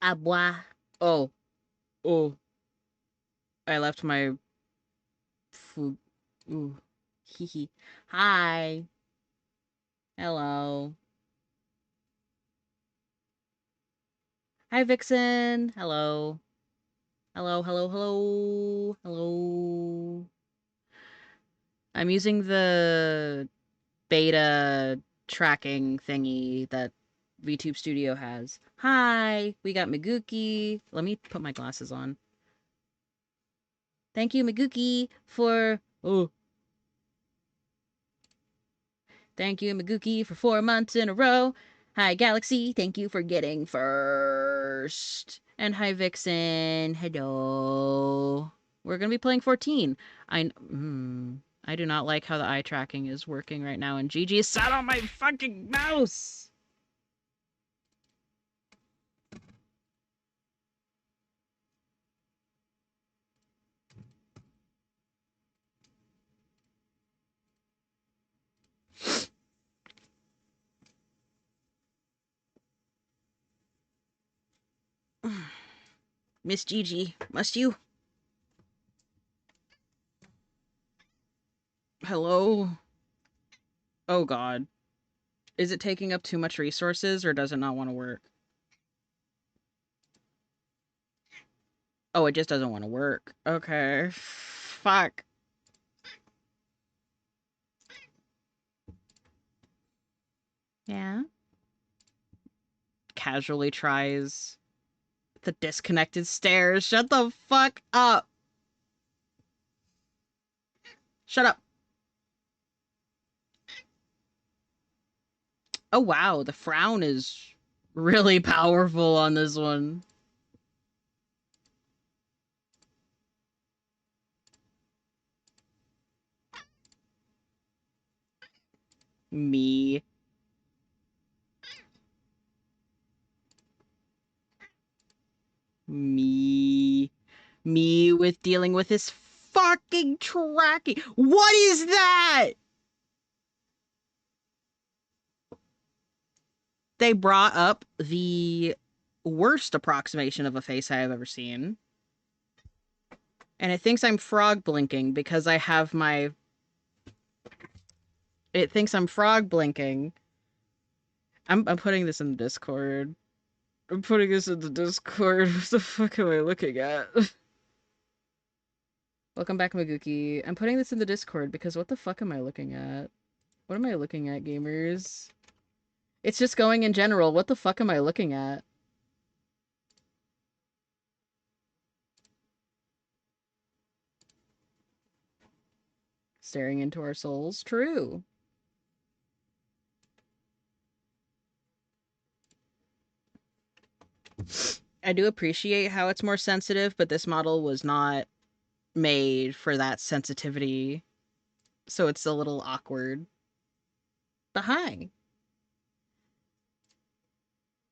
Abois. Oh, oh. I left my food. Ooh. Hee hee. Hi. Hello. Hi, Vixen. Hello. Hello, hello, hello. Hello. I'm using the beta tracking thingy that VTube Studio has. Hi. We got Miguki. Let me put my glasses on. Thank you, Miguki, for... Oh. Thank you, Miguki, for 4 months in a row. Hi, Galaxy. Thank you for getting first. And hi, Vixen. Hello. We're going to be playing 14. I do not like how the eye tracking is working right now, and Gigi sat on my fucking mouse. Miss Gigi, must you? Hello? Oh, God. Is it taking up too much resources, or does it not want to work? Oh, it just doesn't want to work. Okay. Fuck. Yeah? Casually tries the disconnected stairs. Shut the fuck up. Shut up. Oh, wow. The frown is really powerful on this one. Me. Me. Me with dealing with this fucking tracking. What is that? They brought up the worst approximation of a face I have ever seen. And it thinks I'm frog blinking because I have my... It thinks I'm frog blinking. I'm putting this in the Discord. I'm putting this in the Discord. What the fuck am I looking at? Welcome back, Maguki. I'm putting this in the Discord because what the fuck am I looking at? What am I looking at, gamers? It's just going in general. What the fuck am I looking at? Staring into our souls? True. I do appreciate how it's more sensitive, but this model was not made for that sensitivity. So it's a little awkward. But hi.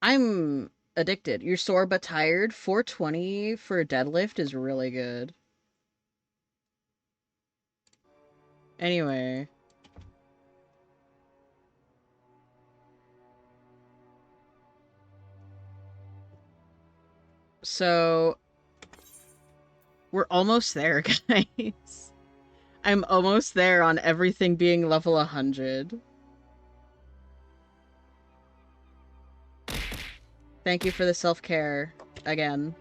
I'm addicted. You're sore but tired. 420 for a deadlift is really good. Anyway. So we're almost there, guys. I'm almost there on everything being level 100. Thank you for the self-care again.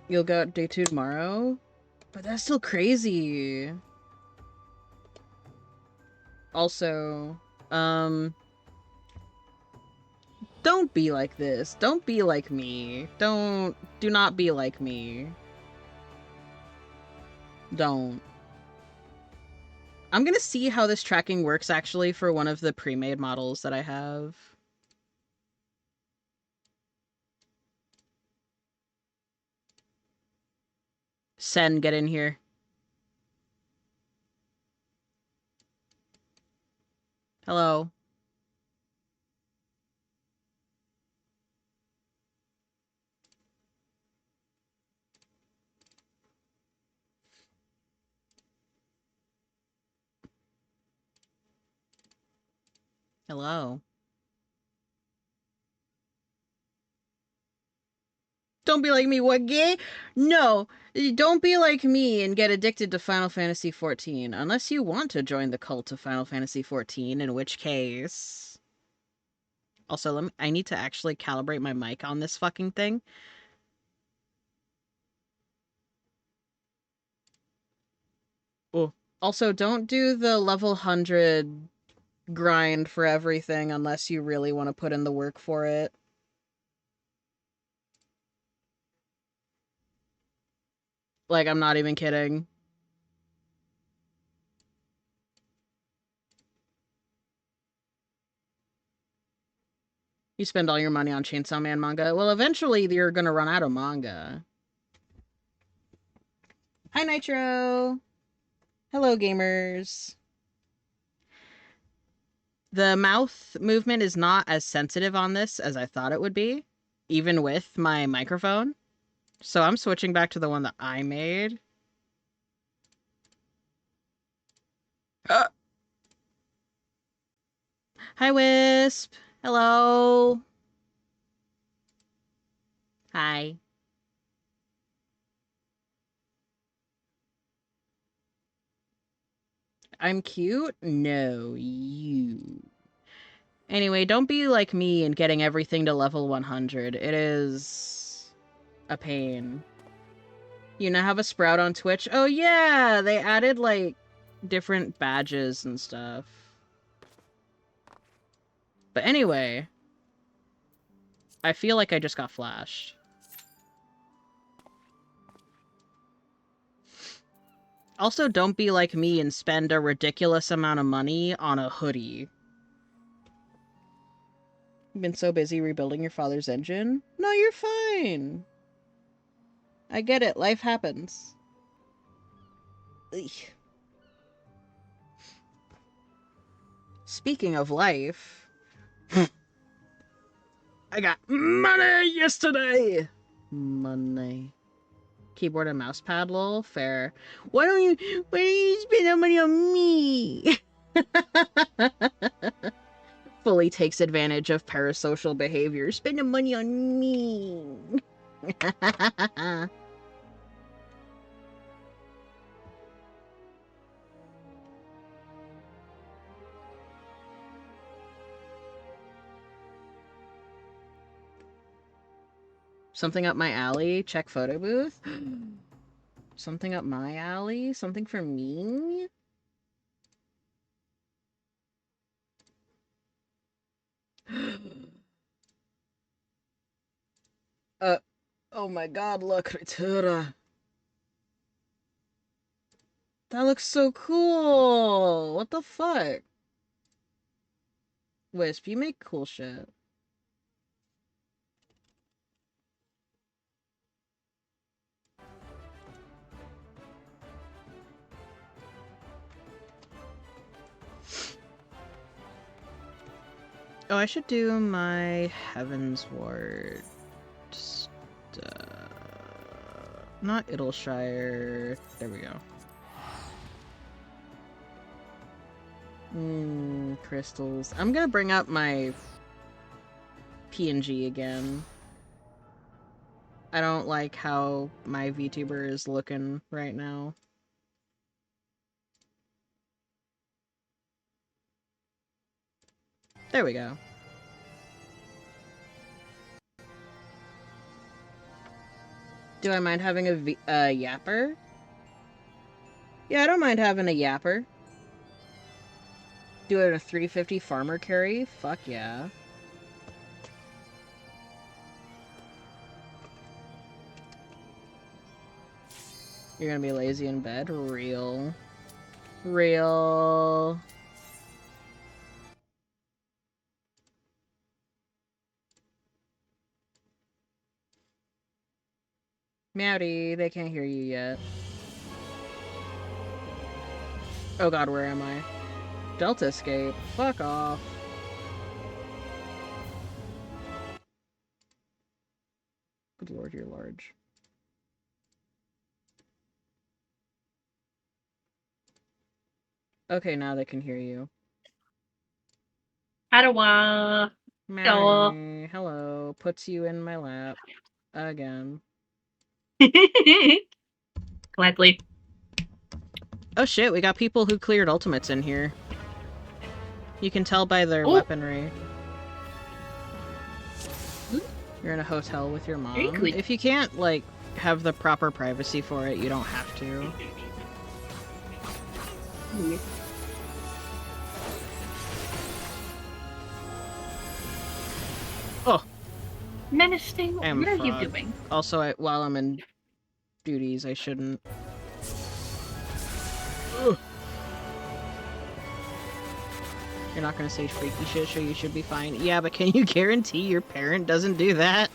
You'll go day 2 tomorrow? But that's still crazy. Also, don't be like this. Don't be like me. Do not be like me. Don't. I'm gonna see how this tracking works actually for one of the pre-made models that I have. Sen, get in here. Hello. Hello. Don't be like me. What gay? No, don't be like me and get addicted to Final Fantasy XIV, unless you want to join the cult of Final Fantasy XIV, in which case. Also, I need to actually calibrate my mic on this fucking thing. Oh. Also, don't do the level 100 grind for everything unless you really want to put in the work for it. Like, I'm not even kidding. You spend all your money on Chainsaw Man manga. Well, eventually you're gonna run out of manga. Hi, Nitro. Hello, gamers. The mouth movement is not as sensitive on this as I thought it would be, even with my microphone. So I'm switching back to the one that I made. Uh. Hi, Wisp. Hello. Hi. I'm cute? No, you. Anyway, don't be like me and getting everything to level 100. It is a pain. You now have a Sprout on Twitch? Oh yeah, they added like different badges and stuff. But anyway, I feel like I just got flashed. Also, don't be like me and spend a ridiculous amount of money on a hoodie. You've been so busy rebuilding your father's engine? No, you're fine. I get it. Life happens. Ugh. Speaking of life, I got money yesterday! Money. Keyboard and mouse pad, lol. Fair. Why don't you spend that money on me? Fully takes advantage of parasocial behavior. Spend the money on me. Something up my alley? Check photo booth? Something up my alley? Something for me? Oh my god, look, Ritura. That looks so cool! What the fuck? Wisp, you make cool shit. Oh, I should do my Heaven's Ward. Not Idleshire. There we go. Crystals. I'm gonna bring up my PNG again. I don't like how my VTuber is looking right now. There we go. Do I mind having a yapper? Yeah, I don't mind having a yapper. Do it at a 350 farmer carry? Fuck yeah. You're gonna be lazy in bed? Real. Real. Meowdy, they can't hear you yet. Oh god, where am I? Delta escape. Fuck off. Good lord, you're large. Okay, now they can hear you. I don't want. Mary, hello. Puts you in my lap. Again. Gladly. Oh shit, we got people who cleared ultimates in here. You can tell by their weaponry. You're in a hotel with your mom. If you can't, like, have the proper privacy for it, you don't have to. Oh! Menacing, what are you doing? Also, while I'm in duties, I shouldn't. Ugh. You're not gonna say freaky shit, so you should be fine. Yeah, but can you guarantee your parent doesn't do that?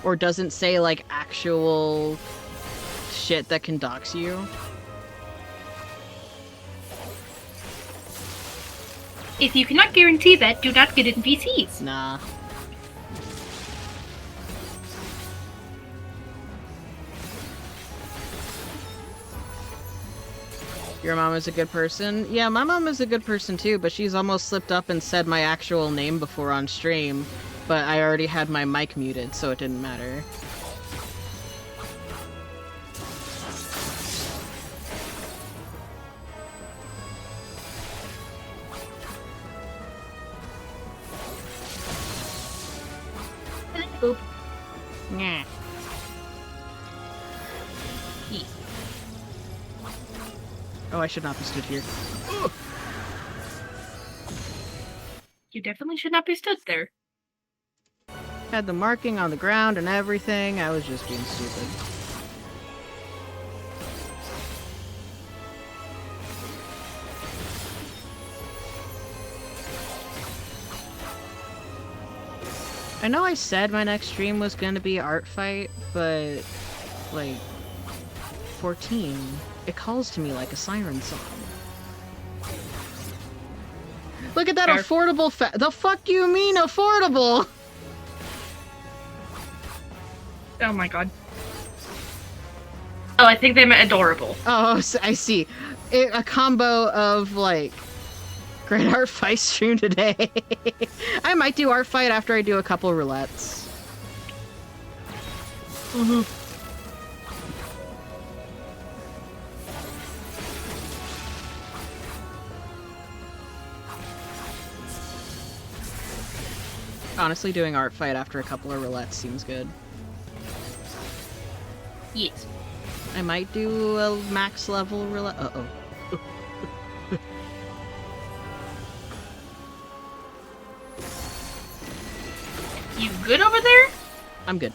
Or doesn't say, like, actual shit that can dox you? If you cannot guarantee that, do not get NPCs. Nah. Your mom is a good person? Yeah, my mom is a good person too, but she's almost slipped up and said my actual name before on stream. But I already had my mic muted, so it didn't matter. Oop. Nah. Oh, I should not be stood here. Ugh. You definitely should not be stood there. Had the marking on the ground and everything. I was just being stupid. I know I said my next stream was gonna be art fight, but like 14, it calls to me like a siren song. Look at that affordable the fuck you mean affordable? Oh my god. Oh, I think they meant adorable. Oh, I see. A combo of, like, great art fight stream today. I might do art fight after I do a couple roulettes. Mm-hmm. Honestly, doing art fight after a couple of roulettes seems good. Yes. I might do a max level roulette. Uh-oh. You good over there? I'm good.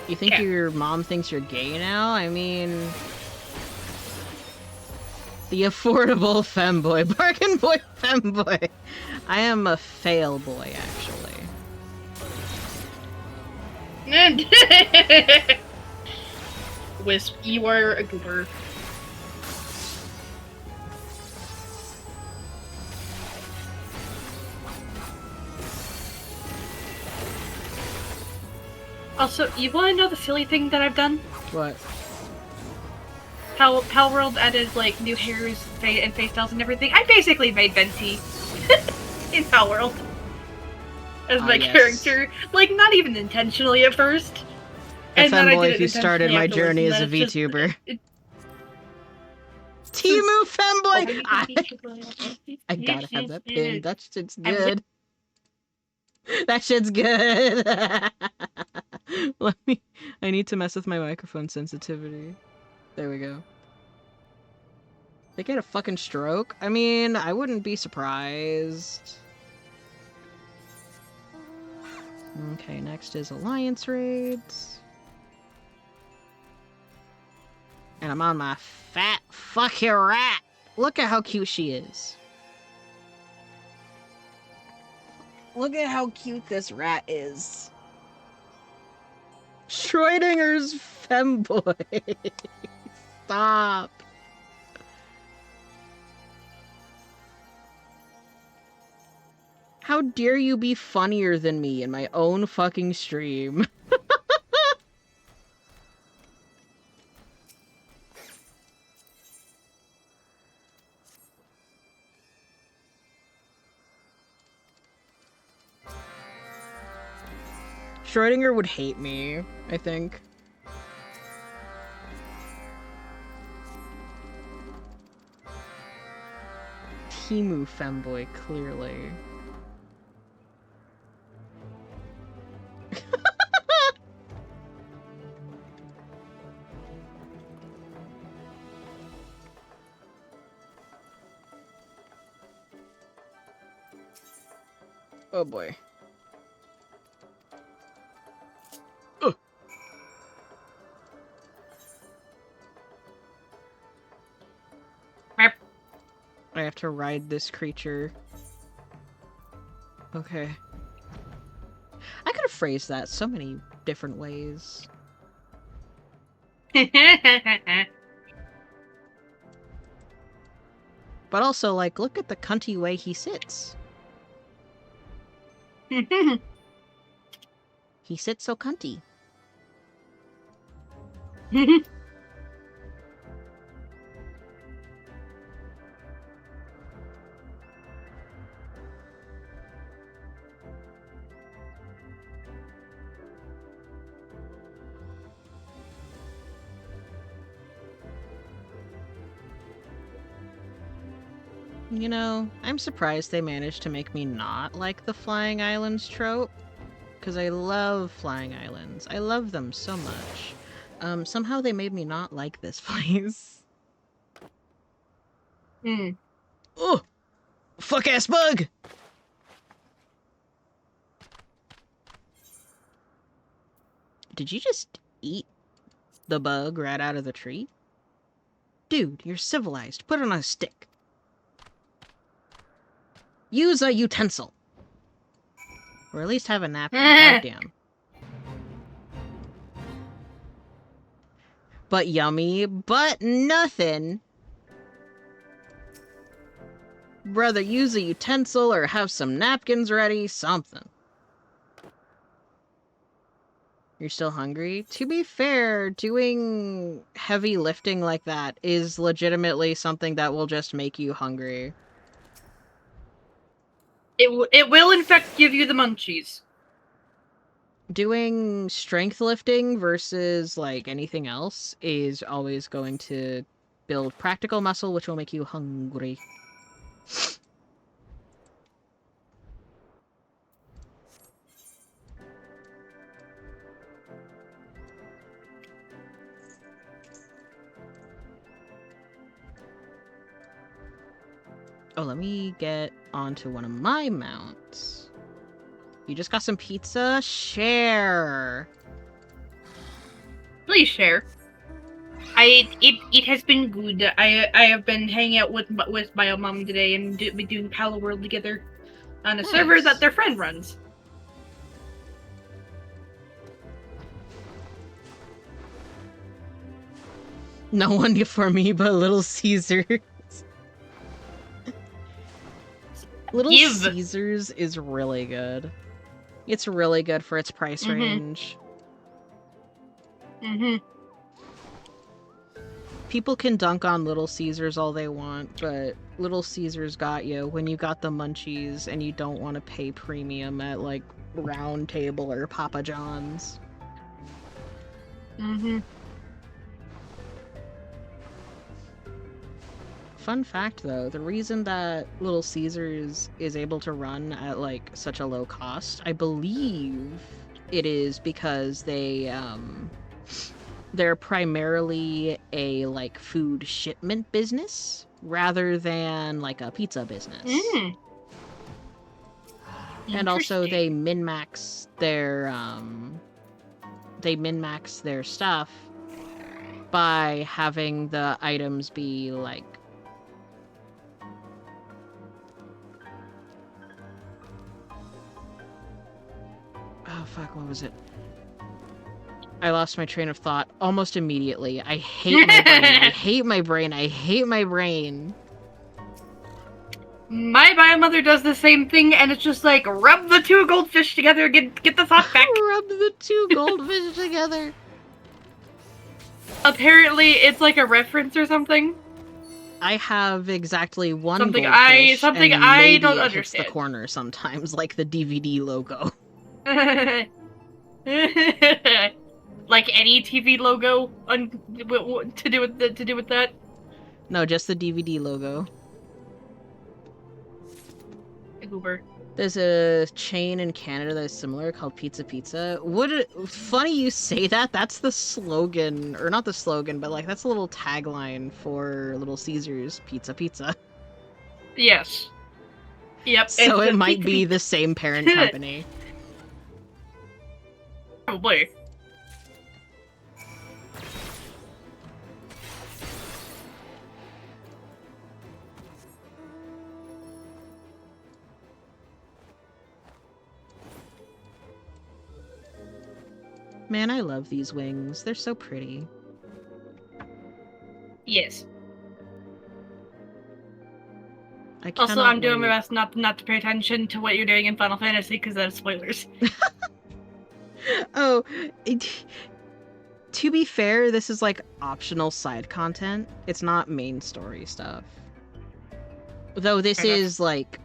You think your mom thinks you're gay now? I mean... The affordable femboy. Bargain boy femboy. I am a fail boy, actually. Wisp, you are a goober. Also, you want to know the silly thing that I've done? What? Pal World added, like, new hairs and face styles and everything. I basically made Venti in Pal World as my character. Like, not even intentionally at first. And then I did it who started my journey as a VTuber. Timu Femboy! I gotta have that pin. That shit's good. That shit's good. I need to mess with my microphone sensitivity. There we go. They get a fucking stroke? I mean, I wouldn't be surprised. Okay, next is Alliance Raids. And I'm on my fat fucking rat. Look at how cute she is. Look at how cute this rat is. Schrodinger's femboy. Stop. How dare you be funnier than me in my own fucking stream? Schrodinger would hate me, I think. Timu femboy, clearly. Oh boy. Ugh. I have to ride this creature. Okay. I could have phrased that so many different ways. But also, like, look at the cunty way he sits. He sits so cunty. You know, I'm surprised they managed to make me not like the Flying Islands trope. Because I love Flying Islands. I love them so much. Somehow they made me not like this place. Oh! Fuck-ass bug! Did you just eat the bug right out of the tree? Dude, you're civilized. Put it on a stick. Use a utensil. Or at least have a napkin. Goddamn. But yummy, but nothing. Brother, use a utensil or have some napkins ready, something. You're still hungry? To be fair, doing heavy lifting like that is legitimately something that will just make you hungry. It will in fact give you the munchies. Doing strength lifting versus like anything else is always going to build practical muscle, which will make you hungry. Oh, let me get onto one of my mounts. You just got some pizza? Share! Please share. It has been good. I have been hanging out with my mom today and be doing Palo World together on a server that their friend runs. No one for me but Little Caesars. Little Caesars is really good. It's really good for its price range. People can dunk on Little Caesars all they want, but Little Caesars got you when you got the munchies and you don't want to pay premium at, like, Round Table or Papa John's. Fun fact, though, the reason that Little Caesars is able to run at, like, such a low cost, I believe it is because they're primarily a, like, food shipment business rather than, like, a pizza business. And also they min-max their stuff by having the items be, like, oh, fuck, what was it? I lost my train of thought almost immediately. I hate my brain. I hate my brain. I hate my brain. My biomother does the same thing, and it's just like, rub the two goldfish together, get the thought back. Rub the two goldfish together. Apparently, it's like a reference or something. I have exactly one something goldfish, something and I maybe don't it understand. hits the corner sometimes, like the DVD logo. Like any TV logo to do with that. No, just the DVD logo. Goober. There's a chain in Canada that is similar called Pizza Pizza. Funny you say that. That's the slogan, or not the slogan, but like that's a little tagline for Little Caesars Pizza Pizza. Yes. Yep. So It's it the might pizza be pizza. the same parent company. Probably. Man, I love these wings. They're so pretty. Yes. Also, I'm doing my best not to pay attention to what you're doing in Final Fantasy because that's spoilers. Oh, to be fair, this is like optional side content. It's not main story stuff. Though this is like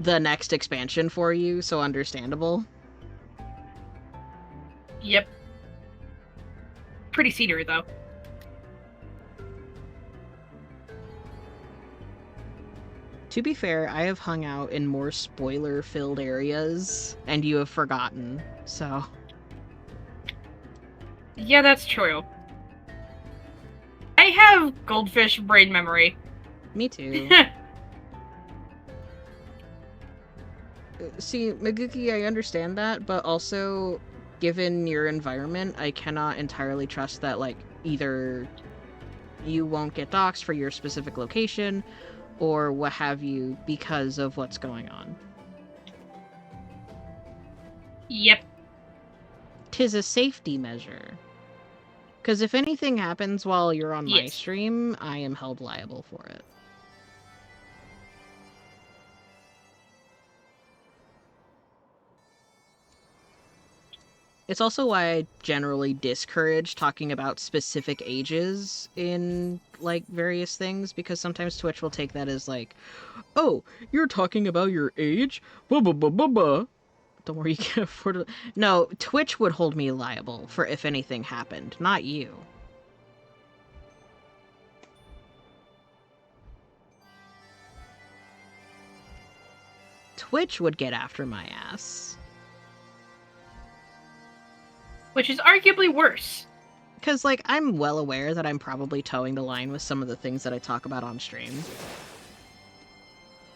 the next expansion for you, so understandable. Yep. Pretty scenery, though. To be fair, I have hung out in more spoiler-filled areas, and you have forgotten, so... Yeah, that's true. I have goldfish brain memory. Me too. See, Maguki, I understand that, but also, given your environment, I cannot entirely trust that, like, either you won't get doxxed for your specific location, or what have you, because of what's going on. Yep. 'Tis a safety measure. Because if anything happens while you're on my stream, I am held liable for it. It's also why I generally discourage talking about specific ages in, like, various things, because sometimes Twitch will take that as, like, oh, you're talking about your age? Blah, blah, blah, blah, blah. Don't worry, you can afford it. No, Twitch would hold me liable for if anything happened, not you. Twitch would get after my ass. Which is arguably worse. Because, like, I'm well aware that I'm probably towing the line with some of the things that I talk about on stream.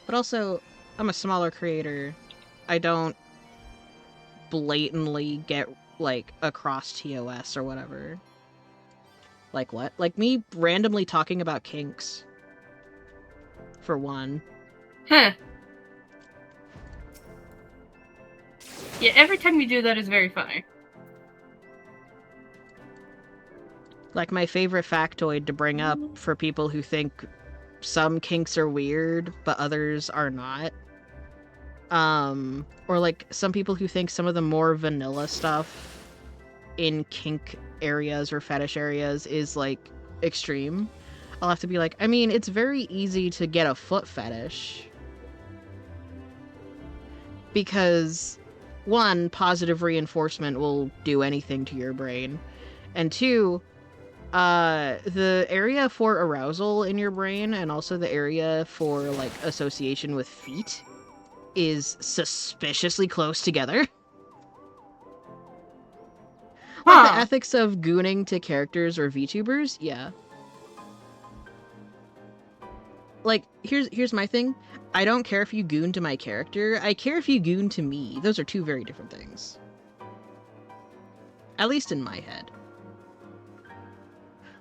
But also, I'm a smaller creator. I don't blatantly get, like, across TOS or whatever. Like what? Like me randomly talking about kinks. For one. Huh. Yeah, every time you do that is very funny. Like my favorite factoid to bring up for people who think some kinks are weird, but others are not. Or like some people who think some of the more vanilla stuff in kink areas or fetish areas is like extreme. I'll have to be like, I mean, it's very easy to get a foot fetish. Because one, positive reinforcement will do anything to your brain. And two, the area for arousal in your brain and also the area for, like, association with feet is suspiciously close together. Like the ethics of gooning to characters or VTubers, yeah. Like, here's my thing. I don't care if you goon to my character. I care if you goon to me. Those are two very different things. At least in my head.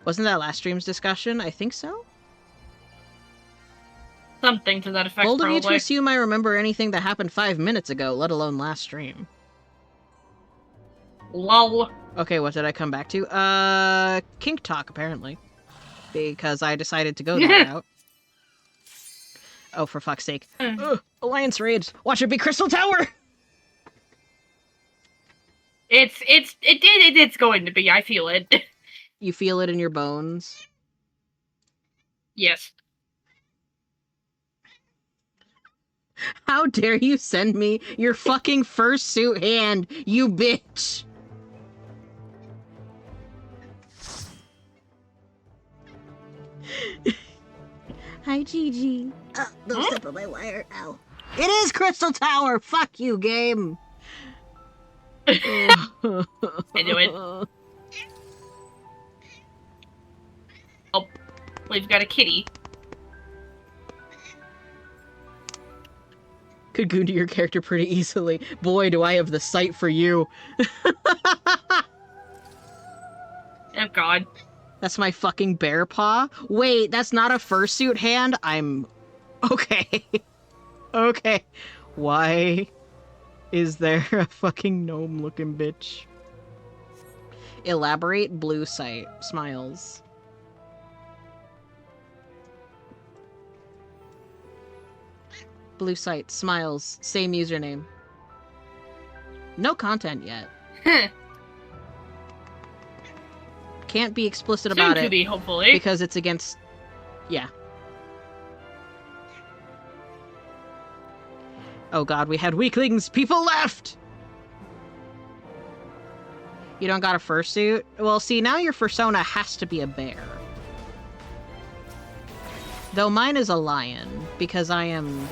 Wasn't that last stream's discussion? I think so? Something to that effect, Bold of probably. you to assume I remember anything that happened 5 minutes ago, let alone last stream. Lol. Okay, what did I come back to? Kink talk, apparently. Because I decided to go that route. Oh, for fuck's sake. Ugh, Alliance raids! Watch it be Crystal Tower! It's going to be, I feel it. You feel it in your bones? Yes. How dare you send me your fucking fursuit hand, you bitch! Hi, Gigi. Don't step on my wire. Ow. It is Crystal Tower! Fuck you, game! I knew it. Oh, we've got a kitty. Could goon to your character pretty easily. Boy, do I have the sight for you. Oh god. That's my fucking bear paw? Wait, that's not a fursuit hand? I'm... Okay. Okay. Why is there a fucking gnome-looking bitch? Elaborate blue sight. Smiles. Blue sight. Smiles. Same username. No content yet. Can't be explicit about Soon to it. be, hopefully. Because it's against... Yeah. Oh god, we had weaklings! People left! You don't got a fursuit? Well, see, now your fursona has to be a bear. Though mine is a lion, because I am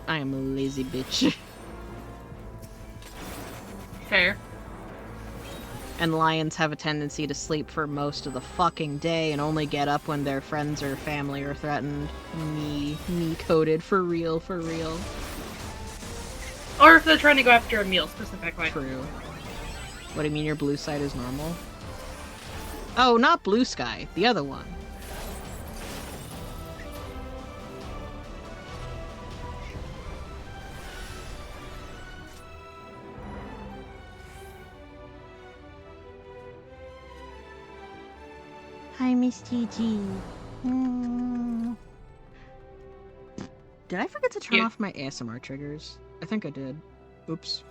a lazy bitch. Fair. And lions have a tendency to sleep for most of the fucking day and only get up when their friends or family are threatened. Me coded for real, for real. Or if they're trying to go after a meal, specifically. True. What do you mean your blue side is normal? Oh, not blue sky. The other one. Hi, Miss Gigi. Did I forget to turn off my ASMR triggers? I think I did. Oops.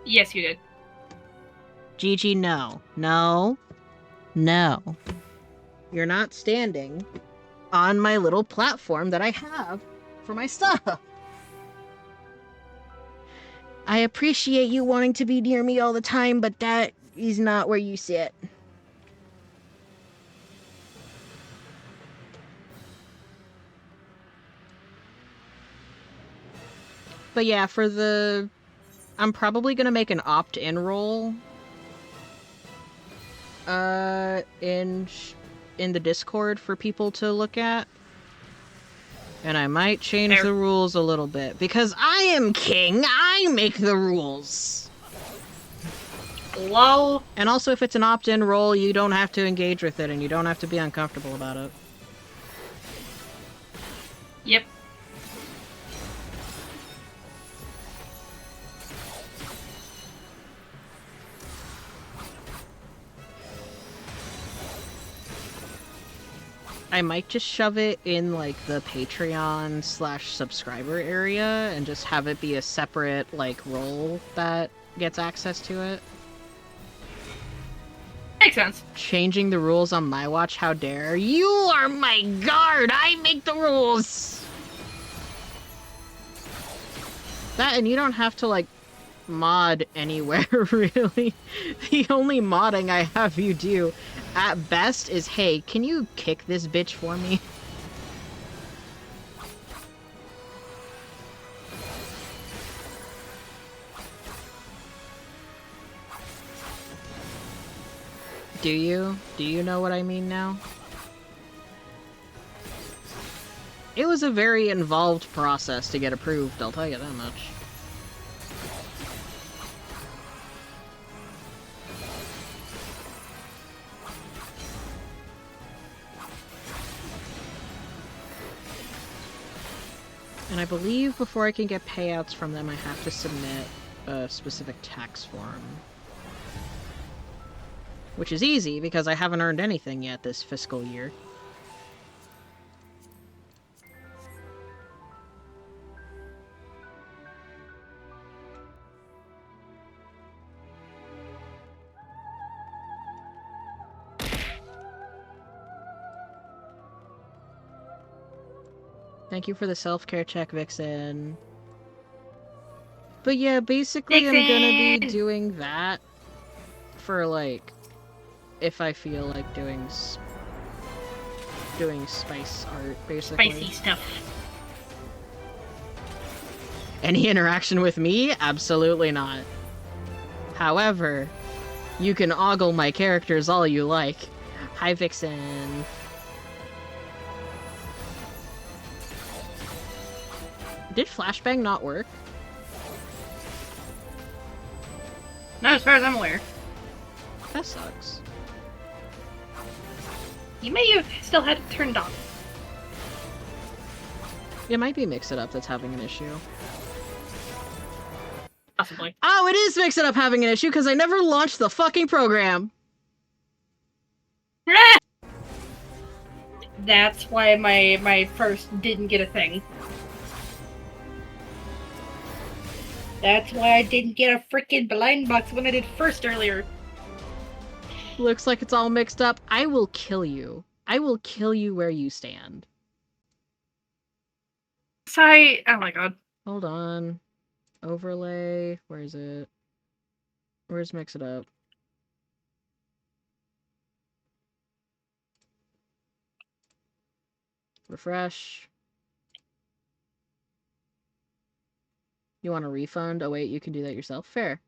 Yes, you did. Gigi, no. No. No. You're not standing on my little platform that I have for my stuff. I appreciate you wanting to be near me all the time, but that is not where you sit. But yeah, for the... I'm probably gonna make an opt-in role. In the Discord for people to look at. And I might change the rules a little bit. Because I am king! I make the rules! Lol. And also, if it's an opt-in role, you don't have to engage with it, and you don't have to be uncomfortable about it. Yep. I might just shove it in, like, the Patreon/subscriber area, and just have it be a separate, like, role that gets access to it. Makes sense. Changing the rules on my watch, how dare. You are my guard! I make the rules! That, and you don't have to, like, mod anywhere, really. The only modding I have you do, at best, is, hey, can you kick this bitch for me? Do you? Do you know what I mean now? It was a very involved process to get approved, I'll tell you that much. And I believe before I can get payouts from them, I have to submit a specific tax form. Which is easy, because I haven't earned anything yet this fiscal year. Thank you for the self-care check, Vixen. But yeah, basically Vixen! I'm gonna be doing that for, like, if I feel like doing doing spice art, basically. Spicy stuff. Any interaction with me? Absolutely not. However, you can ogle my characters all you like. Hi, Vixen. Did flashbang not work? Not as far as I'm aware. That sucks. You may have still had it turned on. It might be Mix It Up that's having an issue. Possibly. Oh, it is Mix It Up having an issue because I never launched the fucking program. That's why my first didn't get a thing. That's why I didn't get a freaking blind box when I did first earlier. Looks like it's all mixed up. I will kill you. I will kill you where you stand. Sorry. Oh my god. Hold on. Overlay. Where is it? Where's Mix It Up? Refresh. You want a refund? Oh wait, you can do that yourself. Fair.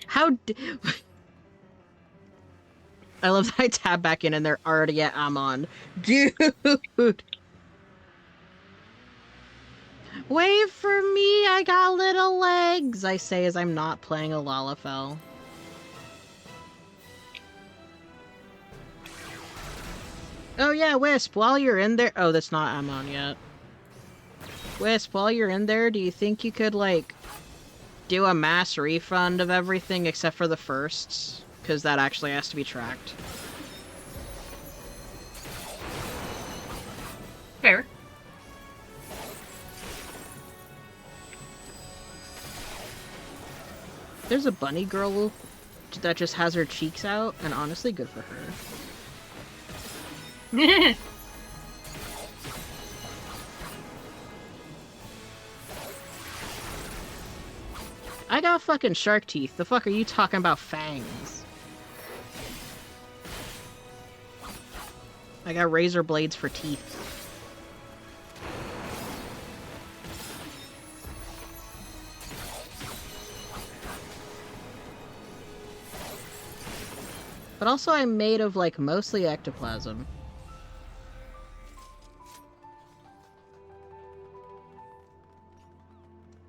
How I love that I tab back in and they're already at Amon. Dude! Wait for me, I got little legs, I say as I'm not playing a Lalafell. Oh yeah, Wisp, while you're in there... Oh, that's not Amon yet. Wisp, while you're in there, do you think you could, like, do a mass refund of everything except for the firsts? Because that actually has to be tracked. Fair. There's a bunny girl that just has her cheeks out, and honestly, good for her. I got fucking shark teeth. The fuck are you talking about fangs? I got razor blades for teeth. But also I'm made of, like, mostly ectoplasm.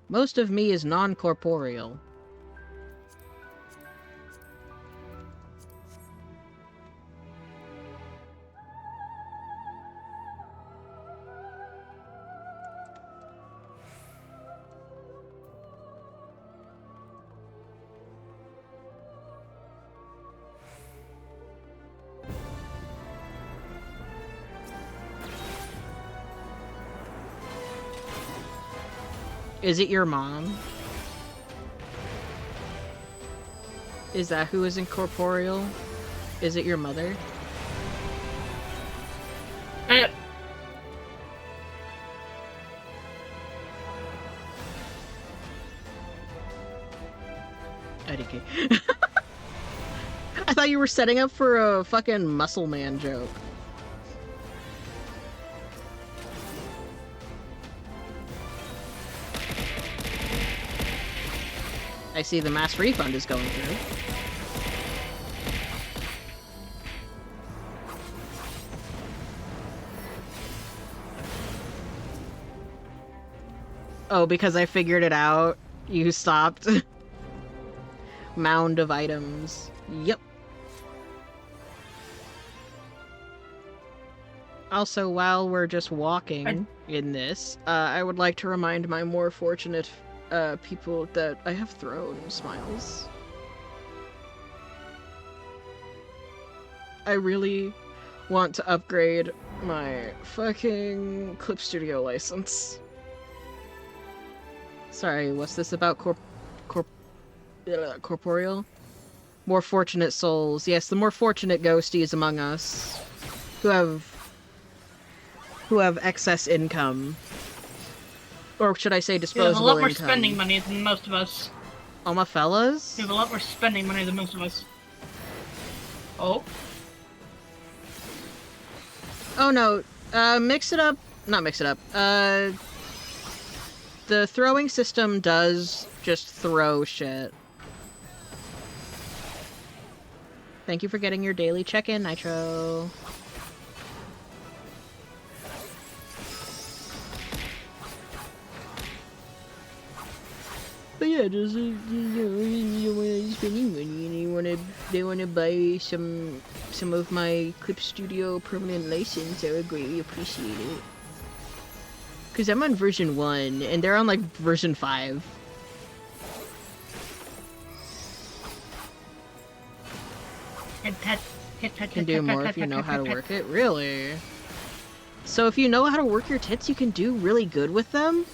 Most of me is non-corporeal. Is it your mom? Is that who is incorporeal? Is it your mother? IDK. I thought you were setting up for a fucking muscle man joke. I see the mass refund is going through. Oh, because I figured it out, you stopped. Mound of items. Yep. Also, while we're just walking in this, I would like to remind my more fortunate people that I have thrown smiles. I really want to upgrade my fucking Clip Studio license. Sorry, what's this about corporeal? More fortunate souls. Yes, the more fortunate ghosties among us who have excess income. Or should I say disposable income? You have a lot more spending money than most of us. All my fellas? You have a lot more spending money than most of us. Oh. Oh no, mix it up. Not mix it up. The throwing system does just throw shit. Thank you for getting your daily check-in, Nitro. But yeah, just you want spending money and they wanna buy some of my Clip Studio permanent license, I would greatly appreciate it. Cause I'm on version 1 and they're on like version 5. Can do more if you know how to work it. Really? So if you know how to work your tits, you can do really good with them?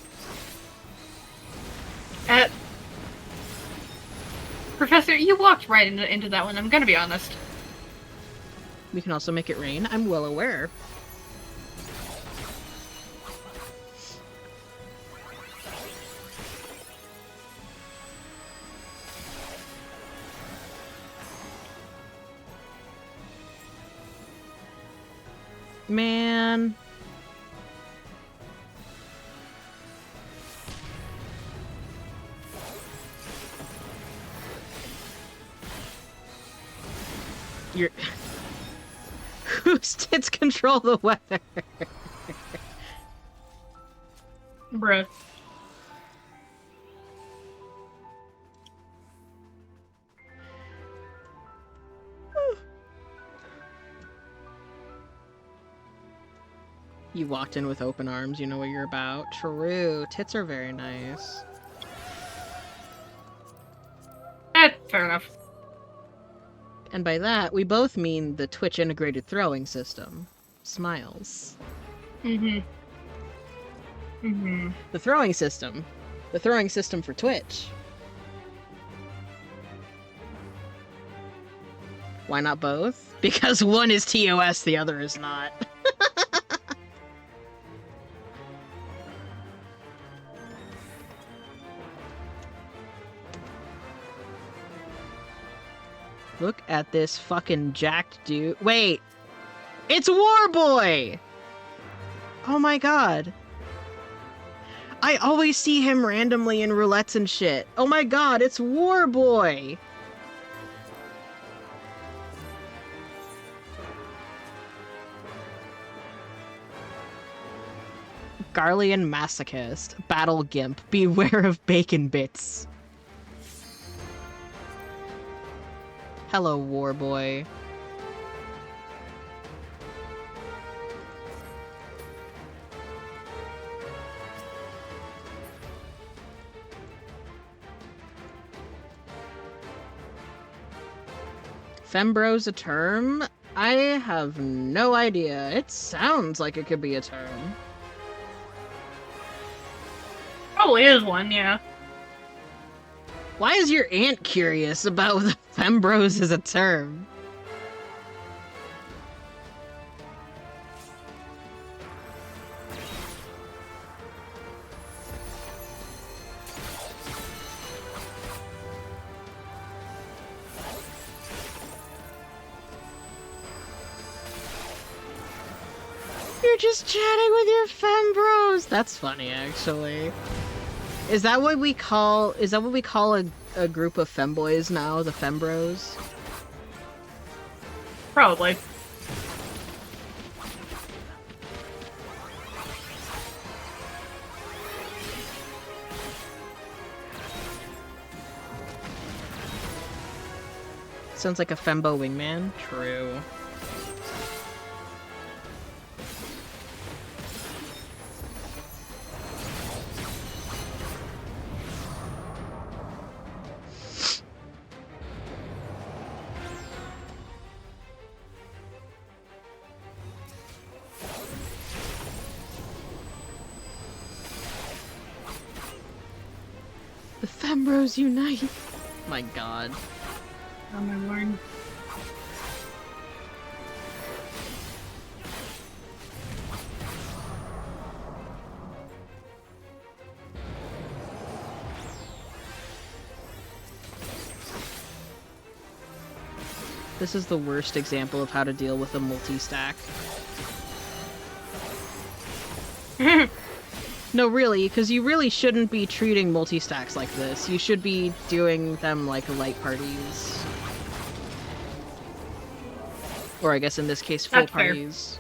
Professor, you walked right into that one, I'm gonna be honest. We can also make it rain. I'm well aware. Man. You're... Whose tits control the weather? Bruh. You walked in with open arms, you know what you're about. True. Tits are very nice. Fair enough. And by that, we both mean the Twitch integrated throwing system. Smiles. The throwing system. The throwing system for Twitch. Why not both? Because one is TOS, the other is not. Look at this fucking jacked dude. Wait! It's Warboy! Oh my god. I always see him randomly in roulettes and shit. Oh my god, it's Warboy! Garlean Masochist. Battle Gimp. Beware of bacon bits. Hello, Warboy. Fembro's a term? I have no idea. It sounds like it could be a term. Probably is one, yeah. Why is your aunt curious about whether Fembros is a term? You're just chatting with your Fembros! That's funny, actually. Is that what we call a group of femboys now, the Fembros? Probably. Sounds like a fembo wingman. True. The Fembros unite! My god. Oh my lord. This is the worst example of how to deal with a multi-stack. No, really, because you really shouldn't be treating multi-stacks like this. You should be doing them like light parties. Or I guess in this case, full That's fair. parties.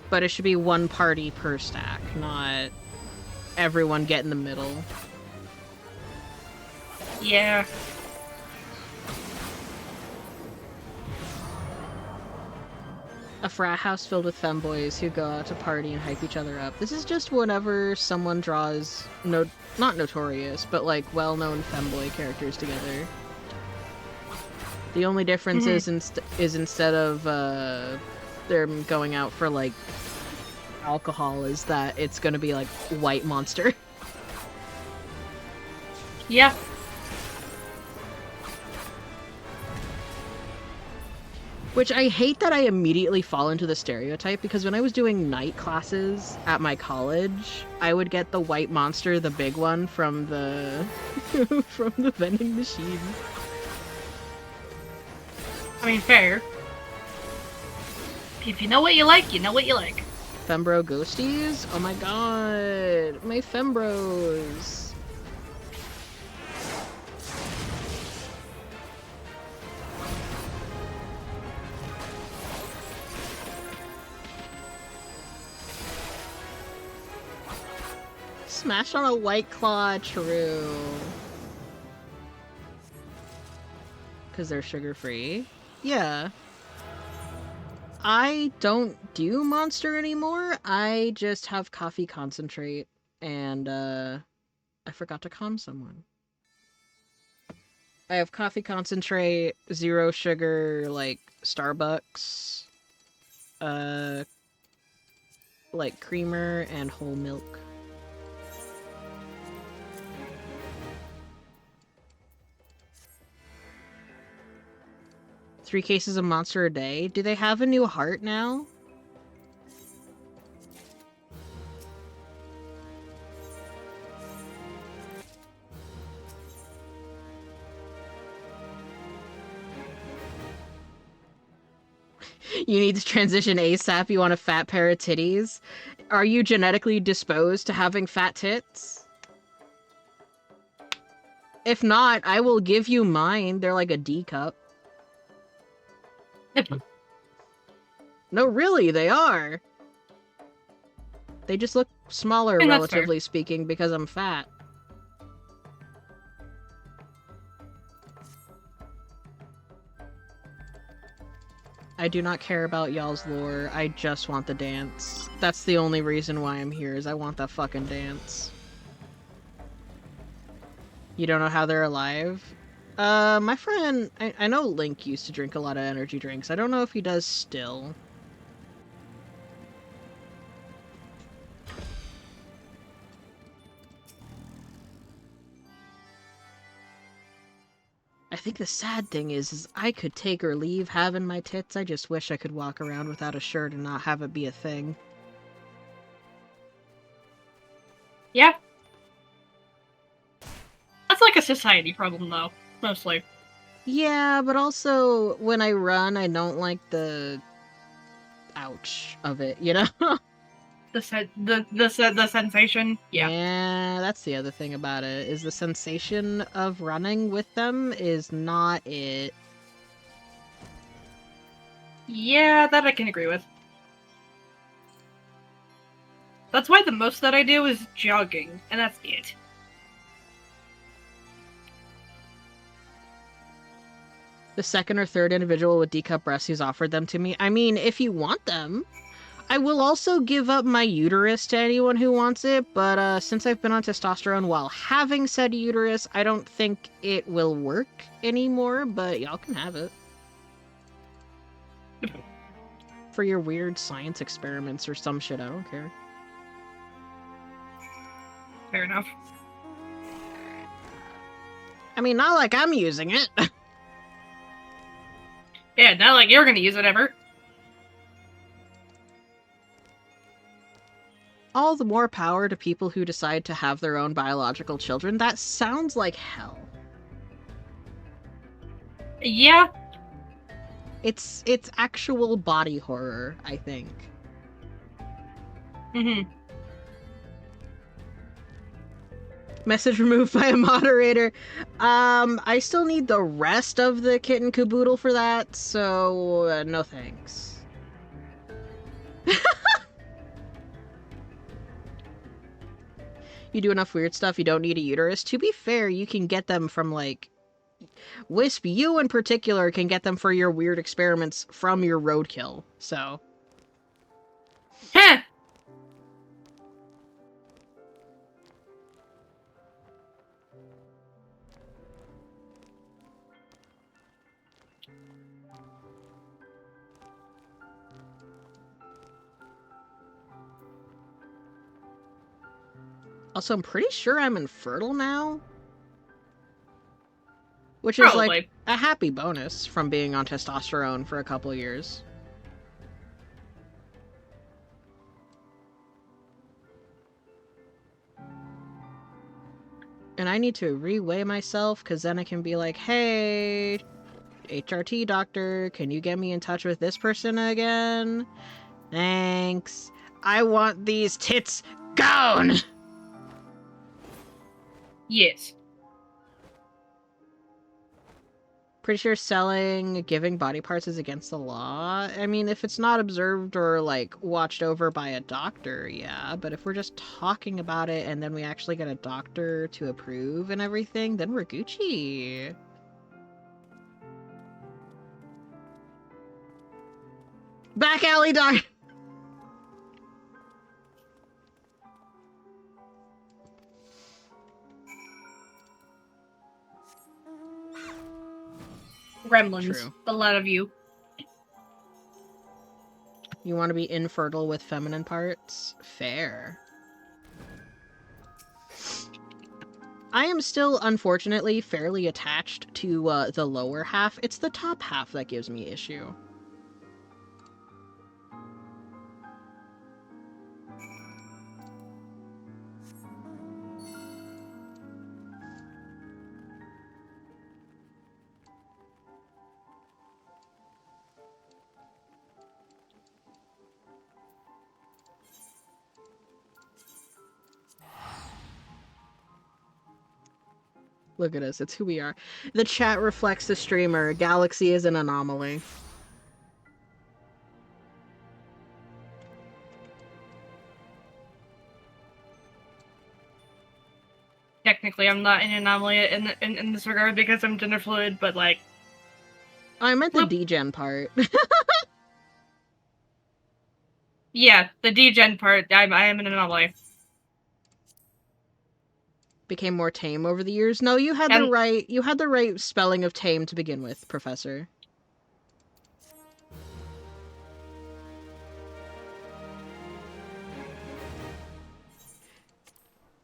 But it should be one party per stack, not everyone get in the middle. Yeah. A frat house filled with femboys who go out to party and hype each other up. This is just whenever someone draws not notorious, but like well-known femboy characters together. The only difference is instead of them going out for like alcohol, is that it's gonna be like white monster. Yeah. Which I hate that I immediately fall into the stereotype, because when I was doing night classes at my college, I would get the white monster, the big one, from the from the vending machine. I mean, fair. If you know what you like, you know what you like. Fembro ghosties? Oh my god, my Fembros. Smash on a White Claw, true. Because they're sugar-free. Yeah. I don't do Monster anymore. I just have coffee concentrate. And, I forgot to calm someone. I have coffee concentrate, zero sugar, like, Starbucks, like, creamer, and whole milk. Three cases of Monster a day. Do they have a new heart now? You need to transition ASAP. You want a fat pair of titties? Are you genetically disposed to having fat tits? If not, I will give you mine. They're like a D cup. No, really, they are. They just look smaller, relatively speaking, because I'm fat. I do not care about y'all's lore. I just want the dance. That's the only reason why I'm here, is I want that fucking dance. You don't know how they're alive? My friend... I know Link used to drink a lot of energy drinks. I don't know if he does still. I think the sad thing is I could take or leave having my tits. I just wish I could walk around without a shirt and not have it be a thing. Yeah. That's like a society problem, though, mostly. Yeah, but also, when I run, I don't like the... ouch of it, you know? The sensation, yeah. Yeah, that's the other thing about it, is the sensation of running with them is not it. Yeah, that I can agree with. That's why the most that I do is jogging, and that's it. The second or third individual with D-cup breasts who's offered them to me. I mean, if you want them. I will also give up my uterus to anyone who wants it, but since I've been on testosterone while having said uterus, I don't think it will work anymore, but y'all can have it. For your weird science experiments or some shit, I don't care. Fair enough. I mean, not like I'm using it. Yeah, not like you're gonna use it ever. All the more power to people who decide to have their own biological children. That sounds like hell. Yeah. It's actual body horror, I think. Mm-hmm. Message removed by a moderator. I still need the rest of the kitten caboodle for that, so no thanks. You do enough weird stuff, you don't need a uterus. To be fair, you can get them from, like... Wisp, you in particular can get them for your weird experiments from your roadkill, so... Heh! Also, I'm pretty sure I'm infertile now. Which is, Probably. like, a happy bonus from being on testosterone for a couple years. And I need to reweigh myself, because then I can be like, hey, HRT doctor, can you get me in touch with this person again? Thanks. I want these tits gone! Yes. Pretty sure giving body parts is against the law. I mean, if it's not observed or, like, watched over by a doctor, yeah. But if we're just talking about it and then we actually get a doctor to approve and everything, then we're Gucci. Back alley doctor! Gremlins. True. A lot of you. You want to be infertile with feminine parts? Fair. I am still, unfortunately, fairly attached to the lower half. It's the top half that gives me issue. Look at us, it's who we are. The chat reflects the streamer. Galaxy is an anomaly. Technically, I'm not an anomaly in this regard because I'm gender fluid, but like... I meant the degen part. Yeah, the degen part, I am an anomaly. Became more tame over the years. No, you had the right spelling of tame to begin with, Professor.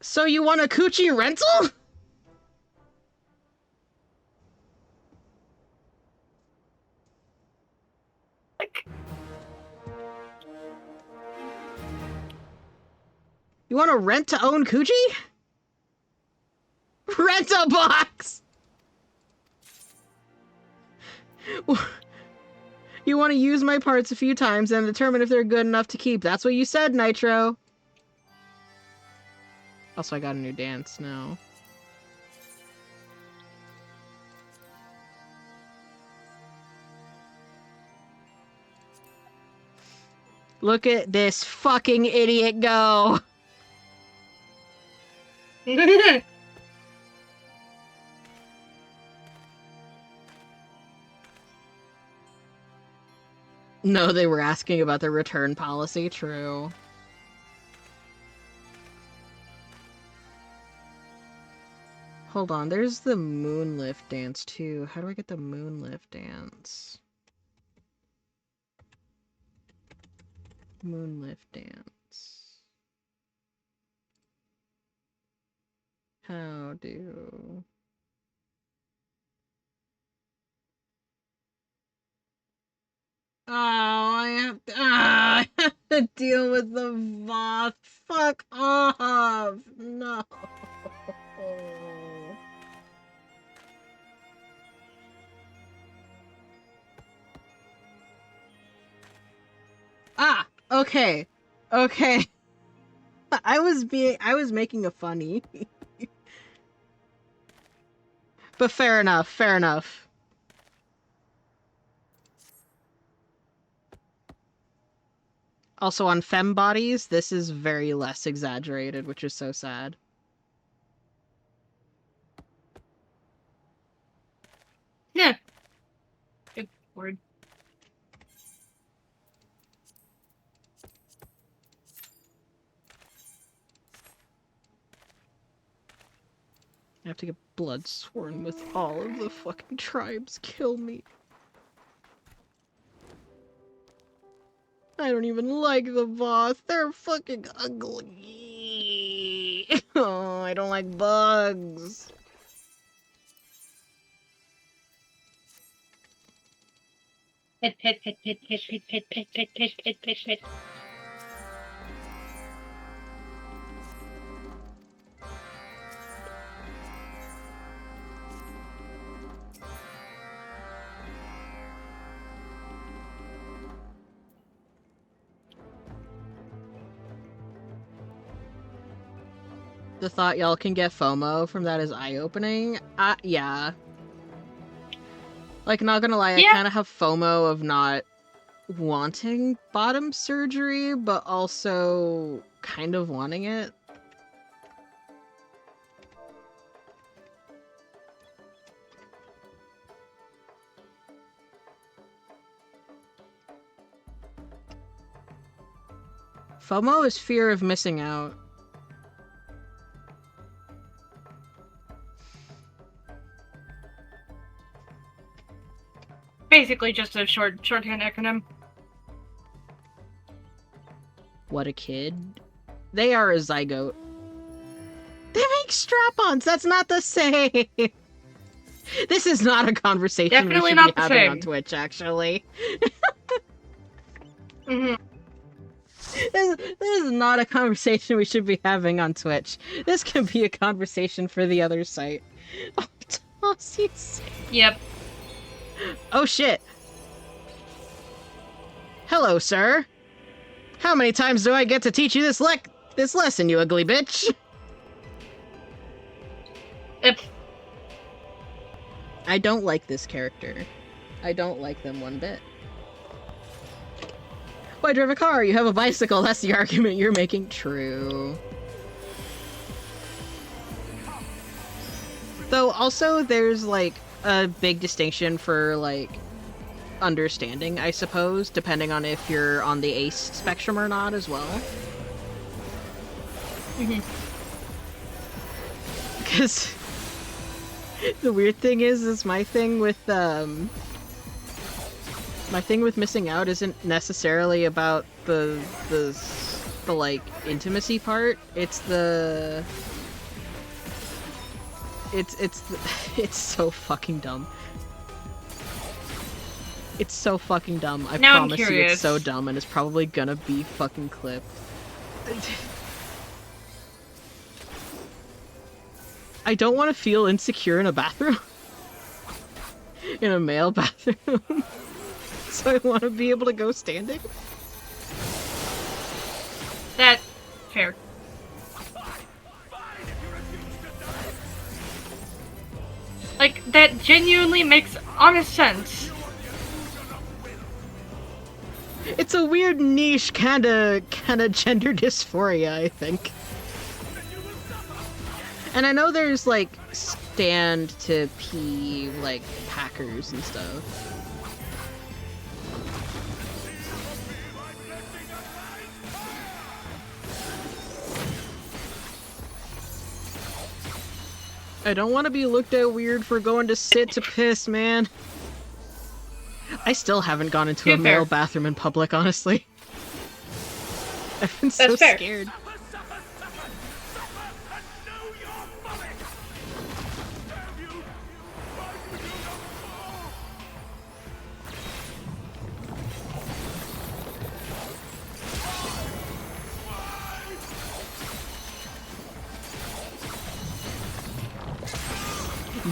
So you want a coochie rental? Like... You want to rent to own coochie? Rent a box! You want to use my parts a few times and determine if they're good enough to keep. That's what you said, Nitro. Also, I got a new dance now. Look at this fucking idiot go! No, they were asking about the return policy. True. Hold on, there's the Moonlift dance too. How do I get the Moonlift dance? Moonlift dance. How do... Oh, I have to deal with the Voth. Fuck off. No. Ah, okay. Okay. I was making a funny. But fair enough, fair enough. Also, on femme bodies, this is very less exaggerated, which is so sad. Yeah. Good word. I have to get blood sworn with all of the fucking tribes. Kill me. I don't even like the boss. They're fucking ugly. Oh, I don't like bugs. Pit, pit, pit, pit, pit, pit, pit, pit, pit, pit, pit, pit, pit. The thought y'all can get FOMO from that is eye-opening. Yeah. Like, not gonna lie, I kind of have FOMO of not wanting bottom surgery, but also kind of wanting it. FOMO is fear of missing out. Basically just a shorthand acronym. What a kid. They are a zygote. They make strap-ons! That's not the same! This is not a conversation Definitely we should not be the having same. on Twitch, actually. Mm-hmm. This is not a conversation we should be having on Twitch. This can be a conversation for the other site. Oh, Tossies. Yep. Oh shit. Hello, sir. How many times do I get to teach you this lesson, you ugly bitch? Yep. I don't like this character. I don't like them one bit. Why drive a car? You have a bicycle. That's the argument you're making. True. Though also there's like a big distinction for like understanding, I suppose, depending on if you're on the ace spectrum or not as well. Because the weird thing is my thing with missing out isn't necessarily about the like intimacy part. It's it's so fucking dumb. It's so fucking dumb. I now promise you it's so dumb and it's probably gonna be fucking clipped. I don't want to feel insecure in a bathroom. In a male bathroom. So I want to be able to go standing. That's fair. Like, that genuinely makes honest sense. It's a weird niche kinda gender dysphoria, I think. And I know there's like stand to pee like packers and stuff. I don't want to be looked at weird for going to sit to piss, man. I still haven't gone into a male bathroom in public, honestly. I've been so scared.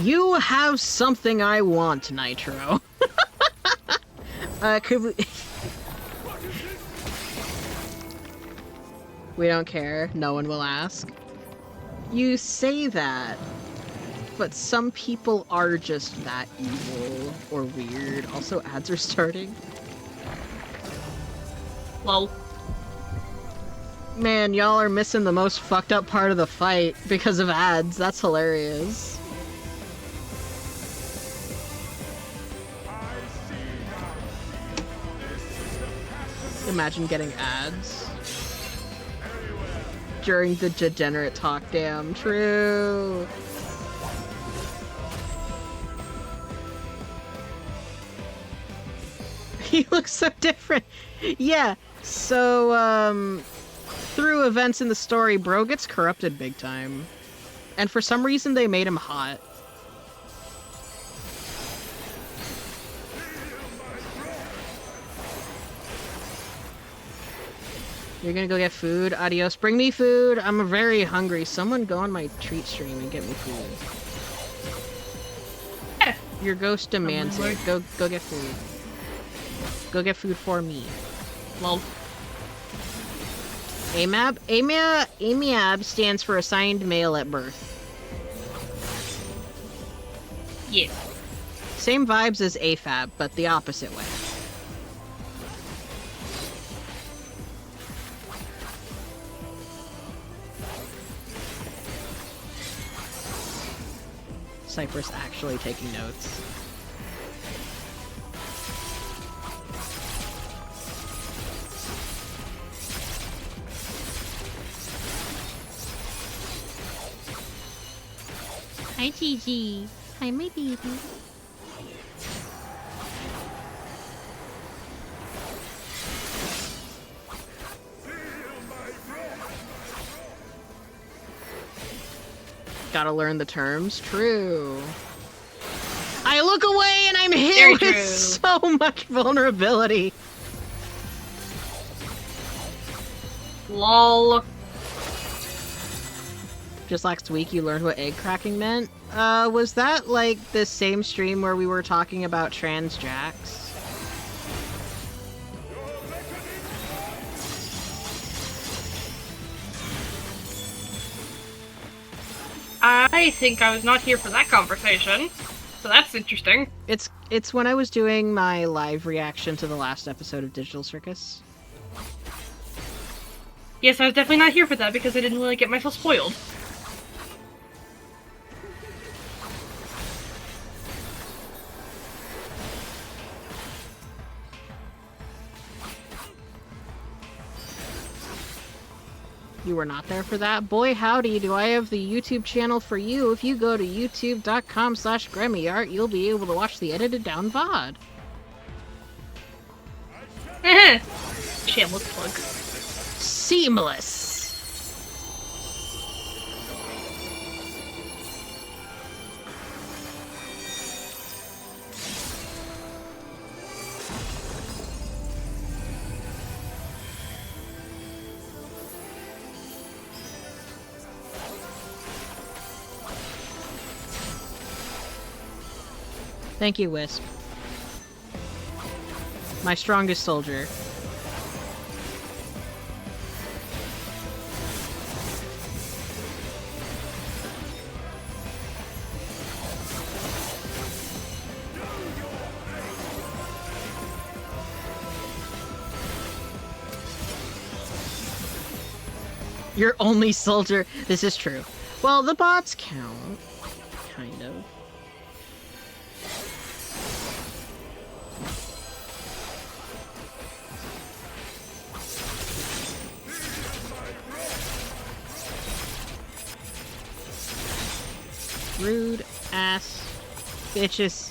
You have something I want, Nitro. Could we... We don't care. No one will ask. You say that. but some people are just that evil or weird. Also, ads are starting. Lol. Man, y'all are missing the most fucked up part of the fight because of ads. That's hilarious. Imagine getting ads during the degenerate talk. Damn, true. He looks so different. Yeah, so, through events in the story, bro gets corrupted big time. And for some reason, they made him hot. You're gonna go get food? Adios. Bring me food! I'm very hungry. Someone go on my treat stream and get me food. Yeah. Your ghost demands it. Go get food. Go get food for me. Lol. AMAB? AMAB stands for assigned male at birth. Yeah. Same vibes as AFAB, but the opposite way. Cypress actually taking notes. Hi, Gigi. Hi, my baby. Gotta learn the terms. True. I look away and I'm hit with so much vulnerability. Lol. Just last week you learned what egg cracking meant? Was that like the same stream where we were talking about trans jacks? I think I was not here for that conversation, so that's interesting. It's when I was doing my live reaction to the last episode of Digital Circus. Yes, I was definitely not here for that because I didn't really get myself spoiled. You were not there for that? Boy howdy, do I have the YouTube channel for you. If you go to youtube.com/GremmyArt, you'll be able to watch the edited down VOD. Shameless plug. Seamless. Thank you, Wisp. My strongest soldier. Your only soldier. This is true. Well, the bots count. Kind of. Rude ass bitches.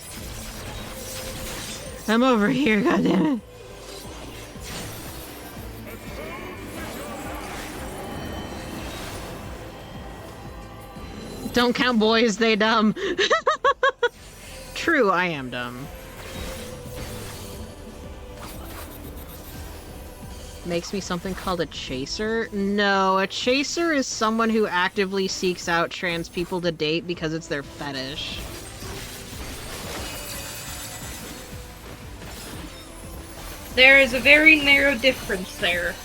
I'm over here, goddammit. Don't count boys, they dumb. True, I am dumb. Makes me something called a chaser? No, a chaser is someone who actively seeks out trans people to date because it's their fetish. There is a very narrow difference there.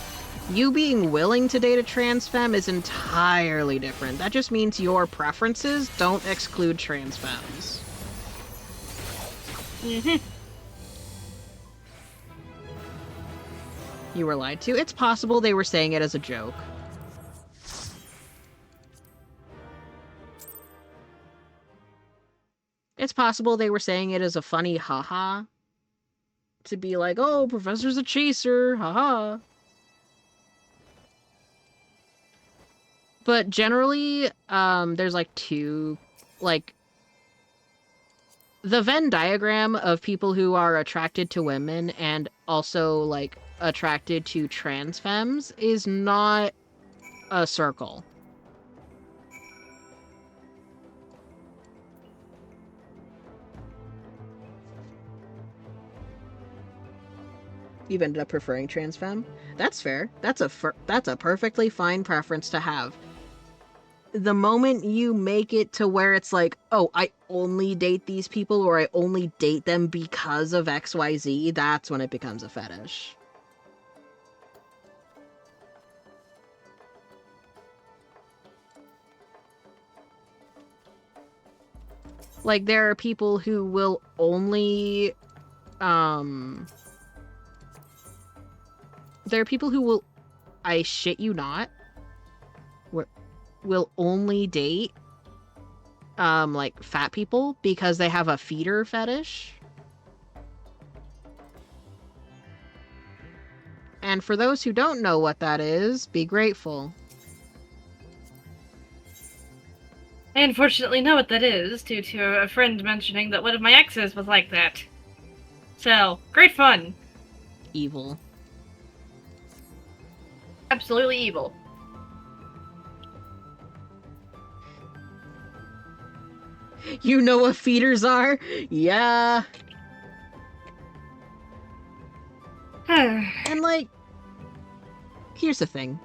You being willing to date a trans femme is entirely different. That just means your preferences don't exclude trans femmes. Mm-hmm. You were lied to. It's possible they were saying it as a joke. It's possible they were saying it as a funny haha. To be like, oh, Professor's a chaser, haha. But generally, there's like two, like, the Venn diagram of people who are attracted to women and also, like, attracted to trans femmes is not a circle. You've ended up preferring trans femme? That's fair. That's a perfectly fine preference to have. The moment you make it to where it's like, oh, I only date these people or I only date them because of XYZ, that's when it becomes a fetish. Like, there are people who will only, there are people who will, I shit you not, will only date, like, fat people because they have a feeder fetish. And for those who don't know what that is, be grateful. I unfortunately know what that is, due to a friend mentioning that one of my exes was like that. So, great fun. Evil. Absolutely evil. You know what feeders are? Yeah. And, like, here's the thing.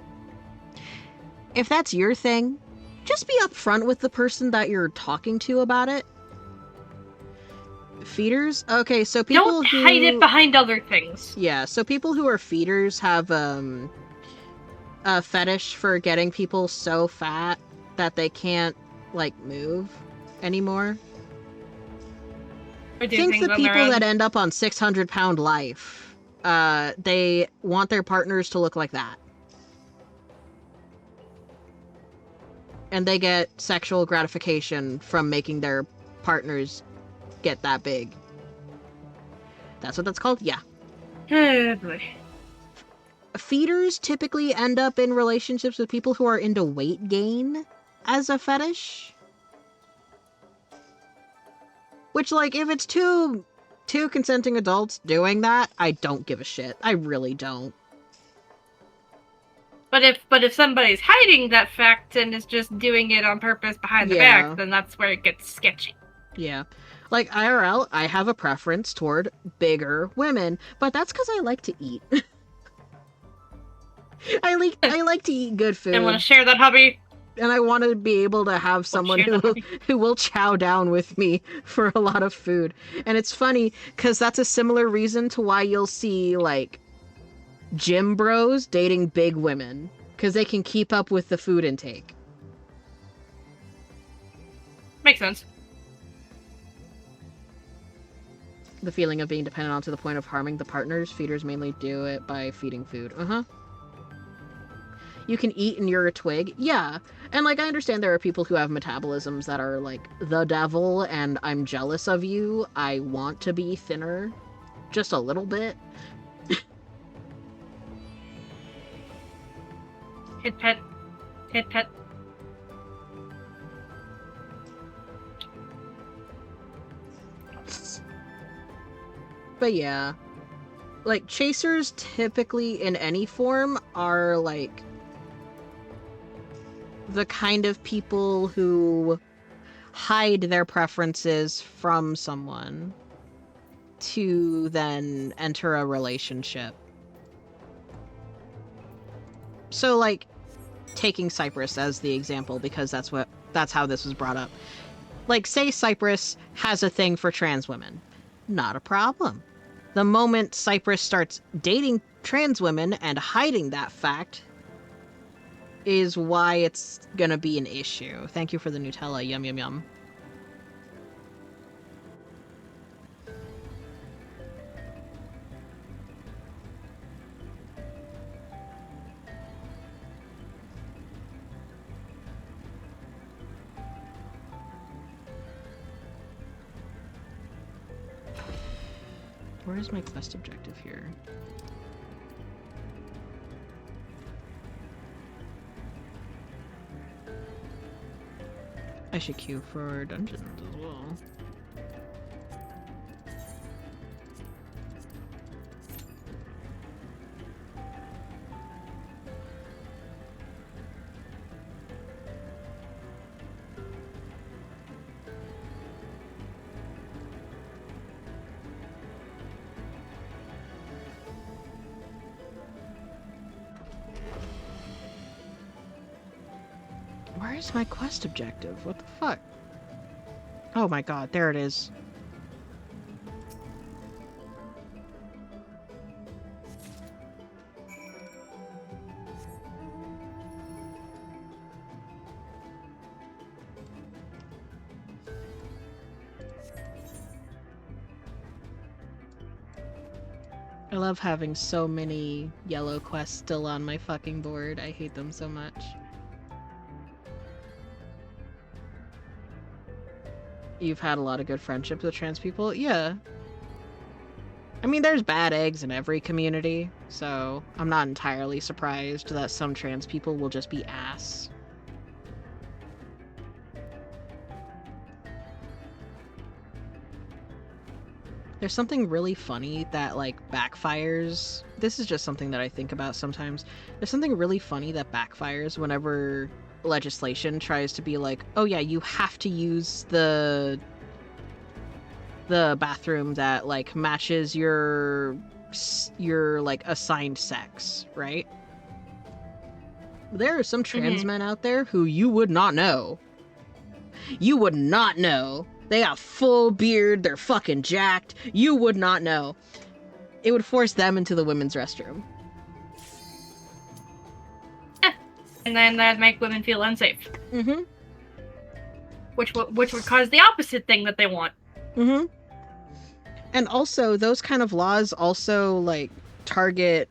If that's your thing, just be upfront with the person that you're talking to about it. Feeders? Okay, so people don't hide it behind other things. Yeah, so people who are feeders have, a fetish for getting people so fat that they can't, like, move anymore. Think the people that end up on 600-pound life. They want their partners to look like that. And they get sexual gratification from making their partners get that big. That's what that's called? Yeah. Oh boy. Feeders typically end up in relationships with people who are into weight gain as a fetish. Which, like, if it's two consenting adults doing that, I don't give a shit. I really don't. But if somebody's hiding that fact and is just doing it on purpose behind the back, then that's where it gets sketchy. Yeah. Like, IRL, I have a preference toward bigger women, but that's because I like to eat. I like to eat good food. And want to share that hobby? And I want to be able to have someone who will chow down with me for a lot of food. And it's funny, because that's a similar reason to why you'll see, like, gym bros dating big women, because they can keep up with the food intake. Makes sense. The feeling of being dependent on to the point of harming the partners. Feeders mainly do it by feeding food. You can eat and you're a twig. Yeah. And, like, I understand there are people who have metabolisms that are, like, the devil, and I'm jealous of you. I want to be thinner. Just a little bit. Hit pet. Hit pet. But yeah. Like, chasers typically in any form are, like, the kind of people who hide their preferences from someone to then enter a relationship. So, like, taking Cypress as the example, because that's how this was brought up. Like, say Cypress has a thing for trans women. Not a problem. The moment Cypress starts dating trans women and hiding that fact is why it's gonna be an issue. Thank you for the Nutella. Yum, yum, yum. Where is my quest objective here? I should queue for dungeons as well. Where is my quest objective? What the fuck? Oh my god, there it is. I love having so many yellow quests still on my fucking board. I hate them so much. You've had a lot of good friendships with trans people? Yeah. I mean, there's bad eggs in every community, so I'm not entirely surprised that some trans people will just be ass. There's something really funny that, like, backfires. This is just something that I think about sometimes. There's something really funny that backfires whenever legislation tries to be like, oh yeah, you have to use the bathroom that, like, matches your like, assigned sex, right? There are some trans men out there who you would not know. You would not know. They got full beard, they're fucking jacked. You would not know. It would force them into the women's restroom. And then that'd make women feel unsafe. Mm-hmm. Which would cause the opposite thing that they want. Mm-hmm. And also, those kind of laws also, like, target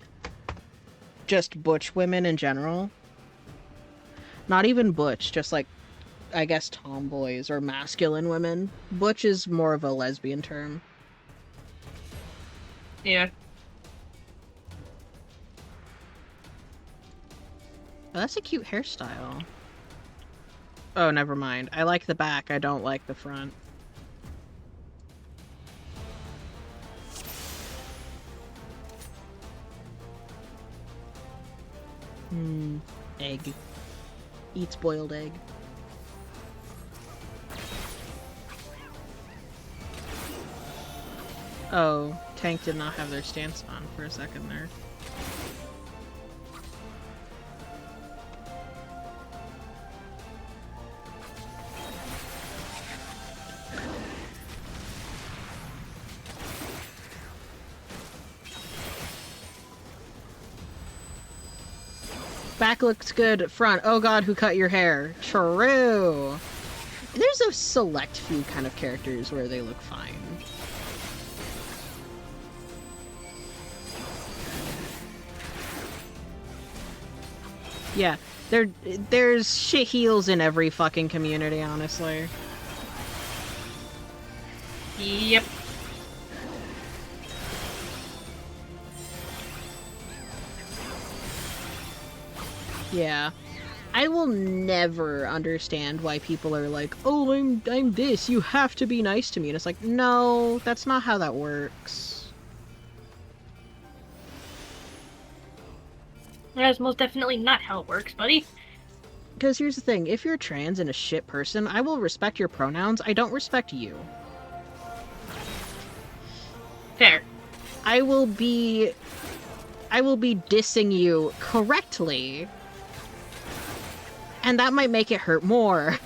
just butch women in general. Not even butch, just, like, I guess tomboys or masculine women. Butch is more of a lesbian term. Yeah. Oh, that's a cute hairstyle. Oh, never mind. I like the back, I don't like the front. Egg. Eats boiled egg. Oh, tank did not have their stance on for a second there. Back looks good, front. Oh god, who cut your hair? True. There's a select few kind of characters where they look fine. Yeah, there's shit heels in every fucking community, honestly. Yep. Yeah. I will never understand why people are like, oh, I'm this, you have to be nice to me. And it's like, no, that's not how that works. That's most definitely not how it works, buddy. Because here's the thing, if you're trans and a shit person, I will respect your pronouns, I don't respect you. Fair. I will be dissing you correctly. And that might make it hurt more.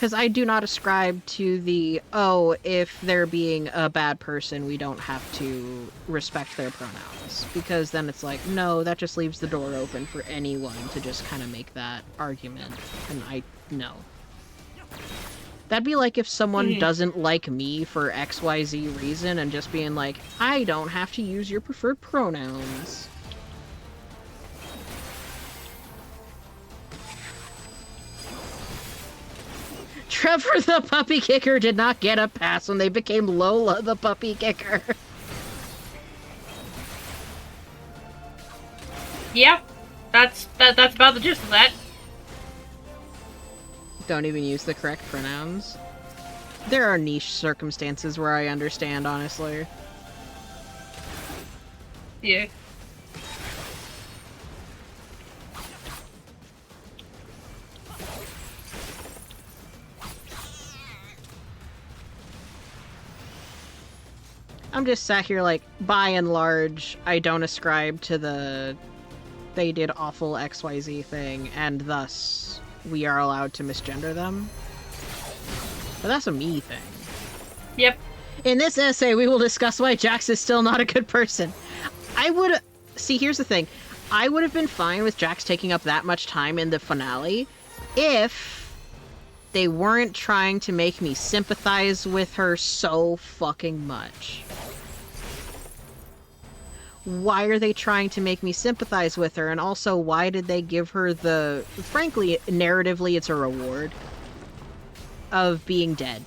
Because I do not ascribe to the, oh, if they're being a bad person, we don't have to respect their pronouns. Because then it's like, no, that just leaves the door open for anyone to just kind of make that argument. And no. That'd be like if someone doesn't like me for XYZ reason and just being like, I don't have to use your preferred pronouns. Trevor the puppy kicker did not get a pass when they became Lola the puppy kicker. Yep, that's about the gist of that. Don't even use the correct pronouns. There are niche circumstances where I understand, honestly. Yeah. I'm just sat here like, by and large, I don't ascribe to the they did awful XYZ thing, and thus we are allowed to misgender them. But that's a me thing. Yep. In this essay, we will discuss why Jax is still not a good person. See, here's the thing. I would have been fine with Jax taking up that much time in the finale if they weren't trying to make me sympathize with her so fucking much. Why are they trying to make me sympathize with her? And also, why did they give her the... Frankly, narratively, it's a reward of being dead.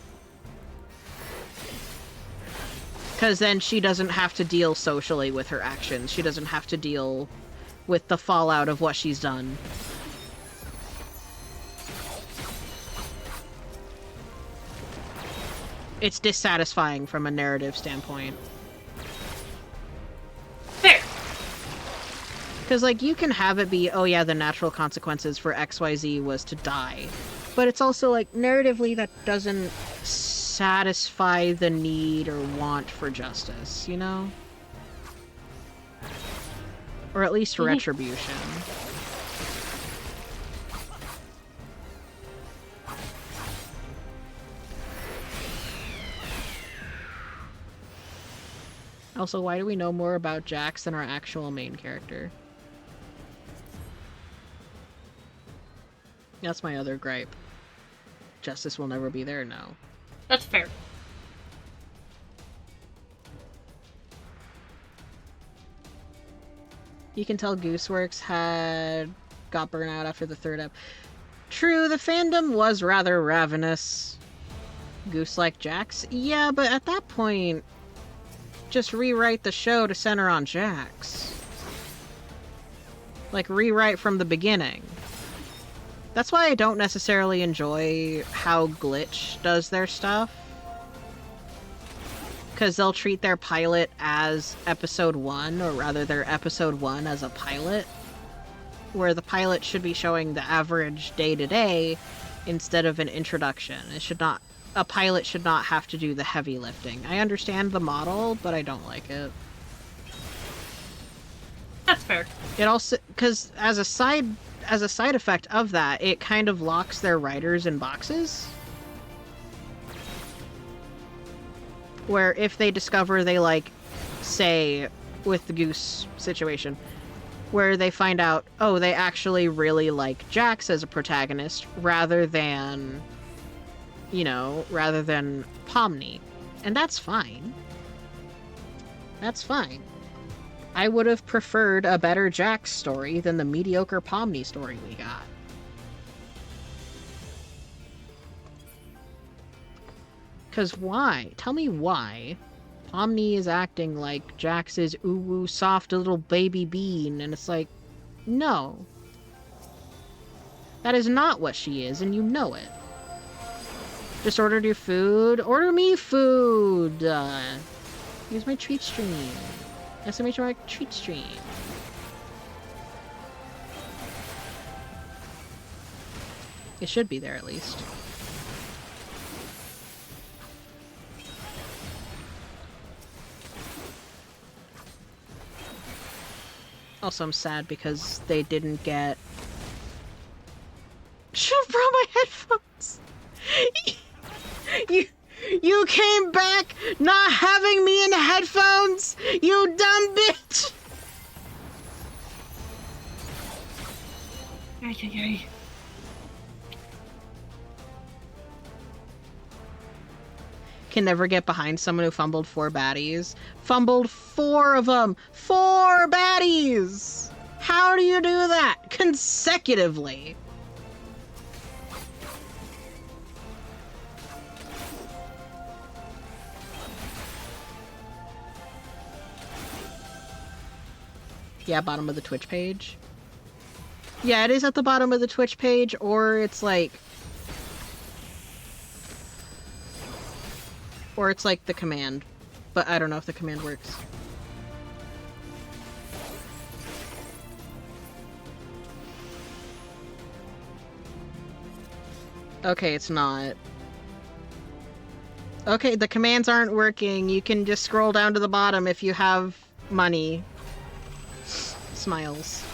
Because then she doesn't have to deal socially with her actions. She doesn't have to deal with the fallout of what she's done. It's dissatisfying from a narrative standpoint. Fair. Because, like, you can have it be, oh yeah, the natural consequences for XYZ was to die. But it's also, like, narratively that doesn't satisfy the need or want for justice, you know? Or at least retribution. Also, why do we know more about Jax than our actual main character? That's my other gripe. Justice will never be there, no. That's fair. You can tell Gooseworks got burnt out after the third ep. True, the fandom was rather ravenous. Goose like Jax? Yeah, but at that point, just rewrite the show to center on Jax. Like, rewrite from the beginning. That's why I don't necessarily enjoy how Glitch does their stuff. Because they'll treat their pilot as episode 1, or rather their episode 1 as a pilot. Where the pilot should be showing the average day-to-day instead of an introduction. A pilot should not have to do the heavy lifting. I understand the model, but I don't like it. That's fair. It also, because as a side effect of that, it kind of locks their writers in boxes. Where if they discover they like, say, with the Goose situation, where they find out, oh, they actually really like Jax as a protagonist rather than Pomni. And that's fine. That's fine. I would have preferred a better Jax story than the mediocre Pomni story we got. Because why? Tell me why. Pomni is acting like Jax is ooh soft little baby bean, and it's like, no. That is not what she is, and you know it. Just ordered your food? Order me food! Here's my treat stream. SMH treat stream. It should be there at least. Also, I'm sad because they didn't get... Should've brought my headphones! You came back not having me in headphones, you dumb bitch! Ay. Can never get behind someone who fumbled 4 baddies. Fumbled 4 of them! 4 baddies! How do you do that? Consecutively! Yeah, bottom of the Twitch page. Yeah, it is at the bottom of the Twitch page, or it's like... Or it's like the command. But I don't know if the command works. Okay, it's not. Okay, the commands aren't working. You can just scroll down to the bottom if you have money. Smiles.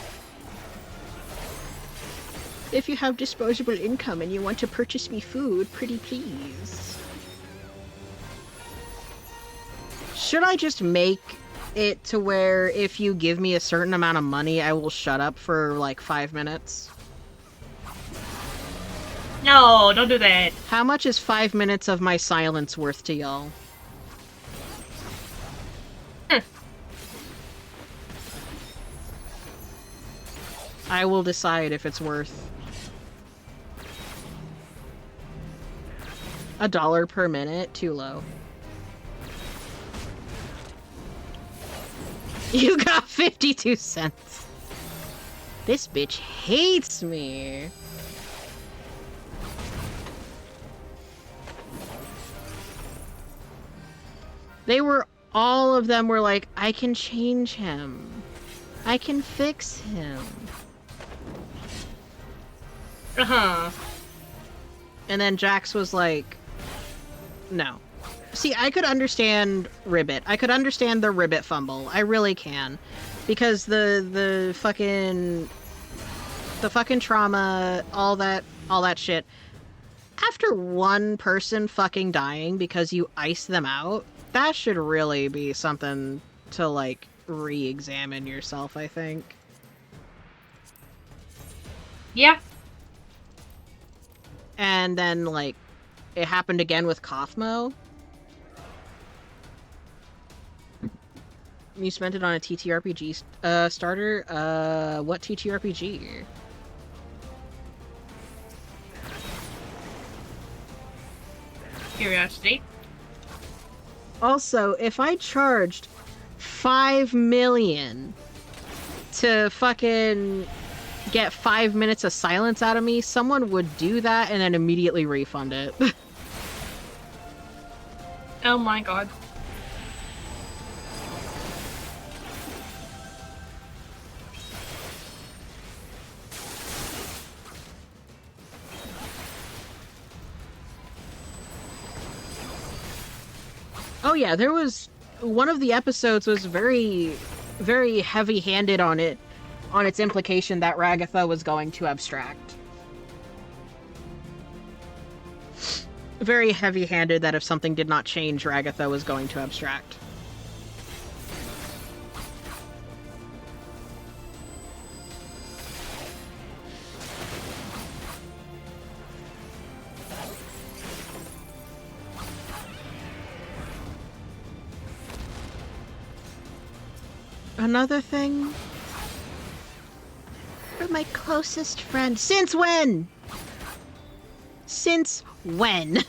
If you have disposable income and you want to purchase me food, pretty please. Should I just make it to where if you give me a certain amount of money, I will shut up for like 5 minutes? No, don't do that. How much is 5 minutes of my silence worth to y'all? I will decide if it's worth $1 per minute. Too low. You got 52 cents. This bitch hates me. All of them were like, I can change him. I can fix him. Uh-huh. And then Jax was like, no. See, I could understand Ribbit. I could understand the Ribbit fumble. I really can. Because the fucking trauma, all that shit. After one person fucking dying because you ice them out, that should really be something to, like, re-examine yourself, I think. Yeah. And then, like, it happened again with Kaufmo. You spent it on a TTRPG starter? What TTRPG? Curiosity. Also, if I charged 5 million to fucking get 5 minutes of silence out of me, someone would do that and then immediately refund it. Oh my god. Oh yeah, there was... One of the episodes was very, very heavy-handed on its implication that Ragatha was going to abstract. Very heavy-handed that if something did not change, Ragatha was going to abstract. Another thing? You're my closest friend. Since when? Since when?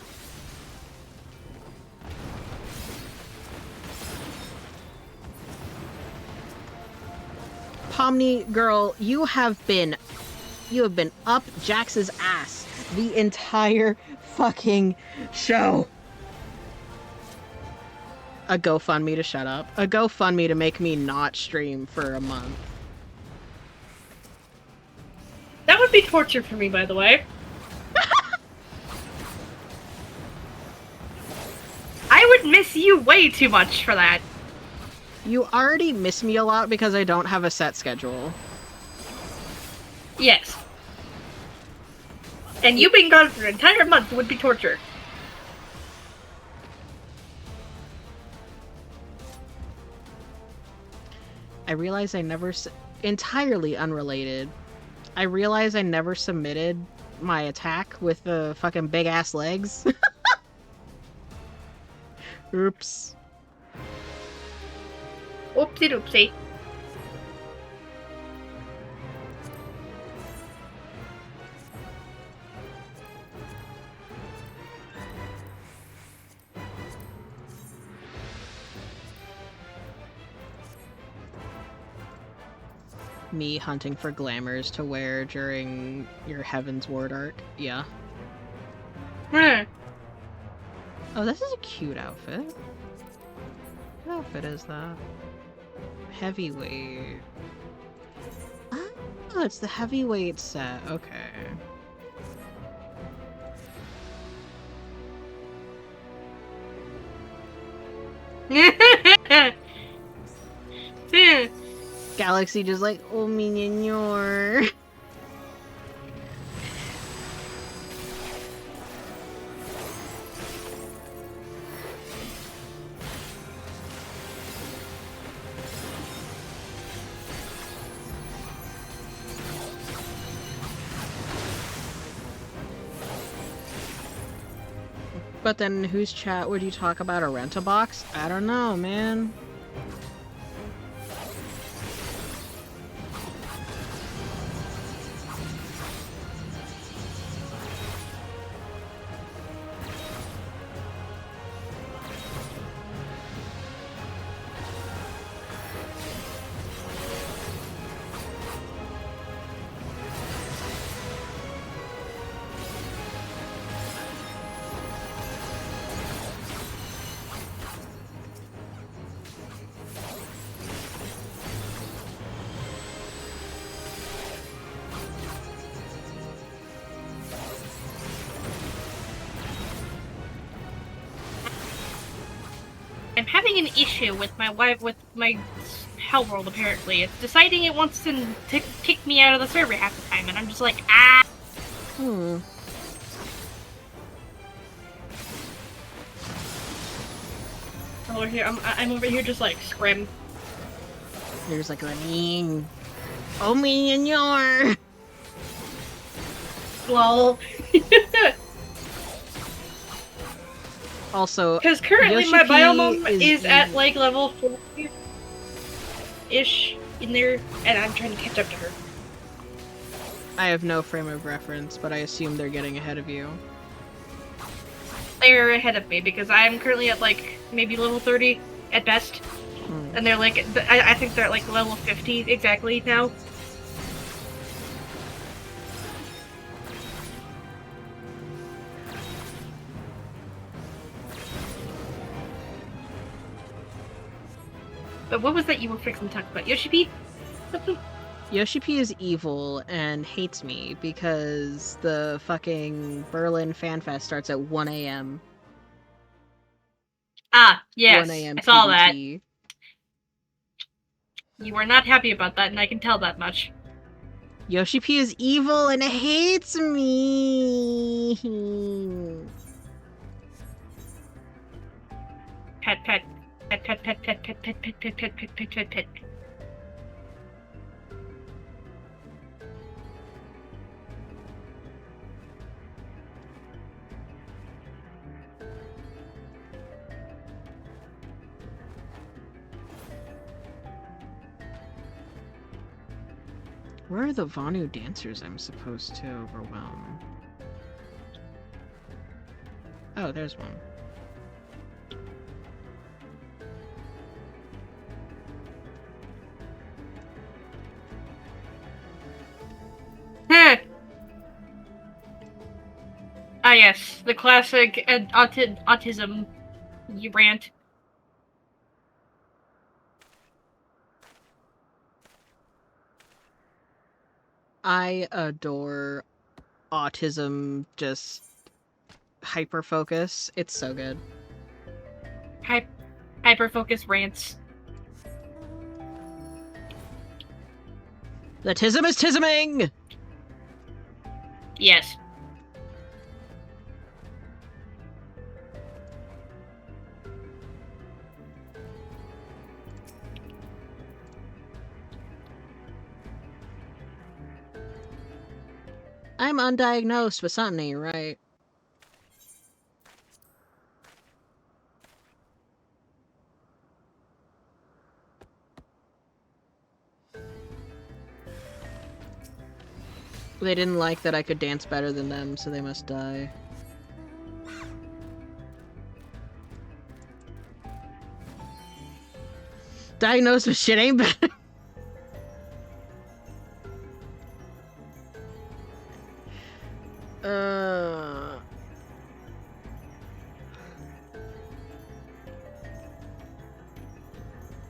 Pomni girl, you have been up Jax's ass the entire fucking show. A GoFundMe to shut up. A GoFundMe to make me not stream for a month. That would be torture for me, by the way. I would miss you way too much for that. You already miss me a lot because I don't have a set schedule. Yes. And you being gone for an entire month would be torture. I realize I never... entirely unrelated. I realize I never submitted my attack with the fucking big-ass legs. Oops. Oopsie doopsie. Me hunting for glamours to wear during your Heaven's Ward arc. Yeah. Hmm. Oh, this is a cute outfit. What outfit is that? Heavyweight. Oh, it's the heavyweight set. Okay. Galaxy just like, oh, minion. But then whose chat would you talk about? A rent-a-box? I don't know, man. I'm having an issue with my Hell World, apparently. It's deciding it wants to kick me out of the server half the time, and I'm just like, ah! Over here, I'm over here just like, scrim. You're just like, oh, minion. Lol. Also, because currently Yoshi my P biome is in... at like level 40-ish in there, and I'm trying to catch up to her. I have no frame of reference, but I assume they're getting ahead of you. They're ahead of me because I'm currently at like maybe level 30 at best, and they're like, I think they're at like level 50 exactly now. But what was that you were fixing to talk about? Yoshi P? Yoshi P is evil and hates me because the fucking Berlin Fan Fest starts at 1 a.m. Ah, yes. 1 a.m. I saw PDT. that. You were not happy about that, and I can tell that much. Yoshi P is evil and hates me. Pet, pet. Pet, pet, pet, pet, pet, pet, pet, pet, pet, pet, pet, pet, pet. Where are the Vanu dancers I'm supposed to overwhelm? Oh, there's one. Ah, yes, the classic autism rant. I adore autism, just hyper focus. It's so good. Hyper focus rants. The tism is tisming! Yes. I'm undiagnosed, but something ain't right. They didn't like that I could dance better than them, so they must die. Diagnosed with shit ain't better.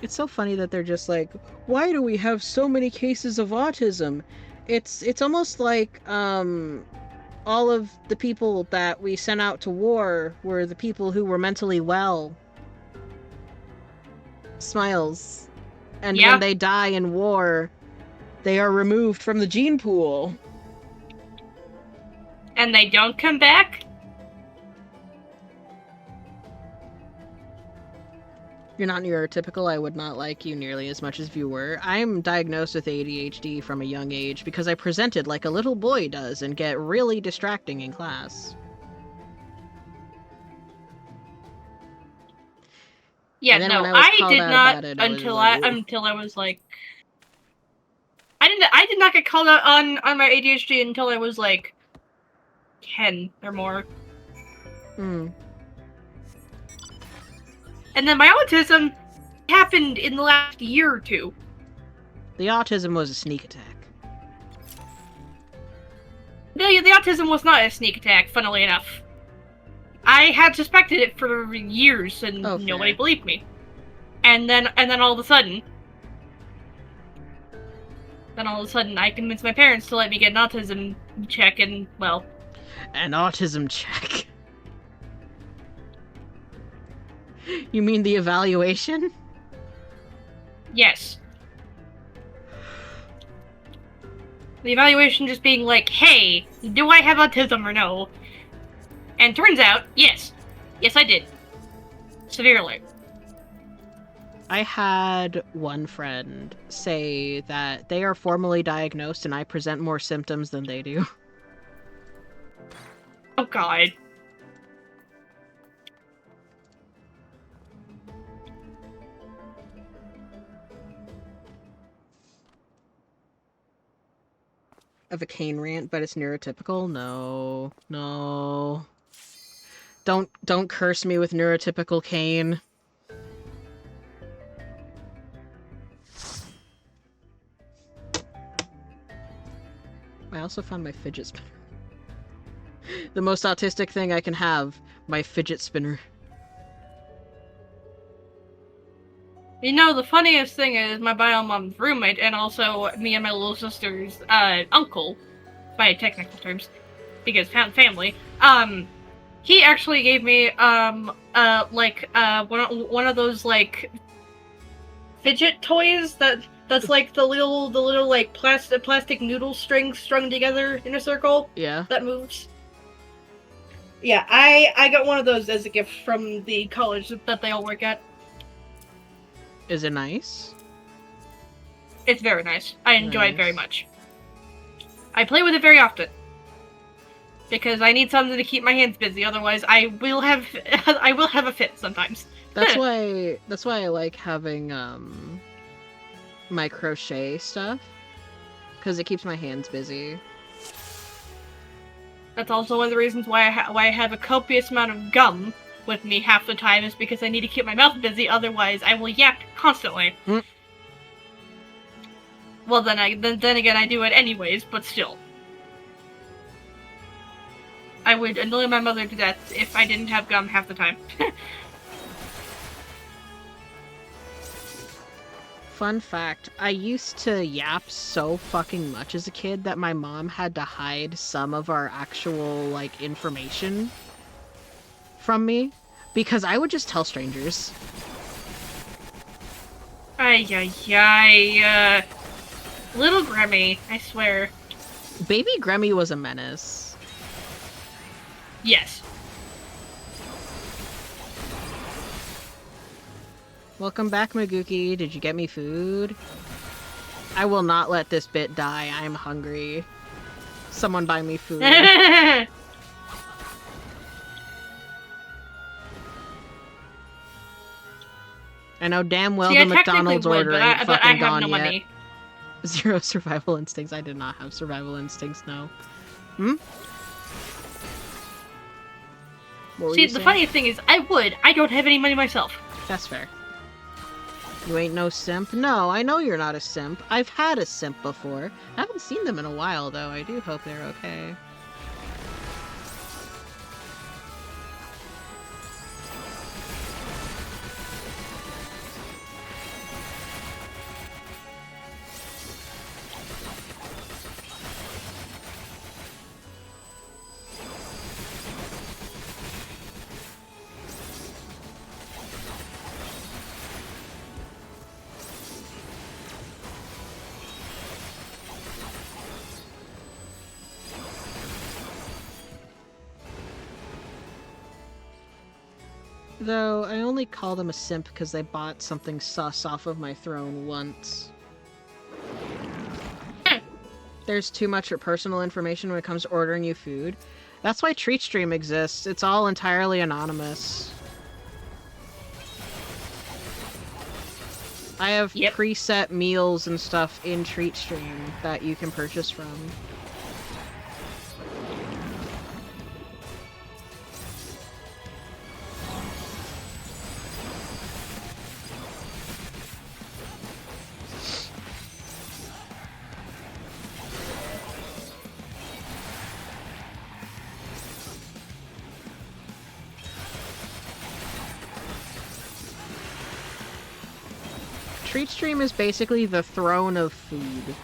It's so funny that they're just like, why do we have so many cases of autism? It's almost like all of the people that we sent out to war were the people who were mentally well. Smiles. And when they die in war, they are removed from the gene pool. And they don't come back? You're not neurotypical, I would not like you nearly as much as if you were. I'm diagnosed with ADHD from a young age because I presented like a little boy does and get really distracting in class. Yeah, no, I did not until I was like I did not get called out on my ADHD until I was like 10 or more. And then my autism happened in the last year or two. The autism was a sneak attack. No, the autism was not a sneak attack, funnily enough. I had suspected it for years, and nobody believed me. And then all of a sudden... I convinced my parents to let me get an autism check, and, well... An autism check? You mean the evaluation? Yes. The evaluation just being like, hey, do I have autism or no? And turns out, yes. Yes, I did. Severely. I had one friend say that they are formally diagnosed and I present more symptoms than they do. Oh, God. Of a cane rant, but it's neurotypical? No. No. Don't curse me with neurotypical cane. I also found my fidget spinner. The most autistic thing I can have, my fidget spinner. You know, the funniest thing is my bio mom's roommate, and also me and my little sister's uncle, by technical terms, because family. He actually gave me one of those like fidget toys that's like the little like plastic noodle strings strung together in a circle. Yeah. That moves. Yeah, I got one of those as a gift from the college that they all work at. Is it nice? It's very nice. I enjoy it very much. I play with it very often. Because I need something to keep my hands busy, otherwise I will have a fit sometimes. That's why I like having my crochet stuff. Because it keeps my hands busy. That's also one of the reasons why I have a copious amount of gum with me half the time, is because I need to keep my mouth busy, otherwise I will yap constantly. Well, then again, I do it anyways, but still. I would annoy my mother to death if I didn't have gum half the time. Fun fact, I used to yap so fucking much as a kid that my mom had to hide some of our actual, like, information from me, because I would just tell strangers. Ay. Little Grammy, I swear. Baby Grammy was a menace. Yes. Welcome back, Maguki. Did you get me food? I will not let this bit die. I'm hungry. Someone buy me food. I know damn well See, I the technically McDonald's would, order but ain't I fucking have gone no yet. money. 0 survival instincts. I did not have survival instincts, no. Hmm? What were See, you the saying? funniest thing is, I would. I don't have any money myself. That's fair. You ain't no simp? No, I know you're not a simp. I've had a simp before. I haven't seen them in a while, though. I do hope they're okay. Though, I only call them a simp because they bought something sus off of my throne once. There's too much personal information when it comes to ordering you food. That's why TreatStream exists. It's all entirely anonymous. I have preset meals and stuff in TreatStream that you can purchase from. TreatStream is basically the throne of food.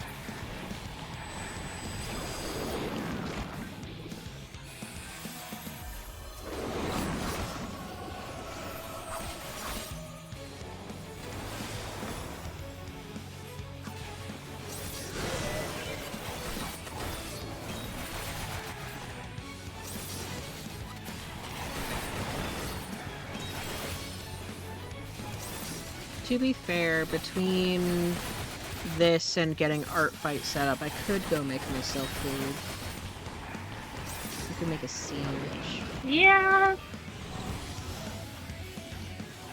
To be fair, between this and getting art fight set up, I could go make myself food. I could make a sandwich. Yeah.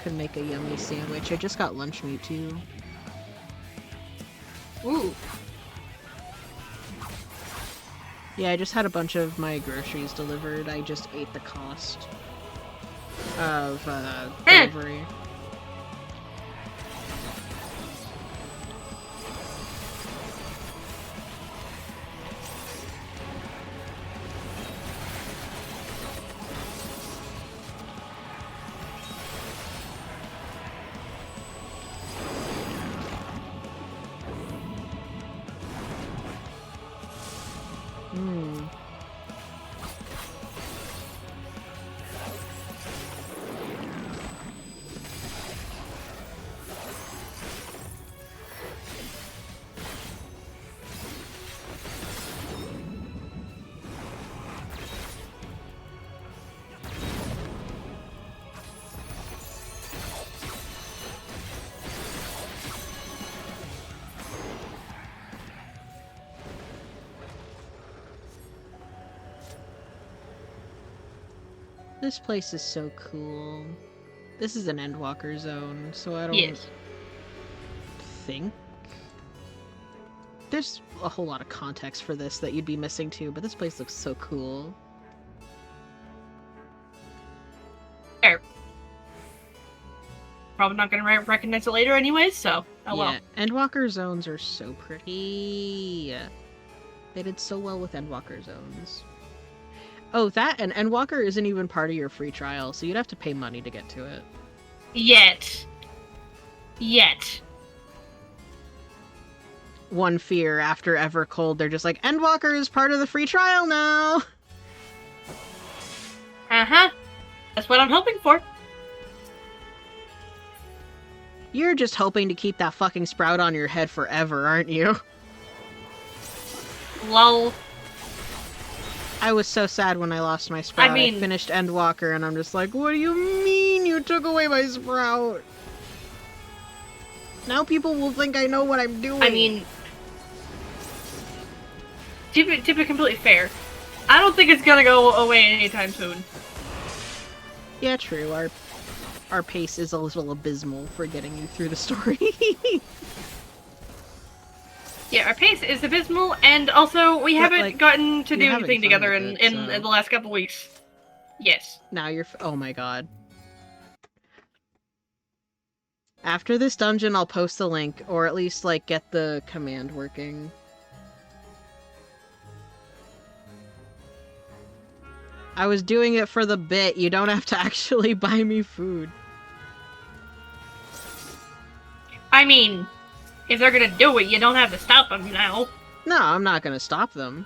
Could make a yummy sandwich. I just got lunch meat too. Ooh. Yeah, I just had a bunch of my groceries delivered. I just ate the cost of delivery. This place is so cool. This is an Endwalker zone, so I don't think... There's a whole lot of context for this that you'd be missing too, but this place looks so cool. Fair. Probably not gonna recognize it later anyways, so oh well. Yeah, Endwalker zones are so pretty. They did so well with Endwalker zones. Oh, that and Endwalker isn't even part of your free trial, so you'd have to pay money to get to it. Yet. One fear after Evercold, they're just like, Endwalker is part of the free trial now! Uh-huh. That's what I'm hoping for. You're just hoping to keep that fucking sprout on your head forever, aren't you? Lol. I was so sad when I lost my sprout. I finished Endwalker and I'm just like, what do you mean you took away my sprout? Now people will think I know what I'm doing. I mean, to be completely fair, I don't think it's gonna go away anytime soon. Yeah, true. Our pace is a little abysmal for getting you through the story. Yeah, our pace is abysmal, and also we haven't like, gotten to you're do having anything fun together with in, it, so- in the last couple weeks. Yes. Now you're. Oh my god. After this dungeon, I'll post the link, or at least, like, get the command working. I was doing it for the bit. You don't have to actually buy me food. I mean, if they're gonna do it, you don't have to stop them now. No, I'm not gonna stop them.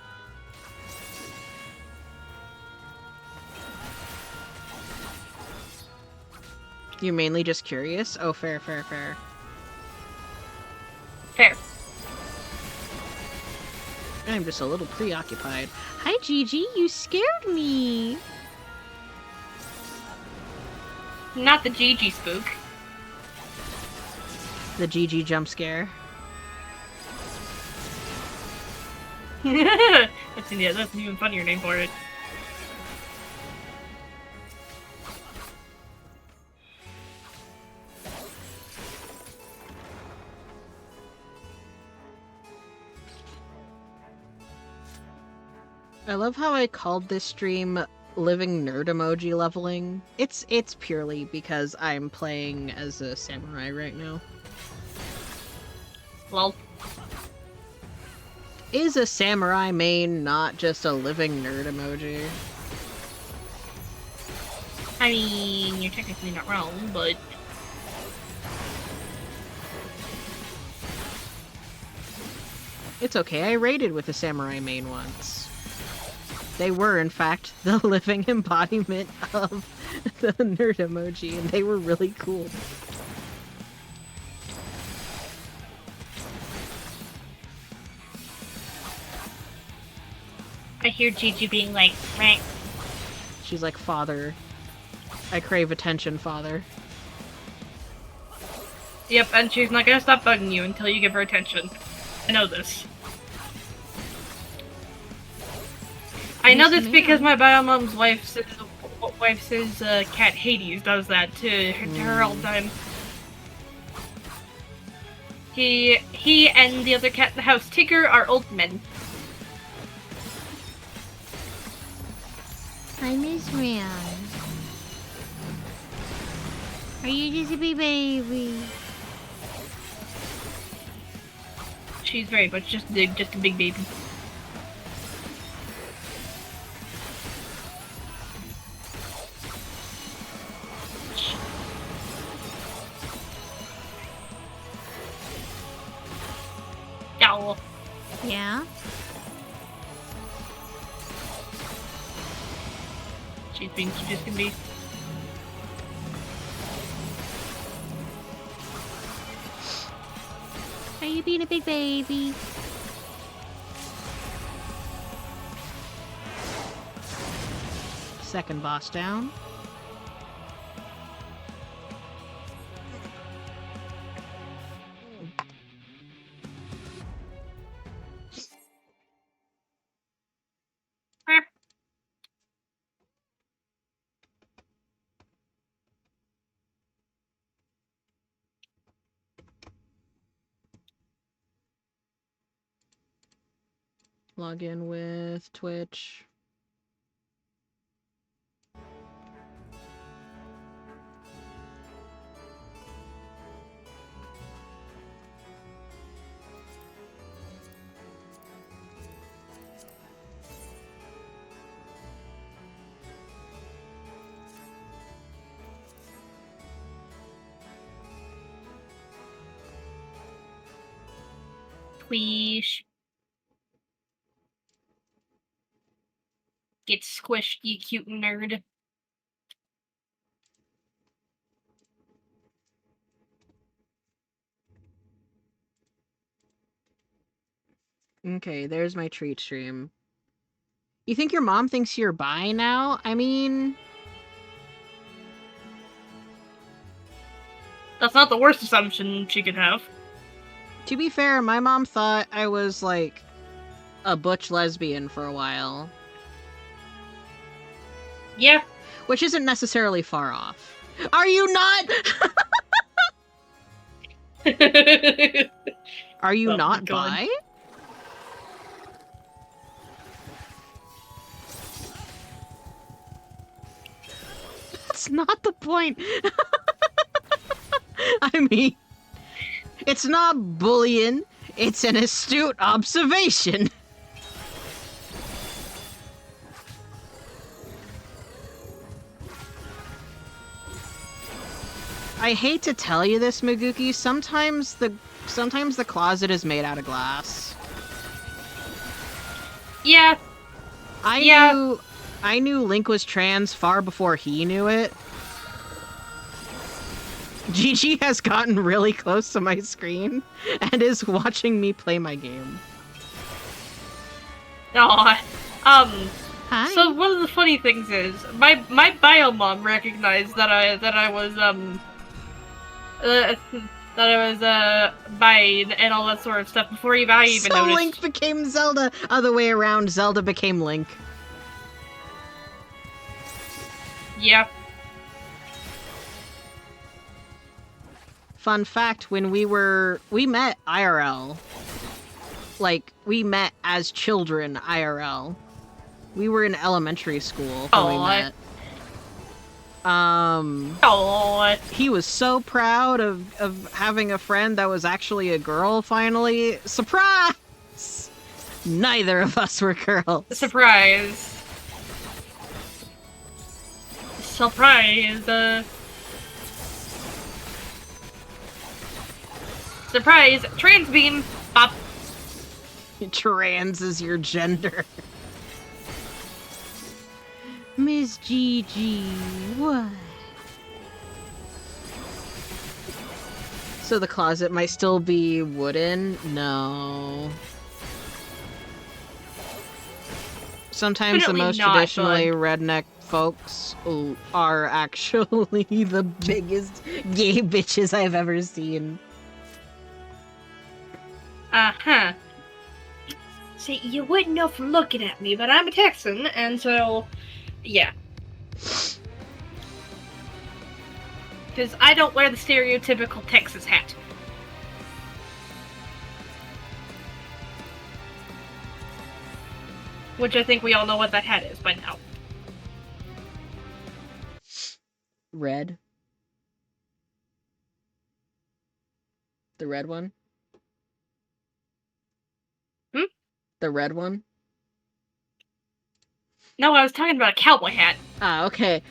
You mainly just curious? Oh, fair, fair, fair. Fair. I'm just a little preoccupied. Hi, Gigi. You scared me. Not the Gigi spook. The Gigi jump scare. that's an even funnier name for it. I love how I called this stream Living Nerd Emoji Leveling. It's purely because I'm playing as a samurai right now. Well, Is a samurai main not just a living nerd emoji? I mean, you're technically not wrong, but It's okay, I raided with a samurai main once. They were, in fact, the living embodiment of the nerd emoji, and they were really cool. I hear Gigi being like, right. She's like, father. I crave attention, father. Yep, and she's not gonna stop bugging you until you give her attention. I know this. I know this because my biomom's wife's cat Hades does that to her all the time. He and the other cat in the house, Tigger, are old men. Hi, Miss Ram. Are you just a big baby? She's very much just a big baby. Owl. Yeah? She's being cute as can be. Are you being a big baby? Second boss down. Log in with Twitch. Please. Get squished, you cute nerd. Okay, there's my treat stream. You think your mom thinks you're bi now? I mean... That's not the worst assumption she could have. To be fair, my mom thought I was, like, a butch lesbian for a while. Yeah. Which isn't necessarily far off. Are you not? Are you Oh my not God. bi? That's not the point. I mean, it's not bullying, it's an astute observation. I hate to tell you this, Maguki, sometimes the closet is made out of glass. Yeah. I knew Link was trans far before he knew it. Gigi has gotten really close to my screen and is watching me play my game. Aw. Hi. So one of the funny things is my bio mom recognized that I was bi and all that sort of stuff before I even So noticed. Link became Zelda. Other way around, Zelda became Link. Yep. Fun fact, when we met IRL. Like, we met as children IRL. We were in elementary school when we met. He was so proud of having a friend that was actually a girl, finally. Surprise! Neither of us were girls. Surprise. Surprise. Surprise. Trans beam. Bop. Trans is your gender. Miss Gigi, what? So the closet might still be wooden? No. Sometimes Definitely the most not, traditionally redneck folks are actually the biggest gay bitches I've ever seen. Uh-huh. See, you wouldn't know from looking at me, but I'm a Texan, and so, yeah. Because I don't wear the stereotypical Texas hat. Which I think we all know what that hat is by now. Red? The red one? Hmm? The red one? No, I was talking about a cowboy hat. Ah, okay.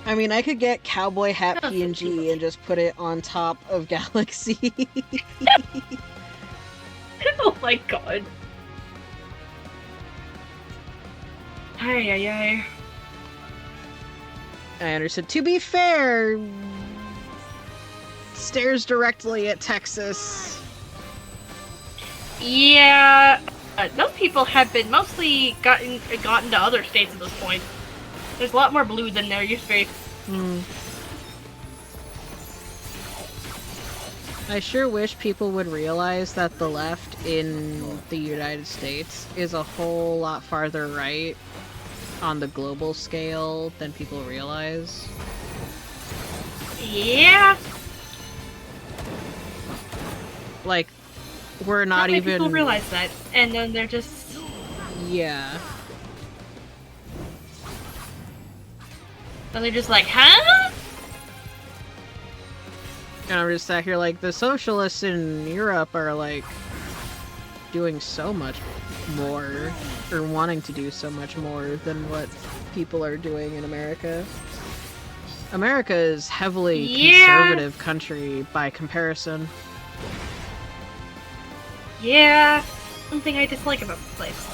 I mean, I could get cowboy hat That was PNG and just put it on top of Galaxy. Oh my god. Ay, ay, ay. I understood. To be fair, stares directly at Texas. Yeah, those people have been mostly gotten to other states at this point. There's a lot more blue than there used to be. I sure wish people would realize that the left in the United States is a whole lot farther right on the global scale than people realize. Yeah. Like, we're not many even... people realize that, and then they're just... Yeah. And they're just like, huh? And I'm just sat here like, the socialists in Europe are, like, doing so much more, or wanting to do so much more than what people are doing in America. America is heavily conservative country by comparison. Yeah, something I dislike about this place.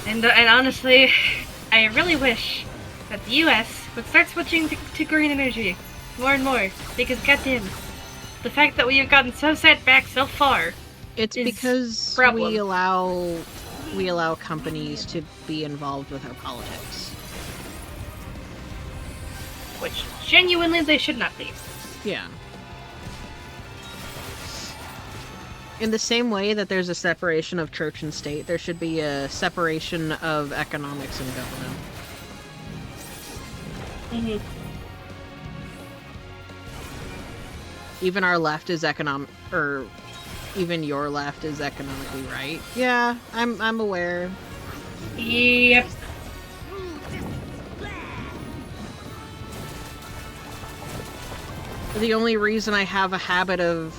And honestly, I really wish that the US would start switching to green energy more and more, because goddamn, the fact that we have gotten so set back so far. It's because we allow companies to be involved with our politics. which genuinely they should not be. Yeah. In the same way that there's a separation of church and state, there should be a separation of economics and government. Mm-hmm. Even our left is even your left is economically right. Yeah, I'm aware. Yep. The only reason I have a habit of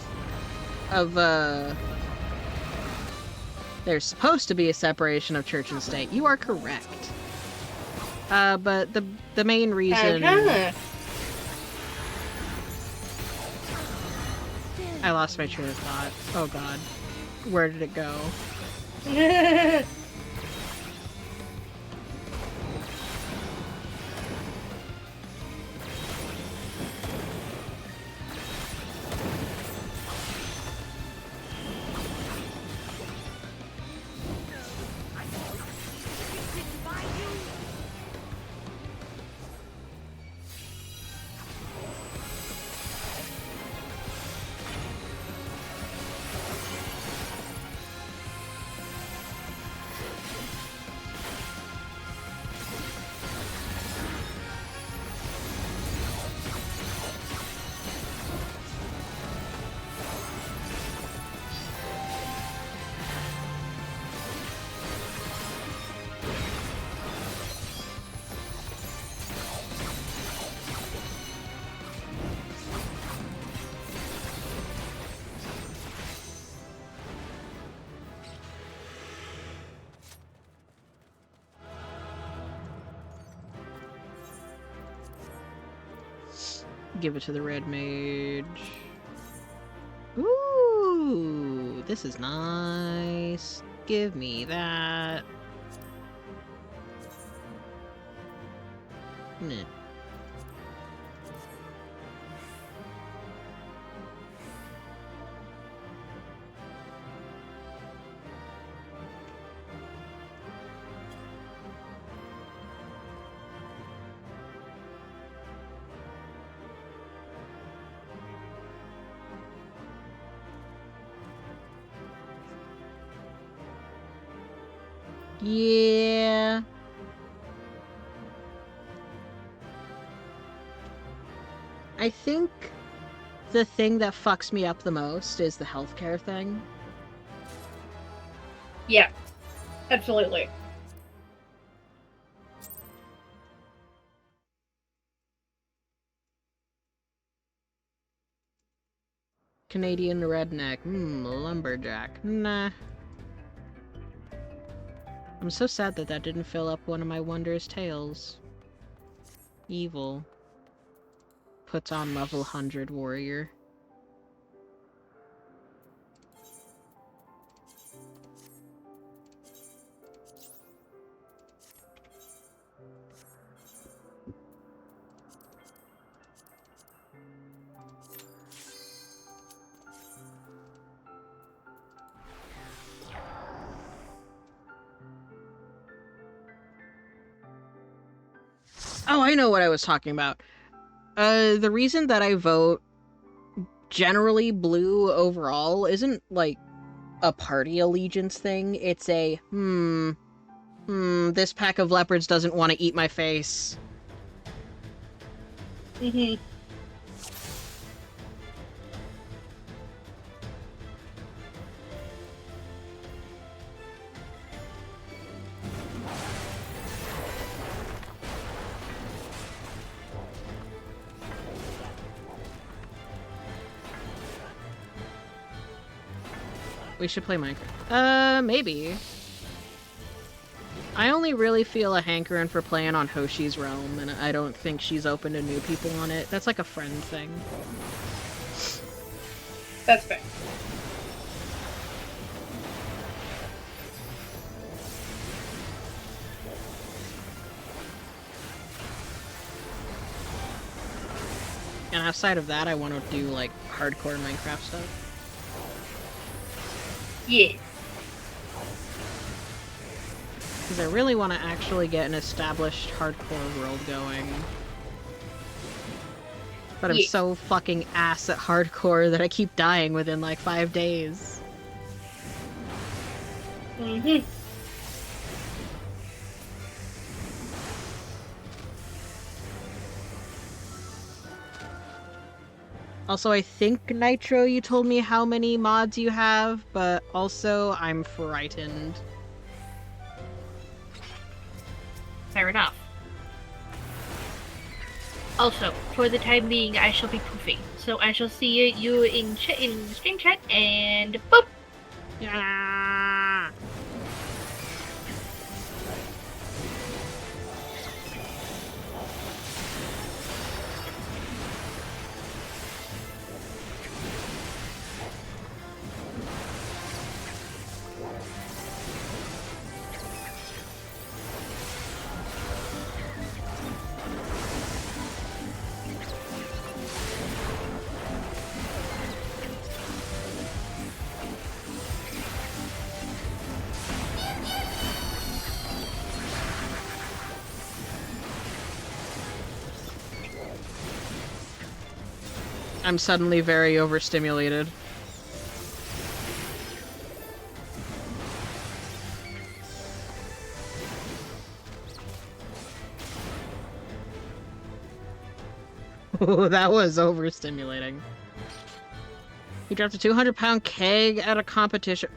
there's supposed to be a separation of church and state. You are correct. But the main reason I lost my train of thought. Oh god. Where did it go? Give it to the red mage. Ooh, this is nice. Give me that. Meh. Yeah. I think the thing that fucks me up the most is the healthcare thing. Yeah, absolutely. Canadian redneck. Lumberjack. Nah. I'm so sad that didn't fill up one of my wondrous tales. Evil. Puts on level 100 warrior. Oh, I know what I was talking about. The reason that I vote generally blue overall isn't, like, a party allegiance thing. It's a, this pack of leopards doesn't want to eat my face. Mm-hmm. We should play Minecraft. Maybe. I only really feel a hankering for playing on Hoshi's Realm, and I don't think she's open to new people on it. That's like a friend thing. That's fair. And outside of that, I want to do, like, hardcore Minecraft stuff. Yeah. Because I really want to actually get an established hardcore world going. But I'm Yeah. so fucking ass at hardcore that I keep dying within like 5 days. Mm-hmm. Also, I think, Nitro, you told me how many mods you have, but also I'm frightened. Fair enough. Also, for the time being, I shall be poofing. So I shall see you in stream chat, and boop! Yeah. I'm suddenly very overstimulated. That was overstimulating. He dropped a 200-pound keg at a competition.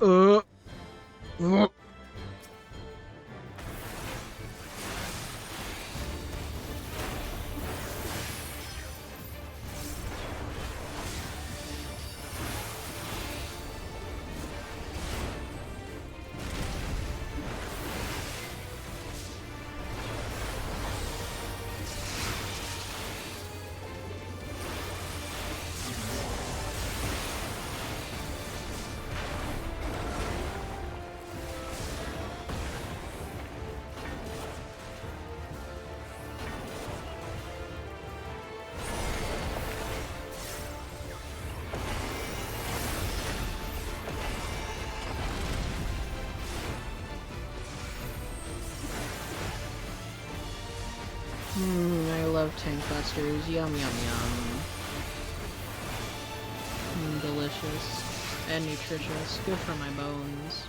I love tank busters. Yum, yum, yum. Delicious. And nutritious. Good for my bones.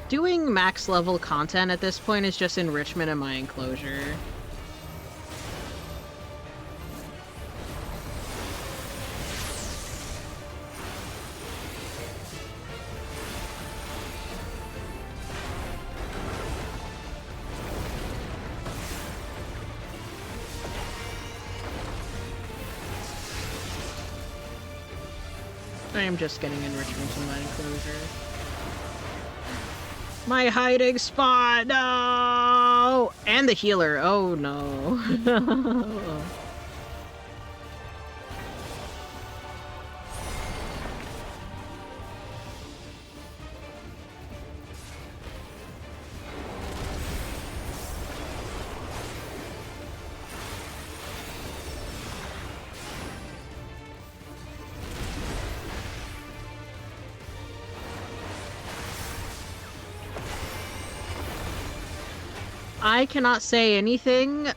Doing max level content at this point is just enrichment in my enclosure. I am just getting enrichment in my enclosure. My hiding spot! No! And the healer. Oh no. I cannot say anything.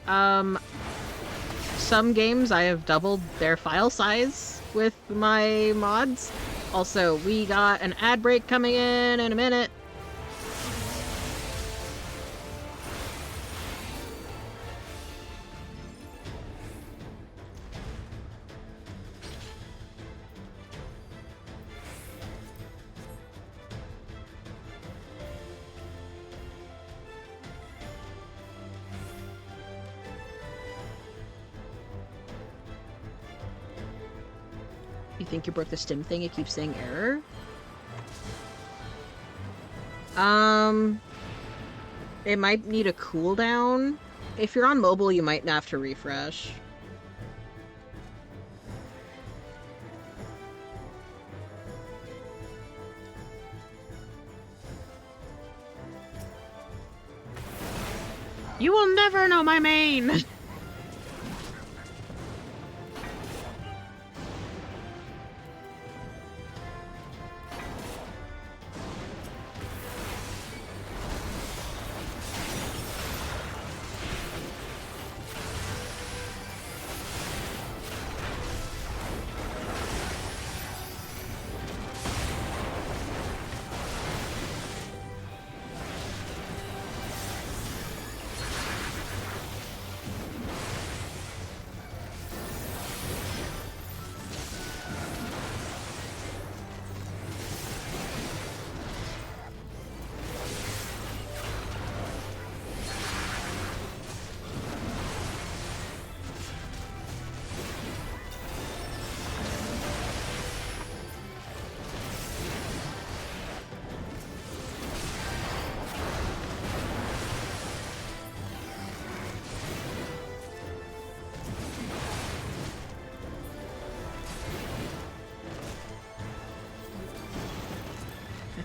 Some games I have doubled their file size with my mods. Also, we got an ad break coming in a minute. You think you broke the stim thing? It keeps saying error? It might need a cooldown. If you're on mobile, you might have to refresh. You will never know my main!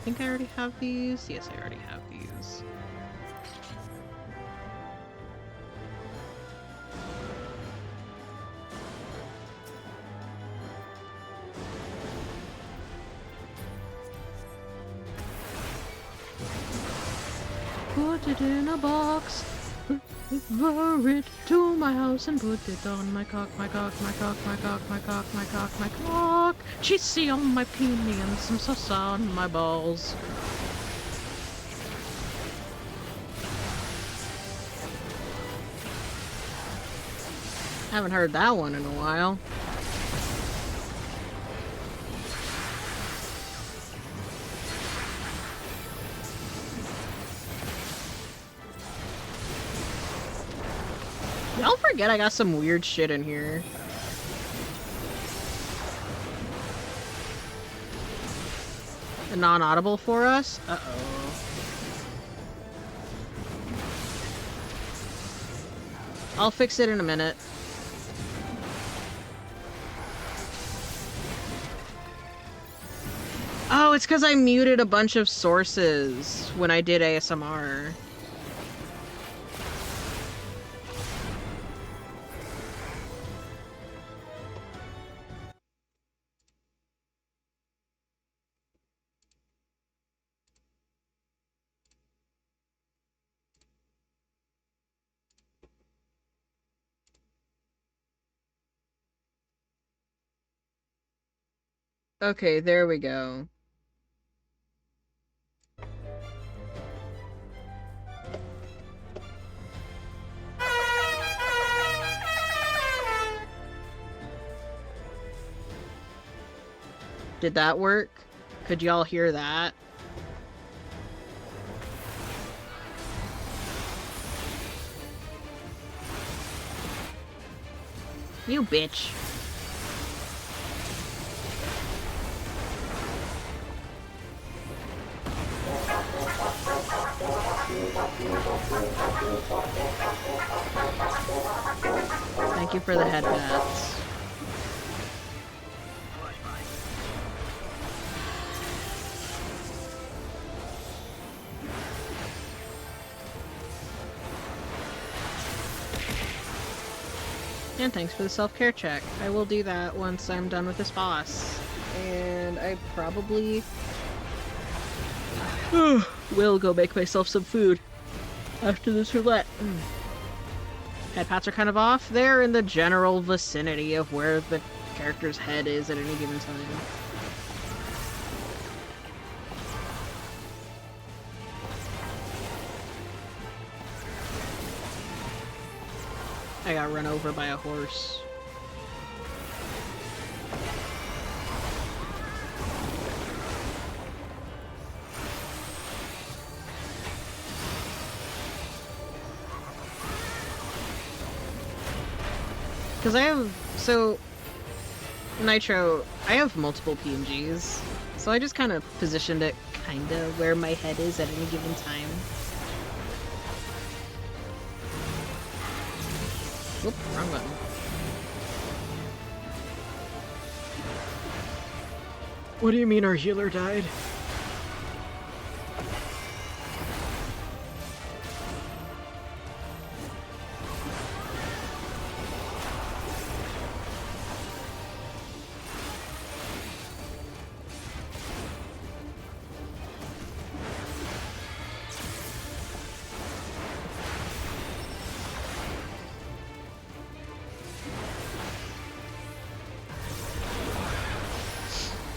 think I already have these. Yes, I already have these. Put it in a box. Lure it to my house and put it on my cock, my cock, my cock, my cock, my cock, my cock, my cock. Cheesy on my peenie and some sauce on my balls. Haven't heard that one in a while. Don't forget I got some weird shit in here. A non-audible for us? Uh-oh. I'll fix it in a minute. Oh, it's because I muted a bunch of sources when I did ASMR. Okay, there we go. Did that work? Could y'all hear that? You bitch. Thank you for the head pats. And thanks for the self-care check. I will do that once I'm done with this boss. And I probably will go make myself some food after this roulette. Head pats are kind of off. They're in the general vicinity of where the character's head is at any given time. I got run over by a horse. Because I have, so, Nitro, I have multiple PNGs, so I just kind of positioned it kind of where my head is at any given time. Whoop, wrong button. What do you mean our healer died?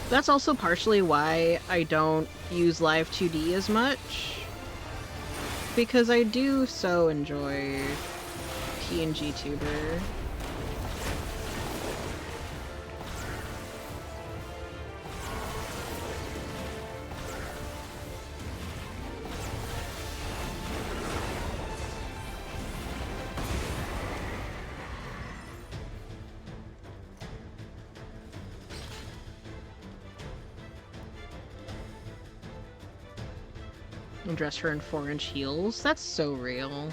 That's also partially why I don't use Live 2D as much. Because I do so enjoy PNG Tuber. And dress her in 4-inch heels? That's so real.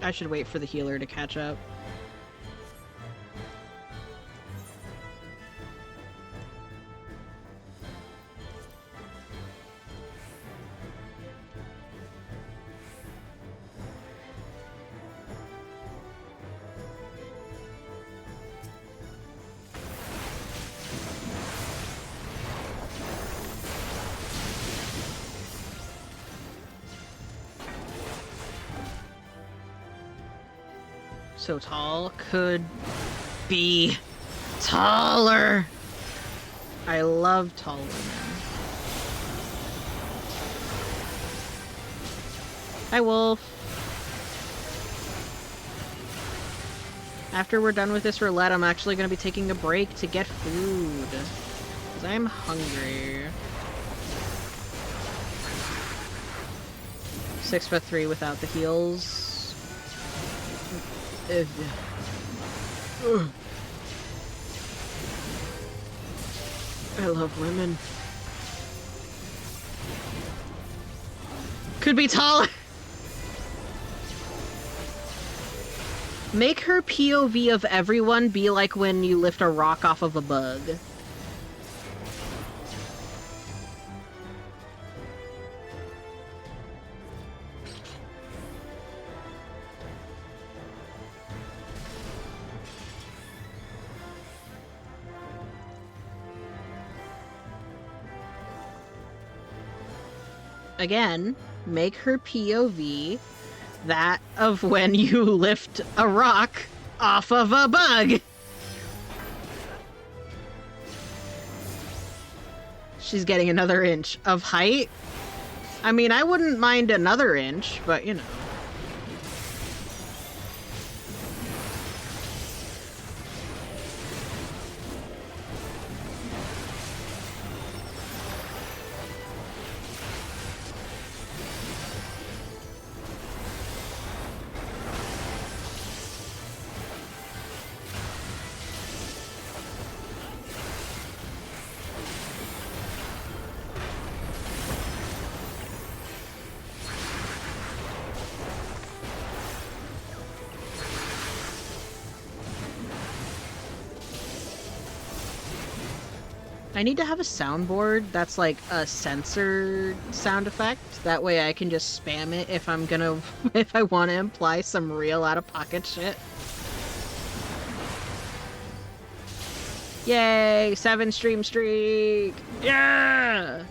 I should wait for the healer to catch up. So tall could be taller. I love tall women. Hi, Wolf. After we're done with this roulette, I'm actually going to be taking a break to get food. Because I'm hungry. 6'3" without the heels. Ugh. I love women. Could be taller. Make her POV of everyone be like when you lift a rock off of a bug. Again, make her POV that of when you lift a rock off of a bug. She's getting another inch of height. I mean, I wouldn't mind another inch, but you know. I need to have a soundboard that's like a censored sound effect. That way I can just spam it if I'm gonna, if I want to imply some real out-of-pocket shit. Yay! 7-stream streak! Yeah!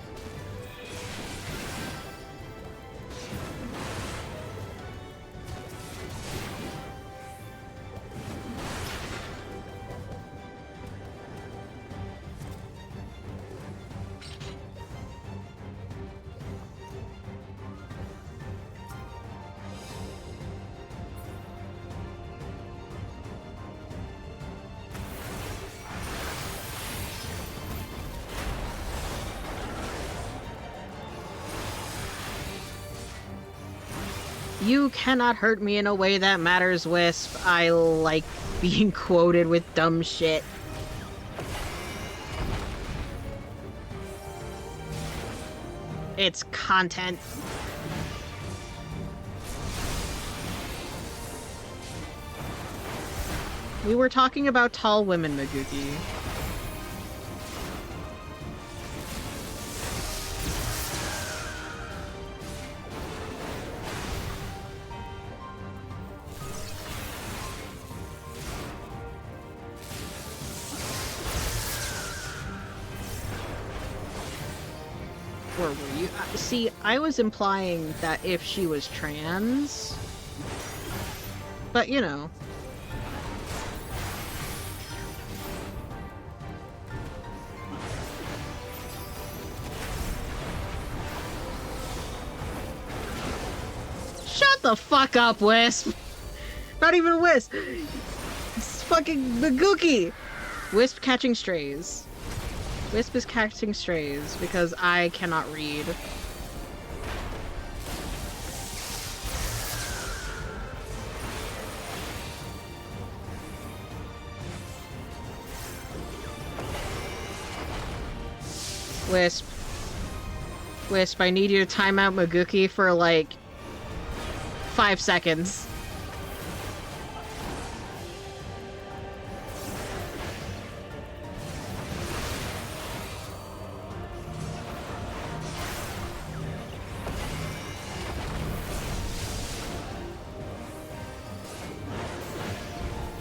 You cannot hurt me in a way that matters, Wisp. I like being quoted with dumb shit. It's content. We were talking about tall women, Maguki. Or were you? See, I was implying that if she was trans. But, you know. Shut the fuck up, Wisp! Not even Wisp! It's fucking Maguki! Wisp catching strays. Wisp is catching strays because I cannot read. Wisp. Wisp, I need you to time out Maguki for like 5 seconds.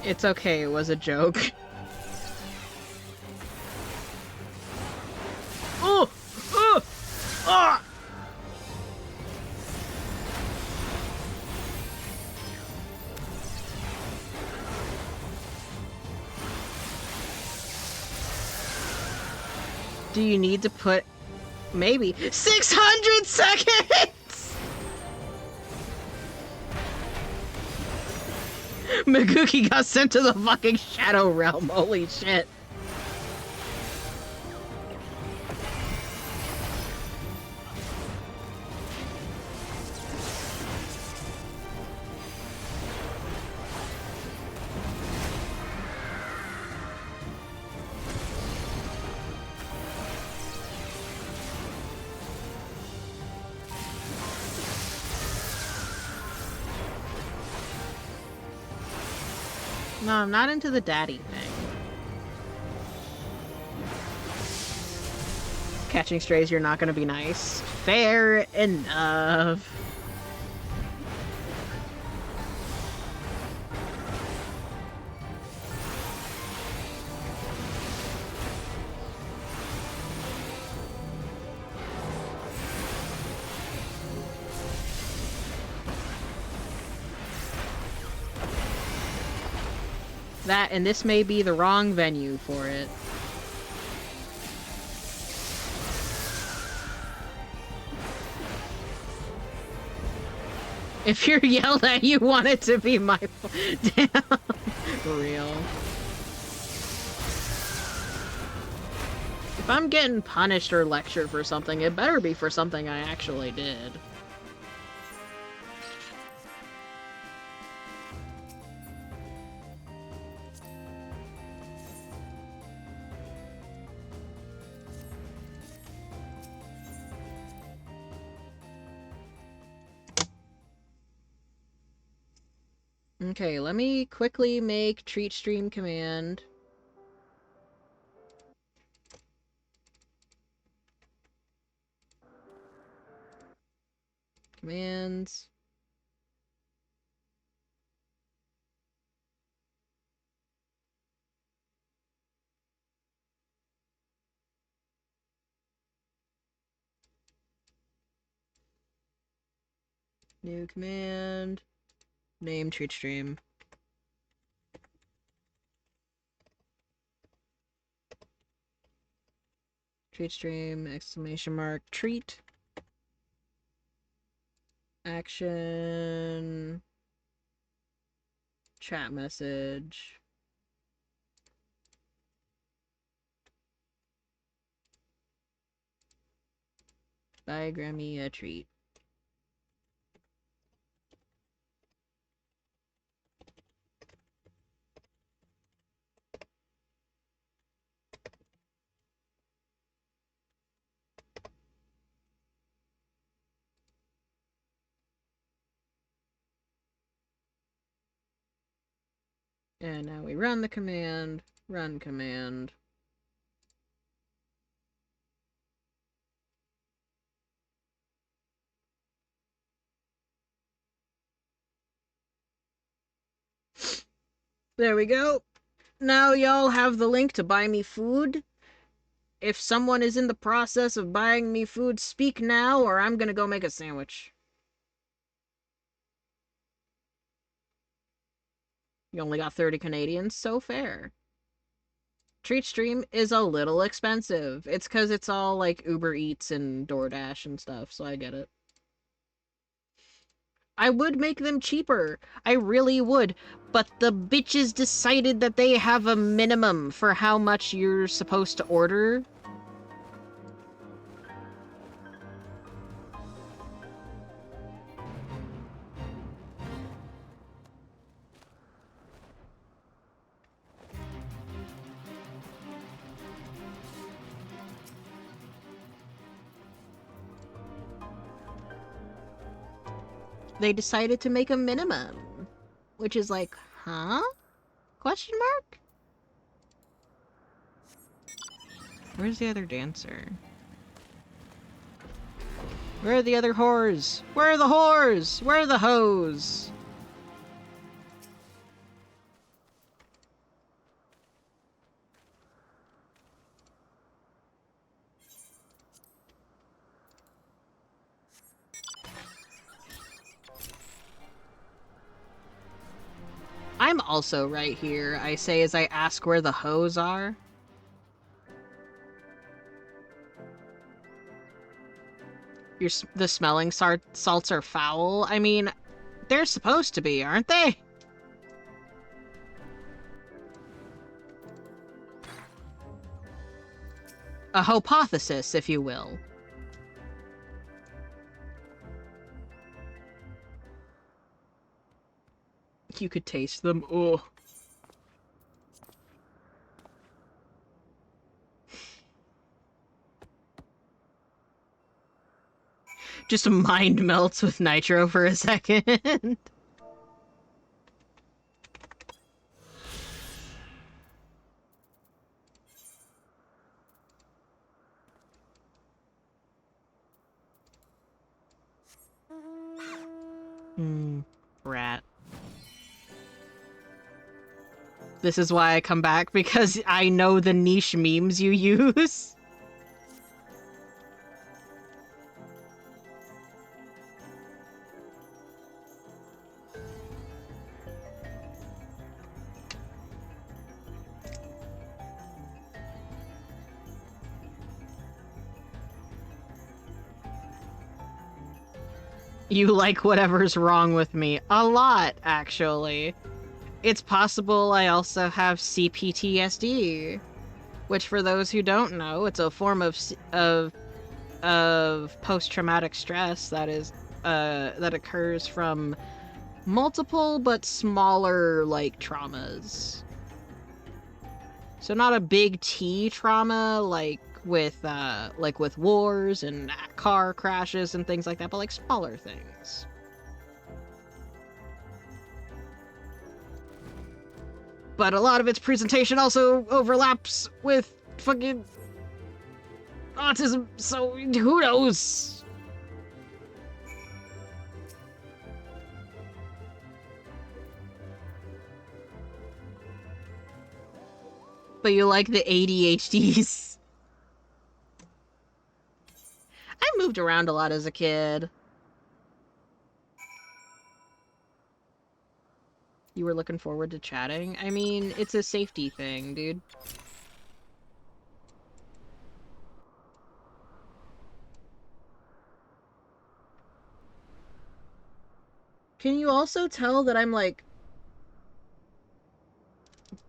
It's okay, it was a joke. Oh! Oh! Ah! Do you need to put maybe 600 seconds? Maguki got sent to the fucking Shadow Realm. Holy shit. No, I'm not into the daddy thing. Catching strays, you're not gonna be nice. Fair enough. That, and this may be the wrong venue for it. If you're yelled at, you want it to be my fault. Damn. For real. If I'm getting punished or lectured for something, it better be for something I actually did. Okay, let me quickly make treat stream command. Commands. New command. Name treat stream. Treat stream, exclamation mark, treat. Action. Chat message. Buy Grammy a treat. And now we run the command. Run command. There we go. Now y'all have the link to buy me food. If someone is in the process of buying me food, speak now, or I'm gonna go make a sandwich. You only got 30 Canadians, so fair. Treat Stream is a little expensive. It's because it's all like Uber Eats and DoorDash and stuff, so I get it. I would make them cheaper. I really would. But the bitches decided that they have a minimum for how much you're supposed to order. They decided to make a minimum. Which is like, huh? Question mark? Where's the other dancer? Where are the other whores? Where are the whores? Where are the hoes? I'm also right here, I say as I ask where the hoes are. the smelling salts are foul. I mean, they're supposed to be, aren't they? A hypothesis, if you will. You could taste them. Oh. Just mind melts with nitro for a second. Rat. This is why I come back, because I know the niche memes you use. You like whatever's wrong with me. A lot, actually. It's possible I also have CPTSD, which, for those who don't know, it's a form of post-traumatic stress that occurs from multiple but smaller like traumas. So not a big T trauma like with wars and car crashes and things like that, but like smaller things. But a lot of its presentation also overlaps with fucking autism, so who knows? But you like the ADHDs. I moved around a lot as a kid. You were looking forward to chatting? I mean, it's a safety thing, dude. Can you also tell that I'm, like,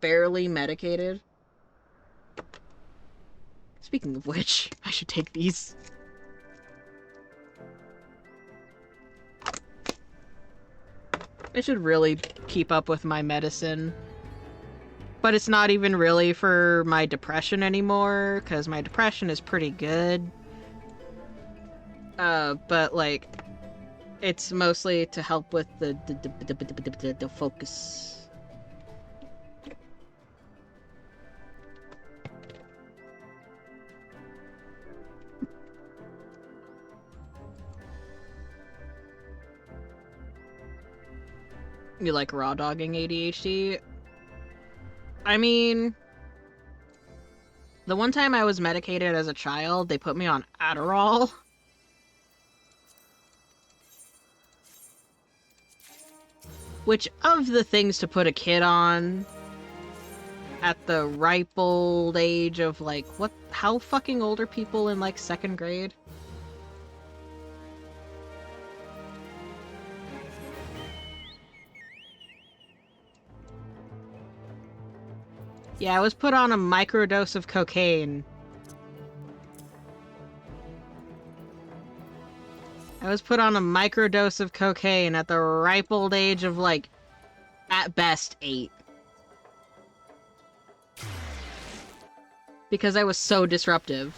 barely medicated? Speaking of which, I should take these. I should really keep up with my medicine. But it's not even really for my depression anymore, because my depression is pretty good. But, like, it's mostly to help with the focus. You like raw dogging ADHD? I mean, the one time I was medicated as a child, they put me on Adderall. Which, of the things to put a kid on at the ripe old age of, like, what? How fucking old are people in, like, 2nd grade? Yeah, I was put on a microdose of cocaine. I was put on a microdose of cocaine at the ripe old age of, like, at best 8. Because I was so disruptive.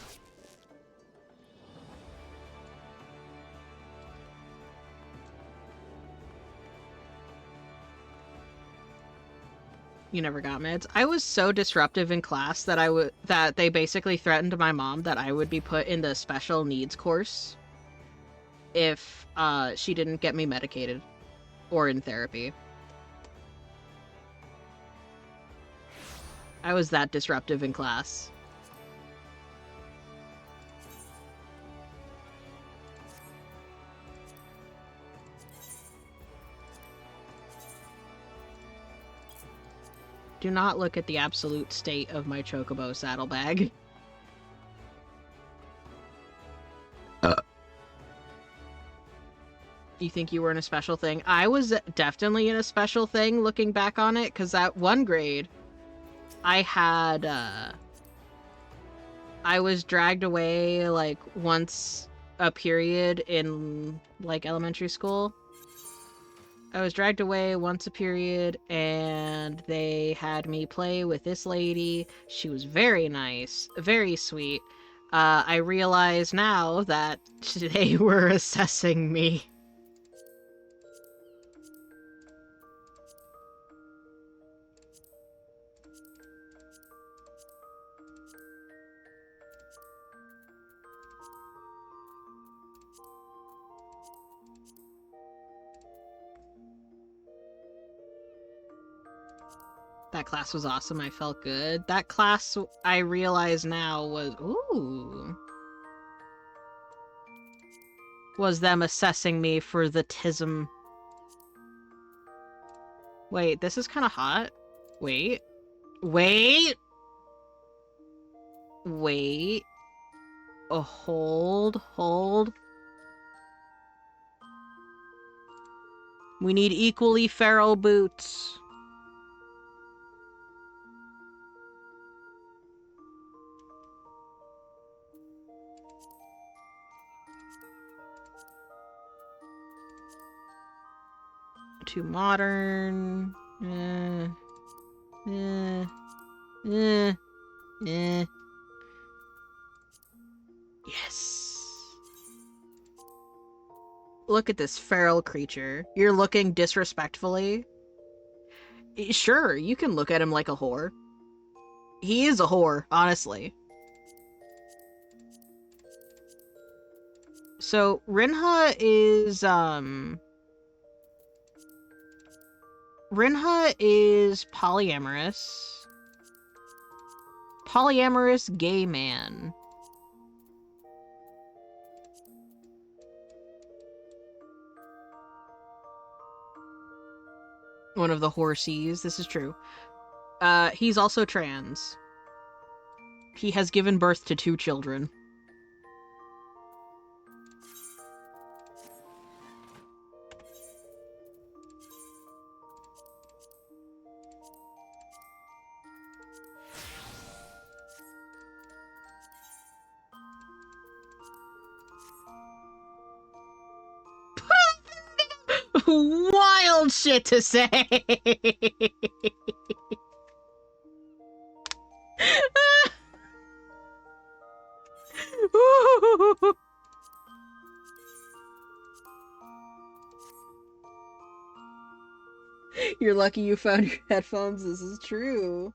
You never got meds? I was so disruptive in class that that they basically threatened my mom that I would be put in the special needs course if she didn't get me medicated or in therapy. I was that disruptive in class. Do not look at the absolute state of my chocobo saddlebag. You think you were in a special thing? I was definitely in a special thing looking back on it, because at 1 grade, I had, I was dragged away, like, once a period in, like, elementary school. I was dragged away once a period, and they had me play with this lady. She was very nice, very sweet. I realize now that they were assessing me. That class was awesome. I felt good. That class, I realize now, was them assessing me for the tism. Wait, this is kind of hot. Wait. Wait. Wait. Oh, hold. We need equally feral boots. Too modern. Eh. Yes. Look at this feral creature. You're looking disrespectfully. Sure, you can look at him like a whore. He is a whore, honestly. So, Rinha is polyamorous. Polyamorous gay man. One of the horsies, this is true. He's also trans. He has given birth to 2 children. Wild shit to say! You're lucky you found your headphones. This is true.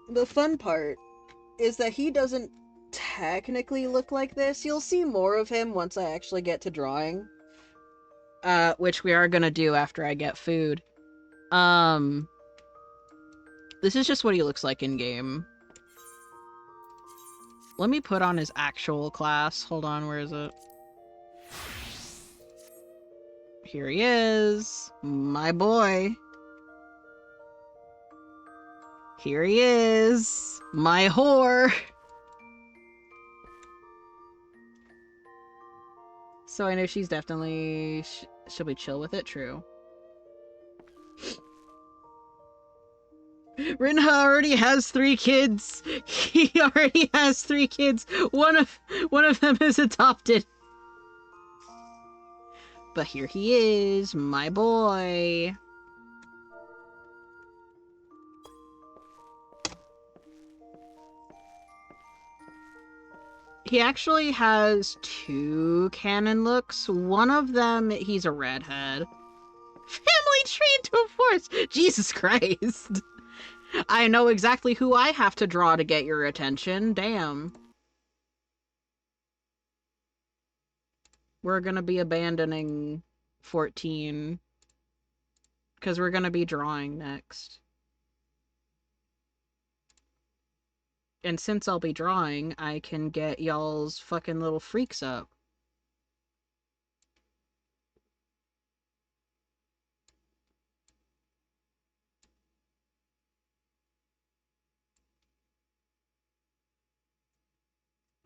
The fun part is that he doesn't technically look like this. You'll see more of him once I actually get to drawing. Which we are gonna do after I get food. This is just what he looks like in game. Let me put on his actual class. Hold on, where is it? Here he is, my boy. Here he is, my whore. So I know she's definitely... she'll be chill with it, true. Rinha already has 3 kids. He already has 3 kids. One of them is adopted. But here he is, my boy. He actually has 2 canon looks. One of them, he's a redhead. Family tree into a forest! Jesus Christ! I know exactly who I have to draw to get your attention. Damn. We're gonna be abandoning 14. Because we're gonna be drawing next. And since I'll be drawing, I can get y'all's fucking little freaks up.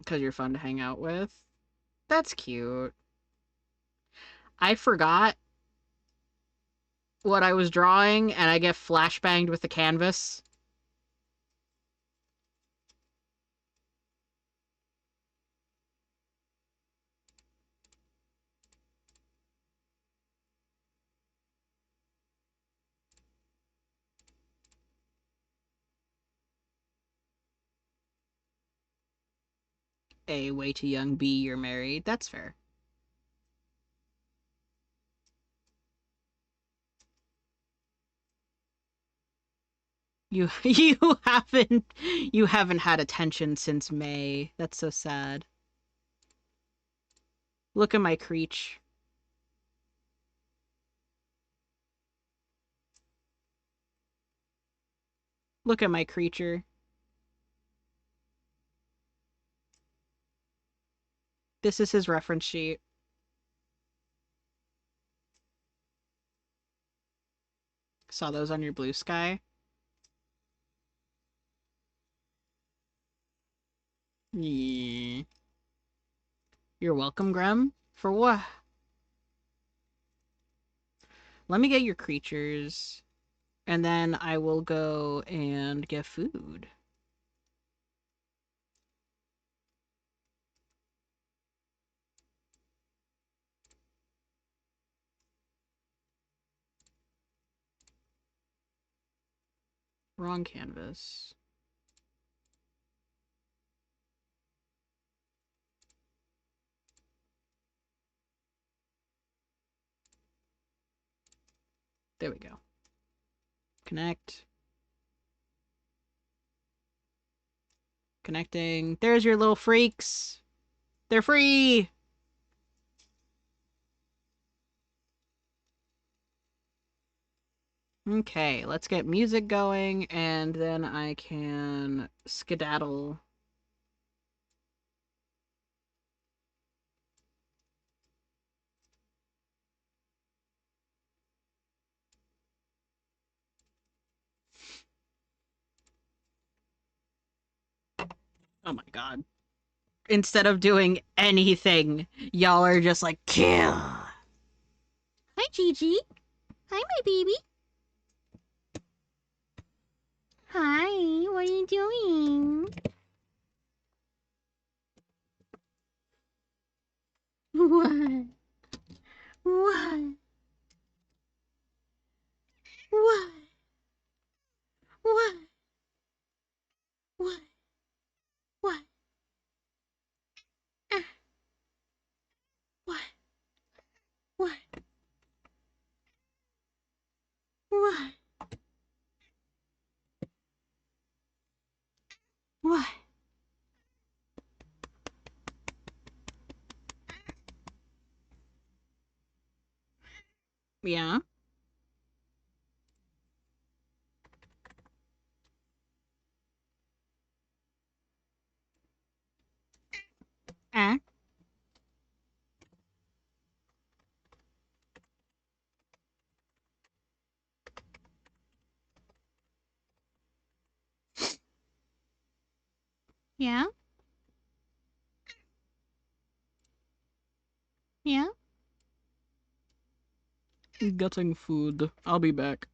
Because you're fun to hang out with. That's cute. I forgot what I was drawing, and I get flashbanged with the canvas. A, way too young. B, you're married. That's fair. You you haven't had attention since May. That's so sad. Look at my creech. Look at my creature. This is his reference sheet. Saw those on your blue sky. Yeah. You're welcome, Grem. For what? Let me get your creatures, and then I will go and get food. Wrong canvas. There we go. Connect. Connecting. There's your little freaks. They're free. Okay, let's get music going, and then I can skedaddle. Oh my god. Instead of doing anything, y'all are just like, kill. Hi, Gigi. Hi, my baby. Hi, what are you doing? What? What? What? What? What? What? Ah, what? What? What? What? Yeah? Ah? Yeah? Yeah? Getting food. I'll be back.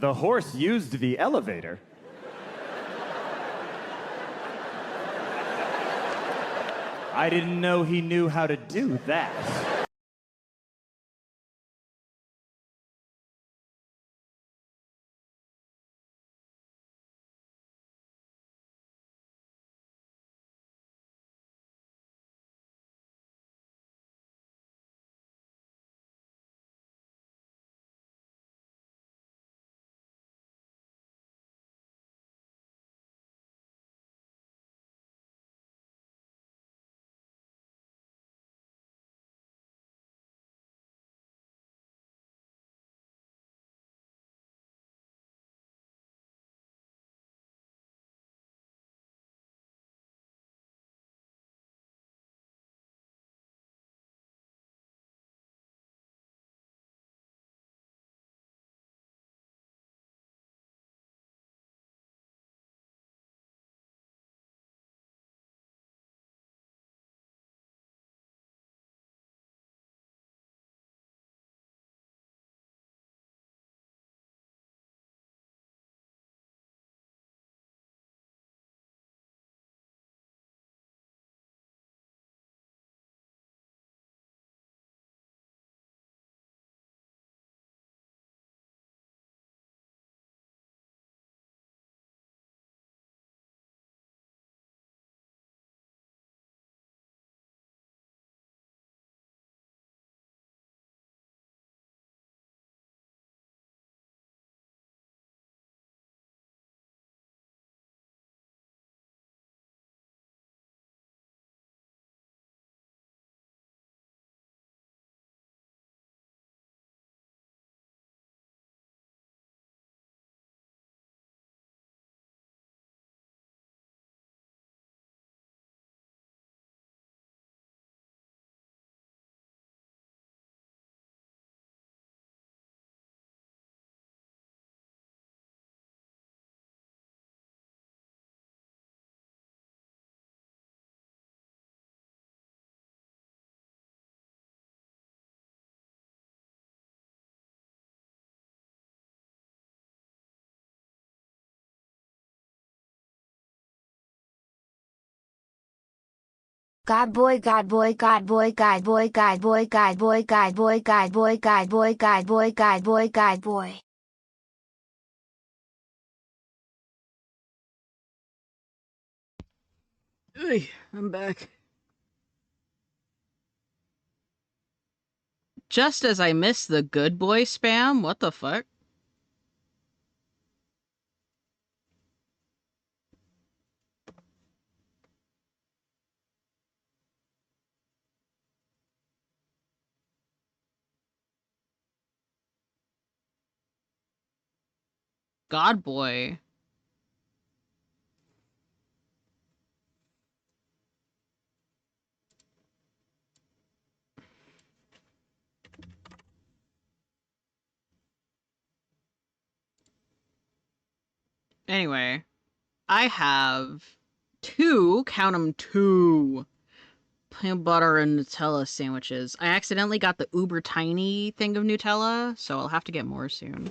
The horse used the elevator. I didn't know he knew how to do that. God boy, God boy, God boy, God boy, God boy, God boy, God boy, God boy, God boy, God boy, God boy, God boy. Hey, I'm back. Just as I missed the good boy spam, what the fuck? God boy. Anyway, I have two, count 'em, two peanut butter and Nutella sandwiches. I accidentally got the uber tiny thing of Nutella, so I'll have to get more soon.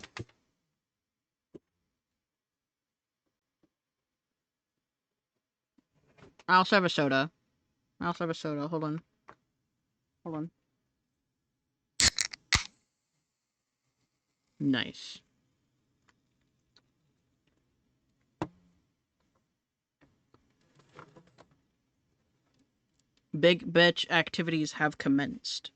I also have a soda. Hold on. Hold on. Nice. Big bitch activities have commenced.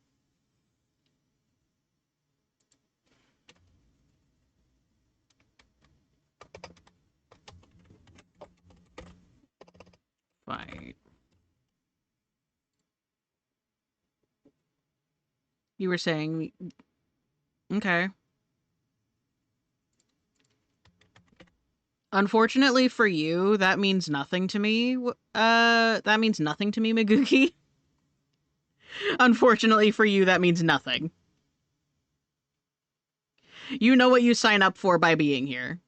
Fight. You were saying... Okay. Unfortunately for you, that means nothing to me. That means nothing to me, Maguki. Unfortunately for you, that means nothing. You know what you sign up for by being here.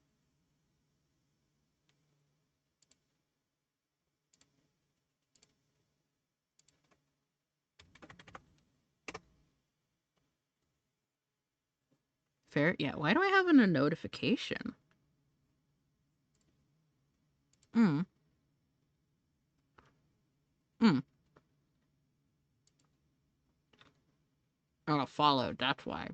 Fair? Yeah, why do I have a notification? Hmm. Hmm. Oh, followed, that's why.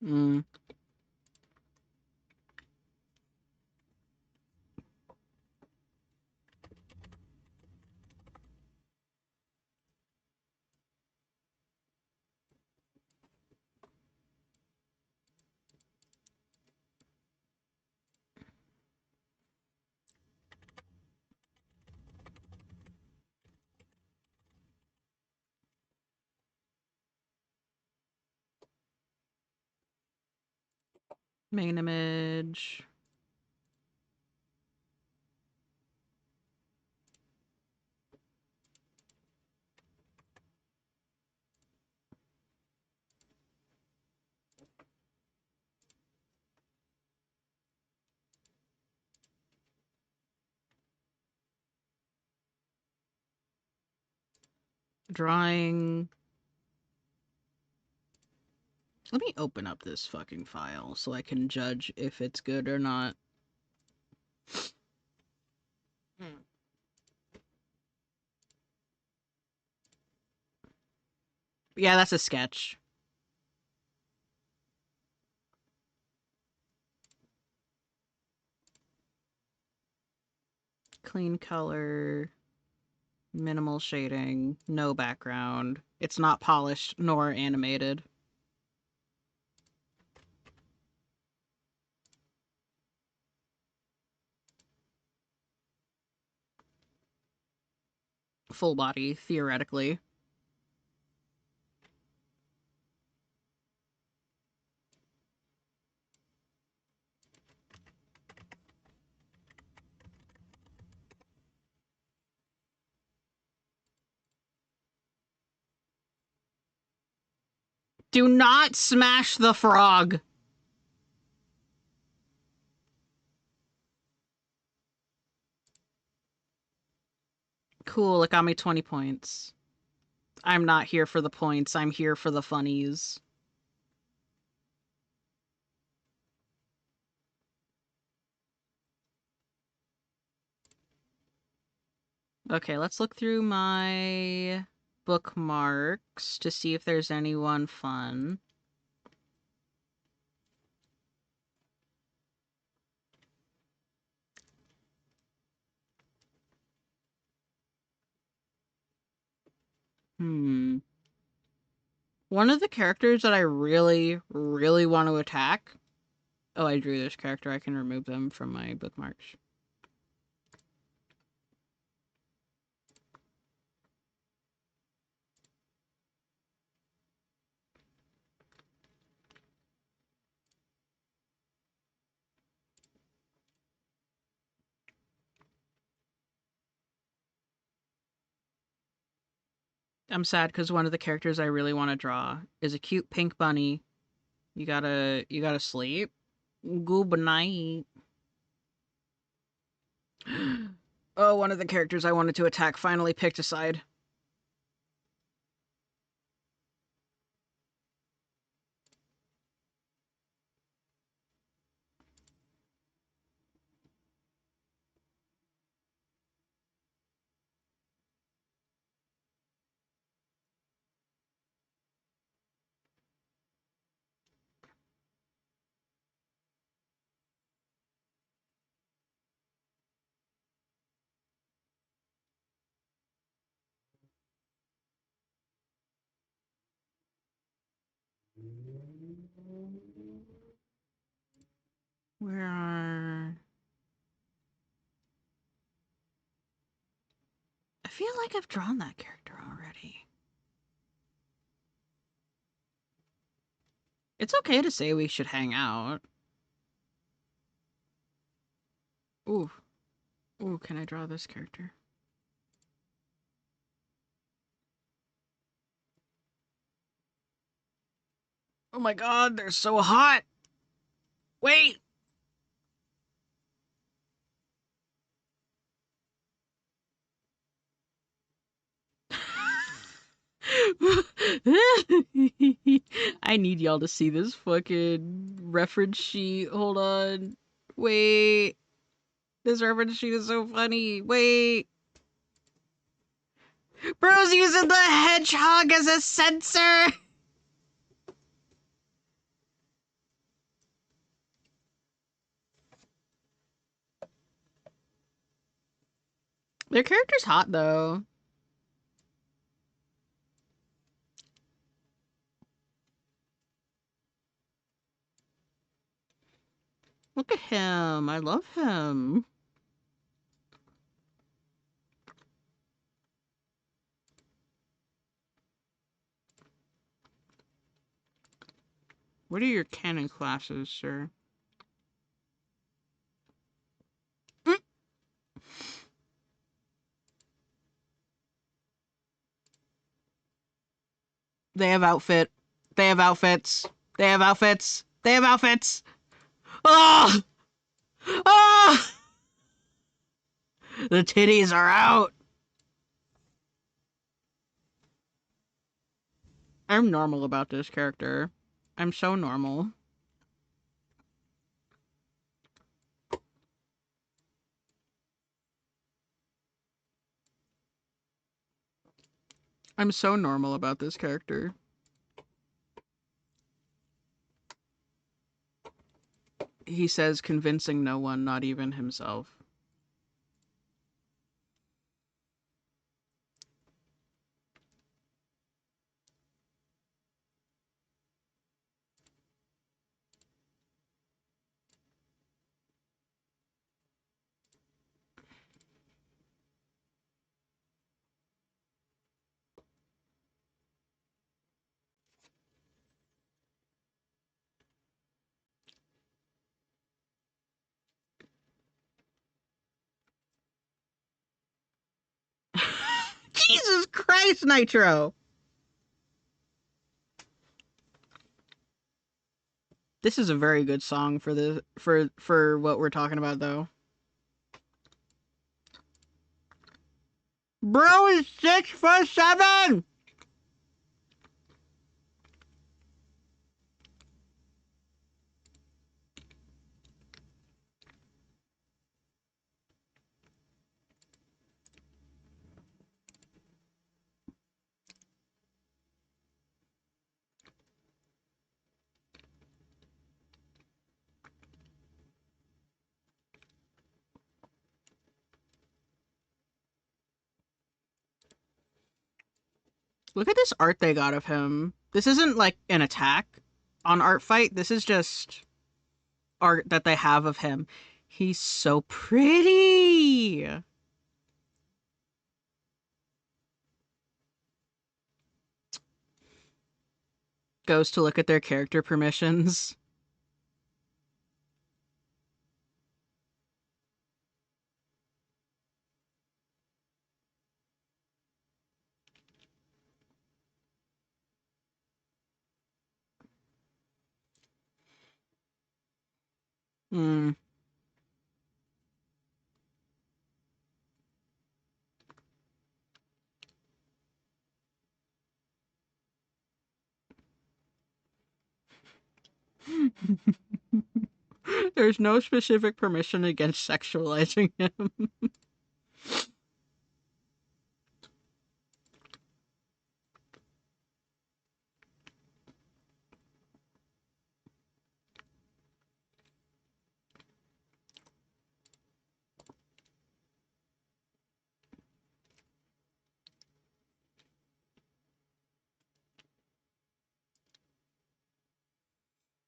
Hmm. Main image. Drawing. Let me open up this fucking file so I can judge if it's good or not. Yeah, that's a sketch. Clean color, minimal shading, no background. It's not polished nor animated. Full body, theoretically. Do not smash the frog! Cool, it got me 20 points. I'm not here for the points, I'm here for the funnies. Okay, let's look through my bookmarks to see if there's anyone fun. One of the characters that I really, really want to attack... Oh, I drew this character. I can remove them from my bookmarks. I'm sad because one of the characters I really want to draw is a cute pink bunny. You gotta sleep. Good night. Oh, one of the characters I wanted to attack finally picked a side. Where are... I feel like I've drawn that character already. It's okay to say we should hang out. Ooh. Ooh, can I draw this character? Oh my god, they're so hot! Wait! I need y'all to see this fucking reference sheet. Hold on. Wait. This reference sheet is so funny. Wait. Bro's using the hedgehog as a sensor. Their character's hot though. Look at him. I love him. What are your canon classes, sir? Mm. They have outfit. They have outfits. They have outfits. They have outfits. Oh! Oh! The titties are out. I'm normal about this character. I'm so normal. I'm so normal about this character. He says convincing no one, not even himself. Jesus Christ, Nitro! This is a very good song for for what we're talking about though. Bro is 6'7". Look at this art they got of him. This isn't like an attack on Art Fight. This is just art that they have of him. He's so pretty. Goes to look at their character permissions. Hmm. There's no specific permission against sexualizing him.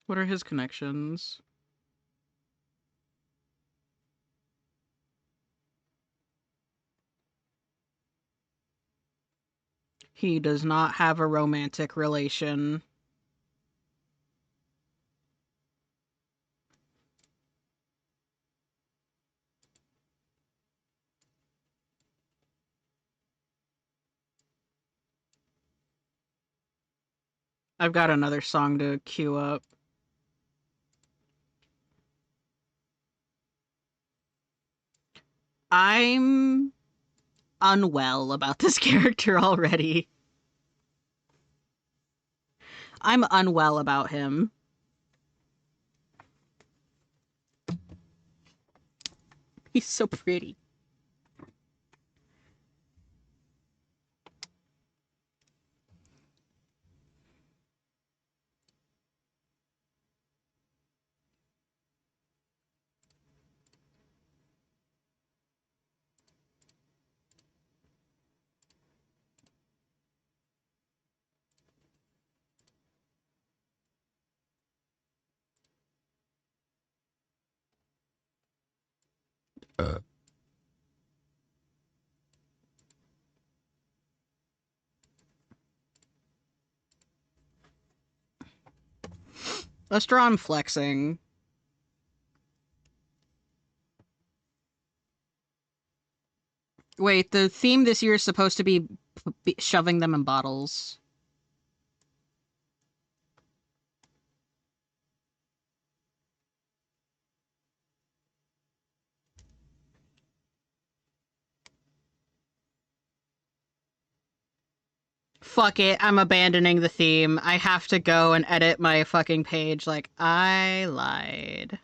What are his connections? He does not have a romantic relation. I've got another song to queue up. I'm unwell about this character already. I'm unwell about him. He's so pretty. Let's draw him flexing. Wait, the theme this year is supposed to be shoving them in bottles. Fuck it, I'm abandoning the theme. I have to go and edit my fucking page. Like, I lied.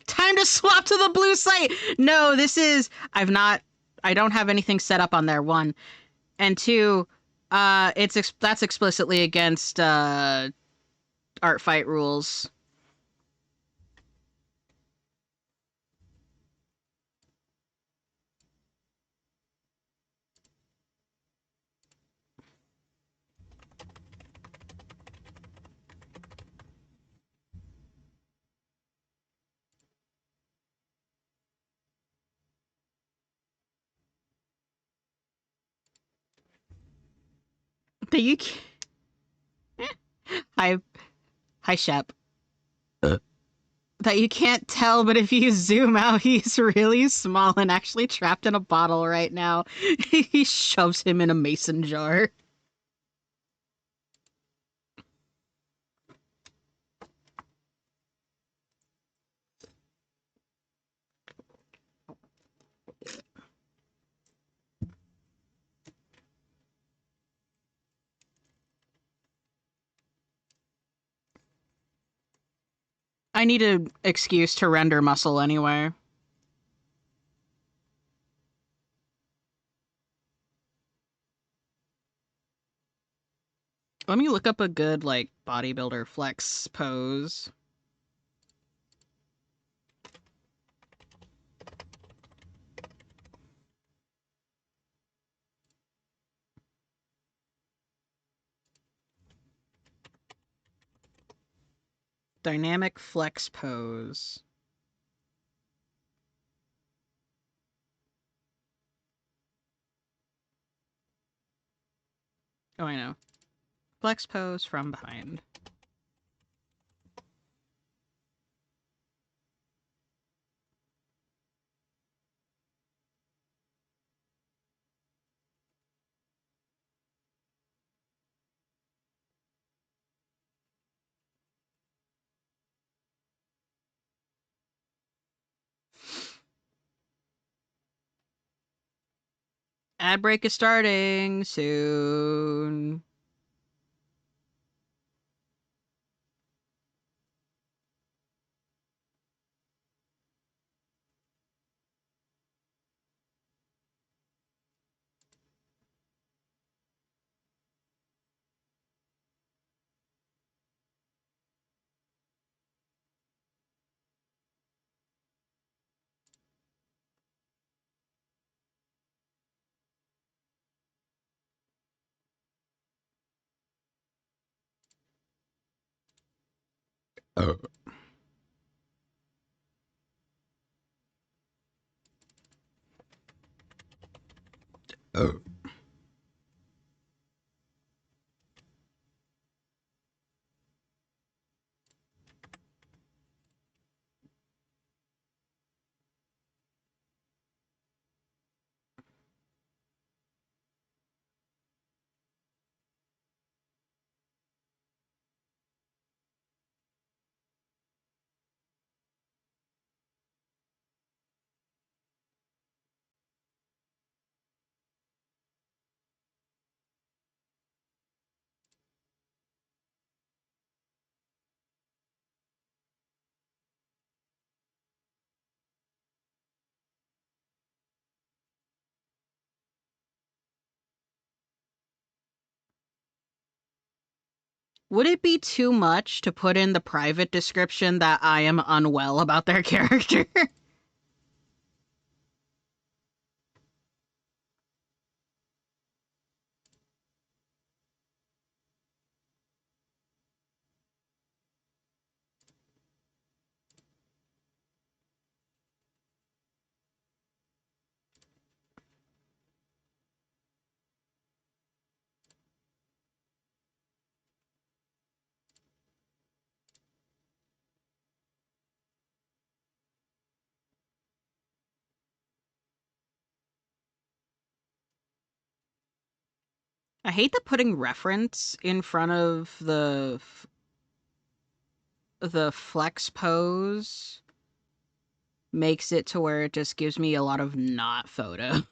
Time to swap to the blue site! No, this is... I don't have anything set up on there, one. And two, that's explicitly against, art fight rules. That you can't... Hi, hi, Shep. That you can't tell, but if you zoom out, he's really small and actually trapped in a bottle right now. He shoves him in a mason jar. I need an excuse to render muscle anyway. Let me look up a good, like, bodybuilder flex pose. Dynamic flex pose. Oh, I know. Flex pose from behind. Ad break is starting soon. Oh. Oh. Would it be too much to put in the private description that I am unwell about their character? I hate that putting reference in front of the flex pose makes it to where it just gives me a lot of not photos.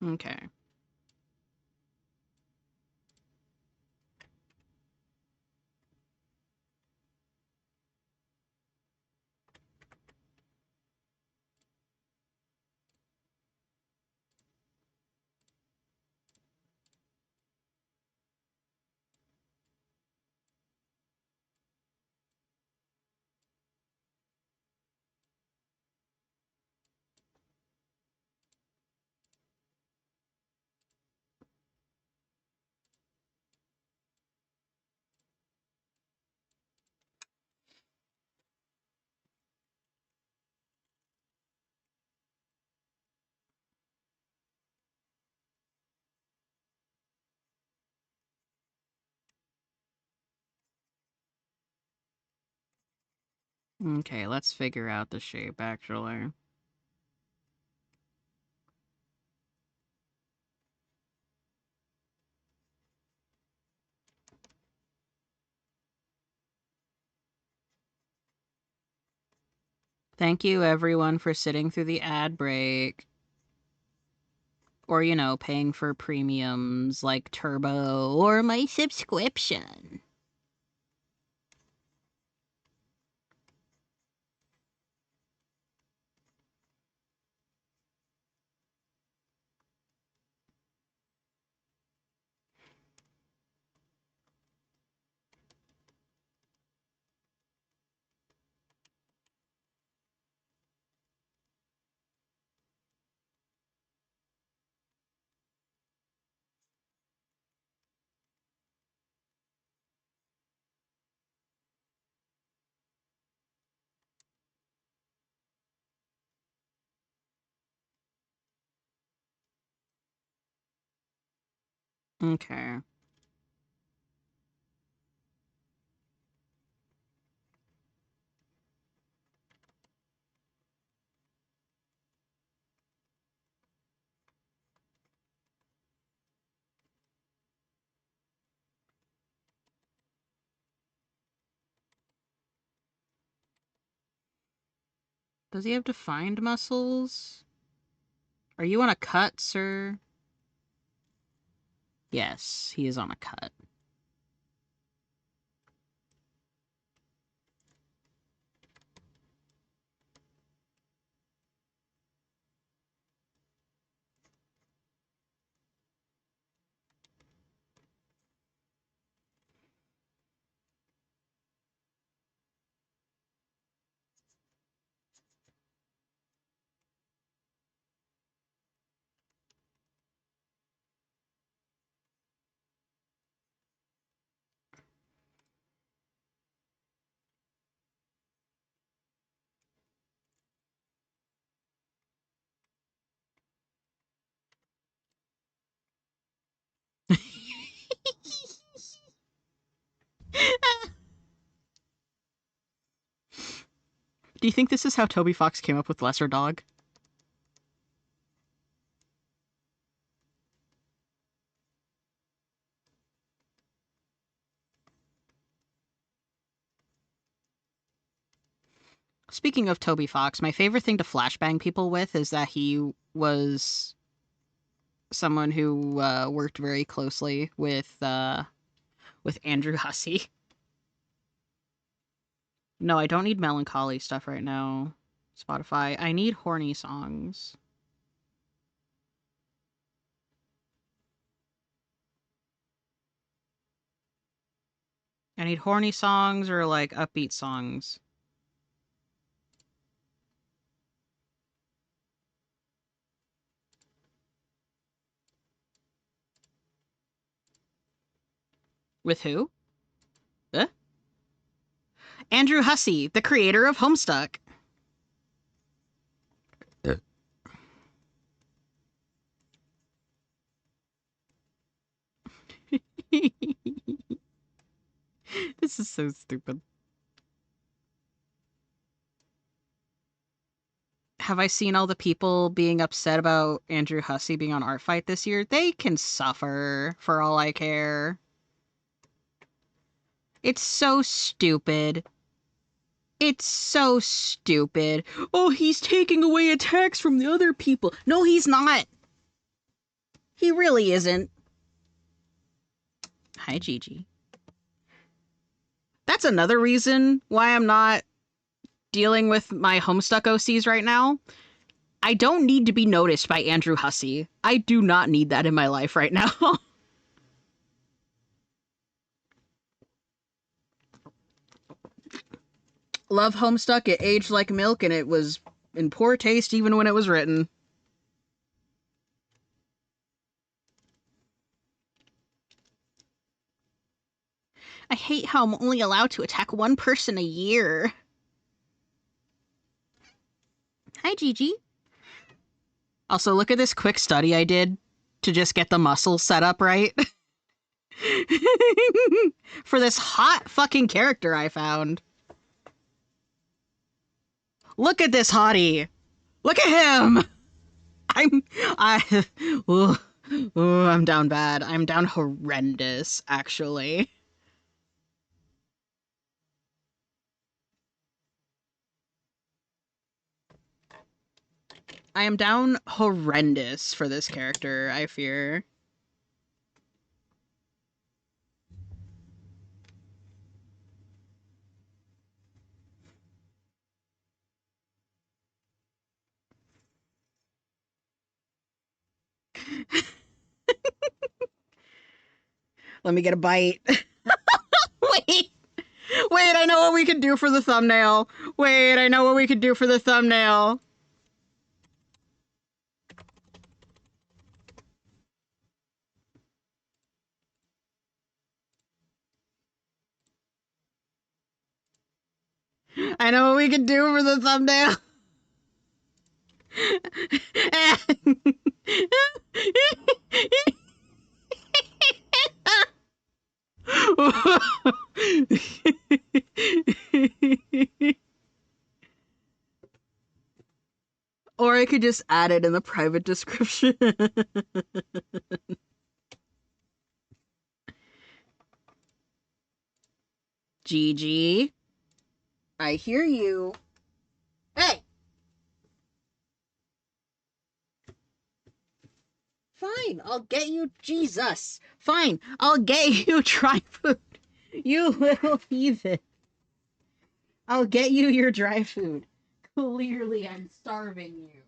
Okay. Okay, let's figure out the shape, actually. Thank you, everyone, for sitting through the ad break. Or, paying for premiums like Turbo or my subscription. Okay. Does he have defined muscles? Are you on a cut, sir? Yes, he is on a cut. Do you think this is how Toby Fox came up with Lesser Dog? Speaking of Toby Fox, my favorite thing to flashbang people with is that he was someone who worked very closely with Andrew Hussey. No, I don't need melancholy stuff right now. Spotify. I need horny songs. I need horny songs or like upbeat songs. With who? Eh? Andrew Hussey, the creator of Homestuck. This is so stupid. Have I seen all the people being upset about Andrew Hussey being on Art Fight this year? They can suffer for all I care. It's so stupid. It's so stupid. Oh, he's taking away attacks from the other people. No, he's not. He really isn't. Hi, Gigi. That's another reason why I'm not dealing with my Homestuck OCs right now. I don't need to be noticed by Andrew Hussey. I do not need that in my life right now. Love Homestuck. It aged like milk and it was in poor taste even when it was written. I hate how I'm only allowed to attack one person a year. Hi, Gigi. Also, look at this quick study I did to just get the muscles set up right. For this hot fucking character I found. Look at this hottie. Look at him. Oh, I'm down bad. I'm down horrendous, actually. I am down horrendous for this character, I fear. Let me get a bite. Wait. Wait, I know what we could do for the thumbnail. Wait, I know what we could do for the thumbnail. I know what we could do for the thumbnail. Or I could just add it in the private description. Gigi, I hear you. Hey! Fine, I'll get you. Jesus! Fine, I'll get you dry food. You little heathen. I'll get you your dry food. Clearly, I'm starving you.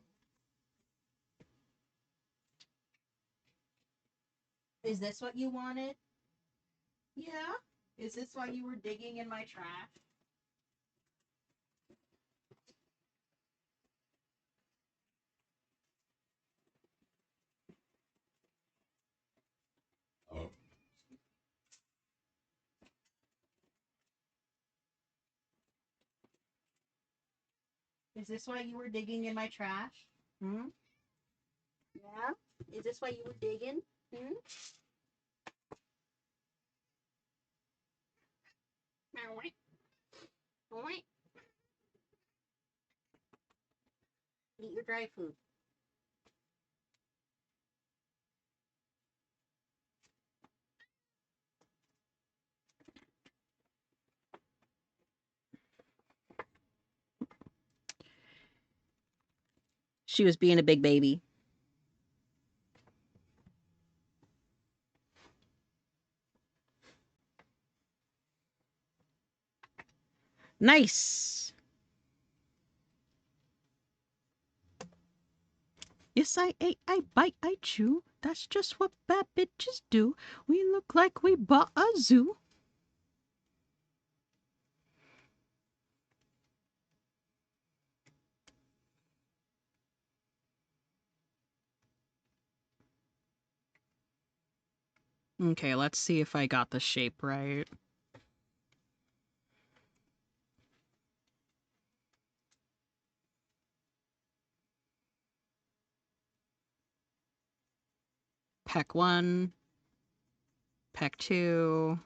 Is this what you wanted? Yeah? Is this why you were digging in my trash? Is this why you were digging in my trash? Hmm? Yeah? Is this why you were digging? Hmm? Eat your dry food. She was being a big baby. Nice. Yes, I ate, I bite, I chew. That's just what bad bitches do. We look like we bought a zoo. Okay, let's see if I got the shape right. Peck 1, peck 2,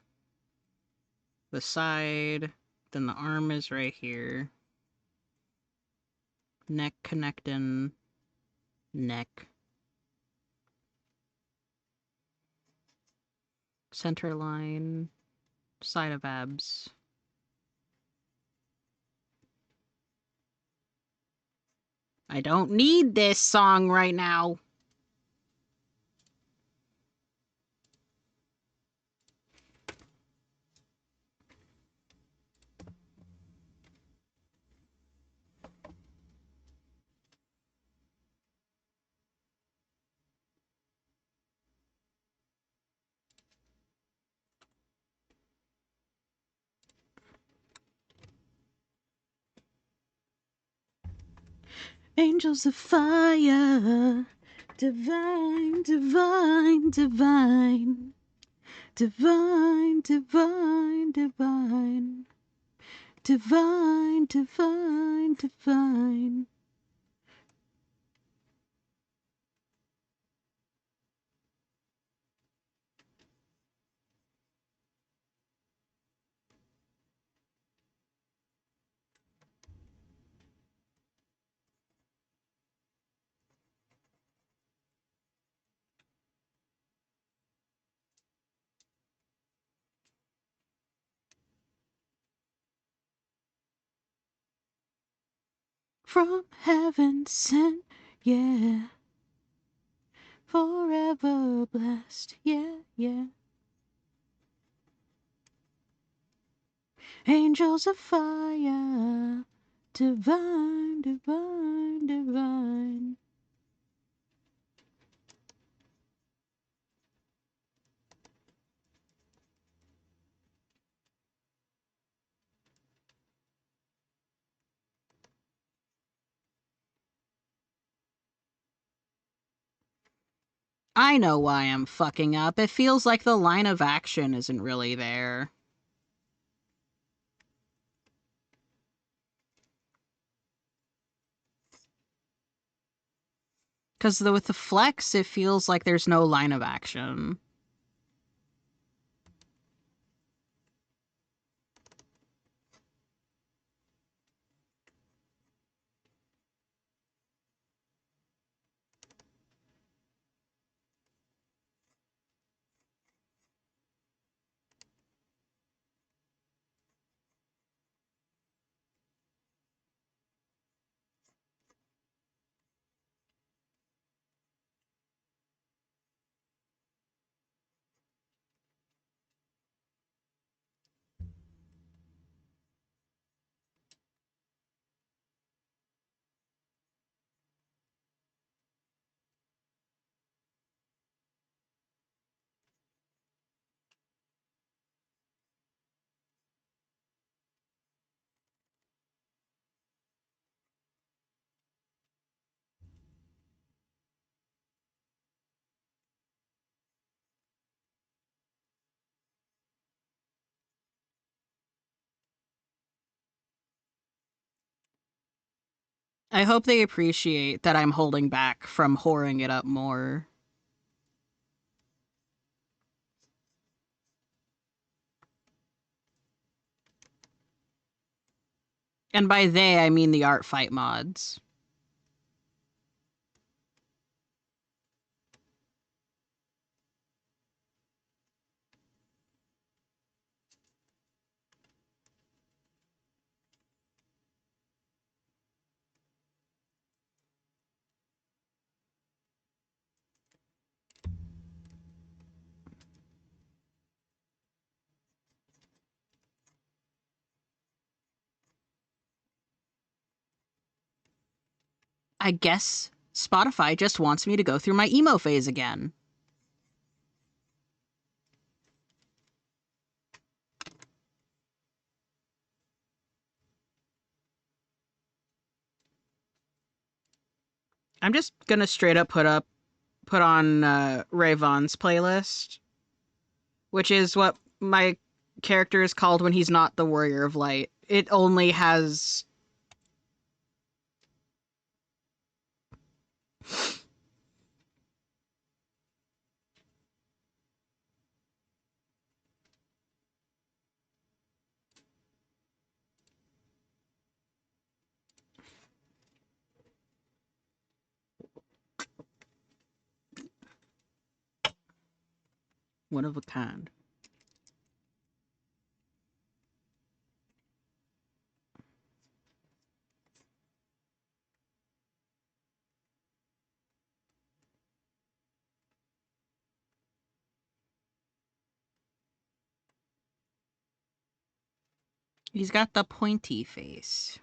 the side, then the arm is right here. Neck connecting, neck. Center line, side of abs. I don't need this song right now. Angels of fire, divine, divine, divine, divine, divine, divine, divine, divine, divine. From heaven sent, yeah. Forever blessed, yeah, yeah. Angels of fire, divine, divine, divine. I know why I'm fucking up. It feels like the line of action isn't really there. Because with the flex, it feels like there's no line of action. I hope they appreciate that I'm holding back from whoring it up more. And by they, I mean the art fight mods. I guess Spotify just wants me to go through my emo phase again. I'm just gonna straight up put on Ray Vaughn's playlist, which is what my character is called when he's not the Warrior of Light. It only has one of a kind. He's got the pointy face.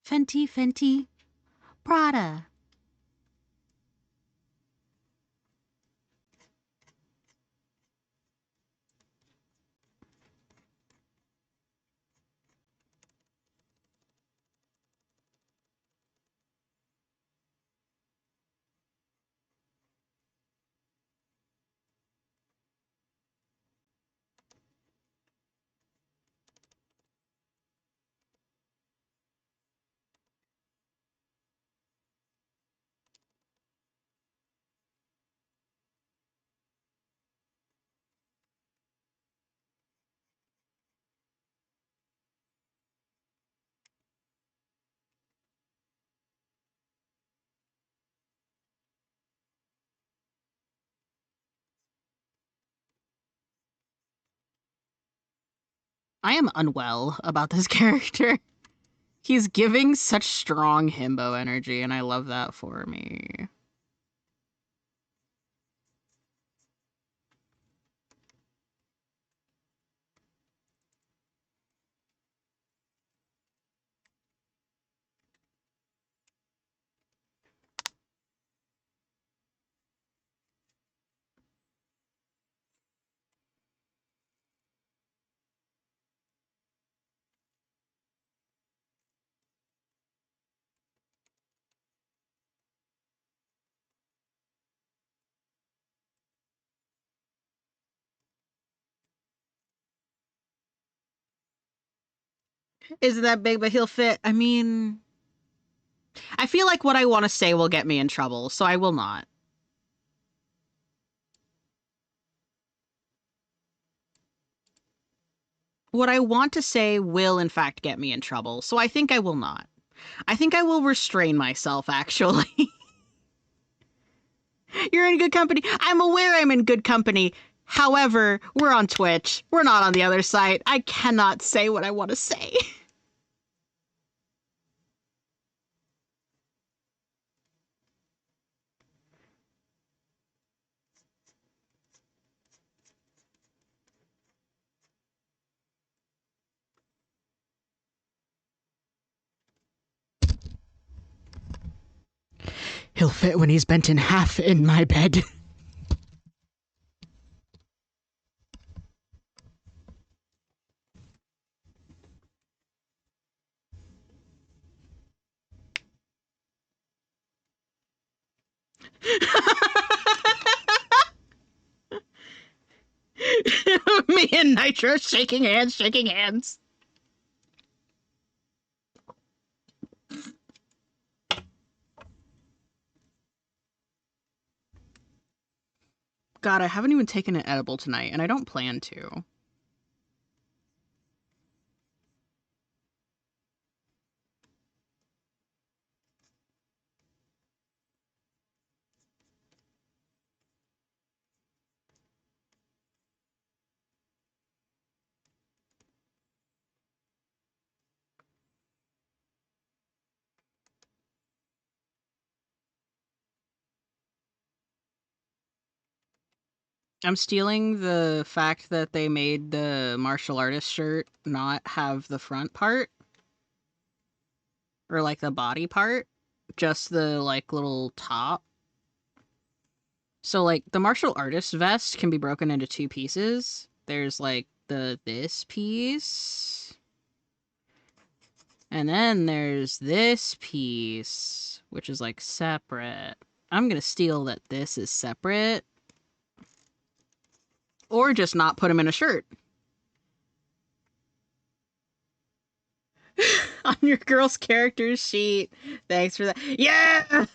Fenty, Fenty, Prada. I am unwell about this character. He's giving such strong himbo energy, and I love that for me. Isn't that big, but he'll fit. I mean, I feel like what I want to say will get me in trouble, so I will not. What I want to say will, in fact, get me in trouble, so I think I will not. I think I will restrain myself, actually. You're in good company. I'm aware I'm in good company. However, we're on Twitch. We're not on the other side. I cannot say what I want to say. He'll fit when he's bent in half in my bed. Me and Nitro shaking hands, shaking hands. God, I haven't even taken an edible tonight, and I don't plan to. I'm stealing the fact that they made the martial artist shirt not have the front part, or like the body part, just the like little top. So like the martial artist vest can be broken into two pieces. There's like this piece, and then there's this piece, which is like separate. I'm gonna steal that this is separate, or just not put them in a shirt. On your girl's character sheet. Thanks for that. Yeah!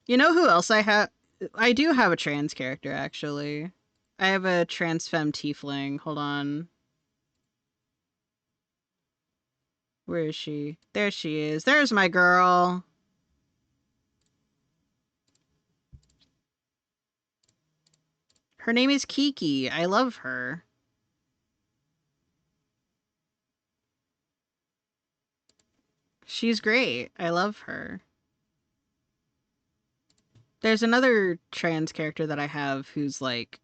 You know who else I have? I do have a trans character, actually. I have a trans femme tiefling. Hold on. Where is she? There she is. There's my girl. Her name is Kiki. I love her. She's great. I love her. There's another trans character that I have who's like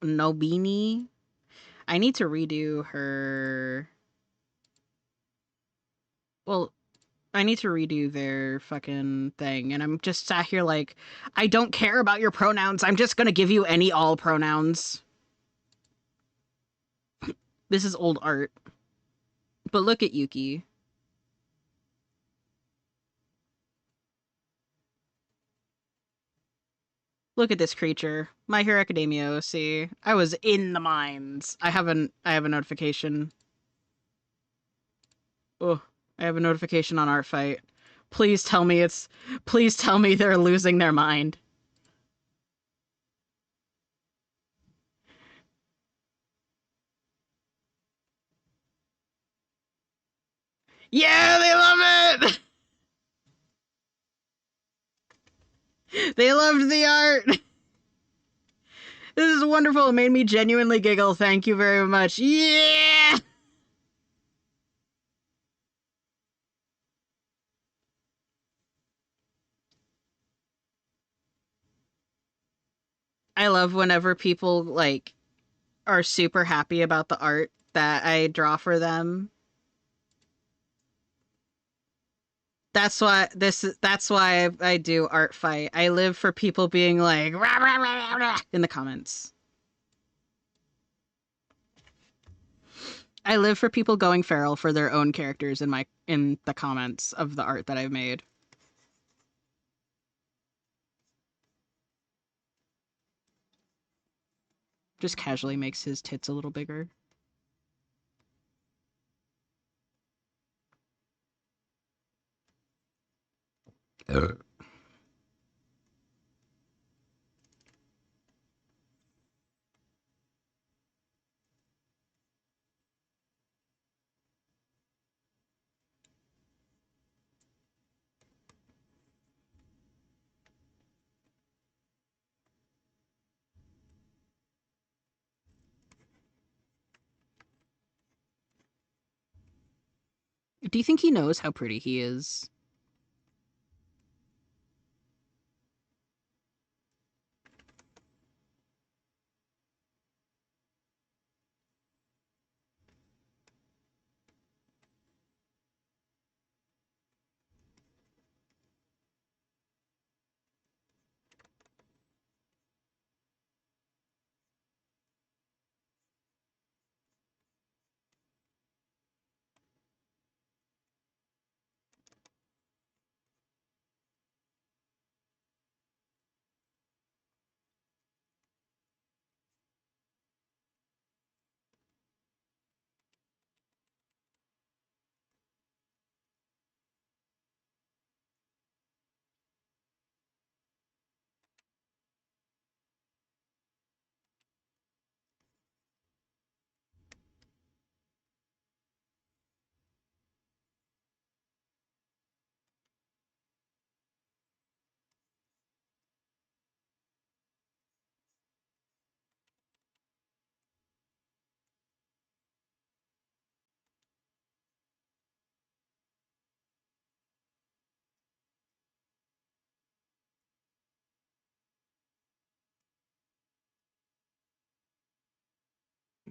Nobini. I need to redo her. Well, I need to redo their fucking thing, and I'm just sat here like, I don't care about your pronouns. I'm just gonna give you any all pronouns. This is old art. But look at Yuki. Look at this creature. My Hero Academia OC. I was in the mines. I have a notification. Oh, I have a notification on Art Fight. Please tell me they're losing their mind. Yeah, they love it! They loved the art! This is wonderful. It made me genuinely giggle. Thank you very much. Yeah! I love whenever people, like, are super happy about the art that I draw for them. That's why I do Art Fight. I live for people being like rah, rah, rah, rah, rah, in the comments. I live for people going feral for their own characters in the comments of the art that I've made. Just casually makes his tits a little bigger. Do you think he knows how pretty he is?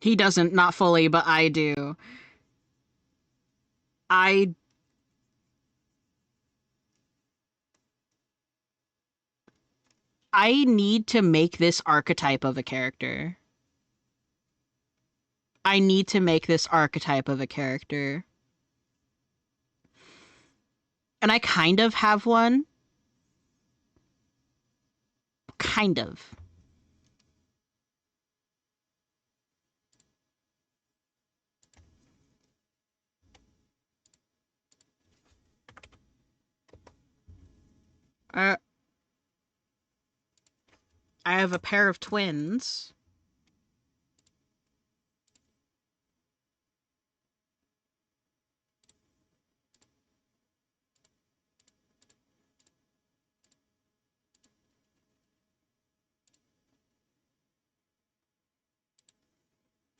He doesn't, not fully, but I do. I I need to make this archetype of a character. I need to make this archetype of a character. And I kind of have one. Kind of. Uh, I have a pair of twins.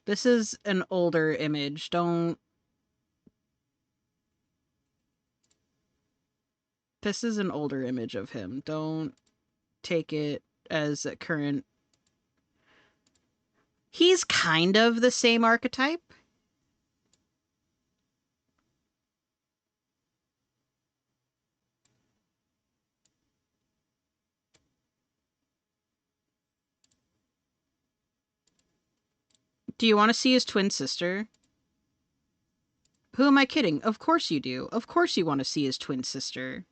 This is an older image. Don't. This is an older image of him. Don't take it as a current. He's kind of the same archetype. Do you want to see his twin sister? Who am I kidding? Of course you do. Of course you want to see his twin sister.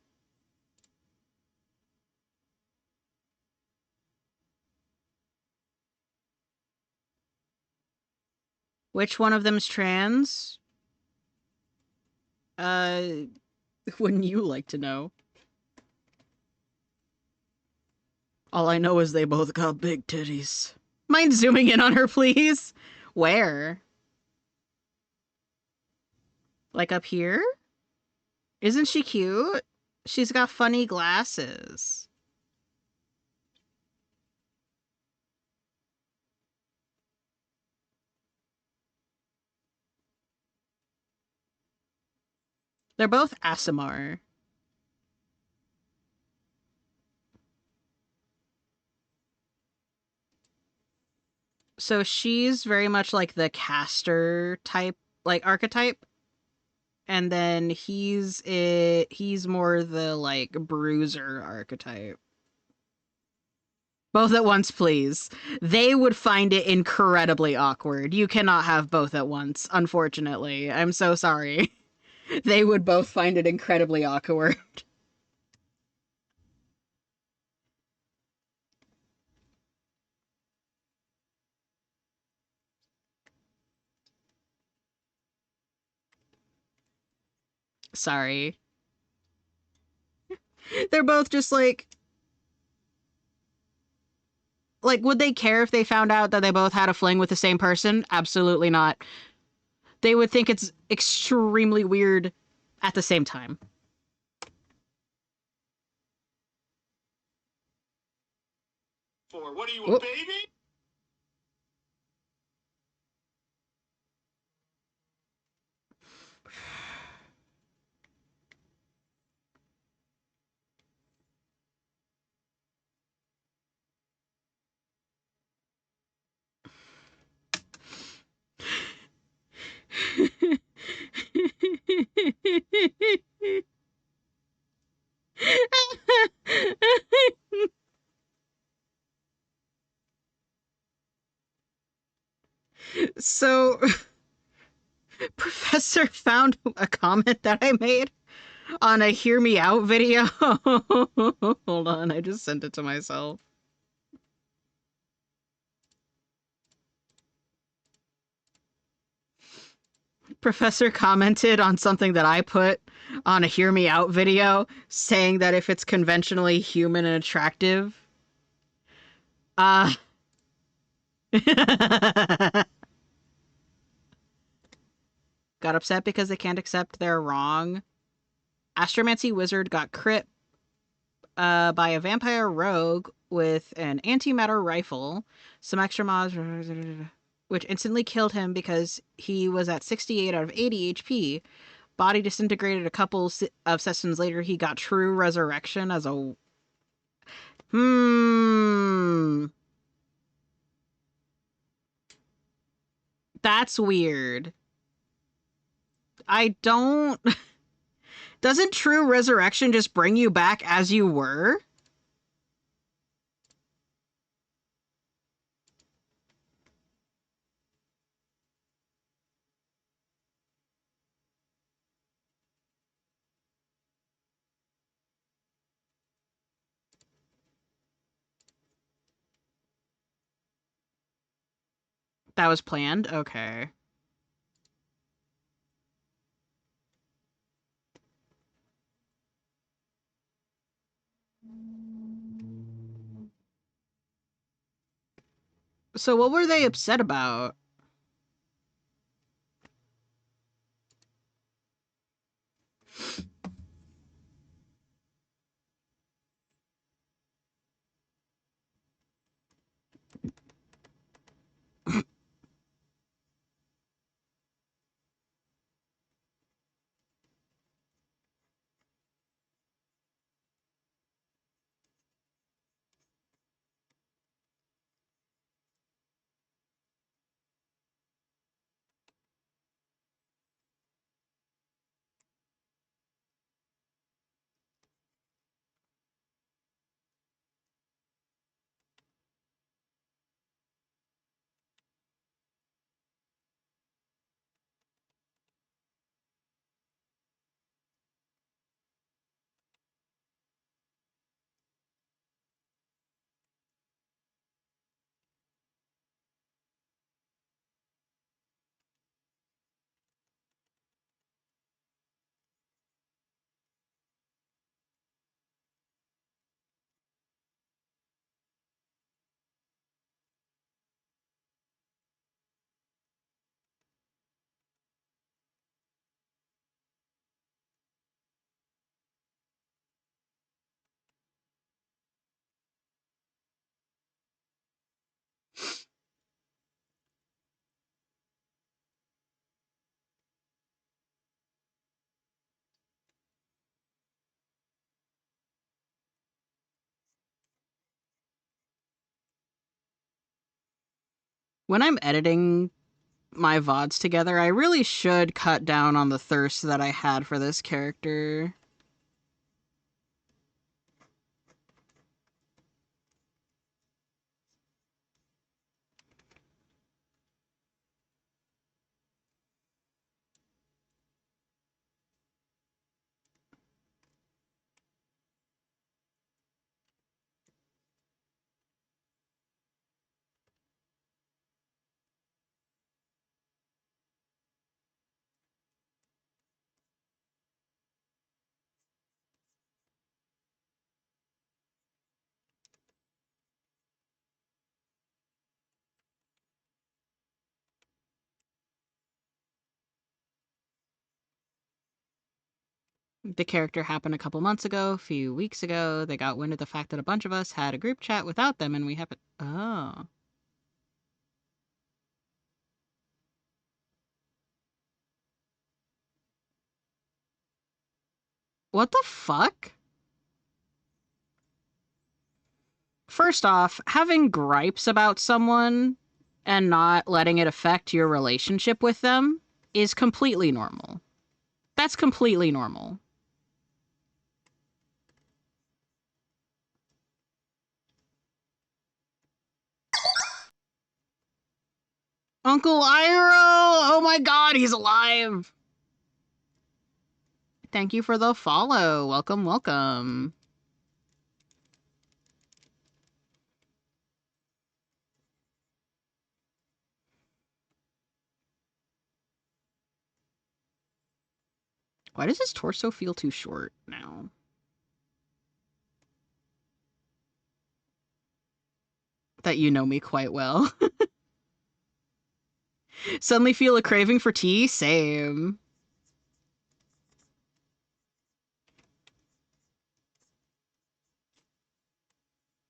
Which one of them's trans? Uh, wouldn't you like to know? All I know is they both got big titties. Mind zooming in on her, please? Where? Like up here? Isn't she cute? She's got funny glasses. They're both Asimar. So she's very much like the caster type, like archetype. And then he's more the like bruiser archetype. Both at once, please. They would find it incredibly awkward. You cannot have both at once, unfortunately. I'm so sorry. They would both find it incredibly awkward. Sorry. They're both just like, would they care if they found out that they both had a fling with the same person? Absolutely not. They would think it's extremely weird at the same time. For what are you, a Whoop. baby? So, Professor found a comment that I made on a Hear Me Out video. Hold on, I just sent it to myself. Professor commented on something that I put on a Hear Me Out video saying that if it's conventionally human and attractive, uh got upset because they can't accept they're wrong. Astromancy Wizard got crit by a vampire rogue with an antimatter rifle, some extra mods, which instantly killed him because he was at 68 out of 80 HP. Body disintegrated a couple of sessions later. He got true resurrection as a. That's weird. I don't. Doesn't true resurrection just bring you back as you were? That was planned? Okay. So what were they upset about? When I'm editing my VODs together, I really should cut down on the thirst that I had for this character. The character happened a couple months ago, a few weeks ago. They got wind of the fact that a bunch of us had a group chat without them, and we happened. Oh. What the fuck? First off, having gripes about someone and not letting it affect your relationship with them is completely normal. That's completely normal. Uncle Iroh! Oh my god, he's alive! Thank you for the follow. Welcome, welcome. Why does his torso feel too short now? That you know me quite well. Suddenly feel a craving for tea? Same.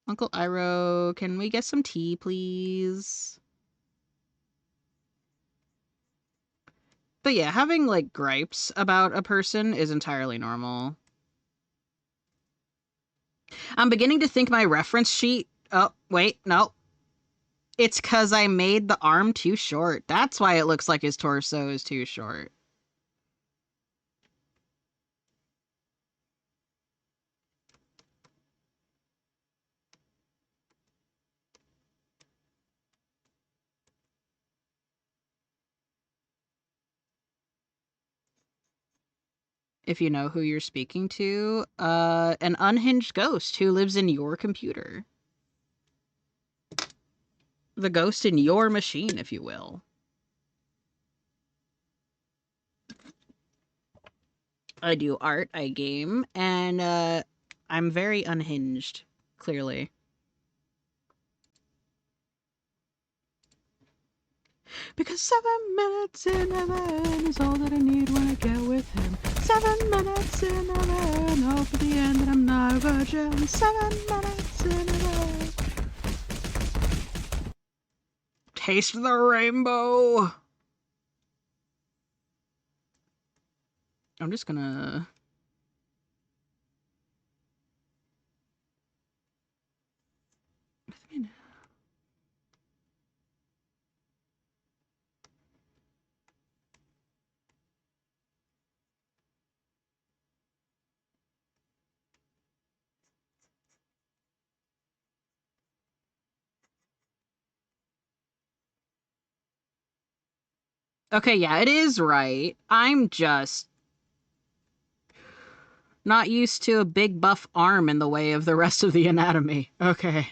Uncle Iroh, can we get some tea, please? But yeah, having, like, gripes about a person is entirely normal. I'm beginning to think my reference sheet... Oh, wait, no. It's because I made the arm too short. That's why it looks like his torso is too short. If you know who you're speaking to, an unhinged ghost who lives in your computer. The ghost in your machine, if you will. I do art, I game, and I'm very unhinged, clearly. Because 7 minutes in heaven is all that I need when I get with him. 7 minutes in heaven, hope at the end that I'm not a virgin. 7 minutes in heaven. Taste the rainbow. I'm just gonna... Okay, yeah, it is right. I'm just not used to a big buff arm in the way of the rest of the anatomy. Okay.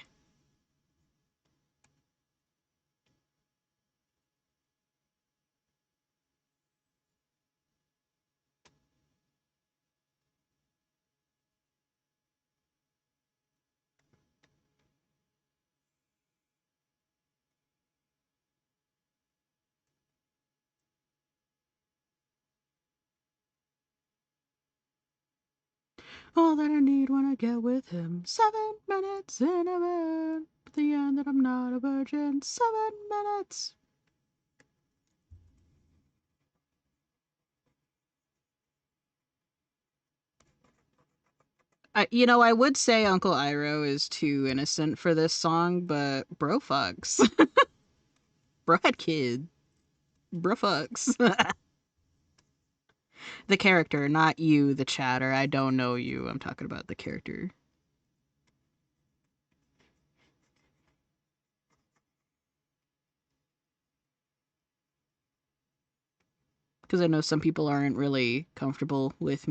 All that I need when I get with him. 7 minutes in a bed. At the end that I'm not a virgin. 7 minutes. I would say Uncle Iroh is too innocent for this song, but bro fucks. Bro had kid. Bro fucks. The character, not you, the chatter. I don't know you. I'm talking about the character. Because I know some people aren't really comfortable with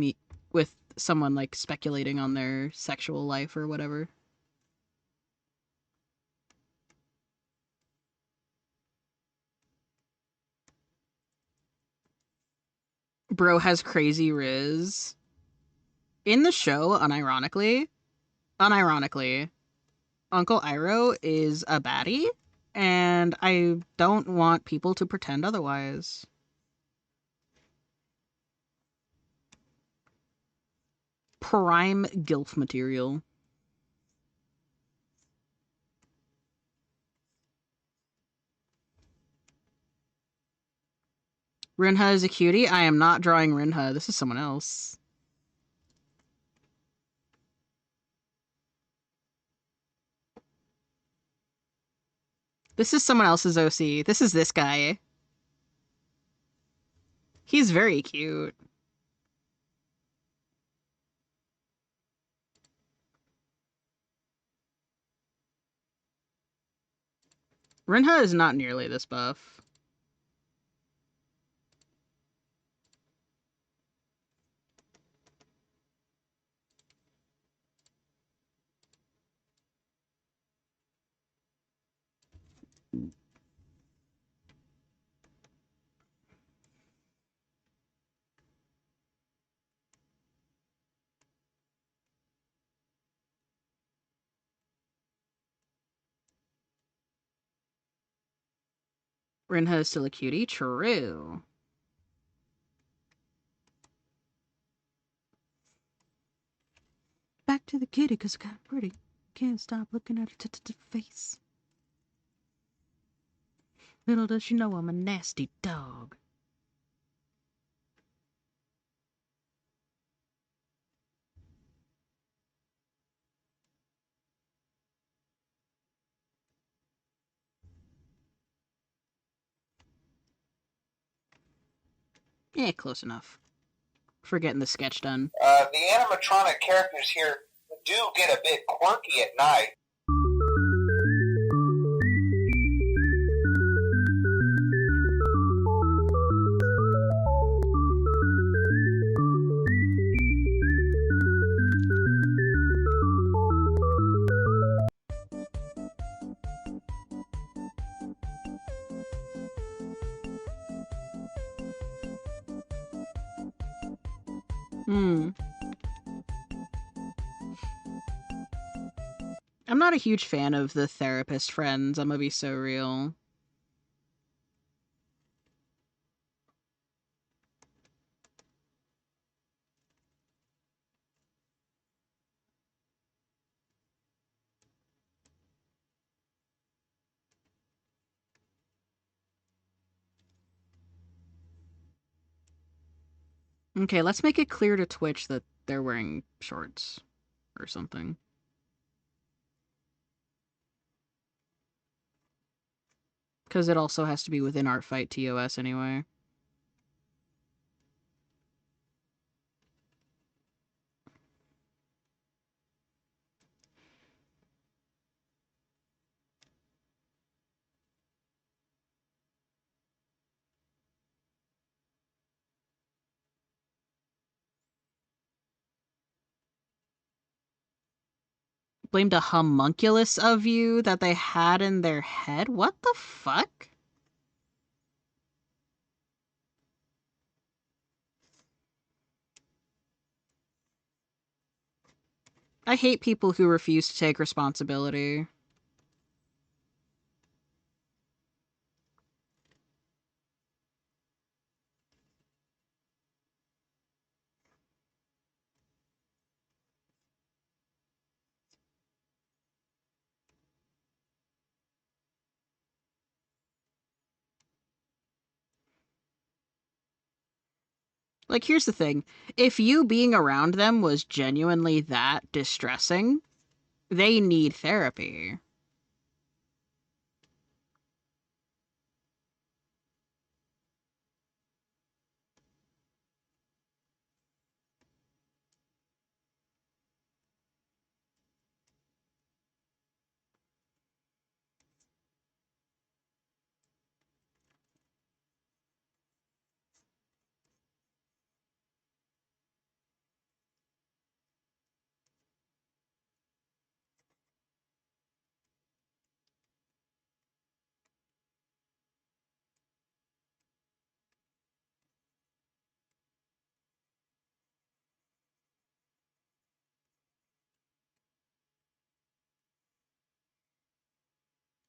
someone like speculating on their sexual life or whatever. Bro has crazy riz. In the show, unironically, Uncle Iroh is a baddie, and I don't want people to pretend otherwise. Prime gilf material. Rinha is a cutie. I am not drawing Rinha. This is someone else. This is someone else's OC. This is this guy. He's very cute. Rinha is not nearly this buff. Rinha is still a cutie? True. Back to the kitty, cause I got pretty. Can't stop looking at her face. Little does she know I'm a nasty dog. Yeah, close enough. For getting the sketch done. The animatronic characters here do get a bit quirky at night. I'm not a huge fan of the therapist friends, I'm gonna be so real. Okay, let's make it clear to Twitch that they're wearing shorts or something. Because it also has to be within Artfight TOS anyway. Blamed a homunculus of you that they had in their head? What the fuck? I hate people who refuse to take responsibility. Like, here's the thing. If you being around them was genuinely that distressing, they need therapy.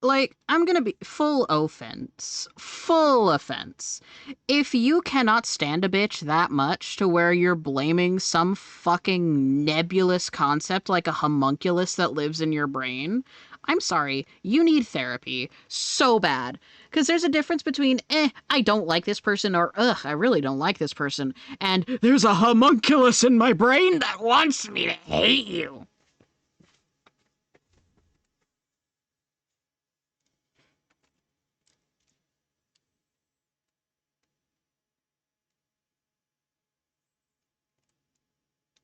like, I'm gonna be full offense. Full offense. If you cannot stand a bitch that much to where you're blaming some fucking nebulous concept like a homunculus that lives in your brain, I'm sorry, you need therapy so bad. Because there's a difference between, I don't like this person, or, I really don't like this person, and there's a homunculus in my brain that wants me to hate you.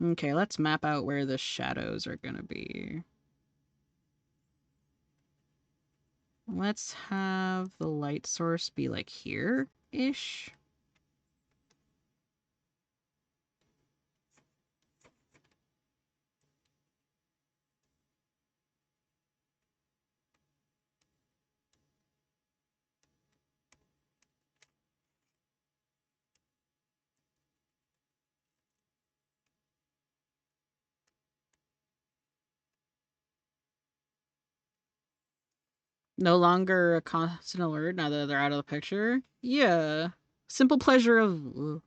Okay, let's map out where the shadows are gonna be. Let's have the light source be like here-ish. No longer a constant alert now that they're out of the picture. Yeah. Simple pleasure of...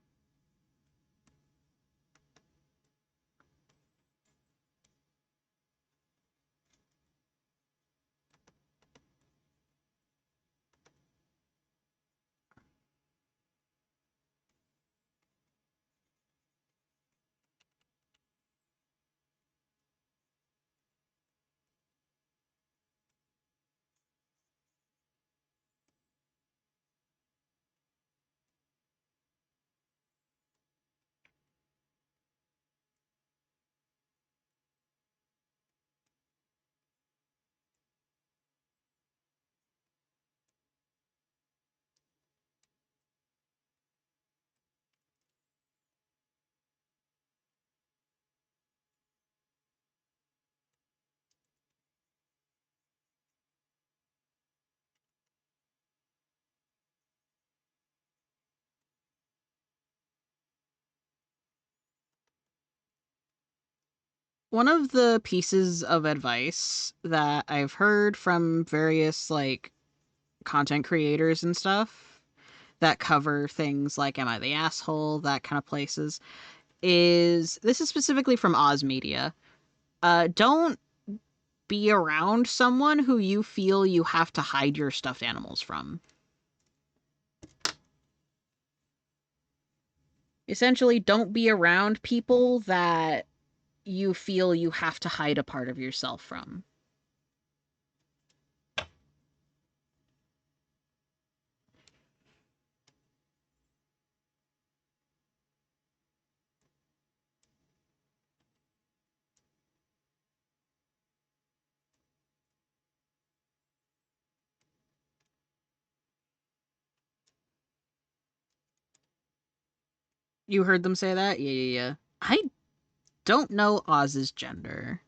One of the pieces of advice that I've heard from various, like, content creators and stuff that cover things like Am I the Asshole, that kind of places, is this is specifically from Oz Media. Don't be around someone who you feel you have to hide your stuffed animals from. Essentially, don't be around people that you feel you have to hide a part of yourself from. You heard them say that? Yeah. I don't know Oz's gender.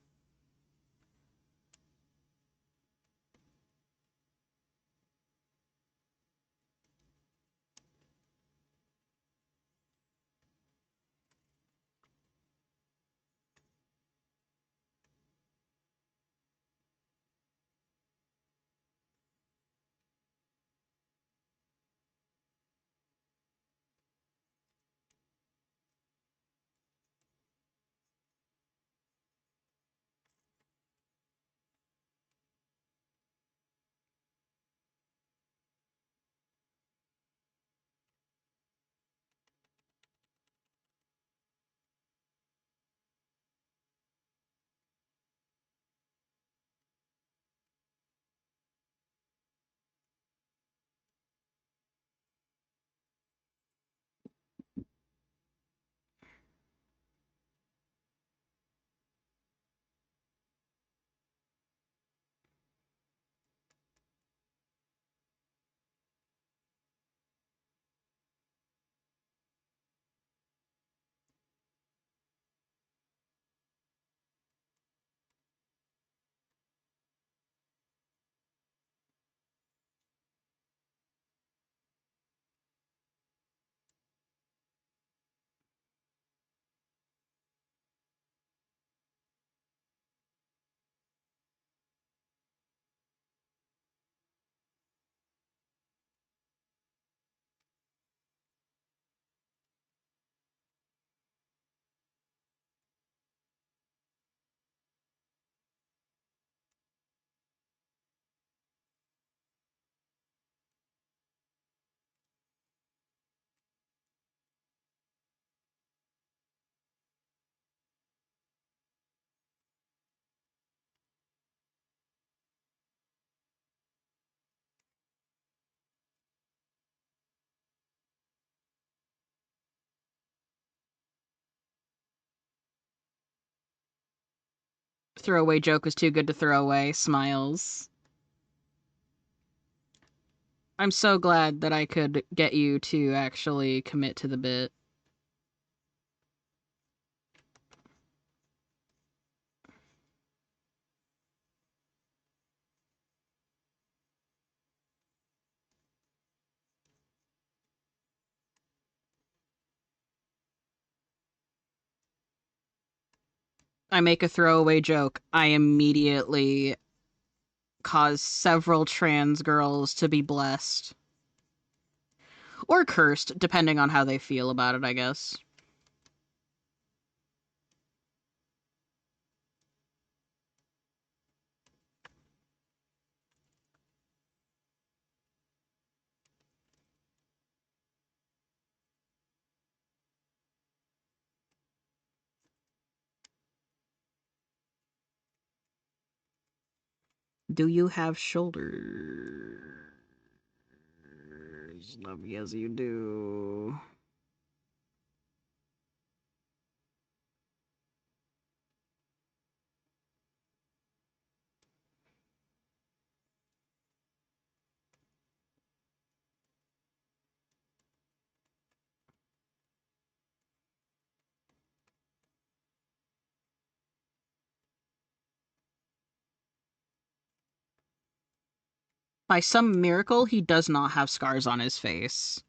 Throwaway joke was too good to throw away. Smiles. I'm so glad that I could get you to actually commit to the bit. I make a throwaway joke. I immediately cause several trans girls to be blessed. Or cursed, depending on how they feel about it, I guess. Do you have shoulders? Love, yes, you do. By some miracle, he does not have scars on his face.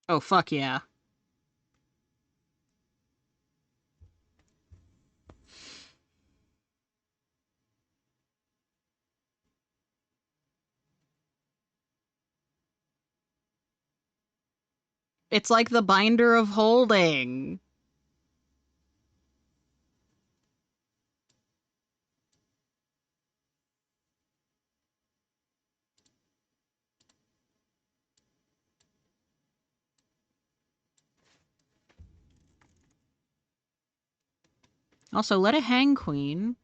Oh, fuck yeah. It's like the binder of holding. Also, let it hang, queen.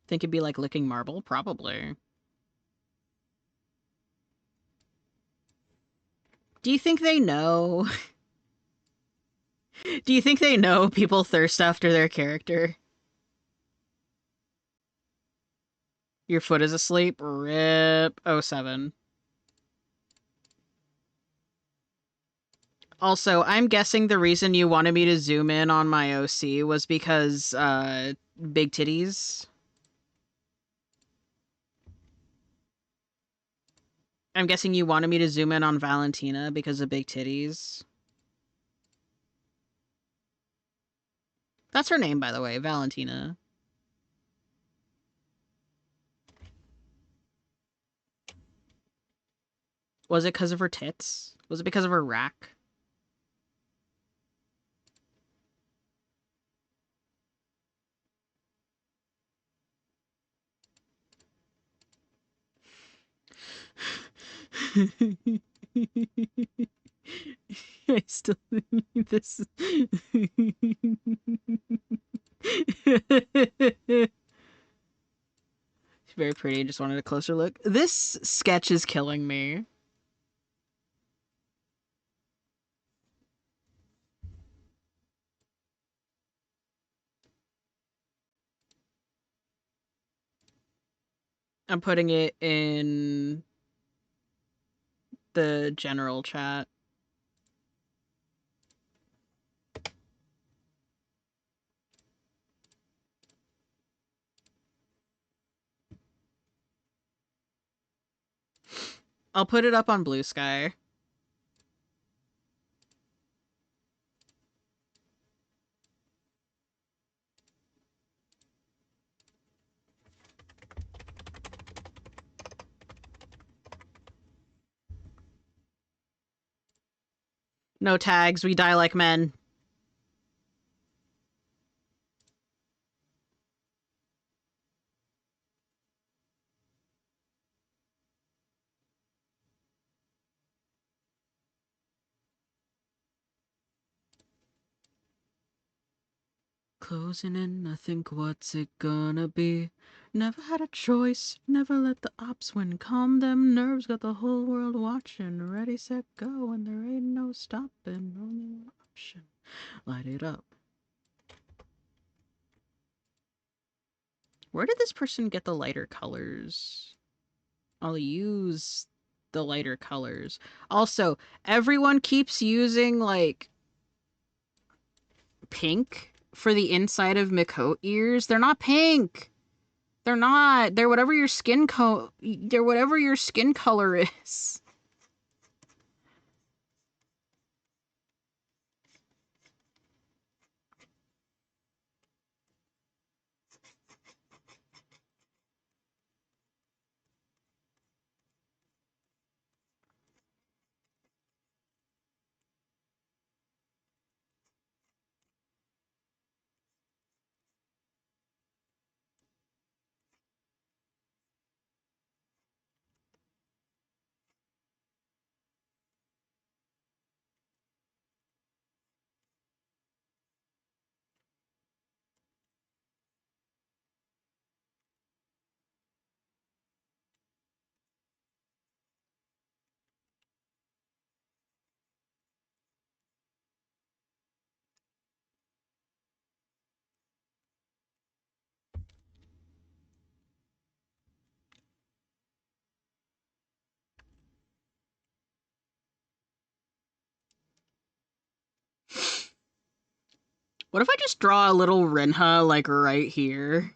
Think it'd be like licking marble? Probably. Do you think they know? Do you think they know people thirst after their character? Your foot is asleep? Rip. Oh 07. Also, I'm guessing the reason you wanted me to zoom in on my OC was because, big titties. I'm guessing you wanted me to zoom in on Valentina because of big titties. That's her name, by the way, Valentina. Was it because of her tits? Was it because of her rack? I still need this. She's very pretty. Just wanted a closer look. This sketch is killing me. I'm putting it in the general chat. I'll put it up on Blue Sky. No tags, we die like men. Closing in, I think what's it gonna be? Never had a choice, never let the ops win. Calm them nerves, got the whole world watching. Ready, set, go, and there ain't no stopping. Only one option. Light it up. Where did this person get the lighter colors? I'll use the lighter colors. Also, everyone keeps using like pink for the inside of Mikote ears. They're not pink. They're not. They're whatever your skin they're whatever your skin color is. What if I just draw a little Rinha like right here?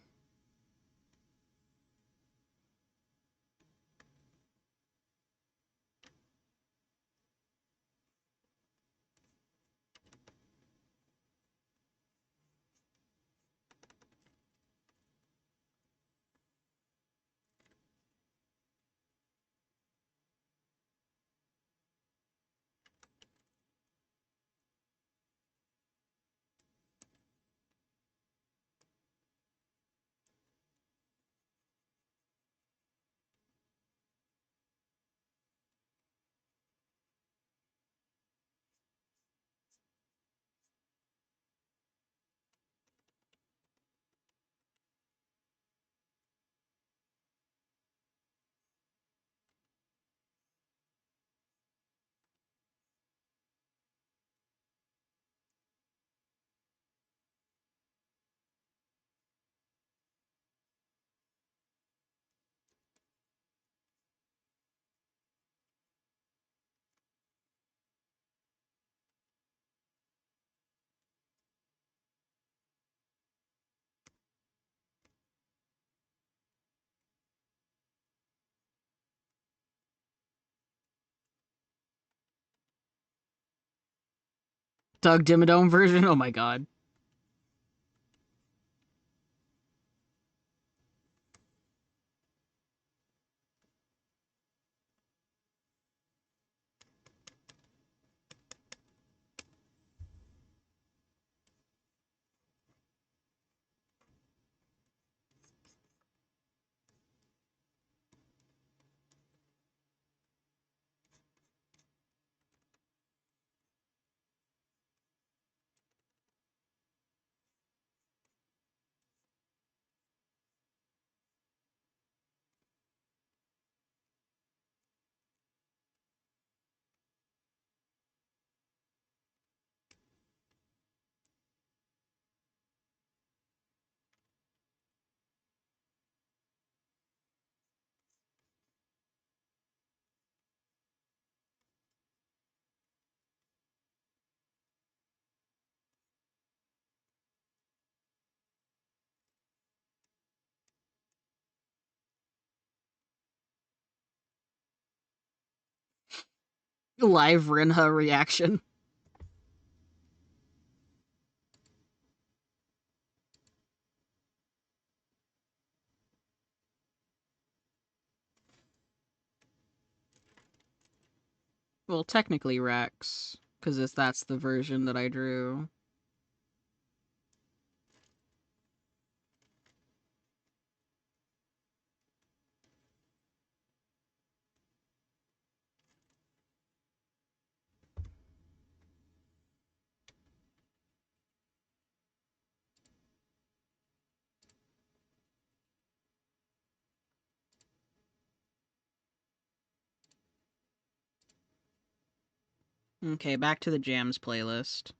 Doug Dimmadome version? Oh my god. Live Rinha reaction. Well, technically Rex, because that's the version that I drew. Okay, back to the Jams playlist.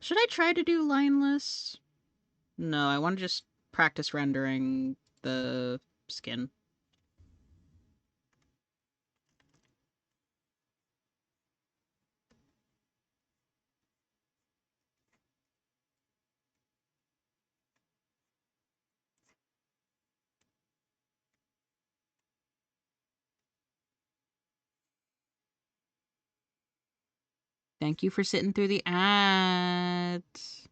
Should I try to do lineless? No, I want to just practice rendering the skin. Thank you for sitting through the ads.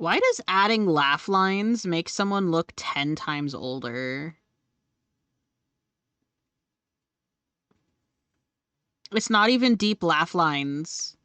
Why does adding laugh lines make someone look 10 times older? It's not even deep laugh lines.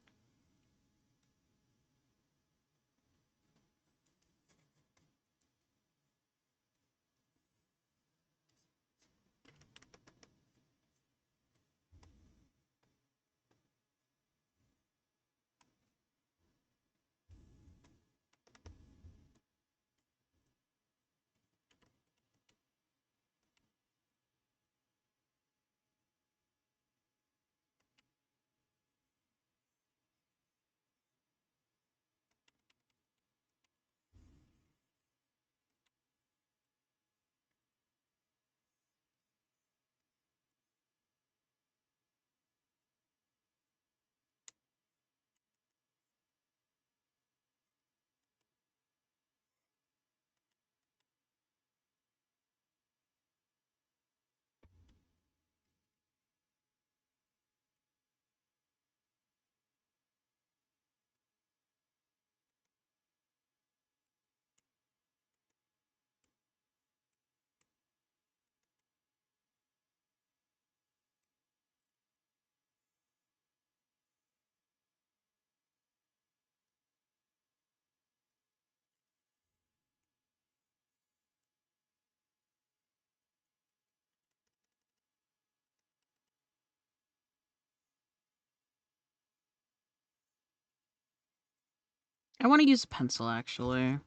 I want to use a pencil, actually.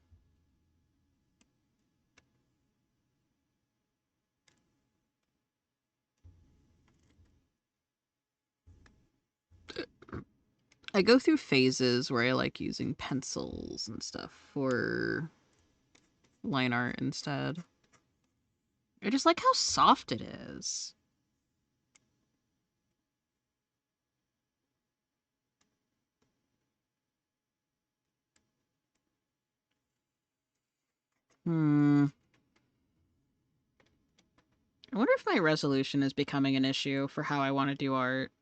I go through phases where I like using pencils and stuff for line art instead. I just like how soft it is. I wonder if my resolution is becoming an issue for how I want to do art.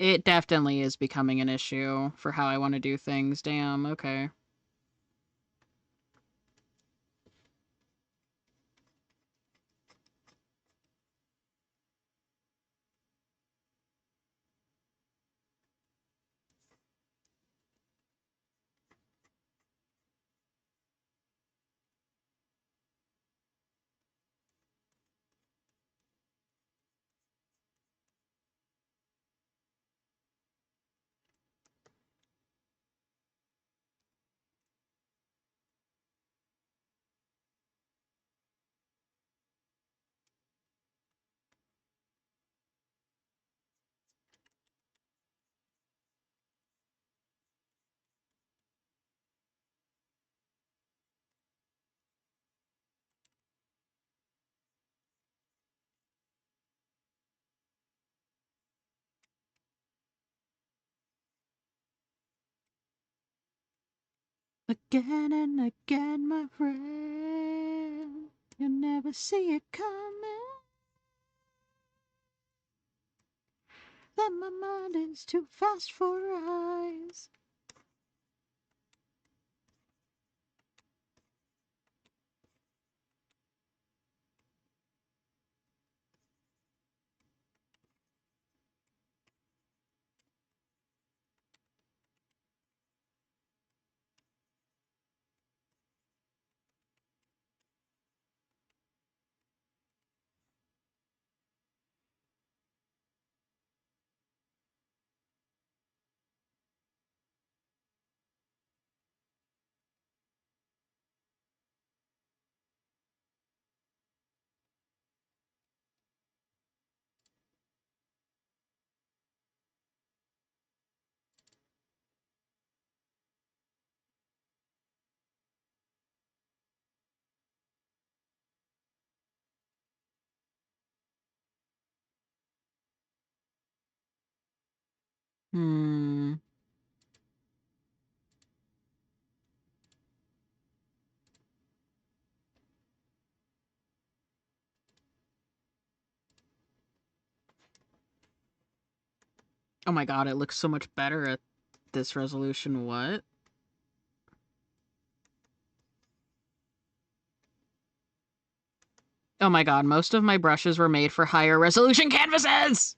It definitely is becoming an issue for how I want to do things. Damn, okay. Again and again, my friend, you'll never see it coming. That my mind is too fast for eyes. Hmm. Oh my god, it looks so much better at this resolution. What? Oh my god, most of my brushes were made for higher resolution canvases!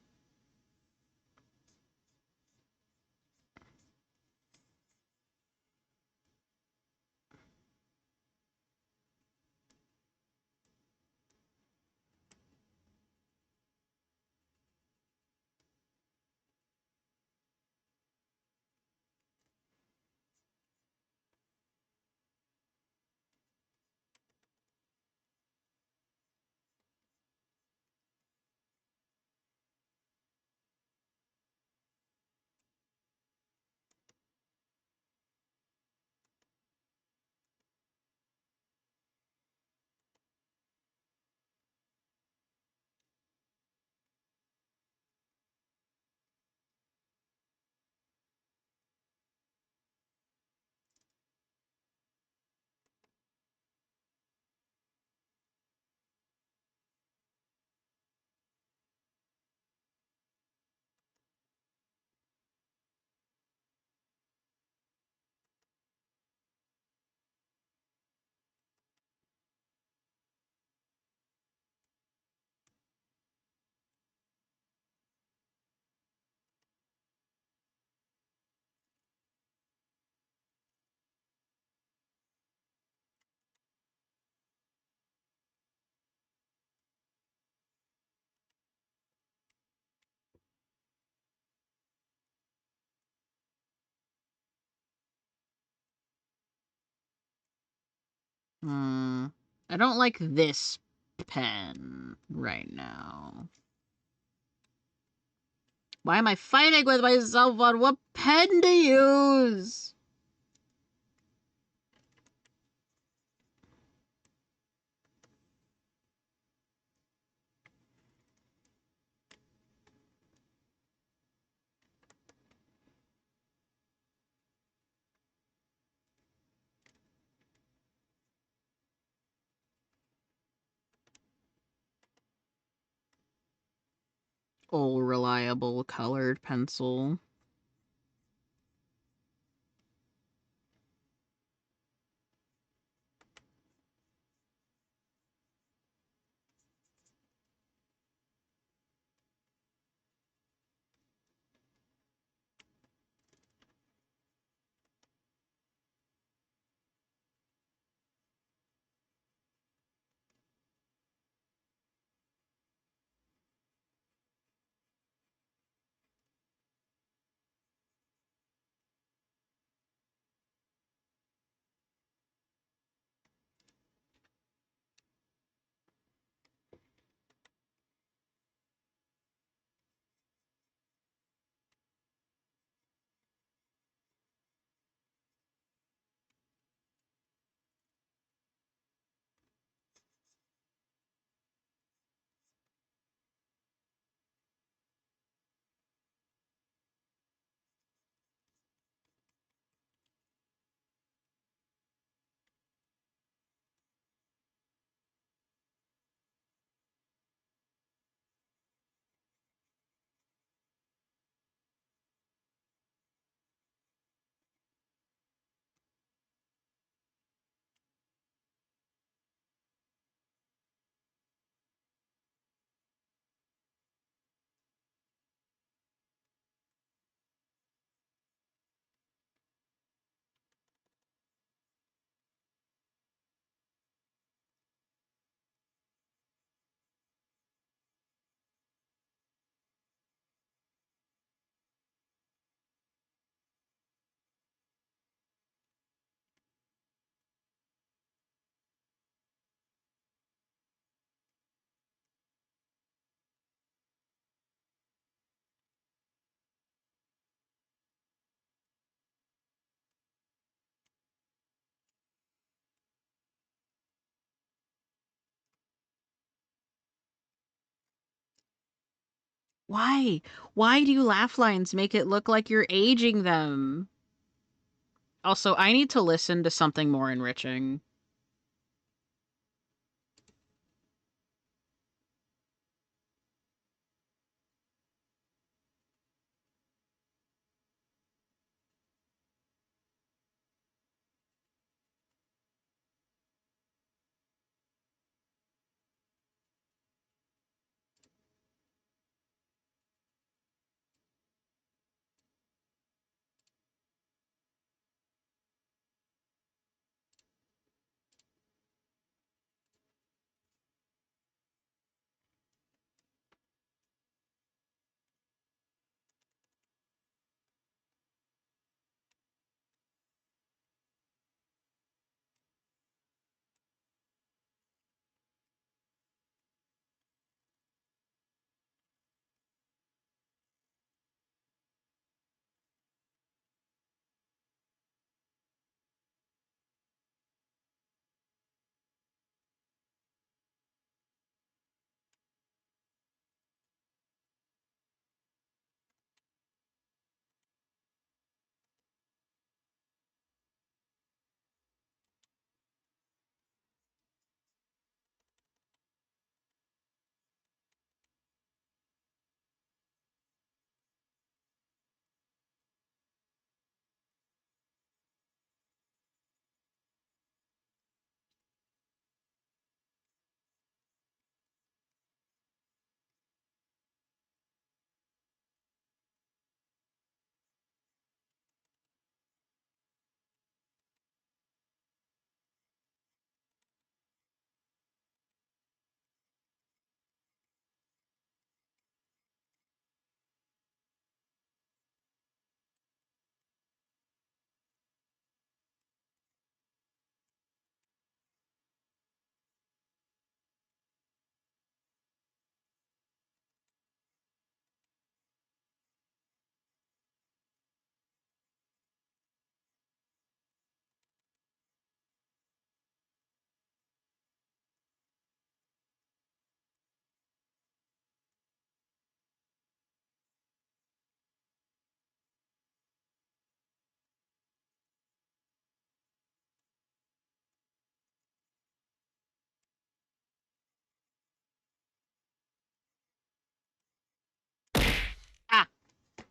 I don't like this pen right now. Why am I fighting with myself on what pen to use? Old reliable colored pencil. Why? Why do laugh lines make it look like you're aging them? Also, I need to listen to something more enriching.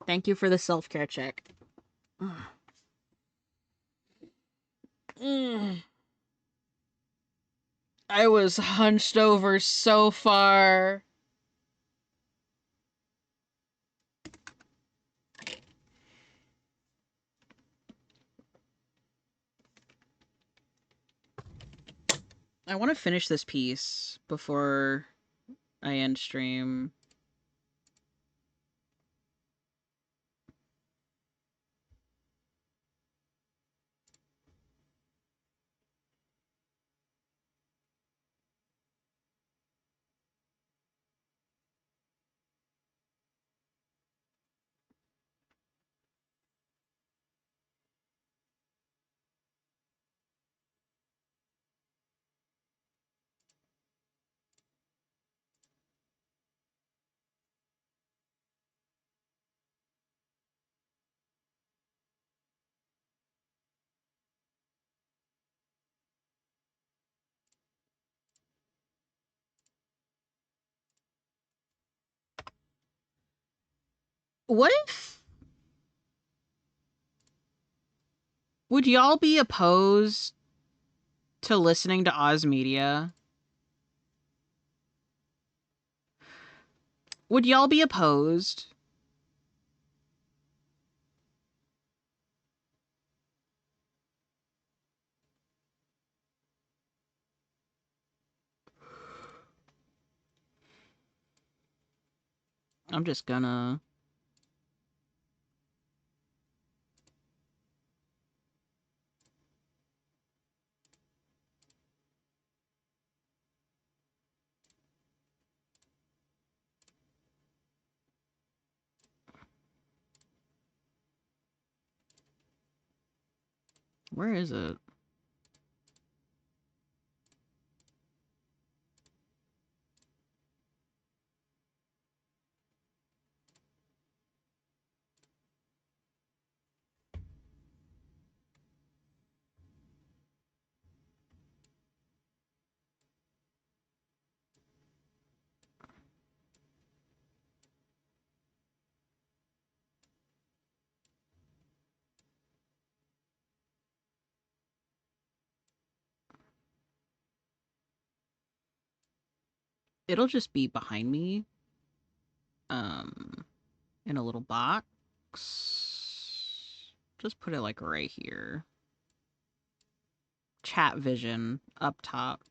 Thank you for the self-care check. I was hunched over so far. I want to finish this piece before I end stream. What if... Would y'all be opposed to listening to Oz Media? Would y'all be opposed? I'm just gonna... Where is it? It'll just be behind me. In a little box. Just put it like right here. Chat vision up top.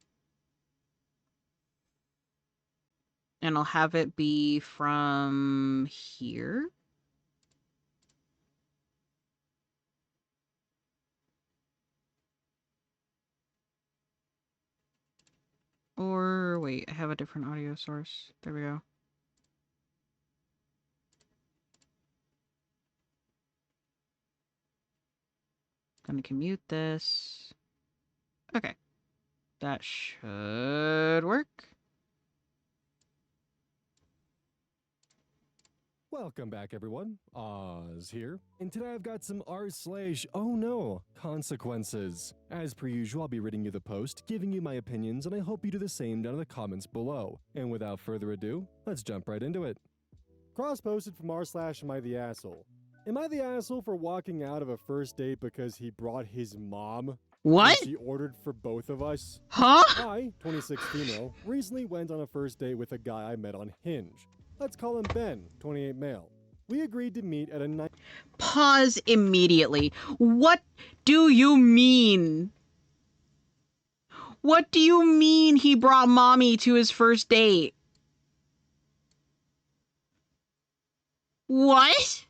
And I'll have it be from here. Or wait, I have a different audio source. There we go. Gonna commute this. Okay. That should work. Welcome back, everyone. Oz here, and today I've got some r/oh no consequences. As per usual, I'll be reading you the post, giving you my opinions, and I hope you do the same down in the comments below. And without further ado, let's jump right into it. Cross posted from r/am I the asshole? Am I the asshole for walking out of a first date because he brought his mom? What? And she ordered for both of us? Huh? I, 26 female, recently went on a first date with a guy I met on Hinge. Let's call him Ben, 28 male. We agreed to meet at a night. Pause immediately. What do you mean? What do you mean he brought mommy to his first date? What?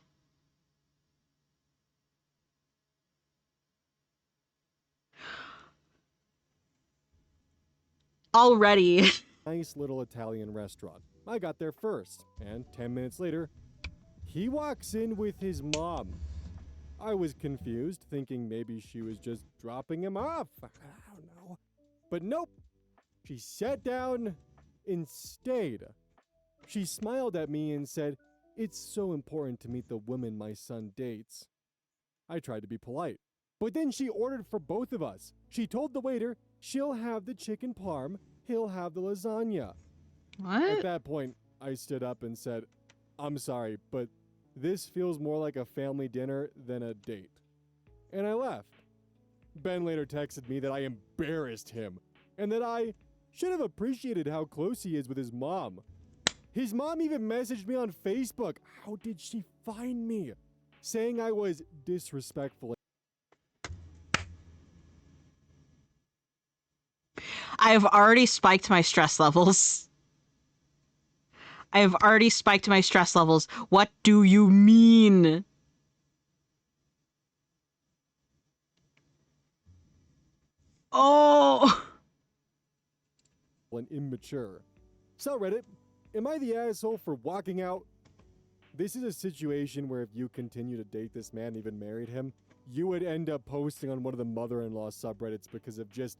Already. Nice little Italian restaurant. I got there first, and 10 minutes later, he walks in with his mom. I was confused, thinking maybe she was just dropping him off. I don't know. But nope. She sat down and stayed. She smiled at me and said, "It's so important to meet the women my son dates." I tried to be polite. But then she ordered for both of us. She told the waiter she'll have the chicken parm, he'll have the lasagna. At What? that point, I stood up and said, "I'm sorry, but This feels more like a family dinner than a date. And I left. Ben later texted me that I embarrassed him and that I should have appreciated how close he is with his mom. His mom even messaged me on Facebook. How did she find me? Saying I was disrespectful. I've already spiked my stress levels. I have already spiked my stress levels. What do you mean? Oh! And immature. So Reddit, am I the asshole for walking out? This is a situation where if you continue to date this man, even married him, you would end up posting on one of the mother-in-law subreddits because of just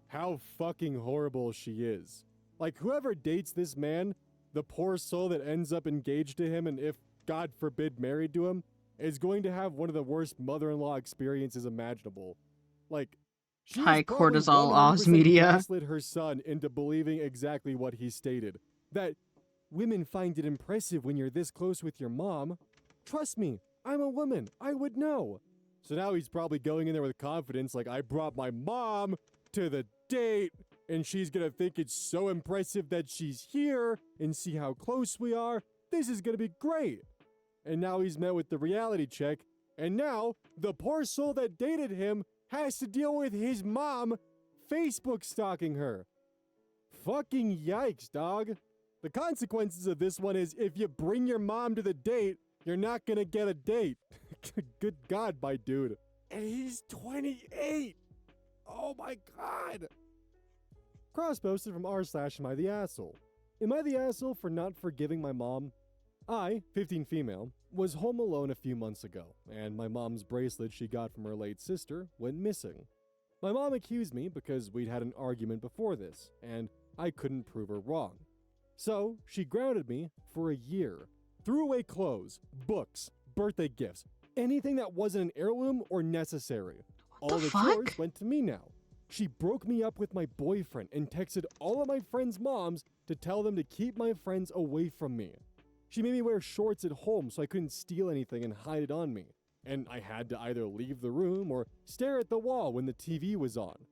how fucking horrible she is. Like, whoever dates this man, the poor soul that ends up engaged to him and, if God forbid, married to him, is going to have one of the worst mother-in-law experiences imaginable. Like, she High has probably cortisol 100% Oz media. gaslit her son into believing exactly what he stated. That women find it impressive when you're this close with your mom. Trust me, I'm a woman. I would know. So now he's probably going in there with confidence like, I brought my mom to the date, and she's gonna think it's so impressive that she's here and see how close we are. This is gonna be great. And now he's met with the reality check, and now the poor soul that dated him has to deal with his mom Facebook stalking her. Fucking yikes, dog. The consequences of this one is if you bring your mom to the date, you're not gonna get a date. Good God, my dude. And he's 28. Oh my God. Cross posted from r/am I the asshole. Am I the asshole for not forgiving my mom? I, 15 female, was home alone a few months ago, and my mom's bracelet she got from her late sister went missing. My mom accused me because we'd had an argument before this, and I couldn't prove her wrong. So she grounded me for a year, threw away clothes, books, birthday gifts, anything that wasn't an heirloom or necessary. All the chores went to me now. She broke me up with my boyfriend and texted all of my friends' moms to tell them to keep my friends away from me. She made me wear shorts at home so I couldn't steal anything and hide it on me. And I had to either leave the room or stare at the wall when the TV was on.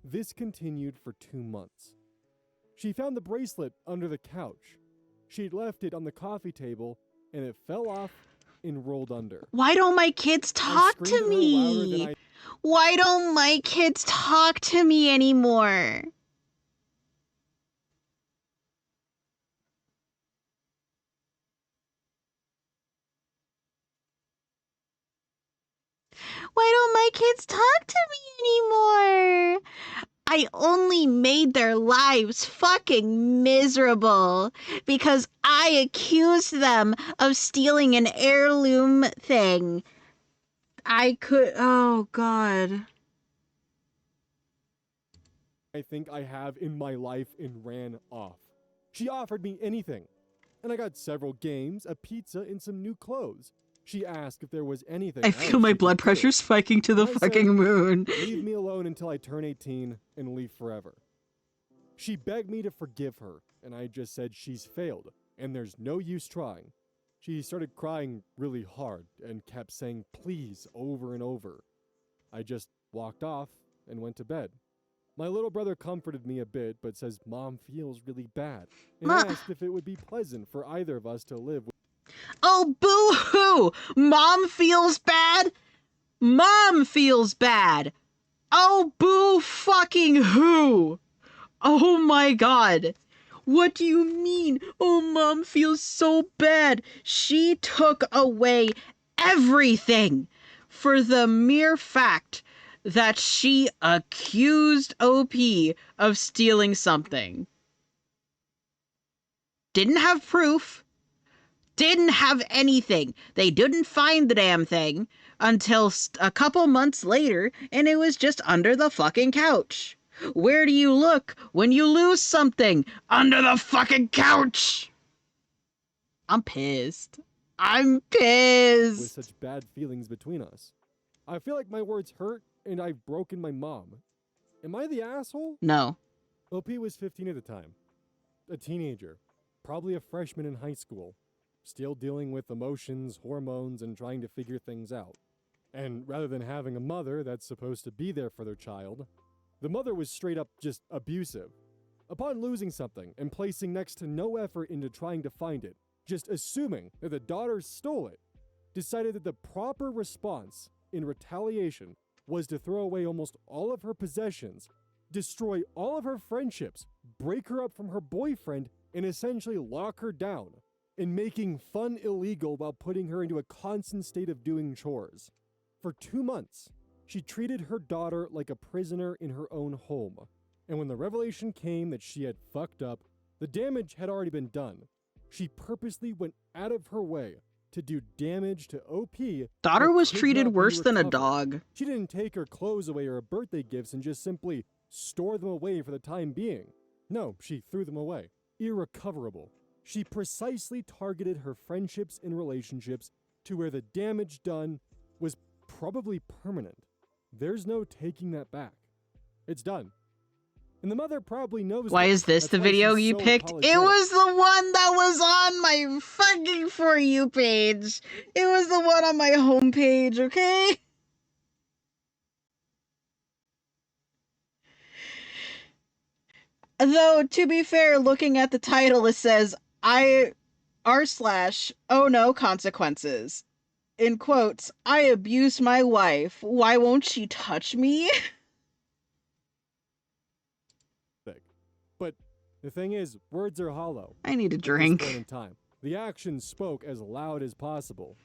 This continued for 2 months. She found the bracelet under the couch. She'd left it on the coffee table and it fell off and rolled under. Why don't my kids talk to me? Why don't my kids talk to me anymore? Why don't my kids talk to me anymore? I only made their lives fucking miserable because I accused them of stealing an heirloom thing. Oh God. I think I have in my life and ran off. She offered me anything, and I got several games, a pizza, and some new clothes. She asked if there was anything I else feel my she could blood do. pressure spiking to the And I fucking said, moon. Leave me alone until I turn 18 and leave forever. She begged me to forgive her, and I just said she's failed, and there's no use trying. She started crying really hard and kept saying please over and over. I just walked off and went to bed. My little brother comforted me a bit, but says mom feels really bad, and asked if it would be pleasant for either of us to live with. Oh, boo-hoo! Mom feels bad? Mom feels bad! Oh, boo-fucking-hoo! Oh my God! What do you mean? Oh, Mom feels so bad. She took away everything for the mere fact that she accused OP of stealing something. Didn't have proof. Didn't have anything. They didn't find the damn thing until a couple months later, and it was just under the fucking couch. Where do you look when you lose something? Under the fucking couch! I'm pissed. I'm pissed. With such bad feelings between us. I feel like my words hurt, and I've broken my mom. Am I the asshole? No. OP was 15 at the time. A teenager. Probably a freshman in high school. still dealing with emotions, hormones, and trying to figure things out. And rather than having a mother that's supposed to be there for their child, the mother was straight up just abusive. Upon losing something and placing next to no effort into trying to find it, just assuming that the daughter stole it, decided that the proper response in retaliation was to throw away almost all of her possessions, destroy all of her friendships, break her up from her boyfriend, and essentially lock her down, and making fun illegal while putting her into a constant state of doing chores. For 2 months, she treated her daughter like a prisoner in her own home. And when the revelation came that she had fucked up, the damage had already been done. She purposely went out of her way to do damage to OP. Daughter that was could treated not be worse than a recovered. dog. She didn't take her clothes away or her birthday gifts and just simply store them away for the time being. No, she threw them away. Irrecoverable. She precisely targeted her friendships and relationships to where the damage done was probably permanent. There's no taking that back. It's done. And the mother probably knows Why this. is this That's the why video she's you so picked? It apologetic. was the one that was on my fucking For You page. It was the one on my homepage, okay? Though, to be fair, looking at the title, it says, oh no, consequences. In quotes, I abused my wife. Why won't she touch me? But the thing is, words are hollow. I need a At this point drink. in time, the action spoke as loud as possible.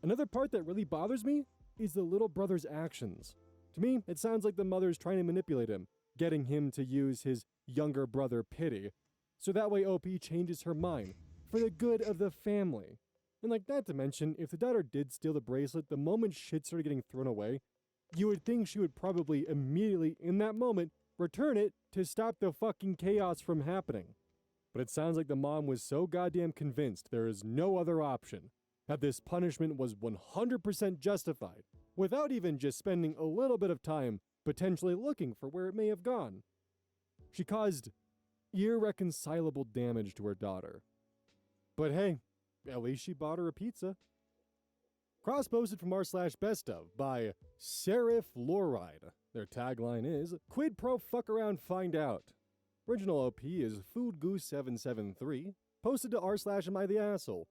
Another part that really bothers me is the little brother's actions. To me, it sounds like the mother's trying to manipulate him, getting him to use his younger brother pity, so that way OP changes her mind for the good of the family. And like, not to mention, if the daughter did steal the bracelet, the moment shit started getting thrown away, you would think she would probably immediately, in that moment, return it to stop the fucking chaos from happening. But it sounds like the mom was so goddamn convinced there is no other option, that this punishment was 100% justified, without even just spending a little bit of time potentially looking for where it may have gone. She caused irreconcilable damage to her daughter. But hey, at least she bought her a pizza. Cross posted from r/best of by Serif Loride. Their tagline is, quid pro fuck around find out. Original OP is foodgoose773, posted to r/am I the asshole.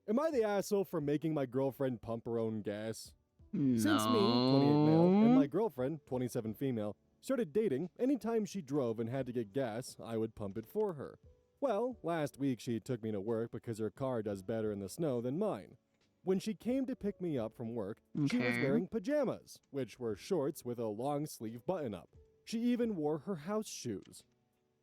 Am I the asshole for making my girlfriend pump her own gas? Since me, 28 male, and my girlfriend, 27 female, started dating, anytime she drove and had to get gas, I would pump it for her. Well, last week she took me to work because her car does better in the snow than mine. When she came to pick me up from work, she was Okay. wearing pajamas, which were shorts with a long sleeve button-up. She even wore her house shoes.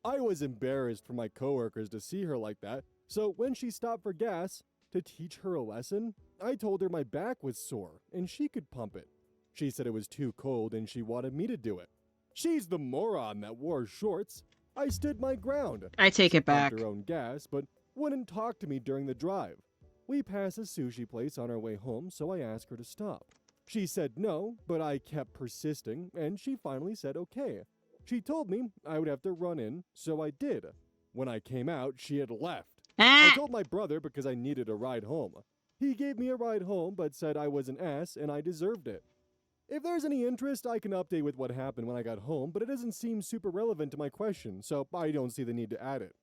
I was embarrassed for my coworkers to see her like that, so when she stopped for gas, to teach her a lesson, I told her my back was sore and she could pump it. She said it was too cold and she wanted me to do it. She's the moron that wore shorts. I stood my ground. I take She it back. pumped her own gas, but wouldn't talk to me during the drive. We passed a sushi place on our way home, so I asked her to stop. She said no, but I kept persisting, and she finally said okay. She told me I would have to run in, so I did. When I came out, she had left. I Ah! told my brother because I needed a ride home. He gave me a ride home, but said I was an ass and I deserved it. If there's any interest, I can update with what happened when I got home, but it doesn't seem super relevant to my question, so I don't see the need to add it.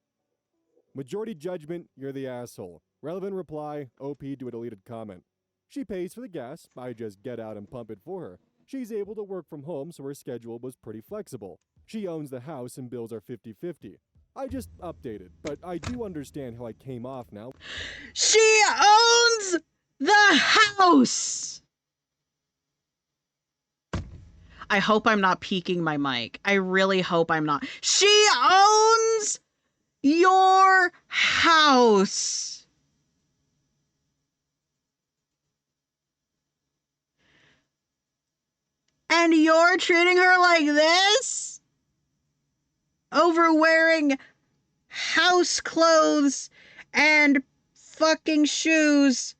Majority judgment, you're the asshole. Relevant reply, OP to a deleted comment. She pays for the gas, I just get out and pump it for her. She's able to work from home, so her schedule was pretty flexible. She owns the house and bills are 50-50. I just updated, but I do understand how I came off now. She owns the house! I hope I'm not peeking my mic. I really hope I'm not. She owns your house! And you're treating her like this? Over wearing house clothes and fucking shoes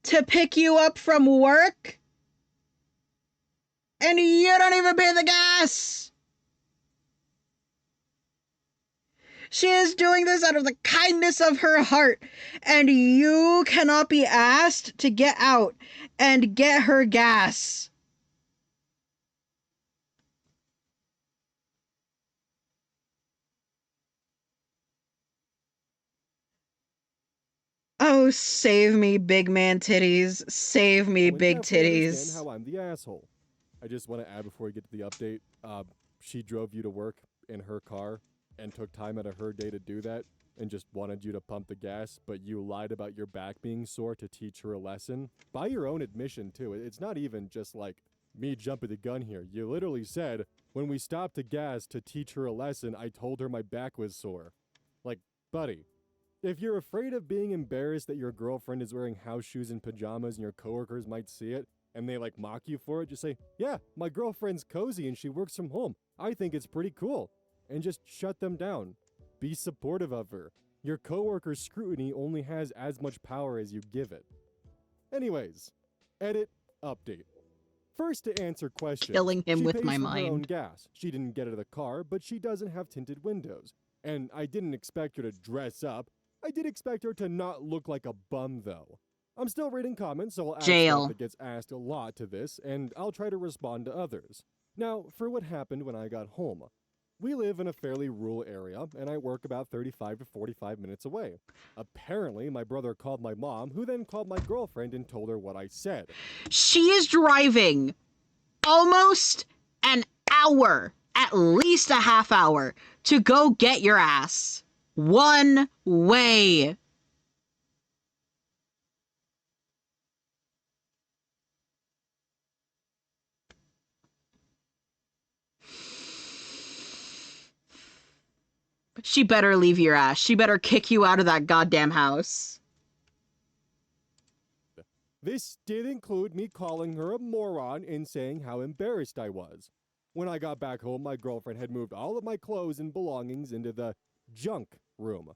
to pick you up from work? And you don't even pay the gas! She is doing this out of the kindness of her heart, and you cannot be asked to get out and get her gas. Oh, save me, big man titties. Save me, and big definitely understand titties. how I'm the asshole. I just want to add before we get to the update, she drove you to work in her car and took time out of her day to do that and just wanted you to pump the gas, but you lied about your back being sore to teach her a lesson. By your own admission, too. It's not even just like me jumping the gun here. You literally said, when we stopped to gas to teach her a lesson, I told her my back was sore. Like, buddy, if you're afraid of being embarrassed that your girlfriend is wearing house shoes and pajamas and your coworkers might see it and they like mock you for it, just say, yeah, my girlfriend's cozy and she works from home. I think it's pretty cool. And just shut them down. Be supportive of her. Your coworker's scrutiny only has as much power as you give it. Anyways, edit, update. First, to answer questions, Killing him she with pays my for her own mind. gas. She didn't get out of the car, but she doesn't have tinted windows. And I didn't expect her to dress up. I did expect her to not look like a bum, though. I'm still reading comments, so I'll add stuff Jail. that gets asked a lot to this, and I'll try to respond to others. Now, for what happened when I got home. We live in a fairly rural area, and I work about 35 to 45 minutes away. Apparently, my brother called my mom, who then called my girlfriend and told her what I said. She is driving almost an hour, at least a half hour, to go get your ass. One way. She better leave your ass. She better kick you out of that goddamn house. This did include me calling her a moron and saying how embarrassed I was. When I got back home, my girlfriend had moved all of my clothes and belongings into the junk room.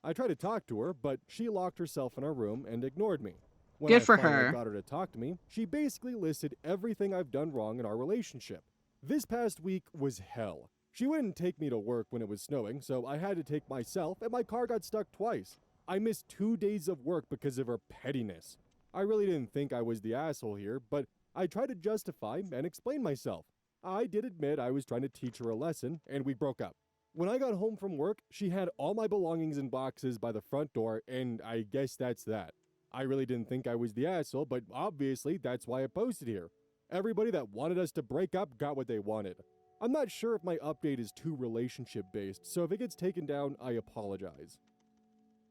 I tried to talk to her, but she locked herself in her room and ignored me. When Good I for finally her. got her to talk to me, she basically listed everything I've done wrong in our relationship. This past week was hell. She wouldn't take me to work when it was snowing, so I had to take myself, and my car got stuck twice. I missed 2 days of work because of her pettiness. I really didn't think I was the asshole here, but I tried to justify and explain myself. I did admit I was trying to teach her a lesson, and we broke up. When I got home from work, she had all my belongings in boxes by the front door, and I guess that's that. I really didn't think I was the asshole, but obviously that's why I posted here. Everybody that wanted us to break up got what they wanted. I'm not sure if my update is too relationship based, so if it gets taken down, I apologize.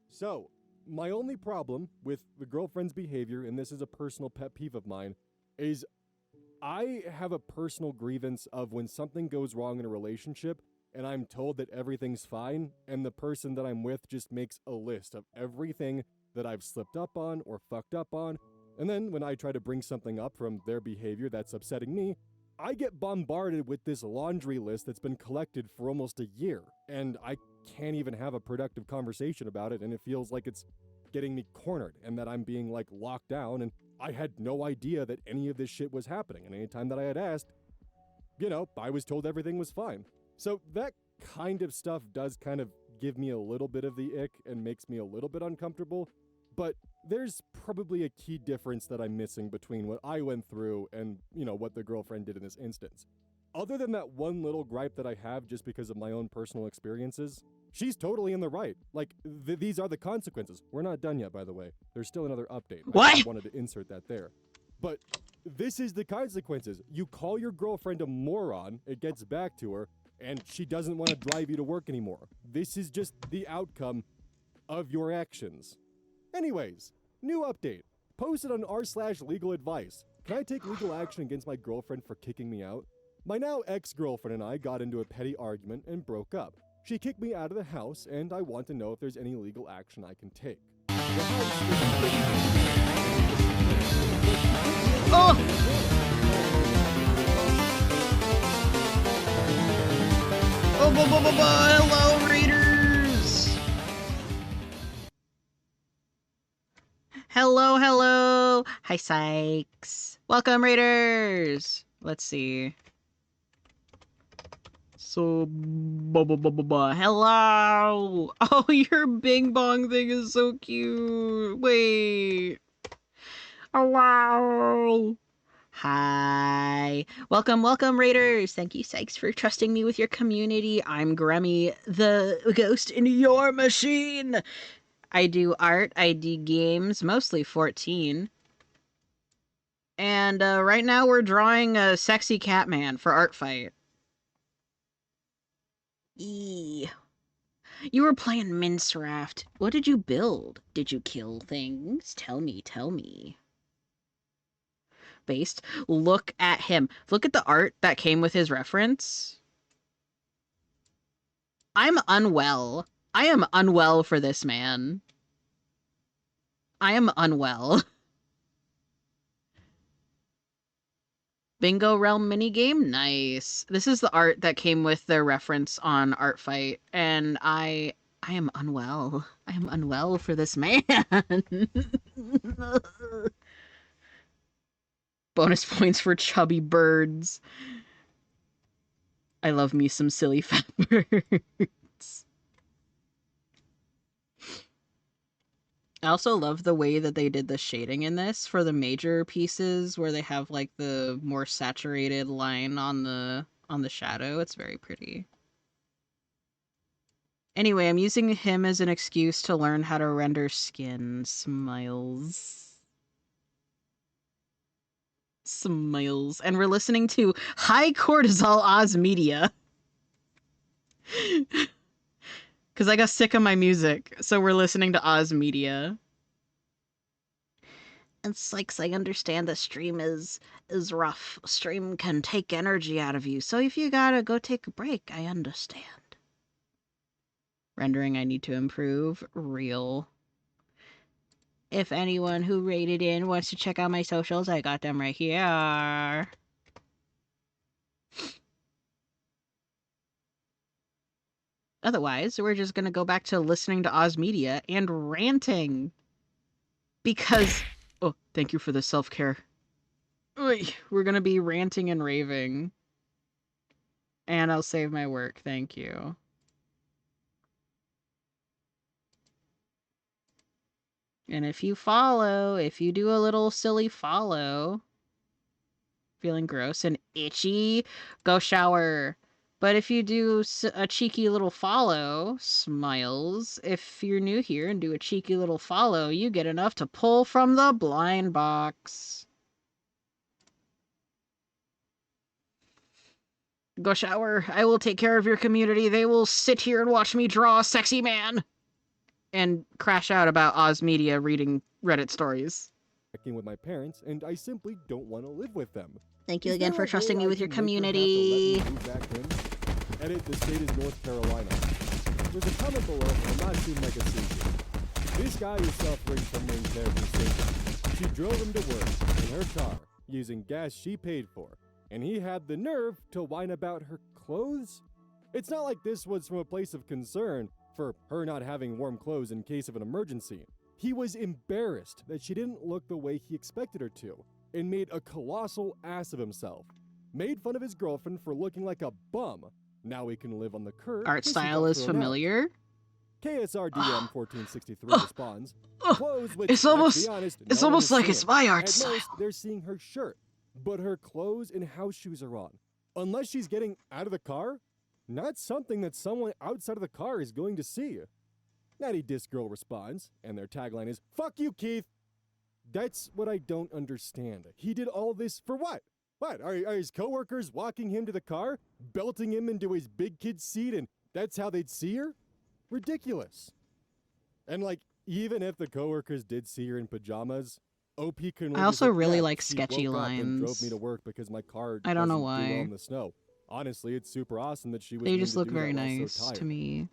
So, my only problem with the girlfriend's behavior, and this is a personal pet peeve of mine, is I have a personal grievance of when something goes wrong in a relationship and I'm told that everything's fine, and the person that I'm with just makes a list of everything that I've slipped up on or fucked up on, and then when I try to bring something up from their behavior that's upsetting me, I get bombarded with this laundry list that's been collected for almost a year, and I can't even have a productive conversation about it, and it feels like it's getting me cornered and that I'm being like locked down, and I had no idea that any of this shit was happening, and anytime that I had asked, I was told everything was fine. So that kind of stuff does kind of give me a little bit of the ick and makes me a little bit uncomfortable, but there's probably a key difference that I'm missing between what I went through and, what the girlfriend did in this instance. Other than that one little gripe that I have just because of my own personal experiences, she's totally in the right. Like, these are the consequences. We're not done yet, by the way. There's still another update. What? I wanted to insert that there. But this is the consequences. You call your girlfriend a moron, it gets back to her, and she doesn't want to drive you to work anymore. This is just the outcome of your actions. Anyways, new update. Posted on r/legal advice. Can I take legal action against my girlfriend for kicking me out? My now ex-girlfriend and I got into a petty argument and broke up. She kicked me out of the house, and I want to know if there's any legal action I can take. The house Oh! Hello, readers! Hello. Hi, Sykes. Welcome, readers. Let's see. So, hello. Oh, your Bing Bong thing is so cute. Wait. Hello. Hi. Welcome, welcome, Raiders. Thank you, Sykes, for trusting me with your community. I'm Gremmy, the ghost in your machine. I do art, I do games, mostly 14. And right now we're drawing a sexy Catman for Art Fight. Eee. You were playing Minecraft. What did you build? Did you kill things? Tell me, tell me. Based. Look at him. Look at the art that came with his reference. I'm unwell. I am unwell for this man. I am unwell. Bingo Realm minigame? Nice. This is the art that came with their reference on Art Fight, and I am unwell. I am unwell for this man. Bonus points for chubby birds. I love me some silly fat birds. I also love the way that they did the shading in this for the major pieces where they have like the more saturated line on the shadow. It's very pretty. Anyway, I'm using him as an excuse to learn how to render skin. Smiles. Smiles. And we're listening to High Cortisol Oz Media. Because I got sick of my music, so we're listening to Oz Media. And Sykes, I understand the stream is rough. Stream can take energy out of you, so if you gotta go take a break, I understand. Rendering I need to improve. Real. If anyone who rated in wants to check out my socials, I got them right here. Otherwise, we're just gonna go back to listening to Oz Media and ranting. Because... Oh, thank you for the self-care. We're gonna be ranting and raving. And I'll save my work, thank you. And if you do a little silly follow, feeling gross and itchy, go shower. But if you do a cheeky little follow, smiles, if you're new here and do a cheeky little follow, you get enough to pull from the blind box. Go shower. I will take care of your community. They will sit here and watch me draw a sexy man. And crash out about Oz Media reading Reddit stories. With my parents, and I simply don't want to live with them. Thank you Is again there for a trusting way me I with your can make her have to let me community. move back in? Edit, the state is North Carolina. There's a comment below that will not seem like a secret. This guy is suffering from main character syndrome. She drove him to work in her car using gas she paid for, and he had the nerve to whine about her clothes? It's not like this was from a place of concern for her not having warm clothes in case of an emergency. He was embarrassed that she didn't look the way he expected her to, and made a colossal ass of himself. Made fun of his girlfriend for looking like a bum. Now he can live on the curb. Art style is familiar. KSRDM 1463 responds, clothes which, It's let's almost, be honest, it's no one almost is like seeing. it's my art At style. most, they're seeing her shirt, but her clothes and house shoes are on. Unless she's getting out of the car, not something that someone outside of the car is going to see. Natty Disc Girl responds, and their tagline is, fuck you, Keith. That's what I don't understand. He did all this for what? What? Are his coworkers walking him to the car, belting him into his big kid seat, and that's how they'd see her? Ridiculous. And like, even if the coworkers did see her in pajamas, OP couldn't. I also really yeah, like she sketchy woke up and drove lines. me to work because my car I don't know doesn't do well why. in the snow. Honestly, it's super awesome that she was They willing just to look do very that while nice so tired. to me.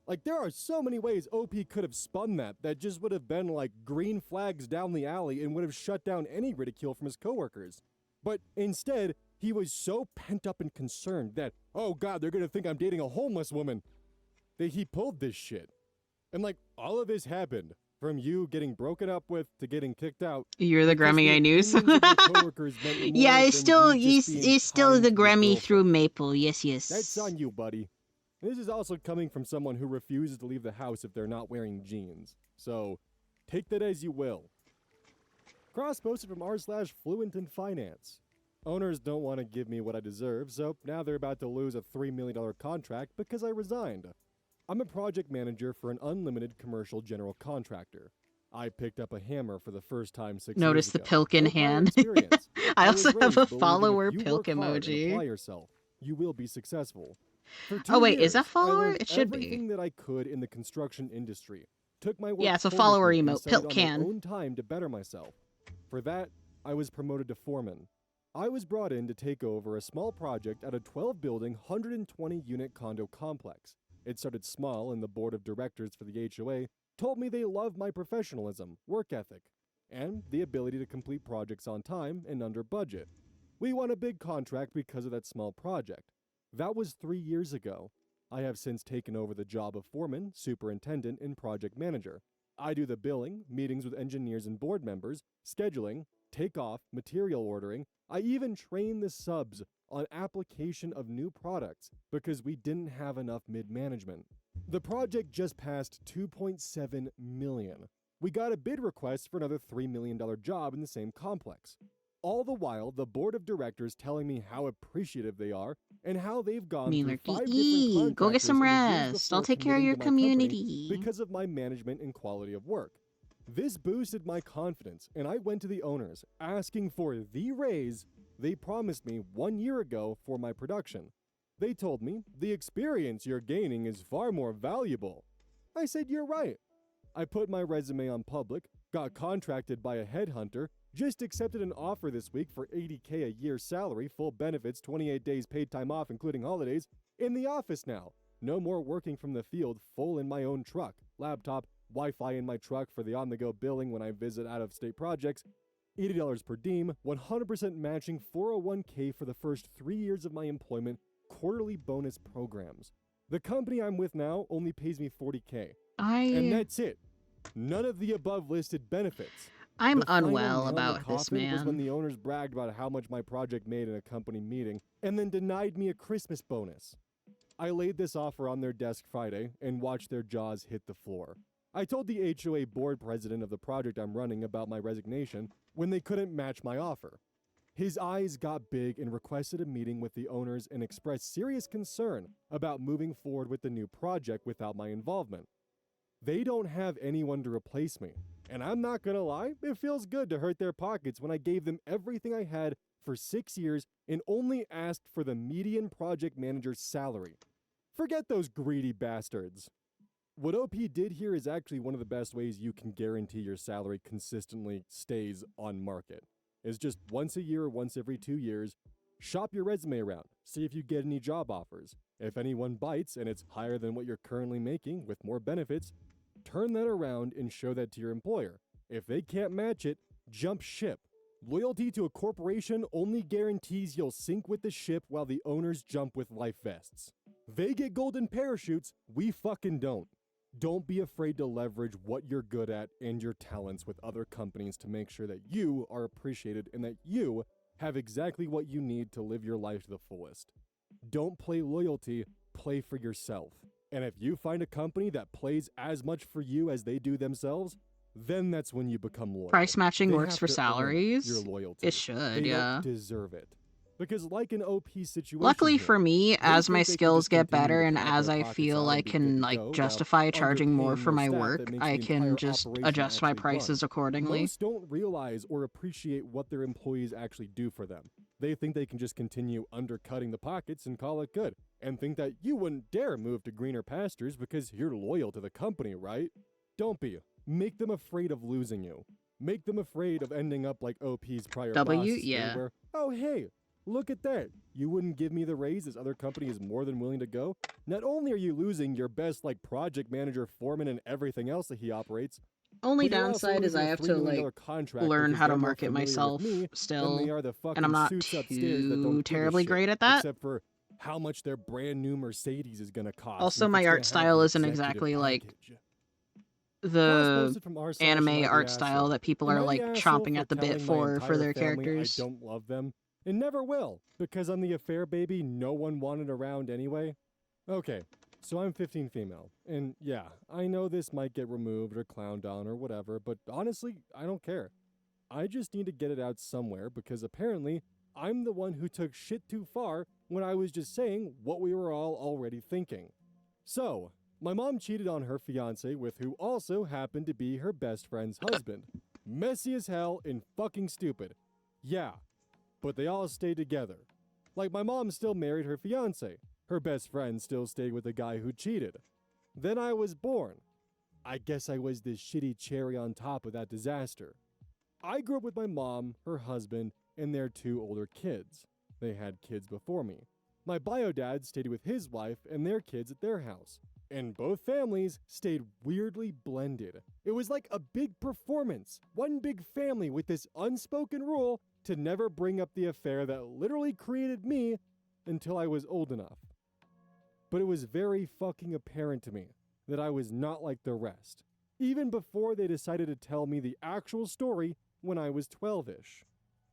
Like, there are so many ways OP could have spun that just would have been like green flags down the alley and would have shut down any ridicule from his coworkers. But instead, he was so pent up and concerned that, oh god, they're gonna think I'm dating a homeless woman, that he pulled this shit. And like, all of this happened From you getting broken up with to getting kicked out. You're the because Grammy I knew. opinions of your coworkers meant Yeah, more it's than still you just being it's still kind the to your Grammy through girlfriend. Maple. Yes, yes. That's on you, buddy. This is also coming from someone who refuses to leave the house if they're not wearing jeans. So, take that as you will. Cross posted from r/fluent in finance. Owners don't want to give me what I deserve, so now they're about to lose a $3 million contract because I resigned. I'm a project manager for an unlimited commercial general contractor. I picked up a hammer for the first time 6 Notice years the ago. Pilkin No prior hand. experience. I was also have raised a believing follower if you work Pilk hard and emoji. apply yourself, you will be successful. For 2 Oh wait, years, is that I follower? learned It should be. everything that I could in the construction industry. Took my work Yeah, it's a home follower with me and emote. studied on my Pilkan. own time to better myself. For that, I was promoted to foreman. I was brought in to take over a small project at a 12-building, 120-unit condo complex. It started small, and the board of directors for the HOA told me they loved my professionalism, work ethic, and the ability to complete projects on time and under budget. We won a big contract because of that small project. That was 3 years ago. I have since taken over the job of foreman, superintendent, and project manager. I do the billing, meetings with engineers and board members, scheduling, takeoff, material ordering. I even train the subs on application of new products because we didn't have enough mid-management. The project just passed $2.7 million. We got a bid request for another $3 million job in the same complex. All the while, the board of directors telling me how appreciative they are and how they've gone Mean through Lurky. 5 different Go get some contractors in the years rest. I'll before take care of committing your to my company community. because of my management and quality of work. This boosted my confidence, and I went to the owners asking for the raise they promised me 1 year ago for my production. They told me, the experience you're gaining is far more valuable. I said, you're right. I put my resume on public, got contracted by a headhunter, just accepted an offer this week for $80K a year salary, full benefits, 28 days paid time off including holidays, in the office now. No more working from the field, full in my own truck, laptop, Wi-Fi in my truck for the on-the-go billing when I visit out-of-state projects, $80 per diem, 100% matching 401k for the first 3 years of my employment, quarterly bonus programs. The company I'm with now only pays me $40K. And that's it. None of the above listed benefits. I'm The final unwell nail in the about this, coffin was when man. the owners bragged about how much my project made in a company meeting and then denied me a Christmas bonus. I laid this offer on their desk Friday and watched their jaws hit the floor. I told the HOA board president of the project I'm running about my resignation when they couldn't match my offer. His eyes got big and requested a meeting with the owners and expressed serious concern about moving forward with the new project without my involvement. They don't have anyone to replace me, and I'm not gonna lie, it feels good to hurt their pockets when I gave them everything I had for 6 years and only asked for the median project manager's salary. Forget those greedy bastards. What OP did here is actually one of the best ways you can guarantee your salary consistently stays on market. Is just once a year or once every 2 years, shop your resume around, see if you get any job offers. If anyone bites and it's higher than what you're currently making with more benefits, turn that around and show that to your employer. If they can't match it, jump ship. Loyalty to a corporation only guarantees you'll sink with the ship while the owners jump with life vests. They get golden parachutes, we fucking don't. Don't be afraid to leverage what you're good at and your talents with other companies to make sure that you are appreciated and that you have exactly what you need to live your life to the fullest. Don't play loyalty, play for yourself. And if you find a company that plays as much for you as they do themselves, then that's when you become loyal. Price matching They works have for to earn salaries. your loyalty. It should, They yeah. don't deserve it. Because like an OP situation Luckily here, for me, as think my they can skills just get continue better to and pad as their I pockets feel out I and be good can to like go while justify charging more underpaying for their my staff work, that makes I the can entire just operation adjust my actually prices run. accordingly. Most don't realize or appreciate what their employees actually do for them. They think they can just continue undercutting the pockets and call it good, and think that you wouldn't dare move to greener pastures because you're loyal to the company, right? Don't be. Make them afraid of losing you. Make them afraid of ending up like OP's prior W? bosses Yeah. did, where, oh hey, look at that. You wouldn't give me the raise, this other company is more than willing to go. Not only are you losing your best like project manager, foreman, and everything else that he operates, Only but you're also downside is losing I a have $3 to million like contract learn because how to they're more market familiar with myself me than still, they are the and fucking I'm not suits upstairs that don't too give a terribly shit, great at that. except for how much their brand new Mercedes is gonna cost. Also, and if my it's art gonna have style the isn't executive exactly like package. the posted from r slash anime Am I the art style asshole. that people Am are I the like asshole chomping for at the bit telling my for entire their family characters. I don't love them and never will because I'm the affair baby no one wanted around anyway? Okay, so I'm 15 female, and yeah, I know this might get removed or clowned on or whatever, but honestly, I don't care. I just need to get it out somewhere because apparently I'm the one who took shit too far when I was just saying what we were all already thinking. So, my mom cheated on her fiance with who also happened to be her best friend's husband. Messy as hell and fucking stupid. Yeah, but they all stayed together. Like my mom still married her fiance. Her best friend still stayed with the guy who cheated. Then I was born. I guess I was this shitty cherry on top of that disaster. I grew up with my mom, her husband, and their 2 older kids. They had kids before me. My bio dad stayed with his wife and their kids at their house. And both families stayed weirdly blended. It was like a big performance. One big family with this unspoken rule to never bring up the affair that literally created me until I was old enough. But it was very fucking apparent to me that I was not like the rest, even before they decided to tell me the actual story when I was 12-ish.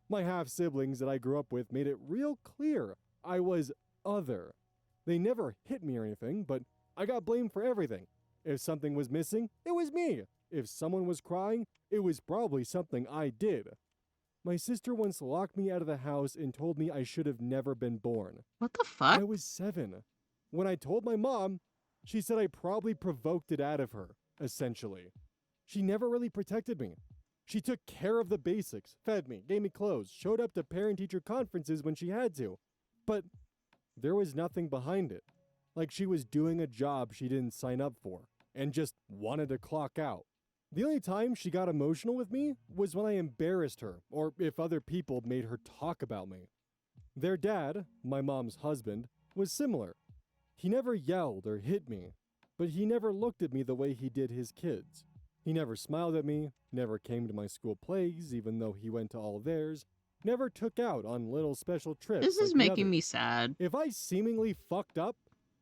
My half-siblings that I grew up with made it real clear I was other. They never hit me or anything, but I got blamed for everything. If something was missing, it was me. If someone was crying, it was probably something I did. My sister once locked me out of the house and told me I should have never been born. What the fuck? I was 7. When I told my mom, she said I probably provoked it out of her, essentially. She never really protected me. She took care of the basics, fed me, gave me clothes, showed up to parent-teacher conferences when she had to. But there was nothing behind it. Like she was doing a job she didn't sign up for, and just wanted to clock out. The only time she got emotional with me was when I embarrassed her, or if other people made her talk about me. Their dad, my mom's husband, was similar. He never yelled or hit me, but he never looked at me the way he did his kids. He never smiled at me, never came to my school plays even though he went to all theirs, never took out on little special trips This is like the making others. me sad. If I seemingly fucked up,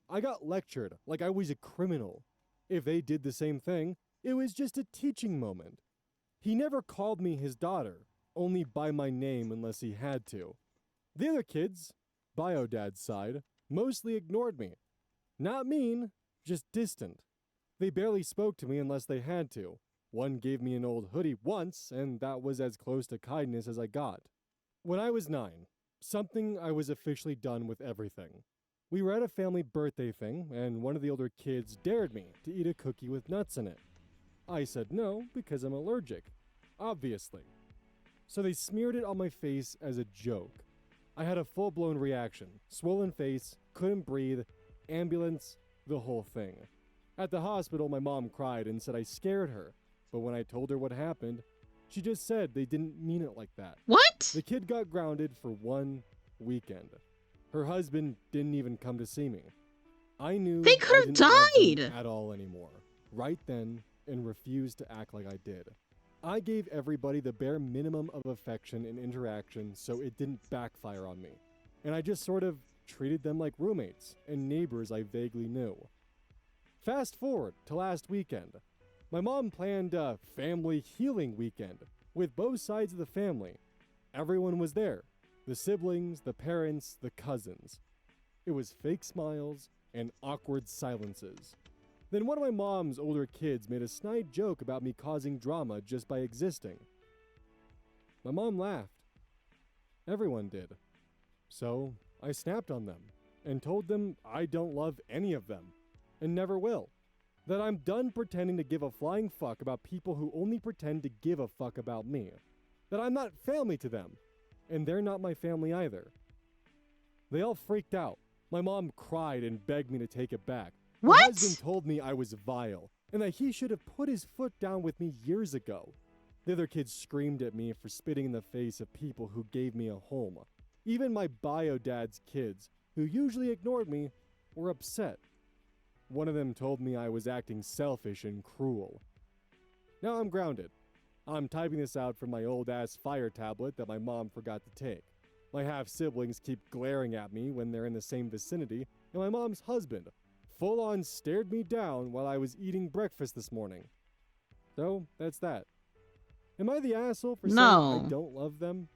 I got lectured like I was a criminal. If they did the same thing, it was just a teaching moment. He never called me his daughter, only by my name unless he had to. The other kids, bio dad's side, mostly ignored me. Not mean, just distant. They barely spoke to me unless they had to. One gave me an old hoodie once, and that was as close to kindness as I got. When I was 9, something I was officially done with everything. We were at a family birthday thing, and one of the older kids dared me to eat a cookie with nuts in it. I said no because I'm allergic, obviously. So they smeared it on my face as a joke. I had a full-blown reaction, swollen face, couldn't breathe, ambulance, the whole thing. At the hospital, my mom cried and said I scared her, but when I told her what happened, she just said they didn't mean it like that. What? The kid got grounded for 1 weekend. Her husband didn't even come to see me. I knew They I could have didn't love them died! at all anymore, right then, and refused to act like I did. I gave everybody the bare minimum of affection and interaction so it didn't backfire on me. And I just sort of treated them like roommates and neighbors I vaguely knew. Fast forward to last weekend. My mom planned a family healing weekend with both sides of the family. Everyone was there. The siblings, the parents, the cousins. It was fake smiles and awkward silences. Then one of my mom's older kids made a snide joke about me causing drama just by existing. My mom laughed. Everyone did. So I snapped on them and told them I don't love any of them and never will. That I'm done pretending to give a flying fuck about people who only pretend to give a fuck about me. That I'm not family to them, and they're not my family either. They all freaked out. My mom cried and begged me to take it back. Her What? husband told me I was vile, and that he should have put his foot down with me years ago. The other kids screamed at me for spitting in the face of people who gave me a home. Even my bio dad's kids, who usually ignored me, were upset. One of them told me I was acting selfish and cruel. Now I'm grounded. I'm typing this out from my old-ass fire tablet that my mom forgot to take. My half-siblings keep glaring at me when they're in the same vicinity, and my mom's husband full-on stared me down while I was eating breakfast this morning. So, that's that. Am I the asshole for saying I No. don't love them?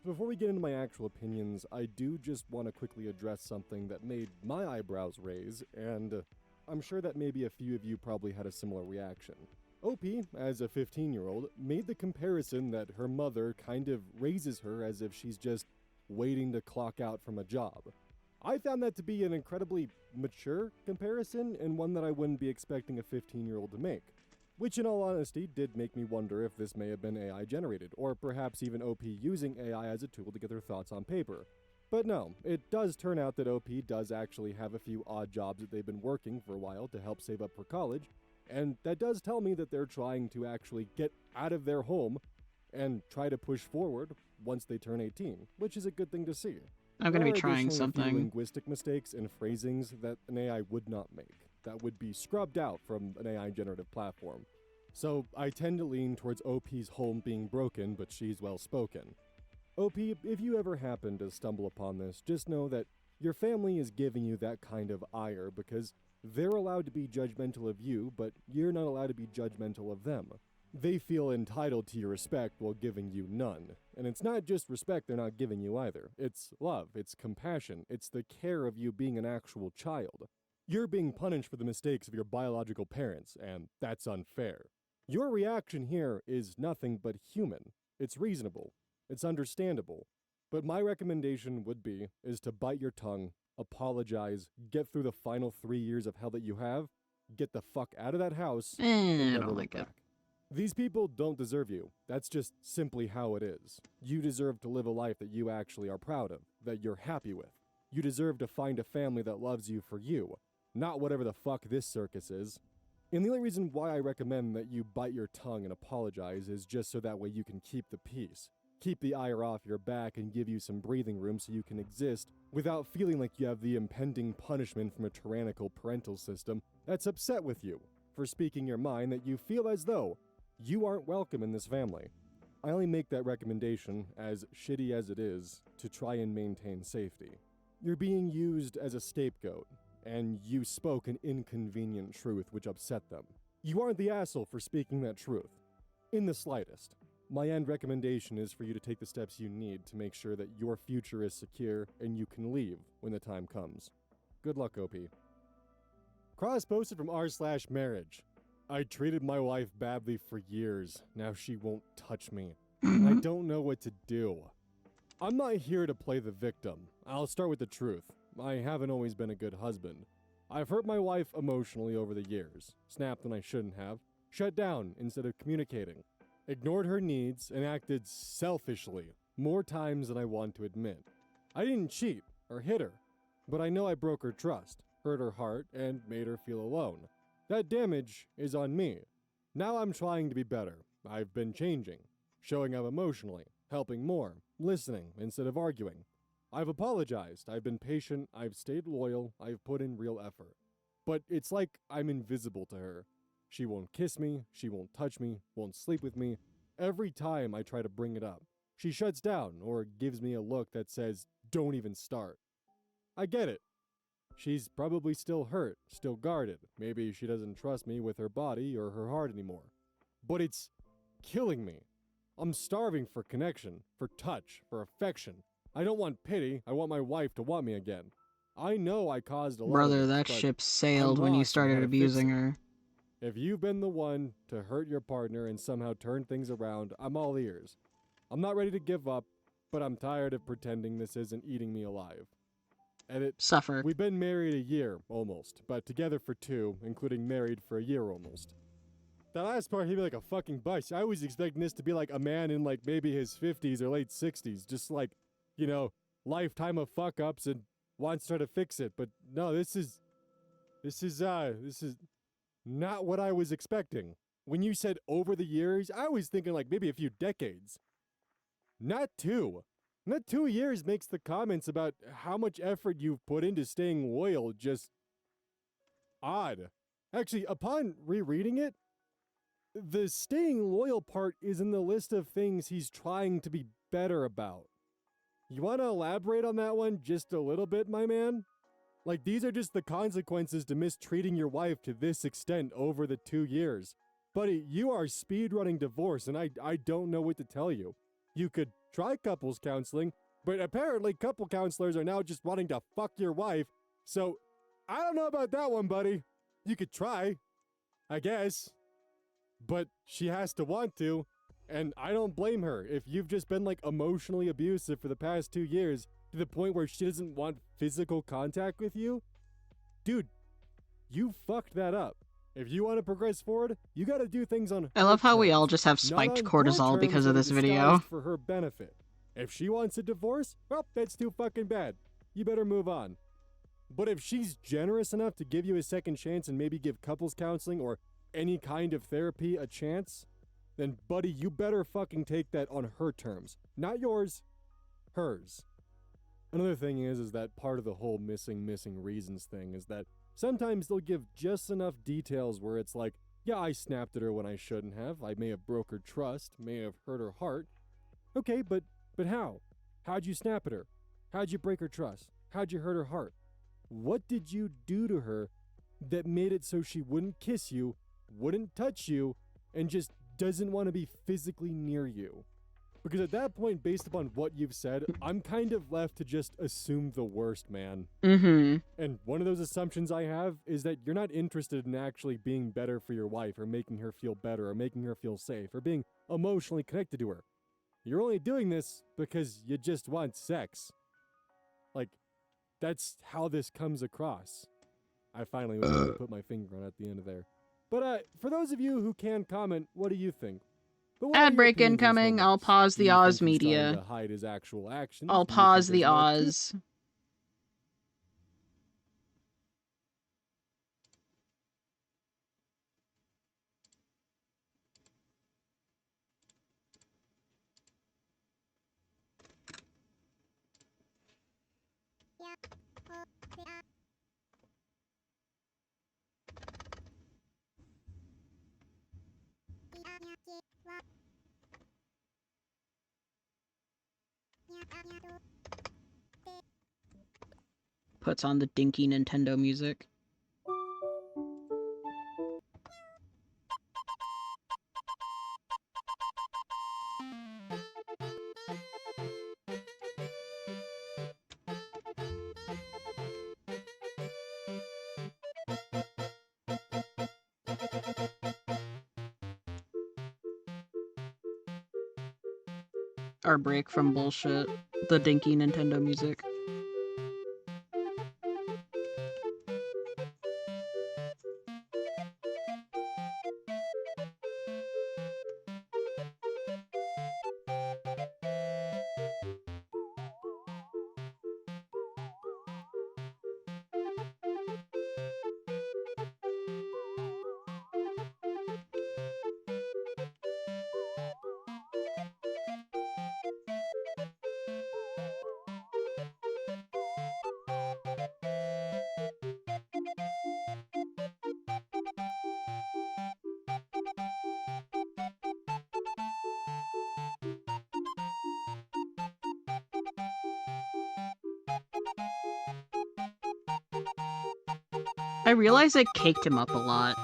Before we get into my actual opinions, I do just want to quickly address something that made my eyebrows raise, and I'm sure that maybe a few of you probably had a similar reaction. OP, as a 15-year-old, made the comparison that her mother kind of raises her as if she's just waiting to clock out from a job. I found that to be an incredibly mature comparison and one that I wouldn't be expecting a 15-year-old to make. Which, in all honesty, did make me wonder if this may have been AI generated, or perhaps even OP using AI as a tool to get their thoughts on paper. But no, it does turn out that OP does actually have a few odd jobs that they've been working for a while to help save up for college, and that does tell me that they're trying to actually get out of their home and try to push forward once they turn 18, which is a good thing to see. I'm going to There be are trying additionally a few something. linguistic mistakes and phrasings that an AI would not make, that would be scrubbed out from an AI generative platform. So I tend to lean towards OP's home being broken, but she's well spoken. OP, if you ever happen to stumble upon this, just know that your family is giving you that kind of ire because they're allowed to be judgmental of you, but you're not allowed to be judgmental of them. They feel entitled to your respect while giving you none. And it's not just respect they're not giving you either. It's love, it's compassion, it's the care of you being an actual child. You're being punished for the mistakes of your biological parents, and that's unfair. Your reaction here is nothing but human. It's reasonable. It's understandable. But my recommendation would be is to bite your tongue, apologize, get through the final 3 years of hell that you have, get the fuck out of that house, and I never don't look like it. back. These people don't deserve you. That's just simply how it is. You deserve to live a life that you actually are proud of, that you're happy with. You deserve to find a family that loves you for you, not whatever the fuck this circus is. And the only reason why I recommend that you bite your tongue and apologize is just so that way you can keep the peace. Keep the ire off your back and give you some breathing room so you can exist without feeling like you have the impending punishment from a tyrannical parental system that's upset with you for speaking your mind that you feel as though you aren't welcome in this family. I only make that recommendation, as shitty as it is, to try and maintain safety. You're being used as a scapegoat, and you spoke an inconvenient truth which upset them. You aren't the asshole for speaking that truth. In the slightest. My end recommendation is for you to take the steps you need to make sure that your future is secure and you can leave when the time comes. Good luck, OP. Cross posted from r/marriage. I treated my wife badly for years. Now she won't touch me. I don't know what to do. I'm not here to play the victim. I'll start with the truth. I haven't always been a good husband. I've hurt my wife emotionally over the years, snapped when I shouldn't have, shut down instead of communicating, ignored her needs, and acted selfishly more times than I want to admit. I didn't cheat or hit her, but I know I broke her trust, hurt her heart, and made her feel alone. That damage is on me. Now I'm trying to be better. I've been changing, showing up emotionally, helping more, listening instead of arguing. I've apologized, I've been patient, I've stayed loyal, I've put in real effort. But it's like I'm invisible to her. She won't kiss me, she won't touch me, won't sleep with me. Every time I try to bring it up, she shuts down or gives me a look that says, "Don't even start." I get it. She's probably still hurt, still guarded. Maybe she doesn't trust me with her body or her heart anymore. But it's killing me. I'm starving for connection, for touch, for affection. I don't want pity, I want my wife to want me again. I know I caused a lot of Brother, this, that but ship I'm sailed when you lost on how started to fix abusing it. her. If you've been the one to hurt your partner and somehow turn things around, I'm all ears. I'm not ready to give up, but I'm tired of pretending this isn't eating me alive. Edit. Suffer. We've been married a year, almost, but together for 2, including married for a year almost. That last part hit me like a fucking bus. I was expecting this to be like a man in like maybe his 50s or late 60s, just like, you know, lifetime of fuck-ups and wants to try to fix it. But no, this is not what I was expecting. When you said over the years, I was thinking like maybe a few decades. Not 2. Not 2 years makes the comments about how much effort you've put into staying loyal just odd. Actually, upon rereading it, the staying loyal part is in the list of things he's trying to be better about. You want to elaborate on that one just a little bit, my man? Like, these are just the consequences to mistreating your wife to this extent over the 2 years. Buddy, you are speedrunning divorce, and I don't know what to tell you. You could try couples counseling, but apparently couple counselors are now just wanting to fuck your wife, so I don't know about that one, buddy. You could try, I guess. But she has to want to, and I don't blame her. If you've just been like emotionally abusive for the past 2 years to the point where she doesn't want physical contact with you, dude, you fucked that up. If you want to progress forward, you got to do things on I her love how we all terms, just have not spiked on your cortisol terms because of that are this video. disguised for her benefit. If she wants a divorce, well, that's too fucking bad. You better move on. But if she's generous enough to give you a second chance and maybe give couples counseling or any kind of therapy a chance, then buddy, you better fucking take that on her terms. Not yours, hers. Another thing is that part of the whole missing reasons thing is that sometimes they'll give just enough details where it's like, yeah, I snapped at her when I shouldn't have. I may have broke her trust, may have hurt her heart. Okay, but how? How'd you snap at her? How'd you break her trust? How'd you hurt her heart? What did you do to her that made it so she wouldn't kiss you, wouldn't touch you, and just doesn't want to be physically near you? Because at that point, based upon what you've said, I'm kind of left to just assume the worst, man. Mm-hmm. And one of those assumptions I have is that you're not interested in actually being better for your wife or making her feel better or making her feel safe or being emotionally connected to her. You're only doing this because you just want sex. Like, that's how this comes across. I finally was able to put my finger on it at the end of there. But for those of you who can comment, what do you think? But what are Ad your break opinions on this incoming. whole I'll mess? pause Do the you Oz think he's trying media. to hide his actual actions? I'll Do you think pause the there's more to it? Oz. Puts on the dinky Nintendo music. Our break from bullshit. The dinky Nintendo music. I realize I caked him up a lot.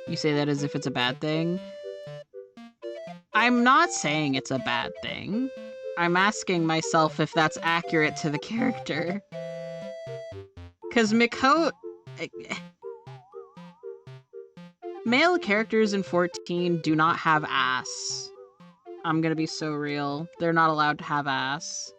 You say that as if it's a bad thing? I'm not saying it's a bad thing. I'm asking myself if that's accurate to the character. Because Miko... Male characters in 14 do not have ass. I'm gonna be so real. They're not allowed to have ass.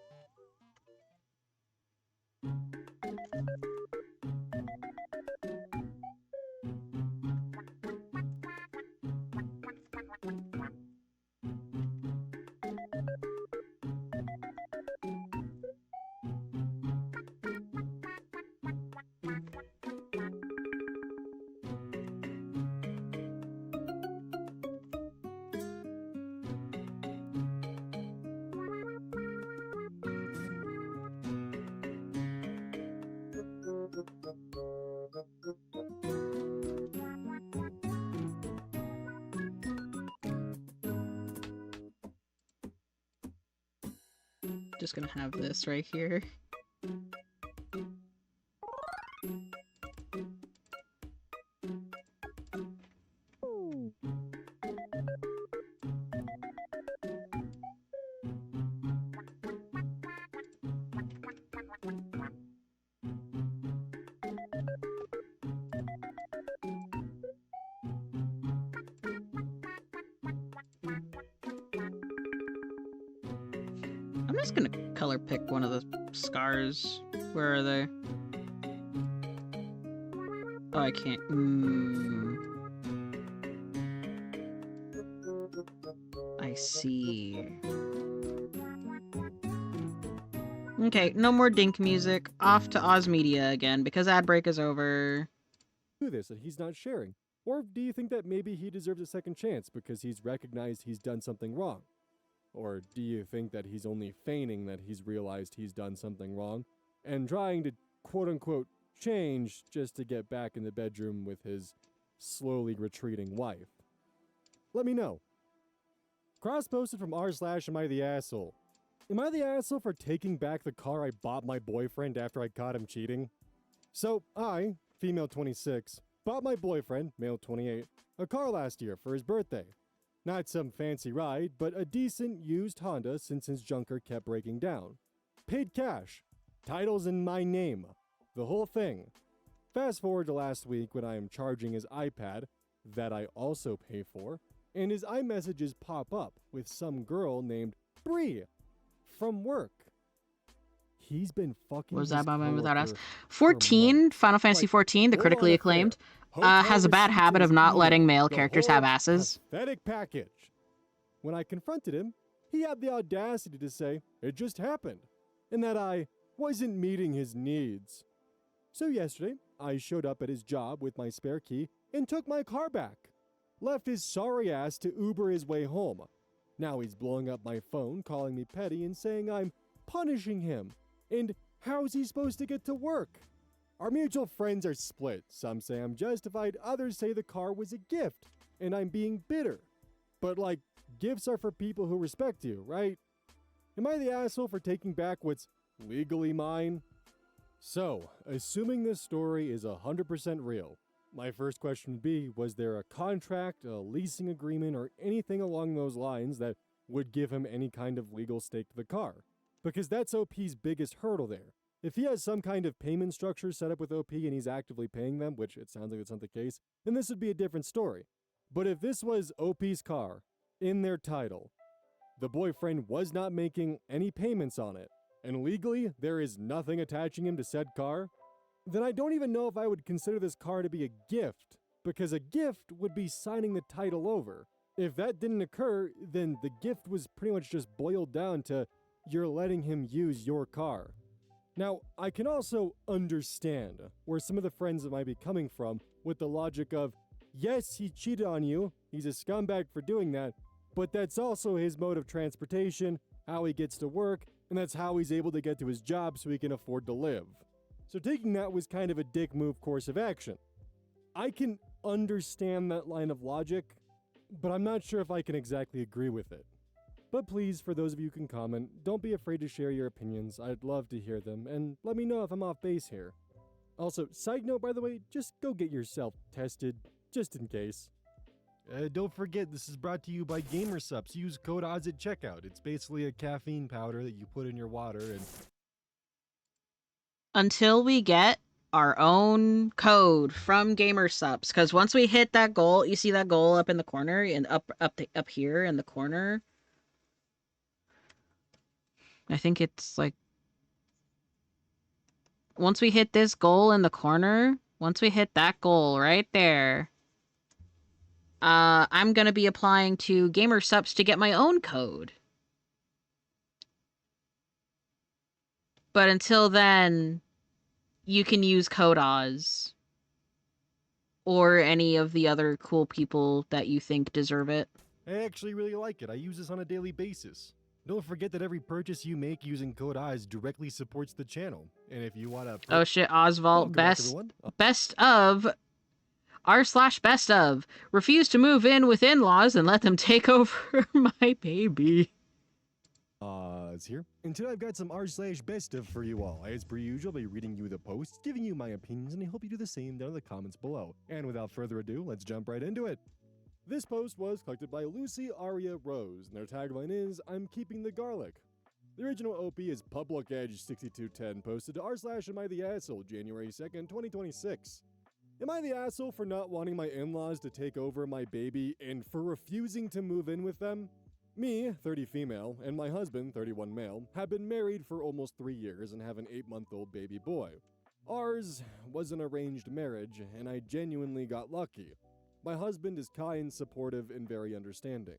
Just gonna have this right here. I'm just gonna color pick one of the scars. Where are they? Oh, I can't. I see. Okay, no more Dink music. Off to Oz Media again, because ad break is over. Do this that he's not sharing? Or do you think that maybe he deserves a second chance because he's recognized he's done something wrong? Or do you think that he's only feigning that he's realized he's done something wrong and trying to quote-unquote change just to get back in the bedroom with his slowly retreating wife? Let me know. Cross-posted from r/am I the asshole. Am I the asshole for taking back the car I bought my boyfriend after I caught him cheating? So I, female 26, bought my boyfriend, male 28, a car last year for his birthday. Not some fancy ride, but a decent used Honda since his junker kept breaking down. Paid cash. Titles in my name. The whole thing. Fast forward to last week when I am charging his iPad, that I also pay for, and his iMessages pop up with some girl named Bree from work. He's been fucking. What was that about me without us? coworker 14, months. Final Fantasy Like, 14, the full-on critically affair. acclaimed, Hotel has a bad receipts habit in of his not email. letting male The characters whole have asses. pathetic package. When I confronted him, he had the audacity to say it just happened, and that I wasn't meeting his needs. So yesterday, I showed up at his job with my spare key and took my car back. Left his sorry ass to Uber his way home. Now he's blowing up my phone, calling me petty and saying I'm punishing him. And how's he supposed to get to work? Our mutual friends are split. Some say I'm justified, others say the car was a gift, and I'm being bitter. But like, gifts are for people who respect you, right? Am I the asshole for taking back what's legally mine? So, assuming this story is 100% real, my first question would be, was there a contract, a leasing agreement, or anything along those lines that would give him any kind of legal stake to the car? Because that's OP's biggest hurdle there. If he has some kind of payment structure set up with OP and he's actively paying them, which it sounds like that's not the case, then this would be a different story. But if this was OP's car, in their title, the boyfriend was not making any payments on it, and legally there is nothing attaching him to said car, then I don't even know if I would consider this car to be a gift, because a gift would be signing the title over. If that didn't occur, then the gift was pretty much just boiled down to you're letting him use your car. Now, I can also understand where some of the friends might be coming from with the logic of, yes, he cheated on you, he's a scumbag for doing that, but that's also his mode of transportation, how he gets to work, and that's how he's able to get to his job so he can afford to live. So taking that was kind of a dick move course of action. I can understand that line of logic, but I'm not sure if I can exactly agree with it. But please, for those of you who can comment, don't be afraid to share your opinions. I'd love to hear them, and let me know if I'm off base here. Also, side note by the way, just go get yourself tested, just in case. Don't forget, this is brought to you by GamerSups. Use code ODDS at checkout. It's basically a caffeine powder that you put in your water and... Until we get our own code from GamerSups, because once we hit that goal, you see that goal up in the corner and up here in the corner. I think it's like once we hit this goal in the corner, once we hit that goal right there, I'm gonna be applying to GamerSups to get my own code. But until then, you can use code Oz. Or any of the other cool people that you think deserve it. I actually really like it. I use this on a daily basis. Don't forget that every purchase you make using code ODDS directly supports the channel. And if you want to... Oh shit, Oswald, best of r/best of. Refuse to move in with in-laws and let them take over my baby. in-laws here, and today I've got some r/best of for you all. As per usual, I'll be reading you the posts, giving you my opinions, and I hope you do the same down in the comments below. And without further ado, let's jump right into it. This post was collected by Lucy Aria Rose, and their tagline is, "I'm keeping the garlic." The original OP is Public Edge 6210, posted to r/Am I the Asshole, January 2nd, 2026. Am I the asshole for not wanting my in-laws to take over my baby and for refusing to move in with them? Me, 30 female, and my husband, 31 male, have been married for almost 3 years and have an 8-month-old baby boy. Ours was an arranged marriage, and I genuinely got lucky. My husband is kind, supportive, and very understanding.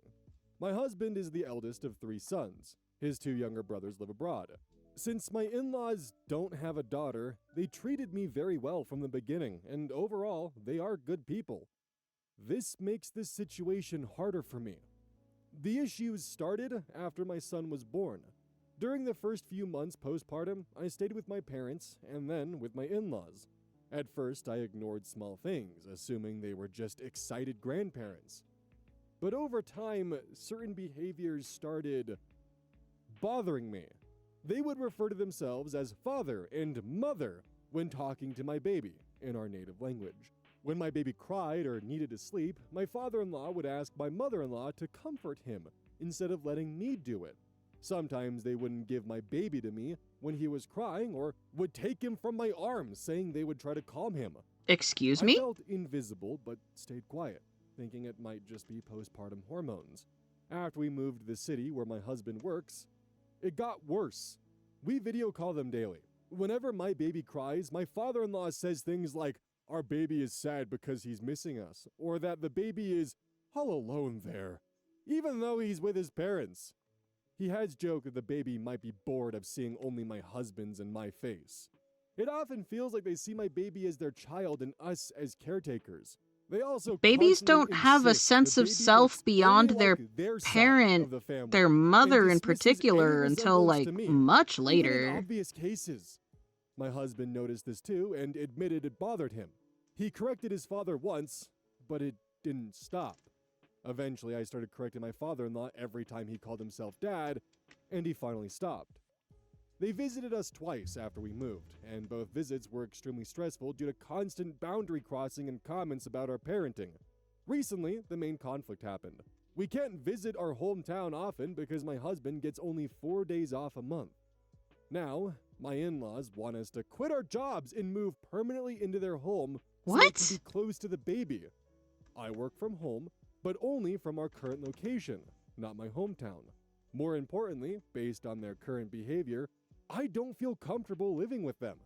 My husband is the eldest of 3 sons. His 2 younger brothers live abroad. Since my in-laws don't have a daughter, they treated me very well from the beginning, and overall, they are good people. This makes this situation harder for me. The issues started after my son was born. During the first few months postpartum, I stayed with my parents and then with my in-laws. At first, I ignored small things, assuming they were just excited grandparents. But over time, certain behaviors started bothering me. They would refer to themselves as father and mother when talking to my baby in our native language. When my baby cried or needed to sleep, my father-in-law would ask my mother-in-law to comfort him instead of letting me do it. Sometimes they wouldn't give my baby to me when he was crying or would take him from my arms, saying they would try to calm him. Excuse I me? felt invisible but stayed quiet, thinking it might just be postpartum hormones. After we moved to the city where my husband works, it got worse. We video call them daily. Whenever my baby cries, my father-in-law says things like, "Our baby is sad because he's missing us," or that the baby is all alone there, even though he's with his parents. He has joked that the baby might be bored of seeing only my husband's and my face. It often feels like they see my baby as their child and us as caretakers. They also Babies constantly don't have a insist sense the of baby self looks beyond only their like their side parent, of the family, their and mother in dismisses any particular, until resemblance like to me, much even in later. obvious cases. My husband noticed this too and admitted it bothered him. He corrected his father once, but it didn't stop. Eventually, I started correcting my father-in-law every time he called himself dad, and he finally stopped. They visited us twice after we moved, and both visits were extremely stressful due to constant boundary crossing and comments about our parenting. Recently, the main conflict happened. We can't visit our hometown often because my husband gets only 4 days off a month. Now, my in-laws want us to quit our jobs and move permanently into their home so they can be What? close to the baby. I work from home, but only from our current location, not my hometown. More importantly, based on their current behavior, I don't feel comfortable living with them.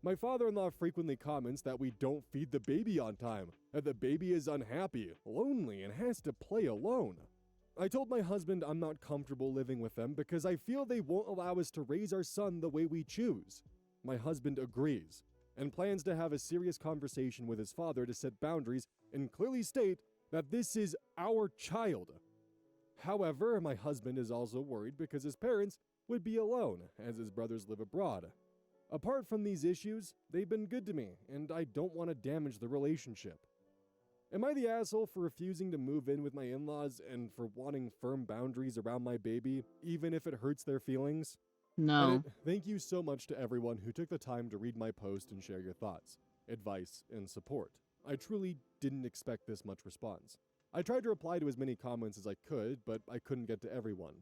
My father-in-law frequently comments that we don't feed the baby on time, that the baby is unhappy, lonely, and has to play alone. I told my husband I'm not comfortable living with them because I feel they won't allow us to raise our son the way we choose. My husband agrees and plans to have a serious conversation with his father to set boundaries and clearly state that this is our child. However, my husband is also worried because his parents would be alone as his brothers live abroad. Apart from these issues, they've been good to me, and I don't want to damage the relationship. Am I the asshole for refusing to move in with my in-laws and for wanting firm boundaries around my baby, even if it hurts their feelings? No. Thank you so much to everyone who took the time to read my post and share your thoughts, advice, and support. I truly didn't expect this much response. I tried to reply to as many comments as I could, but I couldn't get to everyone.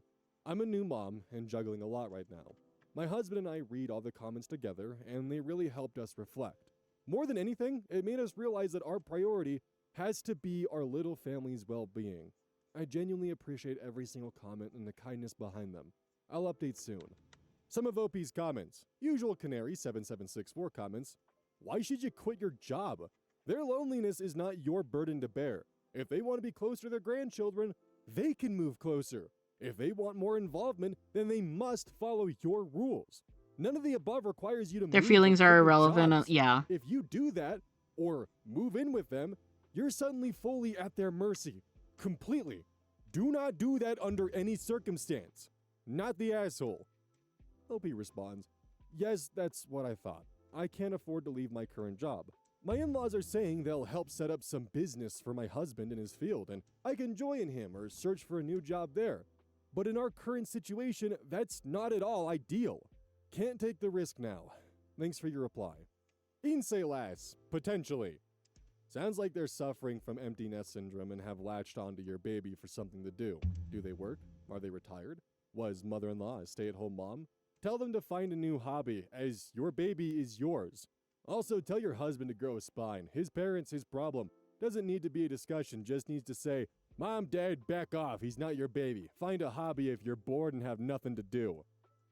I'm a new mom and juggling a lot right now. My husband and I read all the comments together, and they really helped us reflect. More than anything, it made us realize that our priority has to be our little family's well-being. I genuinely appreciate every single comment and the kindness behind them. I'll update soon. Some of OP's comments. Usual Canary 7764 comments. Why should you quit your job? Their loneliness is not your burden to bear. If they want to be closer to their grandchildren, they can move closer. If they want more involvement, then they must follow your rules. None of the above requires you to Their move or feelings quit are your irrelevant. jobs. Yeah. If you do that, or move in with them, you're suddenly fully at their mercy. Completely. Do not do that under any circumstance. Not the asshole. OP responds, yes, that's what I thought. I can't afford to leave my current job. My in-laws are saying they'll help set up some business for my husband in his field, and I can join him or search for a new job there. But in our current situation, that's not at all ideal. Can't take the risk now. Thanks for your reply. Inselas, potentially. Sounds like they're suffering from empty nest syndrome and have latched onto your baby for something to do. Do they work? Are they retired? Was mother-in-law a stay-at-home mom? Tell them to find a new hobby, as your baby is yours. Also, tell your husband to grow a spine. His parents, his problem. Doesn't need to be a discussion, just needs to say, Mom, Dad, back off, he's not your baby. Find a hobby if you're bored and have nothing to do.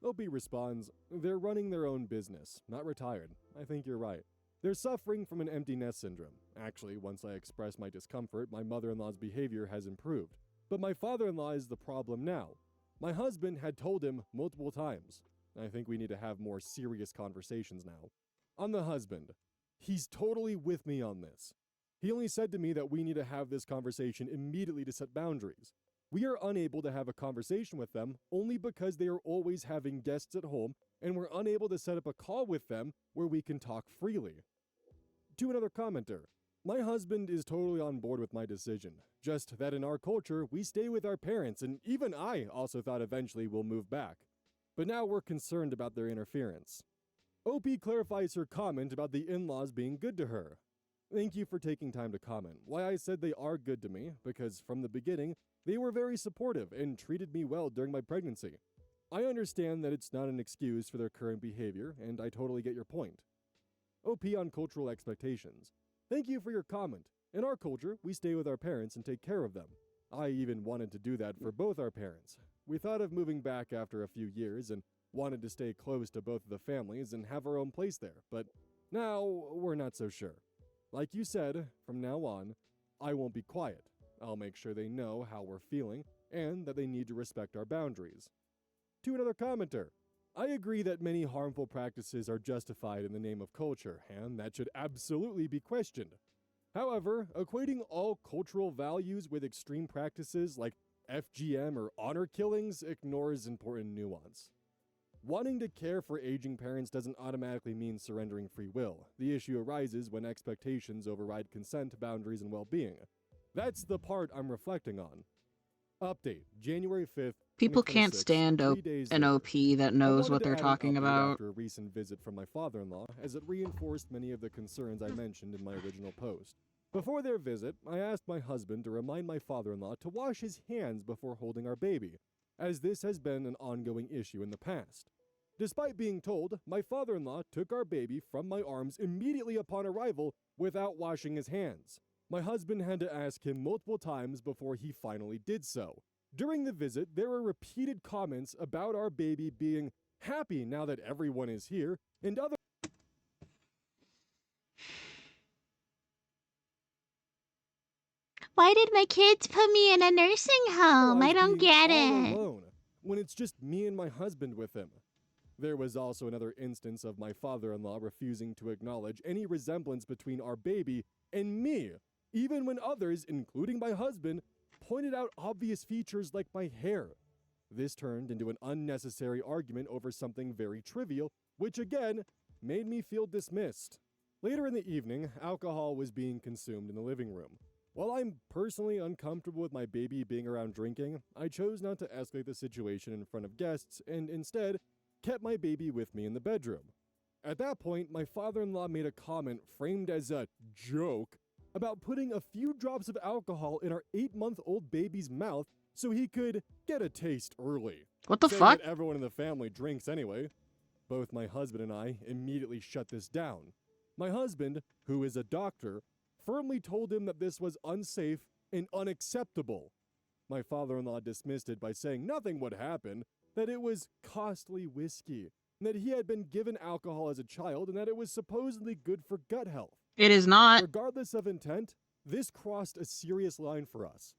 Opie responds, they're running their own business, not retired. I think you're right. They're suffering from an empty nest syndrome. Actually, once I express my discomfort, my mother-in-law's behavior has improved. But my father-in-law is the problem now. My husband had told him multiple times. I think we need to have more serious conversations now. On the husband, he's totally with me on this. He only said to me that we need to have this conversation immediately to set boundaries. We are unable to have a conversation with them only because they are always having guests at home, and we're unable to set up a call with them where we can talk freely. To another commenter, my husband is totally on board with my decision, just that in our culture, we stay with our parents, and even I also thought eventually we'll move back. But now we're concerned about their interference. OP clarifies her comment about the in-laws being good to her. Thank you for taking time to comment. Why I said they are good to me, because from the beginning, they were very supportive and treated me well during my pregnancy. I understand that it's not an excuse for their current behavior, and I totally get your point. OP on cultural expectations. Thank you for your comment. In our culture, we stay with our parents and take care of them. I even wanted to do that for both our parents. We thought of moving back after a few years and wanted to stay close to both of the families and have our own place there, but now we're not so sure. Like you said, from now on, I won't be quiet. I'll make sure they know how we're feeling and that they need to respect our boundaries. To another commenter, I agree that many harmful practices are justified in the name of culture, and that should absolutely be questioned. However, equating all cultural values with extreme practices like FGM or honor killings ignores important nuance. Wanting to care for aging parents doesn't automatically mean surrendering free will. The issue arises when expectations override consent, boundaries, and well-being. That's the part I'm reflecting on. Update, January 5th, People can't 2026, stand 3 days an later. OP that I knows wanted what to they're add an talking update about. after a recent visit from my father-in-law, as it reinforced many of the concerns I mentioned in my original post. Before their visit, I asked my husband to remind my father-in-law to wash his hands before holding our baby, as this has been an ongoing issue in the past. Despite being told, my father-in-law took our baby from my arms immediately upon arrival without washing his hands. My husband had to ask him multiple times before he finally did so. During the visit, there were repeated comments about our baby being happy now that everyone is here, and other Why did my kids put me in a nursing home? I don't being get all it. alone, when it's just me and my husband with him. There was also another instance of my father-in-law refusing to acknowledge any resemblance between our baby and me, even when others, including my husband, pointed out obvious features like my hair. This turned into an unnecessary argument over something very trivial, which again made me feel dismissed. Later in the evening, alcohol was being consumed in the living room. While I'm personally uncomfortable with my baby being around drinking, I chose not to escalate the situation in front of guests and instead kept my baby with me in the bedroom. At that point, my father-in-law made a comment framed as a joke about putting a few drops of alcohol in our 8-month-old baby's mouth so he could get a taste early. What the saying fuck? that everyone in the family drinks anyway. Both my husband and I immediately shut this down. My husband, who is a doctor, firmly told him that this was unsafe and unacceptable. My father-in-law dismissed it by saying nothing would happen, that it was costly whiskey, and that he had been given alcohol as a child, and that it was supposedly good for gut health. It is not. Regardless of intent, this crossed a serious line for us.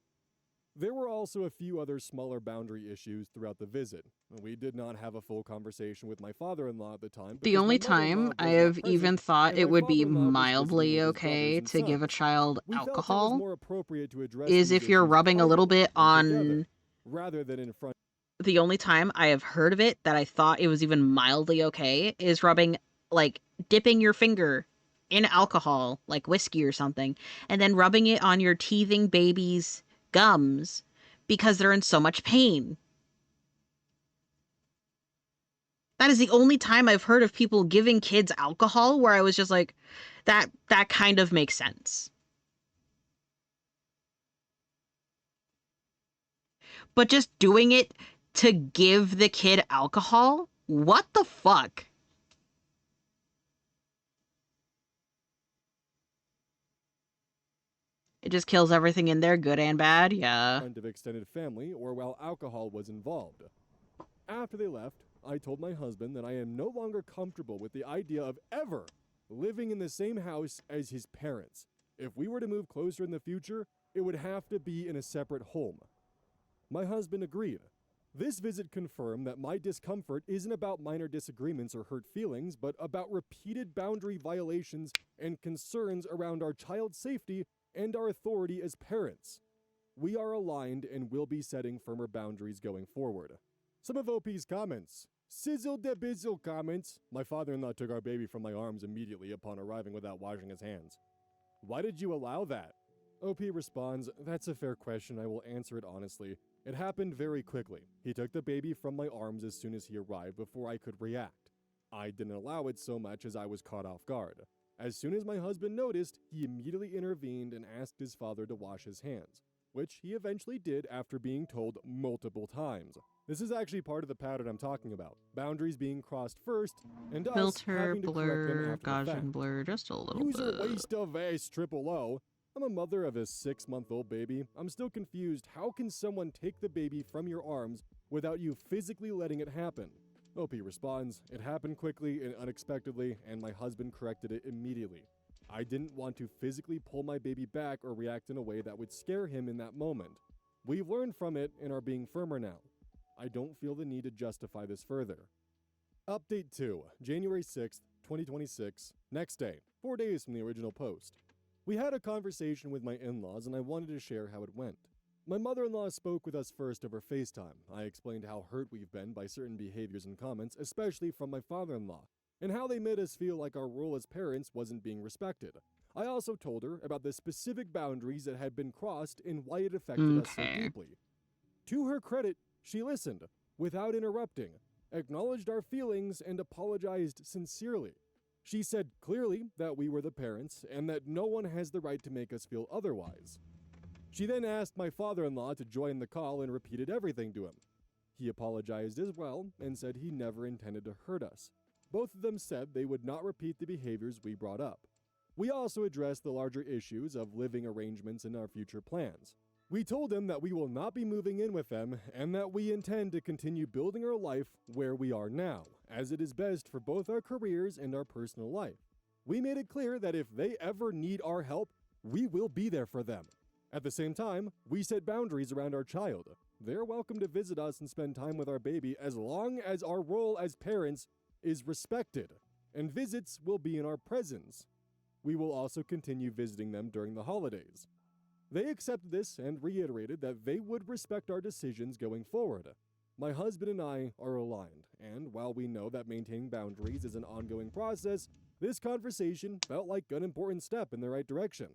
There were also a few other smaller boundary issues throughout the visit. We did not have a full conversation with my father-in-law at the time. The because only my mother-in-law time was I not have present, even thought and it my would be father-in-law was visiting mildly with his okay brothers to and give a sons. child We felt it was alcohol more appropriate to address is these if you're issues rubbing a little privately bit and together, on. rather than in front. The only time I have heard of it that I thought it was even mildly okay is rubbing, like, dipping your finger in alcohol, like whiskey or something, and then rubbing it on your teething baby's gums because they're in so much pain. That is the only time I've heard of people giving kids alcohol where I was just like, that kind of makes sense. But just doing it to give the kid alcohol? What the fuck? It just kills everything in there, good and bad, yeah. Friend of extended family or while alcohol was involved. After they left, I told my husband that I am no longer comfortable with the idea of ever living in the same house as his parents. If we were to move closer in the future, it would have to be in a separate home. My husband agreed. This visit confirmed that my discomfort isn't about minor disagreements or hurt feelings, but about repeated boundary violations and concerns around our child's safety and our authority as parents. We are aligned and will be setting firmer boundaries going forward. Some of OP's comments. Sizzle de bizzle comments. My father-in-law took our baby from my arms immediately upon arriving without washing his hands. Why did you allow that? OP responds, that's a fair question, I will answer it honestly. It happened very quickly. He took the baby from my arms as soon as he arrived before I could react. I didn't allow it so much as I was caught off guard. As soon as my husband noticed, he immediately intervened and asked his father to wash his hands, which he eventually did after being told multiple times. This is actually part of the pattern I'm talking about. Boundaries being crossed first, and us Filter, having to correct them blur, after the fact. Gaussian blur, just a little User bit. waste of ace triple O. I'm a mother of a 6-month-old baby. I'm still confused. How can someone take the baby from your arms without you physically letting it happen? OP responds, it happened quickly and unexpectedly, and my husband corrected it immediately. I didn't want to physically pull my baby back or react in a way that would scare him in that moment. We've learned from it and are being firmer now. I don't feel the need to justify this further. Update 2, January 6th, 2026, next day, 4 days from the original post. We had a conversation with my in-laws and I wanted to share how it went. My mother-in-law spoke with us first over FaceTime. I explained how hurt we've been by certain behaviors and comments, especially from my father-in-law, and how they made us feel like our role as parents wasn't being respected. I also told her about the specific boundaries that had been crossed and why it affected us so deeply. To her credit, she listened, without interrupting, acknowledged our feelings, and apologized sincerely. She said clearly that we were the parents and that no one has the right to make us feel otherwise. She then asked my father-in-law to join the call and repeated everything to him. He apologized as well and said he never intended to hurt us. Both of them said they would not repeat the behaviors we brought up. We also addressed the larger issues of living arrangements and our future plans. We told them that we will not be moving in with them and that we intend to continue building our life where we are now, as it is best for both our careers and our personal life. We made it clear that if they ever need our help, we will be there for them. At the same time, we set boundaries around our child. They're welcome to visit us and spend time with our baby as long as our role as parents is respected, and visits will be in our presence. We will also continue visiting them during the holidays. They accepted this and reiterated that they would respect our decisions going forward. My husband and I are aligned, and while we know that maintaining boundaries is an ongoing process, this conversation felt like an important step in the right direction.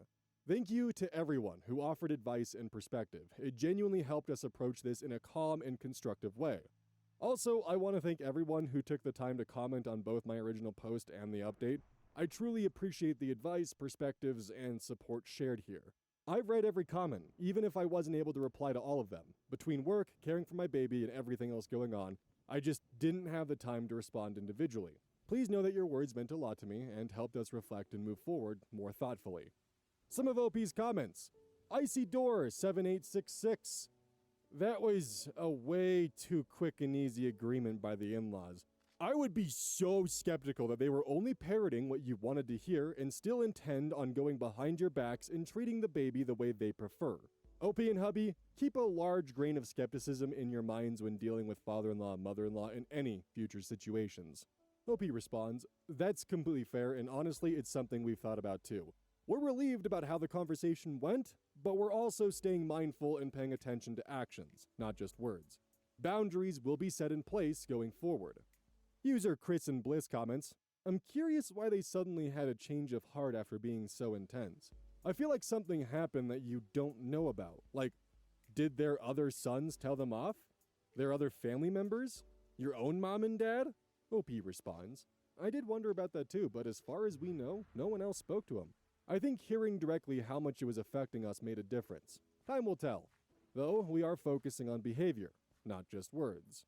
Thank you to everyone who offered advice and perspective. It genuinely helped us approach this in a calm and constructive way. Also, I want to thank everyone who took the time to comment on both my original post and the update. I truly appreciate the advice, perspectives, and support shared here. I've read every comment, even if I wasn't able to reply to all of them. Between work, caring for my baby, and everything else going on, I just didn't have the time to respond individually. Please know that your words meant a lot to me and helped us reflect and move forward more thoughtfully. Some of OP's comments. Icy Door 7866. That was a way too quick and easy agreement by the in-laws. I would be so skeptical that they were only parroting what you wanted to hear and still intend on going behind your backs and treating the baby the way they prefer. OP and hubby, keep a large grain of skepticism in your minds when dealing with father-in-law and mother-in-law in any future situations. OP responds, that's completely fair, and honestly, it's something we've thought about too. We're relieved about how the conversation went, but we're also staying mindful and paying attention to actions, not just words. Boundaries will be set in place going forward. User Chris and Bliss comments, I'm curious why they suddenly had a change of heart after being so intense. I feel like something happened that you don't know about. Like, did their other sons tell them off? Their other family members? Your own mom and dad? OP responds, I did wonder about that too, but as far as we know, no one else spoke to him. I think hearing directly how much it was affecting us made a difference. Time will tell. Though we are focusing on behavior, not just words.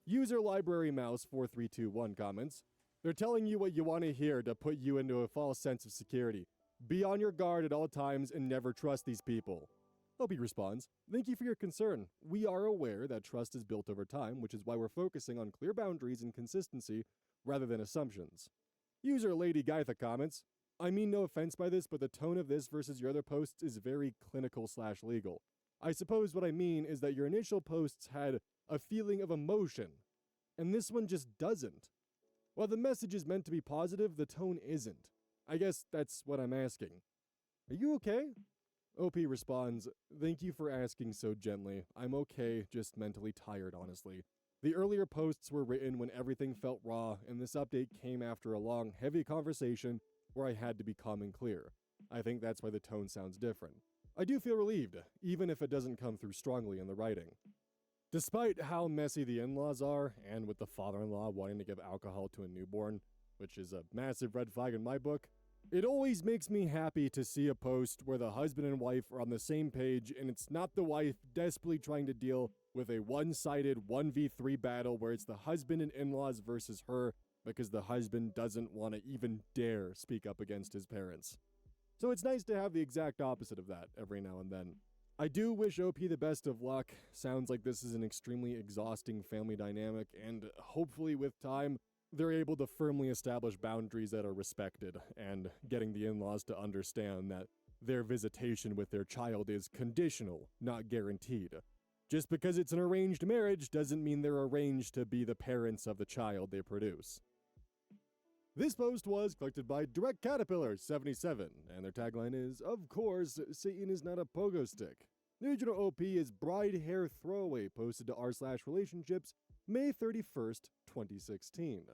User Library Mouse 4321 comments, they're telling you what you want to hear to put you into a false sense of security. Be on your guard at all times and never trust these people. Opie responds, thank you for your concern. We are aware that trust is built over time, which is why we're focusing on clear boundaries and consistency rather than assumptions. User Lady Gaitha comments, I mean no offense by this, but the tone of this versus your other posts is very clinical/legal. I suppose what I mean is that your initial posts had a feeling of emotion, and this one just doesn't. While the message is meant to be positive, the tone isn't. I guess that's what I'm asking. Are you okay? OP responds, thank you for asking so gently. I'm okay, just mentally tired, honestly. The earlier posts were written when everything felt raw, and this update came after a long, heavy conversation where I had to be calm and clear. I think that's why the tone sounds different. I do feel relieved, even if it doesn't come through strongly in the writing. Despite how messy the in-laws are, and with the father-in-law wanting to give alcohol to a newborn, which is a massive red flag in my book, it always makes me happy to see a post where the husband and wife are on the same page and it's not the wife desperately trying to deal with a one-sided 1v3 battle where it's the husband and in-laws versus her because the husband doesn't want to even dare speak up against his parents. So it's nice to have the exact opposite of that every now and then. I do wish OP the best of luck. Sounds like this is an extremely exhausting family dynamic, and hopefully with time, they're able to firmly establish boundaries that are respected, and getting the in-laws to understand that their visitation with their child is conditional, not guaranteed. Just because it's an arranged marriage doesn't mean they're arranged to be the parents of the child they produce. This post was collected by Direct Caterpillar 77, and their tagline is, of course, Satan is not a pogo stick. The original OP is Bride Hair Throwaway, posted to r/relationships, May 31st, 2016.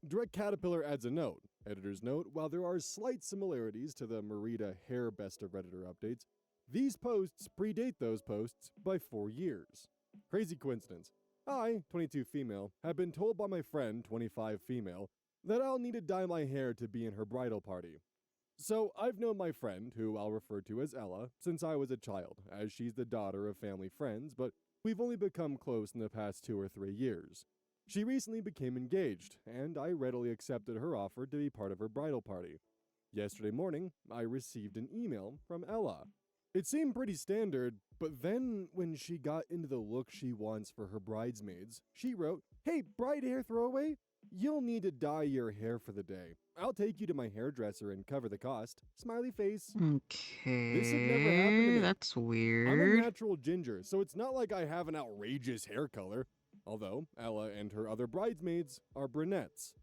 Direct Caterpillar adds a note. Editor's note, while there are slight similarities to the Merida Hair Best of Redditor updates, these posts predate those posts by 4 years. Crazy coincidence. I, 22 female, have been told by my friend, 25 female, that I'll need to dye my hair to be in her bridal party. So I've known my friend, who I'll refer to as Ella, since I was a child, as she's the daughter of family friends, but we've only become close in the past 2 or 3 years. She recently became engaged, and I readily accepted her offer to be part of her bridal party. Yesterday morning, I received an email from Ella. It seemed pretty standard, but then when she got into the look she wants for her bridesmaids, she wrote, "Hey, bride hair throwaway, you'll need to dye your hair for the day. I'll take you to my hairdresser and cover the cost. Smiley face." This had never happened to Okay, me. that's I'm a weird. natural ginger, so it's not like I have an outrageous hair color, although Ella and her other bridesmaids are brunettes.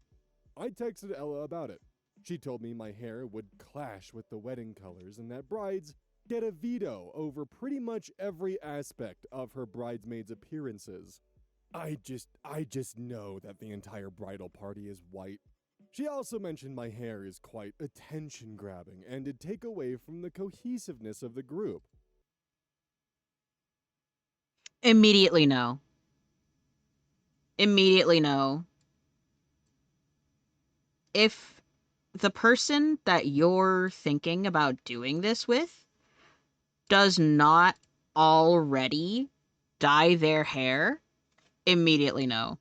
I texted Ella about it. She told me my hair would clash with the wedding colors and that brides get a veto over pretty much every aspect of her bridesmaids' appearances. I just know that the entire bridal party is white. She also mentioned my hair is quite attention-grabbing and it'd take away from the cohesiveness of the group. Immediately no. Immediately no. If the person that you're thinking about doing this with does not already dye their hair, immediately no.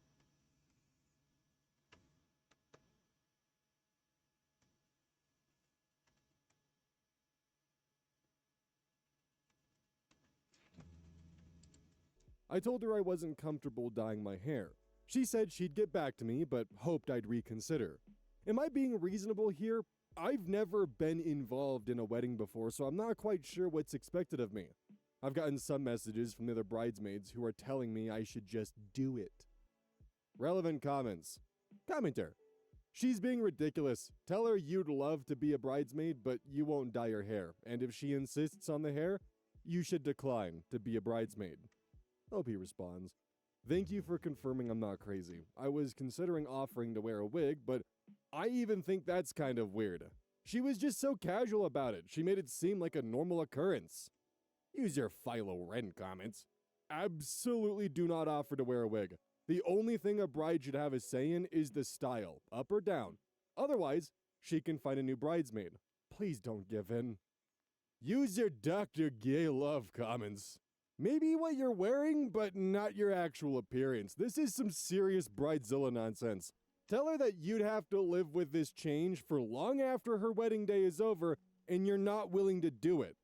I told her I wasn't comfortable dyeing my hair. She said she'd get back to me, but hoped I'd reconsider. Am I being reasonable here? I've never been involved in a wedding before, so I'm not quite sure what's expected of me. I've gotten some messages from the other bridesmaids who are telling me I should just do it. Relevant comments. Commenter. She's being ridiculous. Tell her you'd love to be a bridesmaid, but you won't dye your hair. And if she insists on the hair, you should decline to be a bridesmaid. OP responds, thank you for confirming I'm not crazy. I was considering offering to wear a wig, but I even think that's kind of weird. She was just so casual about it. She made it seem like a normal occurrence. Use your Philo Ren comments. Absolutely do not offer to wear a wig. The only thing a bride should have a say in is the style, up or down. Otherwise, she can find a new bridesmaid. Please don't give in. Use your Dr. Gay love comments. Maybe what you're wearing, but not your actual appearance. This is some serious bridezilla nonsense. Tell her that you'd have to live with this change for long after her wedding day is over, and you're not willing to do it.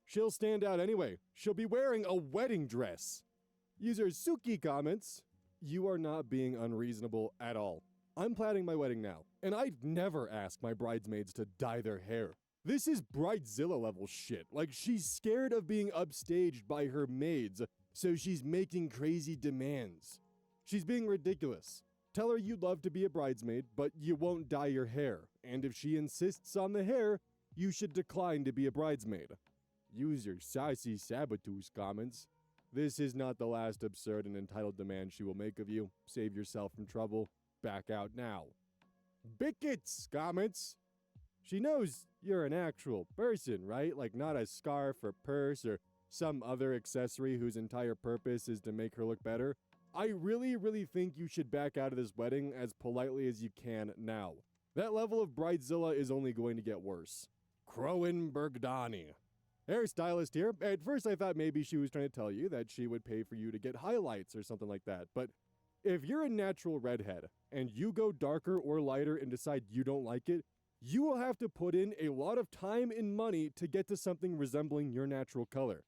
She'll stand out anyway. She'll be wearing a wedding dress. User Suki comments, you are not being unreasonable at all. I'm planning my wedding now, and I'd never ask my bridesmaids to dye their hair. This is bridezilla level shit. Like, she's scared of being upstaged by her maids, so she's making crazy demands. She's being ridiculous. Tell her you'd love to be a bridesmaid, but you won't dye your hair. And if she insists on the hair, you should decline to be a bridesmaid. Use your saucy sabotage comments. This is not the last absurd and entitled demand she will make of you. Save yourself from trouble. Back out now. Bickets comments. She knows you're an actual person, right? Like, not a scarf or purse or some other accessory whose entire purpose is to make her look better. I really think you should back out of this wedding as politely as you can now. That level of bridezilla is only going to get worse. Crowan Bergdani. Hairstylist here. At first I thought maybe she was trying to tell you that she would pay for you to get highlights or something like that, but if you're a natural redhead and you go darker or lighter and decide you don't like it, you will have to put in a lot of time and money to get to something resembling your natural color.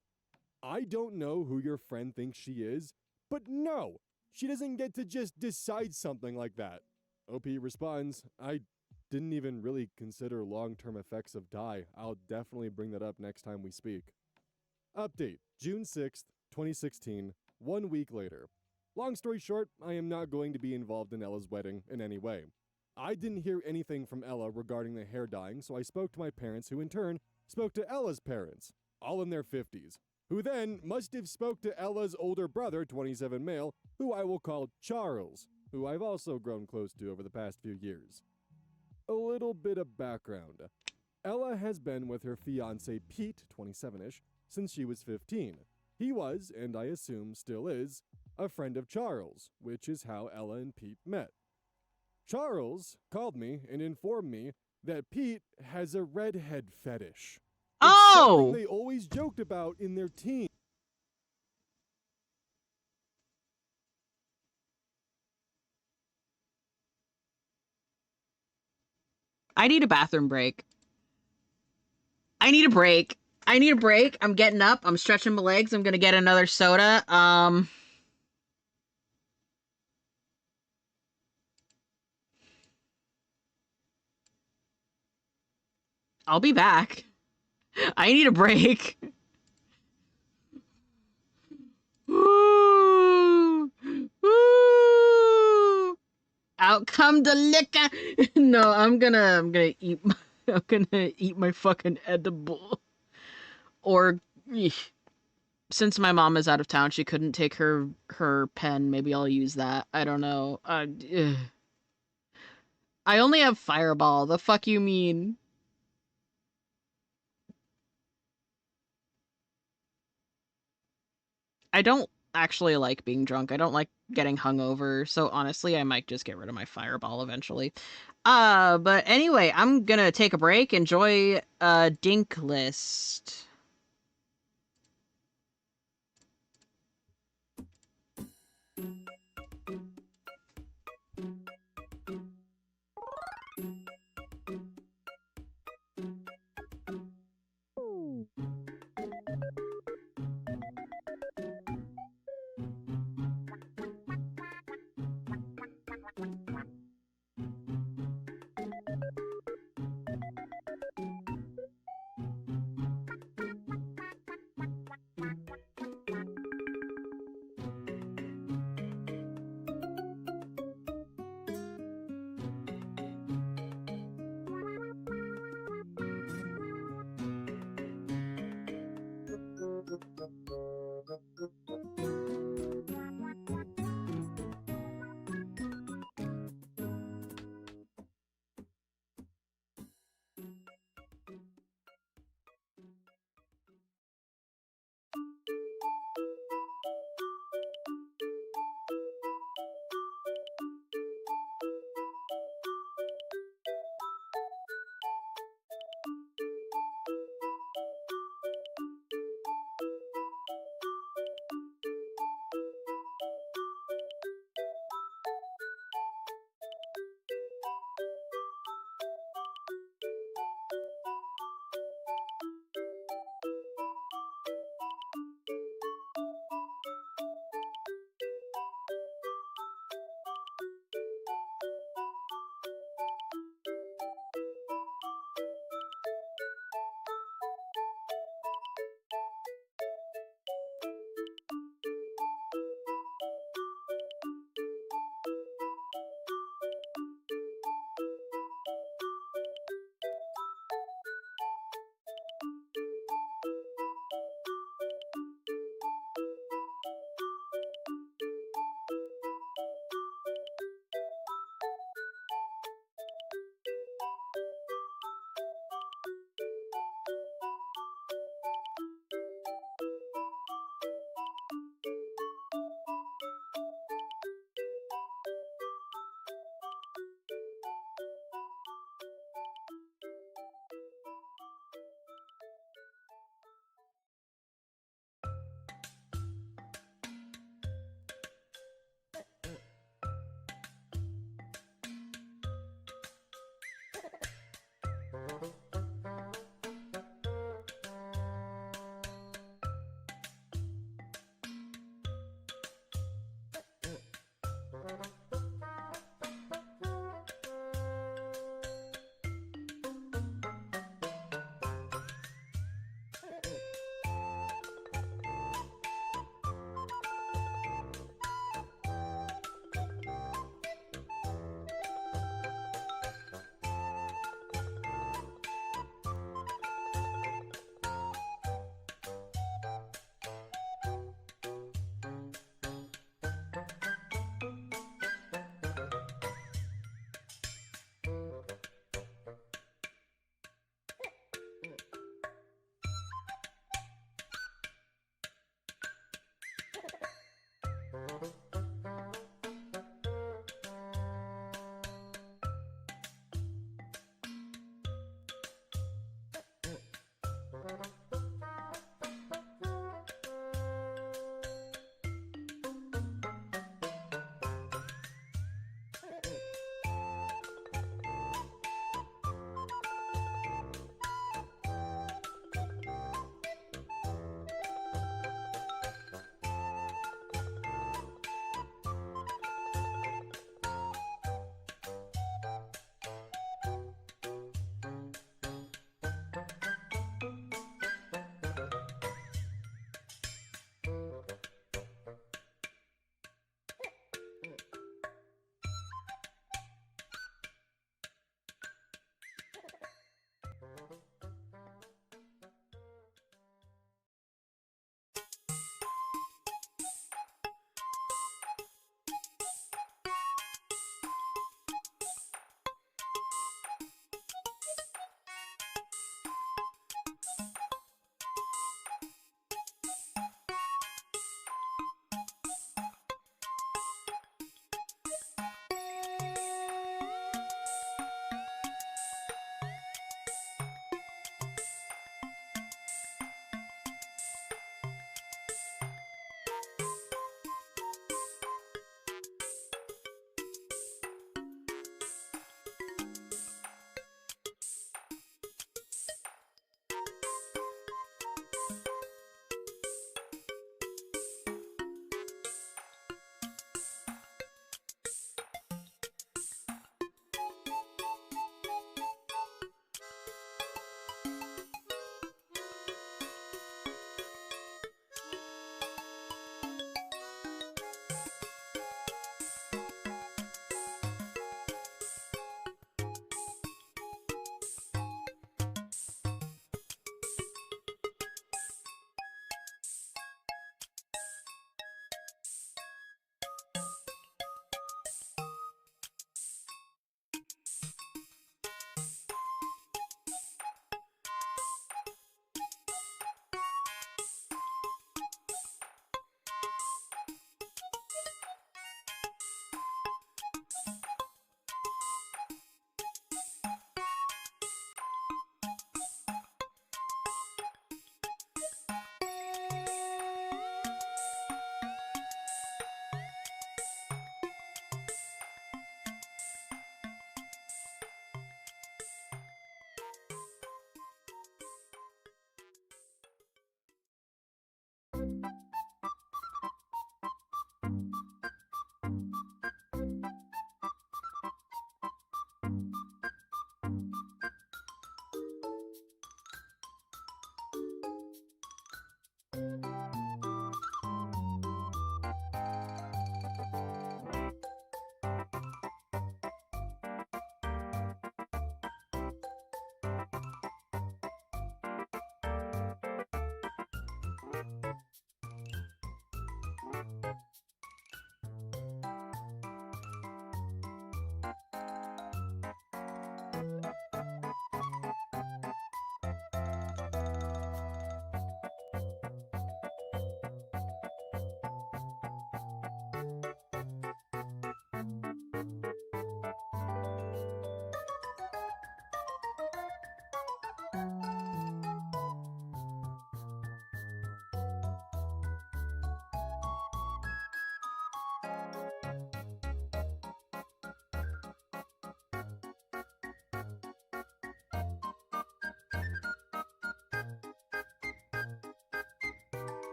I don't know who your friend thinks she is, but no, she doesn't get to just decide something like that. OP responds, I didn't even really consider long-term effects of dye. I'll definitely bring that up next time we speak. Update, June 6th, 2016, 1 week later. Long story short, I am not going to be involved in Ella's wedding in any way. I didn't hear anything from Ella regarding the hair dyeing, so I spoke to my parents, who in turn spoke to Ella's parents, all in their 50s, who then must have spoke to Ella's older brother, 27 male, who I will call Charles, who I've also grown close to over the past few years. A little bit of background. Ella has been with her fiancé Pete, 27-ish, since she was 15. He was, and I assume still is, a friend of Charles, which is how Ella and Pete met. Charles called me and informed me that Pete has a redhead fetish. It's something they always joked about in their team. I need a bathroom break. I need a break. I need a break. I'm getting up. I'm stretching my legs. I'm gonna get another soda. I'll be back. I need a break. Woo! Woo! Out come the liquor. No, I'm gonna eat. I'm gonna eat my fucking edible. Or, since my mom is out of town, she couldn't take her pen. Maybe I'll use that. I don't know. I only have Fireball. The fuck you mean? I don't actually like being drunk. I don't like getting hungover. So honestly, I might just get rid of my Fireball eventually. But anyway, I'm gonna take a break. Enjoy Dink List.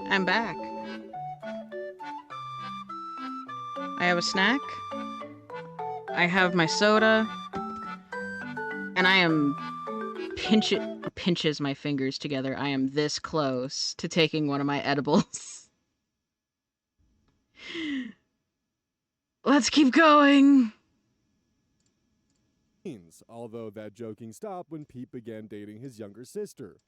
I'm back. I have a snack. I have my soda. And I am pinches my fingers together. I am this close to taking one of my edibles. Let's keep going. Although that joking stopped when Pete began dating his younger sister.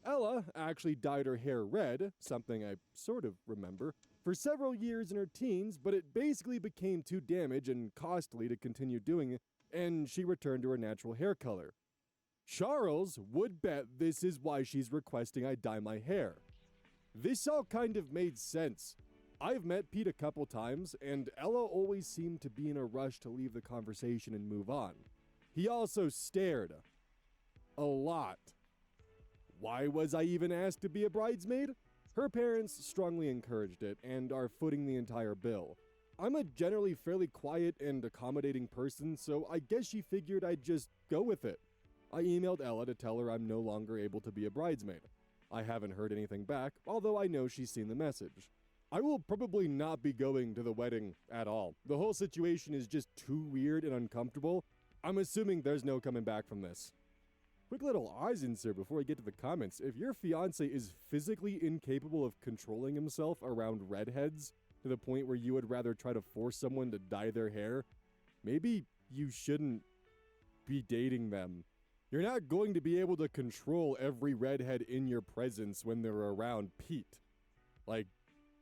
Ella actually dyed her hair red, something I sort of remember, for several years in her teens, but it basically became too damaged and costly to continue doing it, and she returned to her natural hair color. Charles would bet this is why she's requesting I dye my hair. This all kind of made sense. I've met Pete a couple times, and Ella always seemed to be in a rush to leave the conversation and move on. He also stared. A lot. Why was I even asked to be a bridesmaid? Her parents strongly encouraged it and are footing the entire bill. I'm a generally fairly quiet and accommodating person, so I guess she figured I'd just go with it. I emailed Ella to tell her I'm no longer able to be a bridesmaid. I haven't heard anything back, although I know she's seen the message. I will probably not be going to the wedding at all. The whole situation is just too weird and uncomfortable. I'm assuming there's no coming back from this. Quick little eyes insert before I get to the comments. If your fiance is physically incapable of controlling himself around redheads to the point where you would rather try to force someone to dye their hair, maybe you shouldn't be dating them. You're not going to be able to control every redhead in your presence when they're around Pete. Like,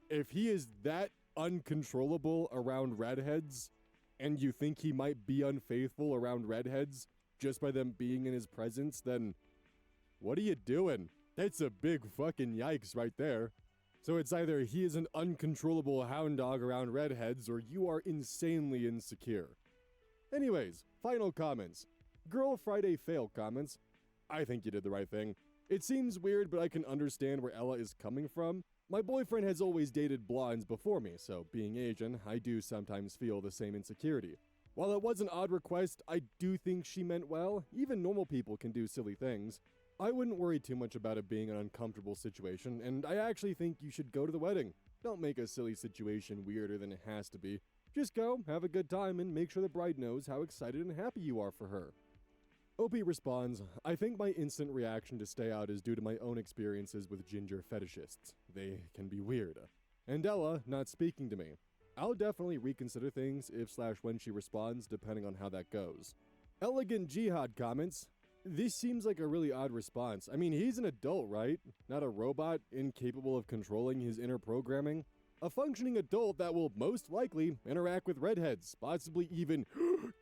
if he is that uncontrollable around redheads, and you think he might be unfaithful around redheads just by them being in his presence, then what are you doing? That's a big fucking yikes right there. So it's either he is an uncontrollable hound dog around redheads, or you are insanely insecure. Anyways, final comments. Girl Friday fail comments. I think you did the right thing. It seems weird, but I can understand where Ella is coming from. My boyfriend has always dated blondes before me, so being Asian, I do sometimes feel the same insecurity. While it was an odd request, I do think she meant well. Even normal people can do silly things. I wouldn't worry too much about it being an uncomfortable situation, and I actually think you should go to the wedding. Don't make a silly situation weirder than it has to be. Just go, have a good time, and make sure the bride knows how excited and happy you are for her. OP responds, I think my instant reaction to stay out is due to my own experiences with ginger fetishists. They can be weird. And Ella not speaking to me. I'll definitely reconsider things if/when she responds, depending on how that goes. Elegant Jihad comments, this seems like a really odd response. I mean, he's an adult, right? Not a robot incapable of controlling his inner programming. A functioning adult that will most likely interact with redheads, possibly even,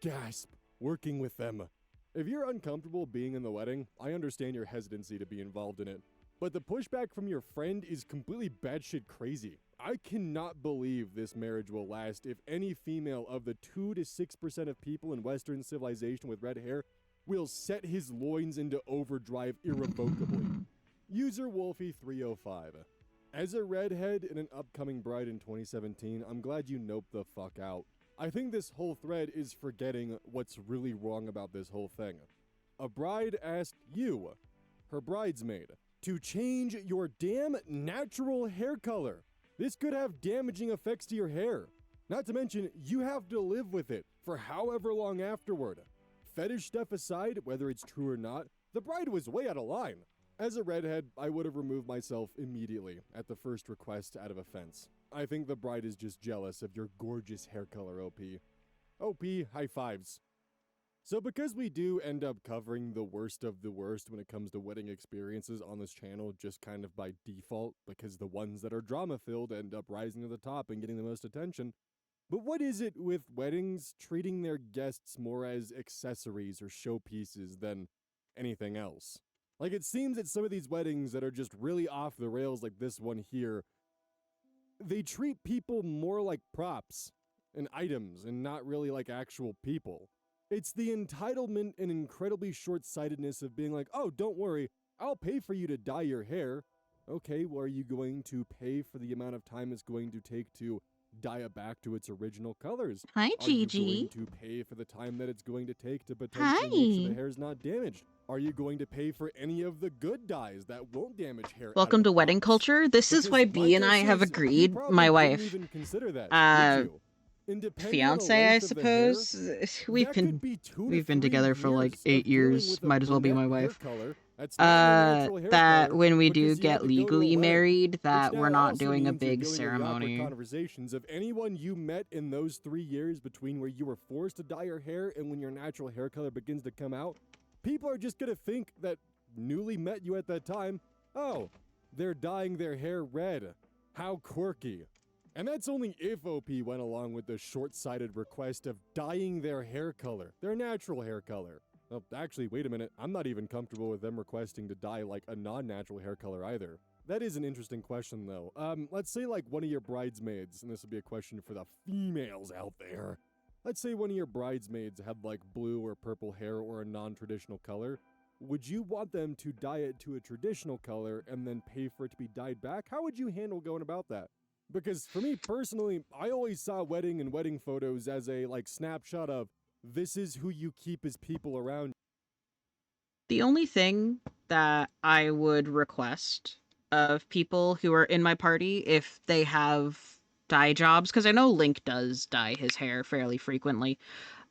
gasp, working with them. If you're uncomfortable being in the wedding, I understand your hesitancy to be involved in it. But the pushback from your friend is completely batshit crazy. I cannot believe this marriage will last if any female of the 2 to 6% of people in Western civilization with red hair will set his loins into overdrive irrevocably. User Wolfie305. As a redhead and an upcoming bride in 2017, I'm glad you noped the fuck out. I think this whole thread is forgetting what's really wrong about this whole thing. A bride asked you, her bridesmaid, to change your damn natural hair color. This could have damaging effects to your hair. Not to mention, you have to live with it for however long afterward. Fetish stuff aside, whether it's true or not, the bride was way out of line. As a redhead, I would have removed myself immediately at the first request out of offense. I think the bride is just jealous of your gorgeous hair color, OP. OP, high fives. So because we do end up covering the worst of the worst when it comes to wedding experiences on this channel, just kind of by default, because the ones that are drama-filled end up rising to the top and getting the most attention. But what is it with weddings treating their guests more as accessories or showpieces than anything else? Like, it seems that some of these weddings that are just really off the rails, like this one here, they treat people more like props and items and not really like actual people. It's the entitlement and incredibly short-sightedness of being like, oh, don't worry, I'll pay for you to dye your hair. Okay, well, are you going to pay for the amount of time it's going to take to dye it back to its original colors? Hi, Are you Gigi. going to pay for the time that it's going to take to potentially make sure the Hi. hair's not damaged? Are you going to pay for any of the good dyes that won't damage hair? Welcome to wedding culture. This is why B and I have agreed, my wife, Even consider that, uh, would you? And depending on the fiance, I length of the hair, suppose. that could be 2 to We've been 3 together for like years 8 of dealing years. with a Might as well be my brunette hair wife. color that's not your natural hair That color when we do because you had get to go to a legally wedding. married, Which that now we're not also doing a means you're big dealing with the awkward ceremony. conversations of anyone you met in those 3 years between where you were forced to dye your hair and when your natural hair color begins to come out. People are just gonna think that newly met you at that time, oh, they're dyeing their hair red. How quirky. And that's only if OP went along with the short-sighted request of dyeing their hair color, their natural hair color. Oh, actually, wait a minute. I'm not even comfortable with them requesting to dye like a non-natural hair color either. That is an interesting question though. Let's say like one of your bridesmaids, and this would be a question for the females out there. Let's say one of your bridesmaids had like blue or purple hair or a non-traditional color. Would you want them to dye it to a traditional color and then pay for it to be dyed back? How would you handle going about that? Because for me personally, I always saw wedding and wedding photos as a like snapshot of this is who you keep as people around. The only thing that I would request of people who are in my party, if they have dye jobs, because I know Link does dye his hair fairly frequently,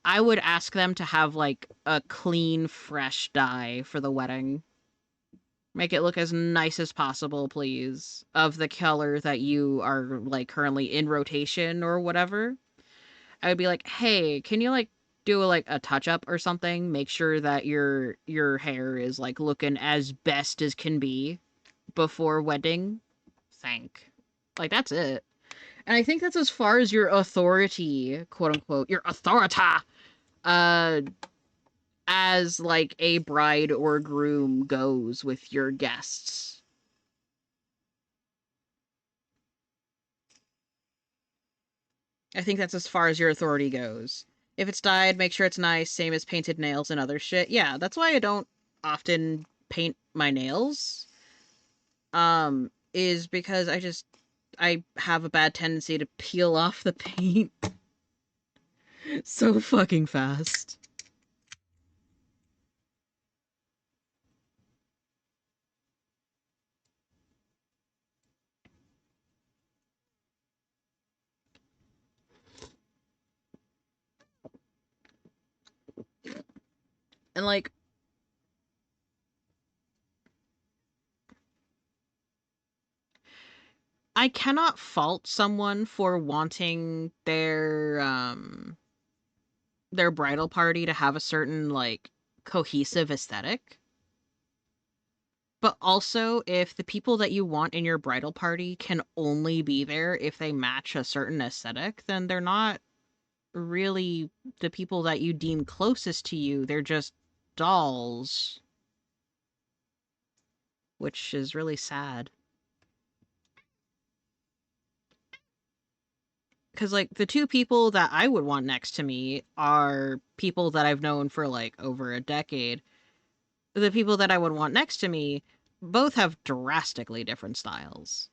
I would ask them to have like a clean, fresh dye for the wedding. Make it look as nice as possible, please, of the color that you are like currently in rotation or whatever. I would be like, "Hey, can you like do like a touch up or something? Make sure that your hair is like looking as best as can be before wedding." Thank. Like that's it. And I think that's as far as your authority, quote unquote, your authorita, uh, as like a bride or groom goes with your guests. I think that's as far as your authority goes. If it's dyed, make sure it's nice, same as painted nails and other shit. Yeah, that's why I don't often paint my nails. Is because I have a bad tendency to peel off the paint so fucking fast. And like I cannot fault someone for wanting their bridal party to have a certain like cohesive aesthetic. But also, if the people that you want in your bridal party can only be there if they match a certain aesthetic, then they're not really the people that you deem closest to you. They're just dolls, which is really sad. Because, like, the two people that I would want next to me are people that I've known for, like, over a decade. The people that I would want next to me both have drastically different styles.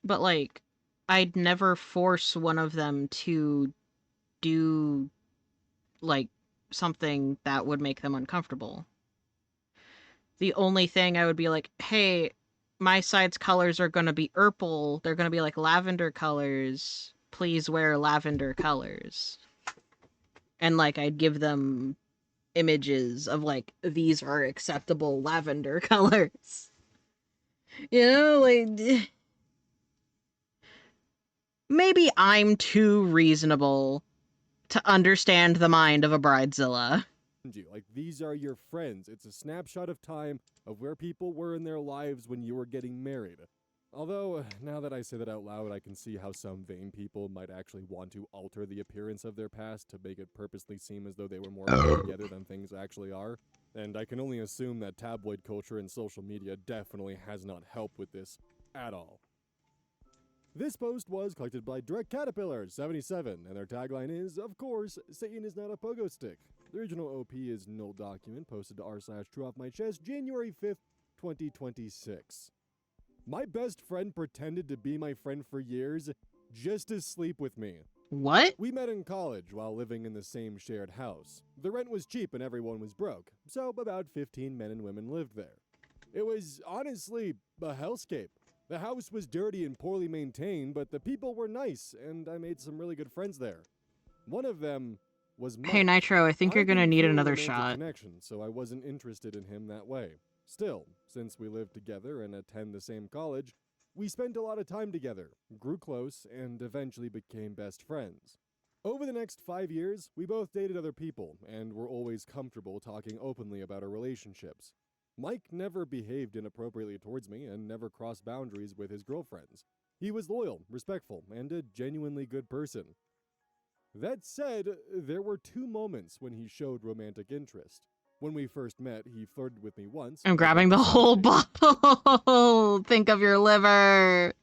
But, like, I'd never force one of them to do, like, something that would make them uncomfortable. The only thing I would be like, hey, my side's colors are going to be purple. They're going to be like lavender colors. Please wear lavender colors. And like, I'd give them images of like, these are acceptable lavender colors. You know, like, maybe I'm too reasonable to understand the mind of a bridezilla. You. Like, these are your friends. It's a snapshot of time of where people were in their lives when you were getting married. Although, now that I say that out loud, I can see how some vain people might actually want to alter the appearance of their past to make it purposely seem as though they were more put together than things actually are. And I can only assume that tabloid culture and social media definitely has not helped with this at all. This post was collected by Direct Caterpillar 77, and their tagline is, of course, Satan is not a pogo stick. The original OP is null document posted to r/TrueOffMyChest January 5th, 2026. My best friend pretended to be my friend for years just to sleep with me. What? We met in college while living in the same shared house. The rent was cheap and everyone was broke, so about 15 men and women lived there. It was honestly a hellscape. The house was dirty and poorly maintained, but the people were nice, and I made some really good friends there. One of them was Mike. Hey, Nitro, I think you're gonna didn't need feel a another romantic shot. connection, so I wasn't interested in him that way. Still, since we live together and attend the same college, we spent a lot of time together, grew close, and eventually became best friends. Over the next 5 years, we both dated other people and were always comfortable talking openly about our relationships. Mike never behaved inappropriately towards me and never crossed boundaries with his girlfriends. He was loyal, respectful, and a genuinely good person. That said, there were 2 moments when he showed romantic interest. When we first met, he flirted with me once. I'm but grabbing not the whole second date. bottle. Think of your liver.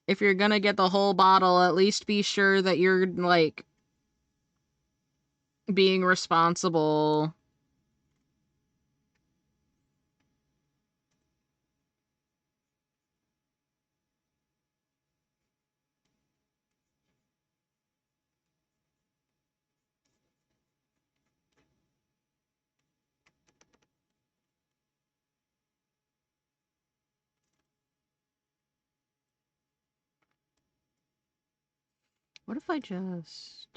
If you're gonna get the whole bottle, at least be sure that you're, like, being responsible. What if I just...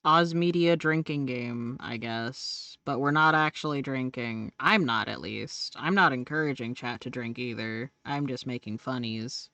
Oz Media drinking game, I guess. But we're not actually drinking. I'm not, at least. I'm not encouraging chat to drink either. I'm just making funnies.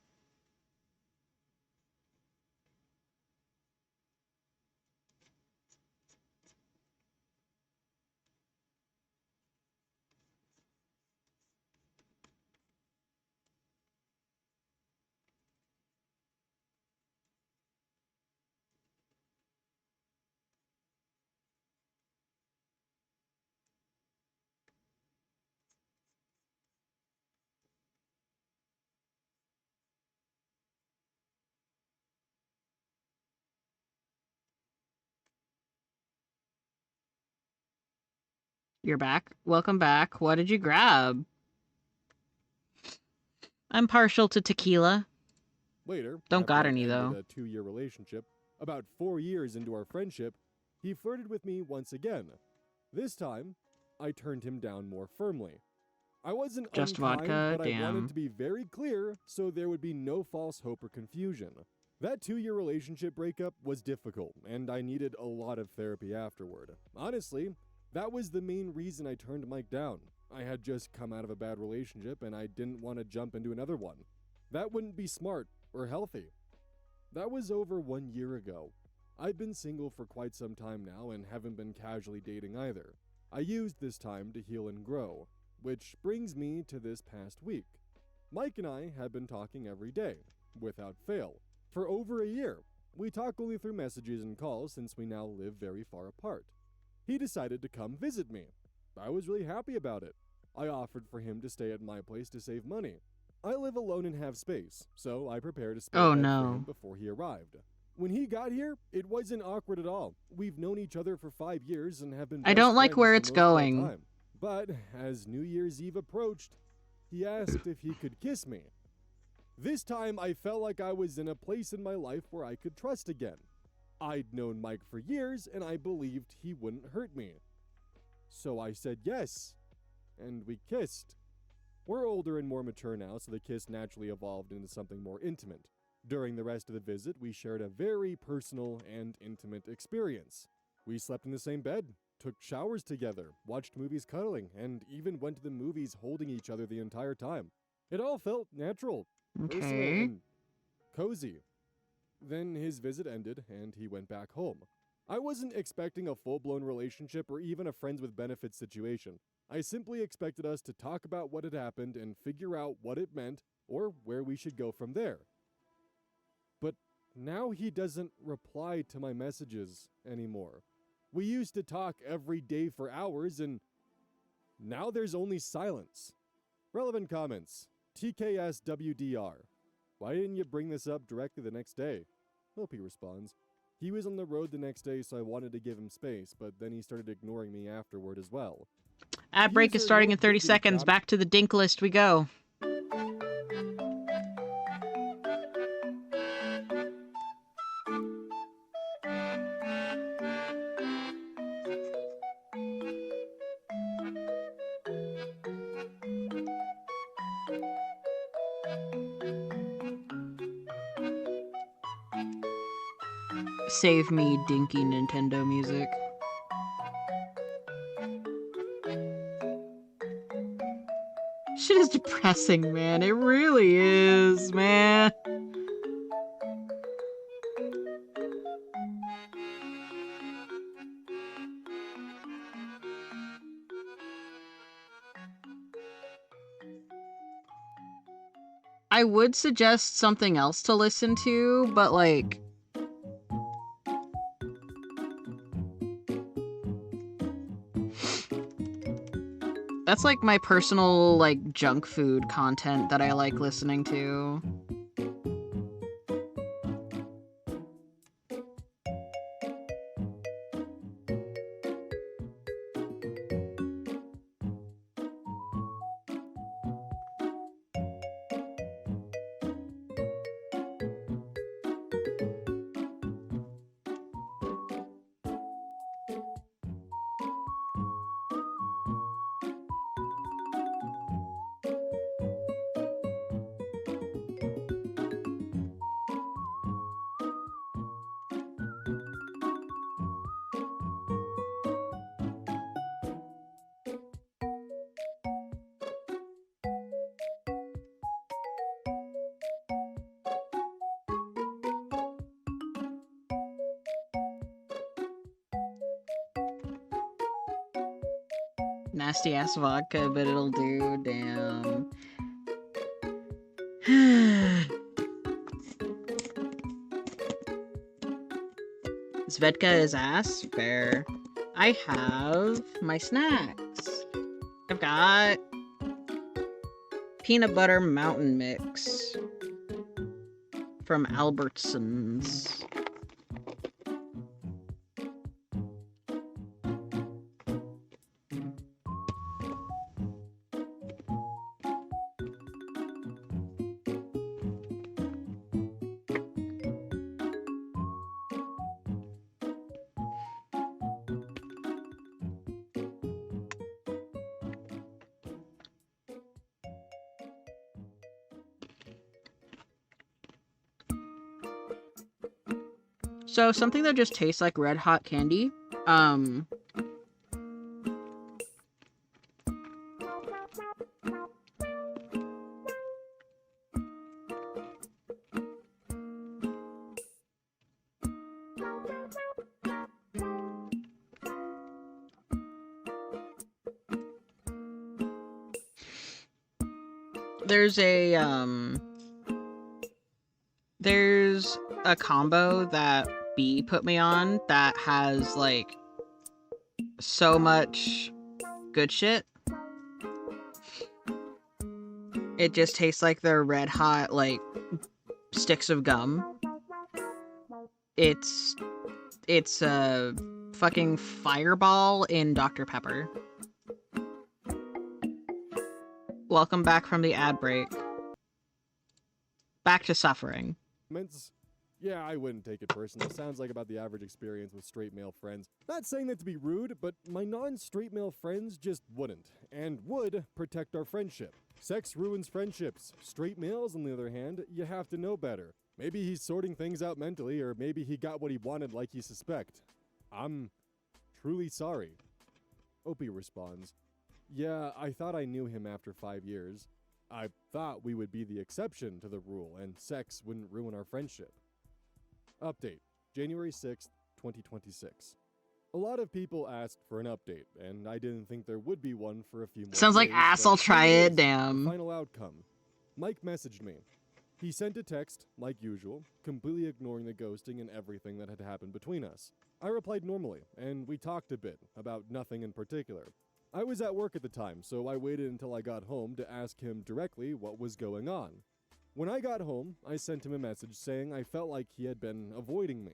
You're back. Welcome back. What did you grab? I'm partial to tequila. Later, Don't after got I'd any, ended though. a 2-year relationship, about 4 years into our friendship, he flirted with me once again. This time, I turned him down more firmly. I wasn't Just unkind, vodka? but I wanted Damn. to be very clear so there would be no false hope or confusion. That 2-year relationship breakup was difficult, and I needed a lot of therapy afterward. Honestly, that was the main reason I turned Mike down. I had just come out of a bad relationship, and I didn't want to jump into another one. That wouldn't be smart or healthy. That was over 1 year ago. I've been single for quite some time now and haven't been casually dating either. I used this time to heal and grow, which brings me to this past week. Mike and I have been talking every day, without fail, for over a year. We talk only through messages and calls since we now live very far apart. He decided to come visit me. I was really happy about it. I offered for him to stay at my place to save money. I live alone and have space, so I prepared a spare Oh, bed for no. him before he arrived. When he got here, it wasn't awkward at all. We've known each other for 5 years and have been I best don't like friends where for it's most of that going. time. But as New Year's Eve approached, he asked if he could kiss me. This time, I felt like I was in a place in my life where I could trust again. I'd known Mike for years, and I believed he wouldn't hurt me. So I said yes, and we kissed. We're older and more mature now, so the kiss naturally evolved into something more intimate. During the rest of the visit, we shared a very personal and intimate experience. We slept in the same bed, took showers together, watched movies cuddling, and even went to the movies holding each other the entire time. It all felt natural, personal, Okay. and cozy. Then his visit ended, and he went back home. I wasn't expecting a full-blown relationship or even a friends with benefits situation. I simply expected us to talk about what had happened and figure out what it meant or where we should go from there. But now he doesn't reply to my messages anymore. We used to talk every day for hours, and now there's only silence. Relevant comments. TKSWDR. Why didn't you bring this up directly the next day? Hope he responds. He was on the road the next day, so I wanted to give him space, but then he started ignoring me afterward as well. Ad break is User starting no in 30 diggity seconds. com- Back to the dink list we go. Save me dinky Nintendo music. Shit is depressing, man. It really is, man. I would suggest something else to listen to, but like... That's like my personal, like, junk food content that I like listening to. Nasty ass vodka, but it'll do, damn. Svedka is ass? Fair. I have my snacks. I've got peanut butter mountain mix from Albertsons. So something that just tastes like red hot candy. There's a combo that B put me on that has like so much good shit. It just tastes like they're red hot like sticks of gum. It's a fucking fireball in Dr. Pepper. Welcome back from the ad break. Back to suffering. Yeah, I wouldn't take it personal. Sounds like about the average experience with straight male friends. Not saying that to be rude, but my non-straight male friends just wouldn't, and would protect our friendship. Sex ruins friendships. Straight males, on the other hand, you have to know better. Maybe he's sorting things out mentally, or maybe he got what he wanted like you suspect. I'm truly sorry. Opie responds, yeah, I thought I knew him after 5 years. I thought we would be the exception to the rule and sex wouldn't ruin our friendship. Update, January 6th, 2026. A lot of people asked for an update, and I didn't think there would be one for a few more Sounds like days, ass, but I'll try here it, is, damn. the final outcome. Mike messaged me. He sent a text, like usual, completely ignoring the ghosting and everything that had happened between us. I replied normally, and we talked a bit, about nothing in particular. I was at work at the time, so I waited until I got home to ask him directly what was going on. When I got home, I sent him a message saying I felt like he had been avoiding me.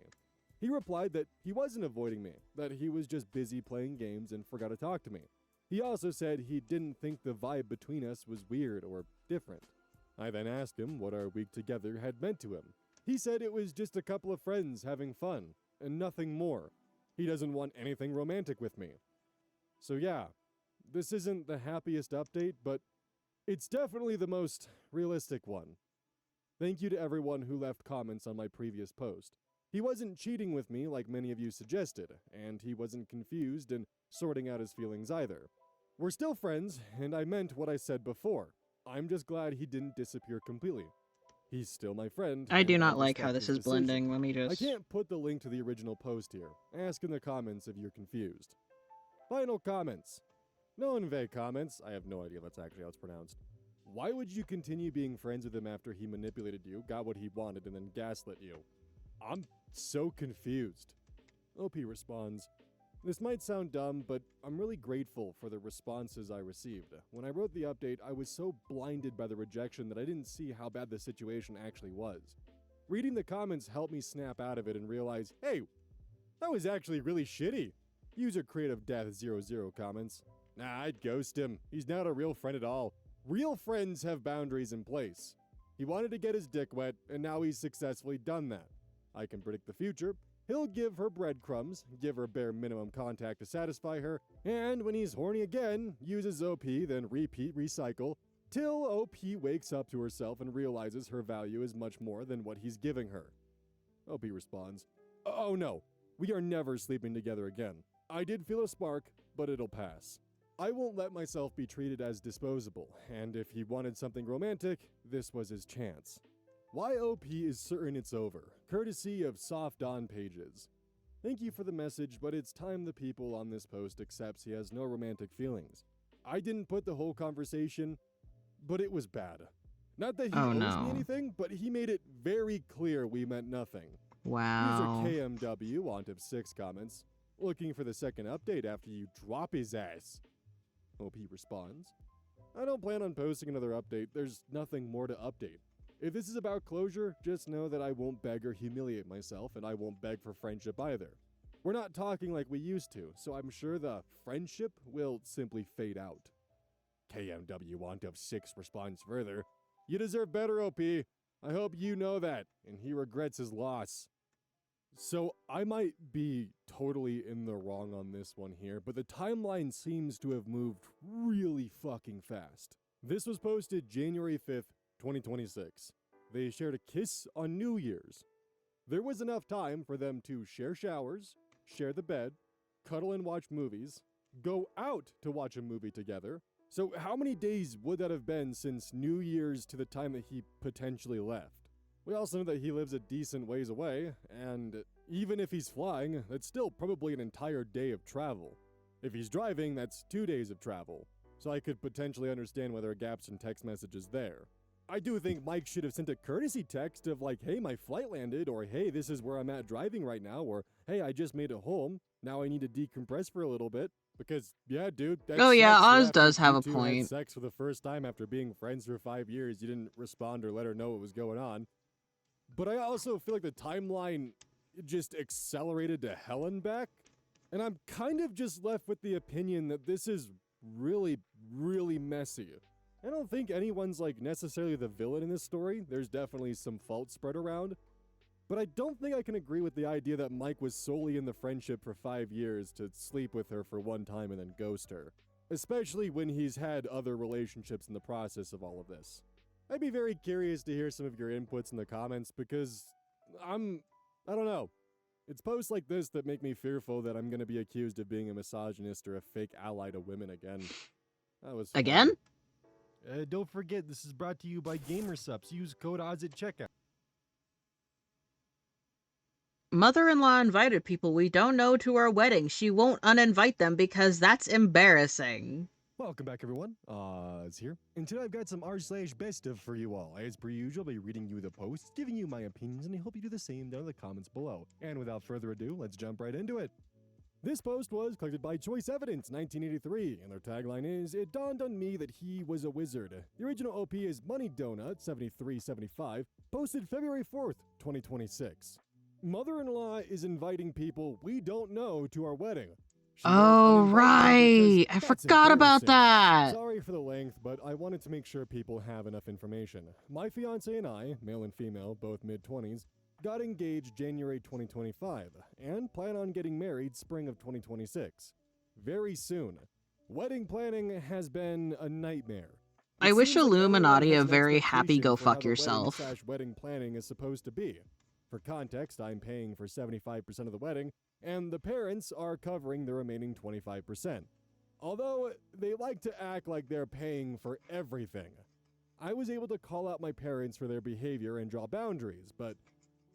He replied that he wasn't avoiding me, that he was just busy playing games and forgot to talk to me. He also said he didn't think the vibe between us was weird or different. I then asked him what our week together had meant to him. He said it was just a couple of friends having fun, and nothing more. He doesn't want anything romantic with me. So yeah, this isn't the happiest update, but it's definitely the most realistic one. Thank you to everyone who left comments on my previous post. He wasn't cheating with me like many of you suggested, and he wasn't confused and sorting out his feelings either. We're still friends, and I meant what I said before. I'm just glad he didn't disappear completely. He's still my friend, I do and not like how respect this his is decision. blending. Let me I just... can't put the link to the original post here. Ask in the comments if you're confused. Final comments. Noenve comments, I have no idea if that's actually how it's pronounced. Why would you continue being friends with him after he manipulated you, got what he wanted, and then gaslit you? I'm so confused. OP responds, this might sound dumb, but I'm really grateful for the responses I received. When I wrote the update, I was so blinded by the rejection that I didn't see how bad the situation actually was. Reading the comments helped me snap out of it and realize, hey, that was actually really shitty. User Creative Death 00 comments, nah, I'd ghost him. He's not a real friend at all. Real friends have boundaries in place. He wanted to get his dick wet, and now he's successfully done that. I can predict the future. He'll give her breadcrumbs, give her bare minimum contact to satisfy her, and when he's horny again, uses OP, then repeat, recycle, till OP wakes up to herself and realizes her value is much more than what he's giving her. OP responds, oh no, we are never sleeping together again. I did feel a spark, but it'll pass. I won't let myself be treated as disposable, and if he wanted something romantic, this was his chance. YOP is certain it's over, courtesy of Soft On Pages. Thank you for the message, but it's time the people on this post accepts he has no romantic feelings. I didn't put the whole conversation, but it was bad. Not that he owes me anything, but he made it very clear we meant nothing. Wow. User KMW on to 6 comments, looking for the second update after you drop his ass. OP responds, I don't plan on posting another update, there's nothing more to update. If this is about closure, just know that I won't beg or humiliate myself, and I won't beg for friendship either. We're not talking like we used to, so I'm sure the friendship will simply fade out. KMW on to 6 responds further, you deserve better, OP. I hope you know that, and he regrets his loss. So I might be totally in the wrong on this one here, but the timeline seems to have moved really fucking fast. This was posted January 5th, 2026. They shared a kiss on New Year's. There was enough time for them to share showers, share the bed, cuddle and watch movies, go out to watch a movie together. So how many days would that have been since New Year's to the time that he potentially left? We also know that he lives a decent ways away, and even if he's flying, that's still probably an entire day of travel. If he's driving, that's 2 days of travel. So I could potentially understand why there are gaps in text messages there. I do think Mike should have sent a courtesy text of like, hey, my flight landed, or hey, this is where I'm at driving right now, or hey, I just made it home, now I need to decompress for a little bit. Because, yeah, dude, that Oh yeah, sucks that Oz after does have you a two had point. sex for the first time after being friends for 5 years, you didn't respond or let her know what was going on. But I also feel like the timeline just accelerated to hell and back, and I'm kind of just left with the opinion that this is really, really messy. I don't think anyone's like necessarily the villain in this story. There's definitely some fault spread around. But I don't think I can agree with the idea that Mike was solely in the friendship for 5 years to sleep with her for one time and then ghost her. Especially when he's had other relationships in the process of all of this. I'd be very curious to hear some of your inputs in the comments because I don't know. It's posts like this that make me fearful that I'm going to be accused of being a misogynist or a fake ally to women again. That was fun. Again? Don't forget, this is brought to you by GamerSups. Use code ODDS at checkout. Mother-in-law invited people we don't know to our wedding. She won't uninvite them because that's embarrassing. Welcome back, everyone. It's here. And today I've got some r/best of for you all. As per usual, I'll be reading you the posts, giving you my opinions, and I hope you do the same down in the comments below. And without further ado, let's jump right into it. This post was collected by Choice Evidence 1983, and their tagline is, "It dawned on me that he was a wizard." The original OP is Money Donut 7375, posted February 4th, 2026. Mother-in-law is inviting people we don't know to our wedding. She Oh, won't uninvite them right. because I that's forgot about embarrassing. that. Sorry for the length, but I wanted to make sure people have enough information. My fiance and I, male and female, both mid-20s, got engaged January 2025 and plan on getting married spring of 2026. Very soon. Wedding planning has been a nightmare. I It wish seems like everyone Illuminati has a an very happy expectation go for how fuck the yourself. wedding planning is supposed to be. For context, I'm paying for 75% of the wedding, and the parents are covering the remaining 25%. Although they like to act like they're paying for everything. I was able to call out my parents for their behavior and draw boundaries, but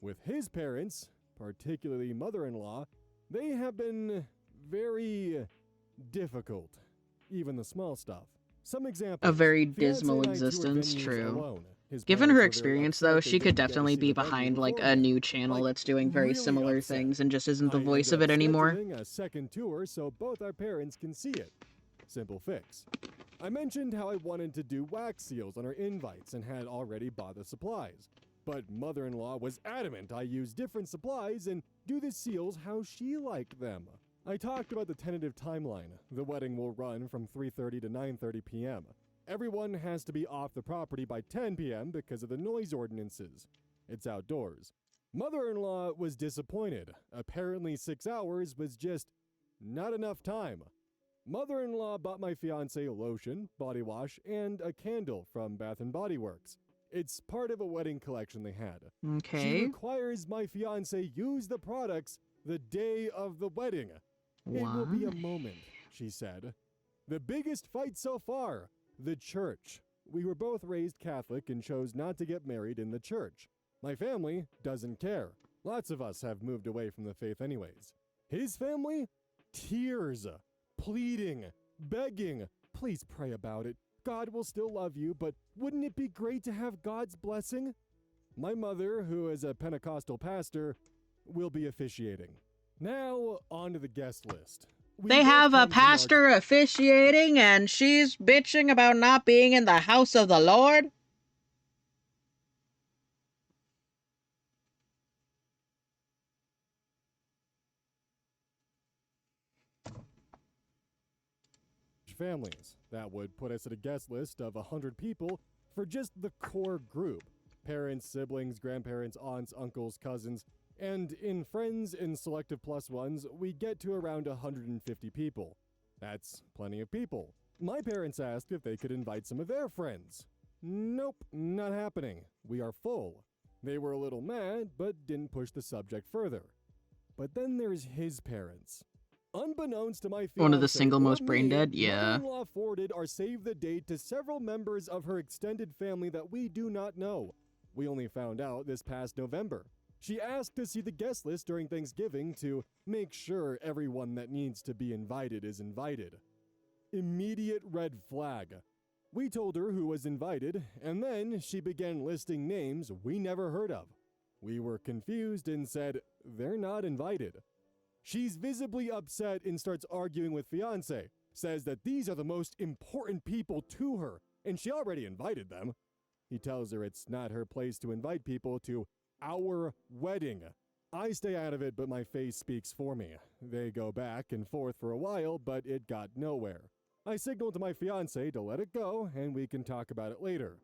with his parents, particularly mother-in-law, they have been very difficult. Even the small stuff. Some examples. A very Fiancé dismal and I toured existence, venues true. alone. His Given parents her were very experience, upset though, they she didn't could get to definitely see be the venue behind, like, a beforehand. new channel Like, that's doing very really similar upset. things and just isn't the I voice ended of up it anymore. scheduling a second tour so both our parents can see it. Simple fix. I mentioned how I wanted to do wax seals on our invites and had already bought the supplies. But mother-in-law was adamant I use different supplies and do the seals how she liked them. I talked about the tentative timeline. The wedding will run from 3:30 to 9:30 p.m. Everyone has to be off the property by 10 p.m. because of the noise ordinances. It's outdoors. Mother-in-law was disappointed. Apparently 6 hours was just not enough time. Mother-in-law bought my fiance lotion, body wash, and a candle from Bath & Body Works. It's part of a wedding collection they had. She Okay. requires my fiance use the products the day of the wedding. It will be a Why? moment, she said. The biggest fight so far, the church. We were both raised Catholic and chose not to get married in the church. My family doesn't care. Lots of us have moved away from the faith anyways. His family? Tears, pleading, begging. Please pray about it. God will still love you, but wouldn't it be great to have God's blessing? My mother, who is a Pentecostal pastor, will be officiating. Now, on to the guest list. We They both have a come from large- pastor officiating and she's bitching about not being in the house of the Lord? families. That would put us at a guest list of 100 people for just the core group. Parents, siblings, grandparents, aunts, uncles, cousins, and in friends and selective plus ones, we get to around 150 people. That's plenty of people. My parents asked if they could invite some of their friends. Nope, not happening. We are full. They were a little mad, but didn't push the subject further. But then there's his parents. Unbeknownst to my fiance, One of the single or most brain me, dead? Yeah. mother-in-law forwarded our save the date to several members of her extended family that we do not know. We only found out this past November. She asked to see the guest list during Thanksgiving to make sure everyone that needs to be invited is invited. Immediate red flag. We told her who was invited, and then she began listing names we never heard of. We were confused and said, they're not invited. She's visibly upset and starts arguing with fiancé, says that these are the most important people to her, and she already invited them. He tells her it's not her place to invite people to our wedding. I stay out of it, but my face speaks for me. They go back and forth for a while, but it got nowhere. I signaled to my fiancé to let it go, and we can talk about it later.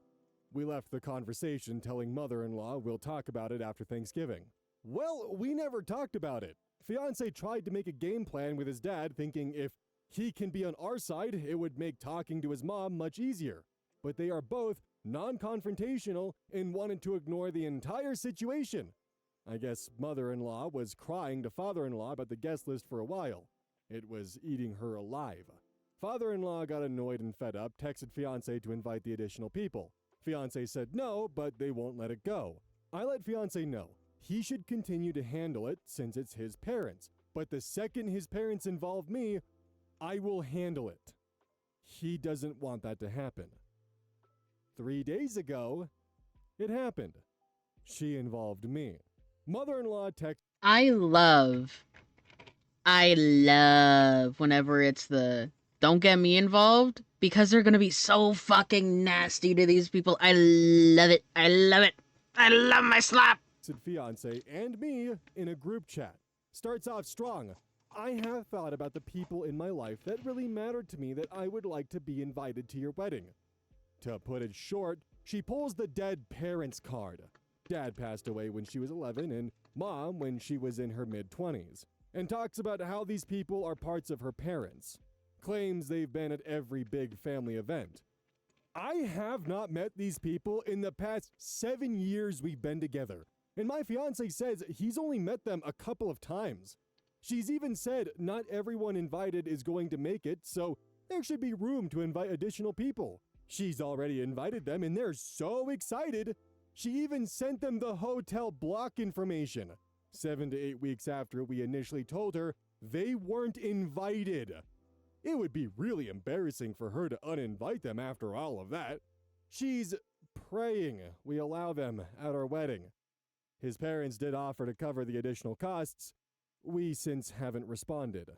We left the conversation telling mother-in-law we'll talk about it after Thanksgiving. Well, we never talked about it. Fiancé tried to make a game plan with his dad, thinking if he can be on our side, it would make talking to his mom much easier. But they are both non-confrontational, and wanted to ignore the entire situation. I guess mother-in-law was crying to father-in-law about the guest list for a while. It was eating her alive. Father-in-law got annoyed and fed up, texted fiancé to invite the additional people. Fiancé said no, but they won't let it go. I let fiancé know he should continue to handle it since it's his parents. But the second his parents involve me, I will handle it. He doesn't want that to happen. 3 days ago, it happened. She involved me. Mother-in-law texted. I love whenever it's the don't get me involved because they're gonna be so fucking nasty to these people. I love it. I love it. I love my slap. Fiance and me in a group chat. Starts off strong. I have thought about the people in my life that really mattered to me that I would like to be invited to your wedding. To put it short, she pulls the dead parents card. Dad passed away when she was 11 and mom when she was in her mid-20s. And talks about how these people are parts of her parents. Claims they've been at every big family event. I have not met these people in the past 7 years we've been together. And my fiance says he's only met them a couple of times. She's even said not everyone invited is going to make it, so there should be room to invite additional people. She's already invited them and they're so excited. She even sent them the hotel block information. 7 to 8 weeks after we initially told her they weren't invited. It would be really embarrassing for her to uninvite them after all of that. She's praying we allow them at our wedding. His parents did offer to cover the additional costs. We since haven't responded.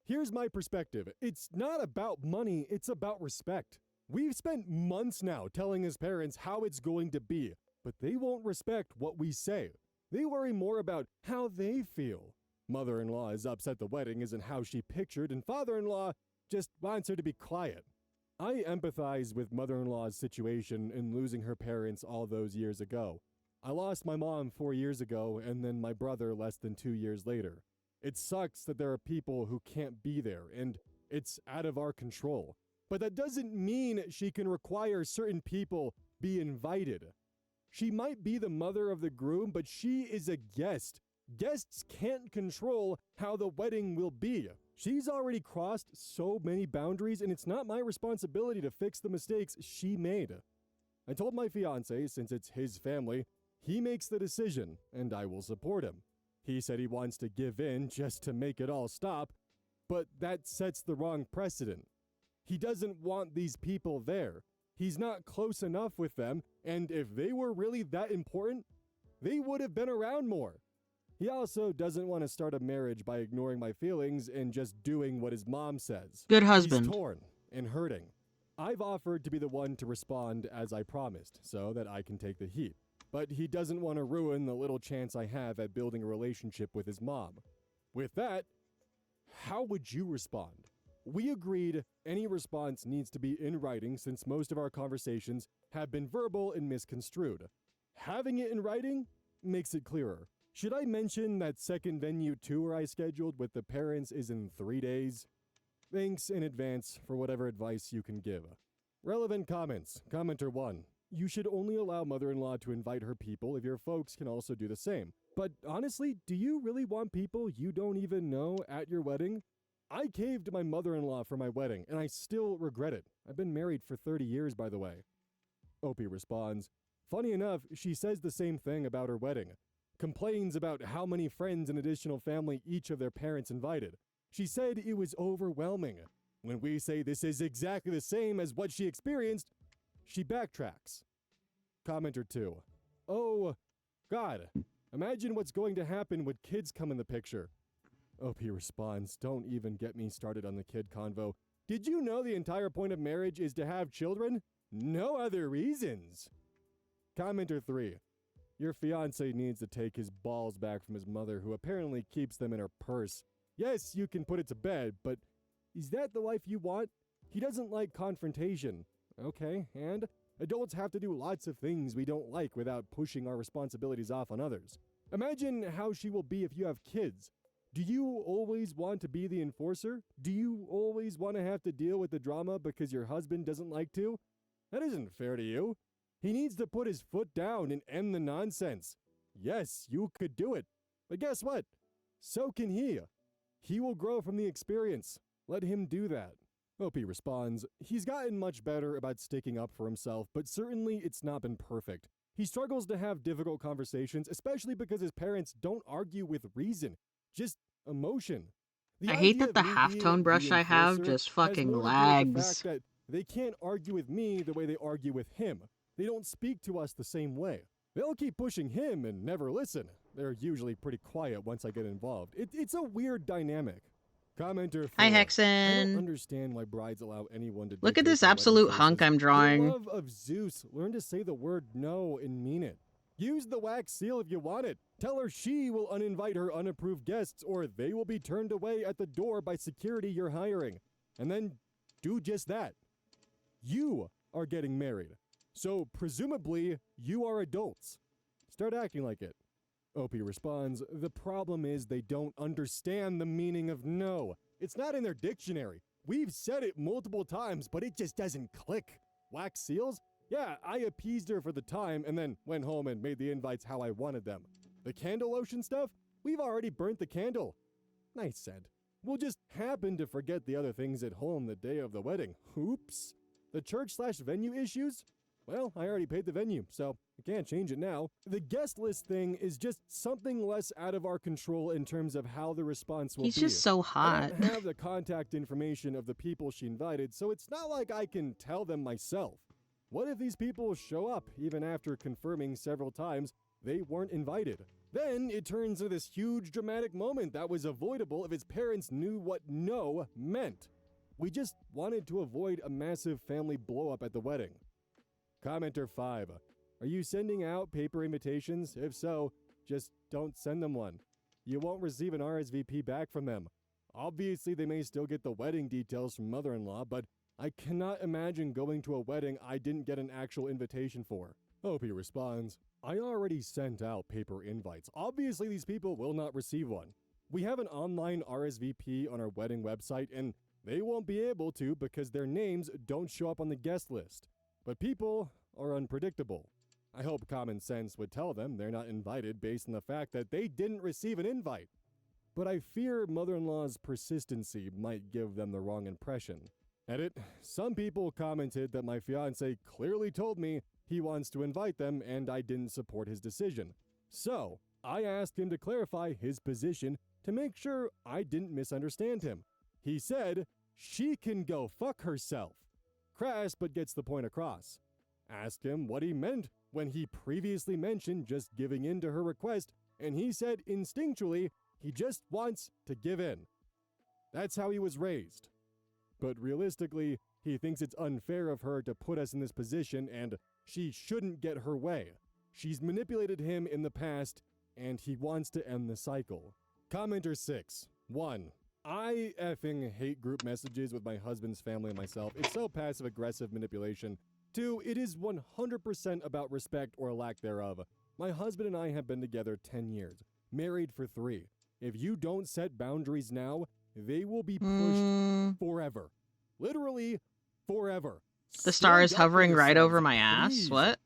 Here's my perspective. It's not about money, it's about respect. We've spent months now telling his parents how it's going to be, but they won't respect what we say. They worry more about how they feel. Mother-in-law is upset the wedding isn't how she pictured, and father-in-law just wants her to be quiet. I empathize with mother-in-law's situation in losing her parents all those years ago. I lost my mom 4 years ago and then my brother less than 2 years later. It sucks that there are people who can't be there, and it's out of our control. But that doesn't mean she can require certain people be invited. She might be the mother of the groom, but she is a guest. Guests can't control how the wedding will be. She's already crossed so many boundaries, and it's not my responsibility to fix the mistakes she made. I told my fiance, since it's his family, he makes the decision, and I will support him. He said he wants to give in just to make it all stop, but that sets the wrong precedent. He doesn't want these people there. He's not close enough with them, and if they were really that important, they would have been around more. He also doesn't want to start a marriage by ignoring my feelings and just doing what his mom says. Good husband. He's torn and hurting. I've offered to be the one to respond as I promised, so that I can take the heat. But he doesn't want to ruin the little chance I have at building a relationship with his mom. With that, how would you respond? We agreed any response needs to be in writing since most of our conversations have been verbal and misconstrued. Having it in writing makes it clearer. Should I mention that second venue tour I scheduled with the parents is in 3 days? Thanks in advance for whatever advice you can give. Relevant comments. Commenter 1. You should only allow mother-in-law to invite her people if your folks can also do the same. But honestly, do you really want people you don't even know at your wedding? I caved to my mother-in-law for my wedding, and I still regret it. I've been married for 30 years, by the way. Opie responds, funny enough, she says the same thing about her wedding. Complains about how many friends and additional family each of their parents invited. She said it was overwhelming. When we say this is exactly the same as what she experienced, she backtracks. Commenter 2. Oh, God. Imagine what's going to happen when kids come in the picture. Opie responds, don't even get me started on the kid convo. Did you know the entire point of marriage is to have children? No other reasons. Commenter 3. Your fiancé needs to take his balls back from his mother, who apparently keeps them in her purse. Yes, you can put it to bed, but is that the life you want? He doesn't like confrontation. Okay, and adults have to do lots of things we don't like without pushing our responsibilities off on others. Imagine how she will be if you have kids. Do you always want to be the enforcer? Do you always want to have to deal with the drama because your husband doesn't like to? That isn't fair to you. He needs to put his foot down and end the nonsense. Yes, you could do it. But guess what? So can he. He will grow from the experience. Let him do that. Opie responds, he's gotten much better about sticking up for himself, but certainly it's not been perfect. He struggles to have difficult conversations, especially because his parents don't argue with reason, just emotion. The I hate idea that of the me being halftone brush the I have enforcer just has fucking more to do with the lags. fact that they can't argue with me the way they argue with him. They don't speak to us the same way. They'll keep pushing him and never listen. They're usually pretty quiet once I get involved. It's a weird dynamic. Commenter 4. Hi, I don't Hexen. understand why brides allow anyone to Look at dictate this their wedding absolute hunk choices. I'm For drawing. the love of Zeus, learn to say the word no and mean it. Use the wax seal if you want it. Tell her she will uninvite her unapproved guests or they will be turned away at the door by security you're hiring. And then do just that. You are getting married. So presumably you are adults. Start acting like it. Opie responds, the problem is they don't understand the meaning of no. It's not in their dictionary. We've said it multiple times, but it just doesn't click. Wax seals? Yeah, I appeased her for the time and then went home and made the invites how I wanted them. The candle lotion stuff? We've already burnt the candle. Nice said. We'll just happen to forget the other things at home the day of the wedding. Oops. The church/venue issues? Well, I already paid the venue, so I can't change it now. The guest list thing is just something less out of our control in terms of how the response will He's be. just so I hot. don't have the contact information of the people she invited, so it's not like I can tell them myself. What if these people show up even after confirming several times they weren't invited? Then it turns into this huge dramatic moment that was avoidable if his parents knew what no meant. We just wanted to avoid a massive family blow-up at the wedding. Commenter 5. Are you sending out paper invitations? If so, just don't send them one. You won't receive an RSVP back from them. Obviously, they may still get the wedding details from mother-in-law, but I cannot imagine going to a wedding I didn't get an actual invitation for. Opie responds, I already sent out paper invites. Obviously, these people will not receive one. We have an online RSVP on our wedding website, and they won't be able to because their names don't show up on the guest list. But people are unpredictable. I hope common sense would tell them they're not invited based on the fact that they didn't receive an invite. But I fear mother-in-law's persistency might give them the wrong impression. Edit, some people commented that my fiancé clearly told me he wants to invite them and I didn't support his decision. So, I asked him to clarify his position to make sure I didn't misunderstand him. He said, she can go fuck herself. Crass, but gets the point across. Asked him what he meant when he previously mentioned just giving in to her request, and he said instinctually he just wants to give in. That's how he was raised. But realistically, he thinks it's unfair of her to put us in this position and she shouldn't get her way. She's manipulated him in the past and he wants to end the cycle. Commenter 6. 1. I effing hate group messages with my husband's family and myself. It's so passive-aggressive manipulation. 2. It is 100% about respect or lack thereof. My husband and I have been together 10 years, married for 3. If you don't set boundaries now, they will be pushed forever. Literally forever. The star is Stand up for hovering right over yourselves, my ass. please. What?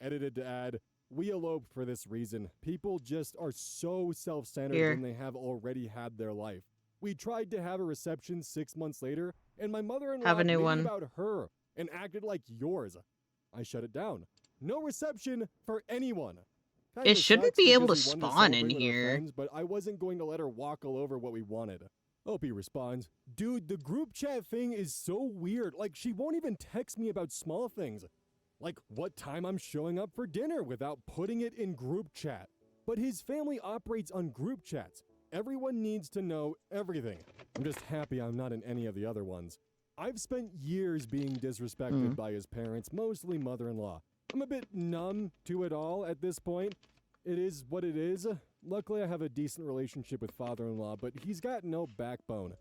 Edited to add, we eloped for this reason. People just are so self-centered Here. when they have already had their life. We tried to have a reception 6 months later, and my mother-in-law Have a new made one. it about her and acted like yours. I shut it down. No reception for anyone. Kinda It shouldn't sucks be able to because we wanted spawn in celebrate with our here. friends, but I wasn't going to let her walk all over what we wanted. Opie responds, dude, the group chat thing is so weird. Like, she won't even text me about small things. Like what time I'm showing up for dinner without putting it in group chat. But his family operates on group chats. Everyone needs to know everything. I'm just happy I'm not in any of the other ones. I've spent years being disrespected by his parents, mostly mother-in-law. I'm a bit numb to it all at this point. It is what it is. Luckily, I have a decent relationship with father-in-law, but he's got no backbone.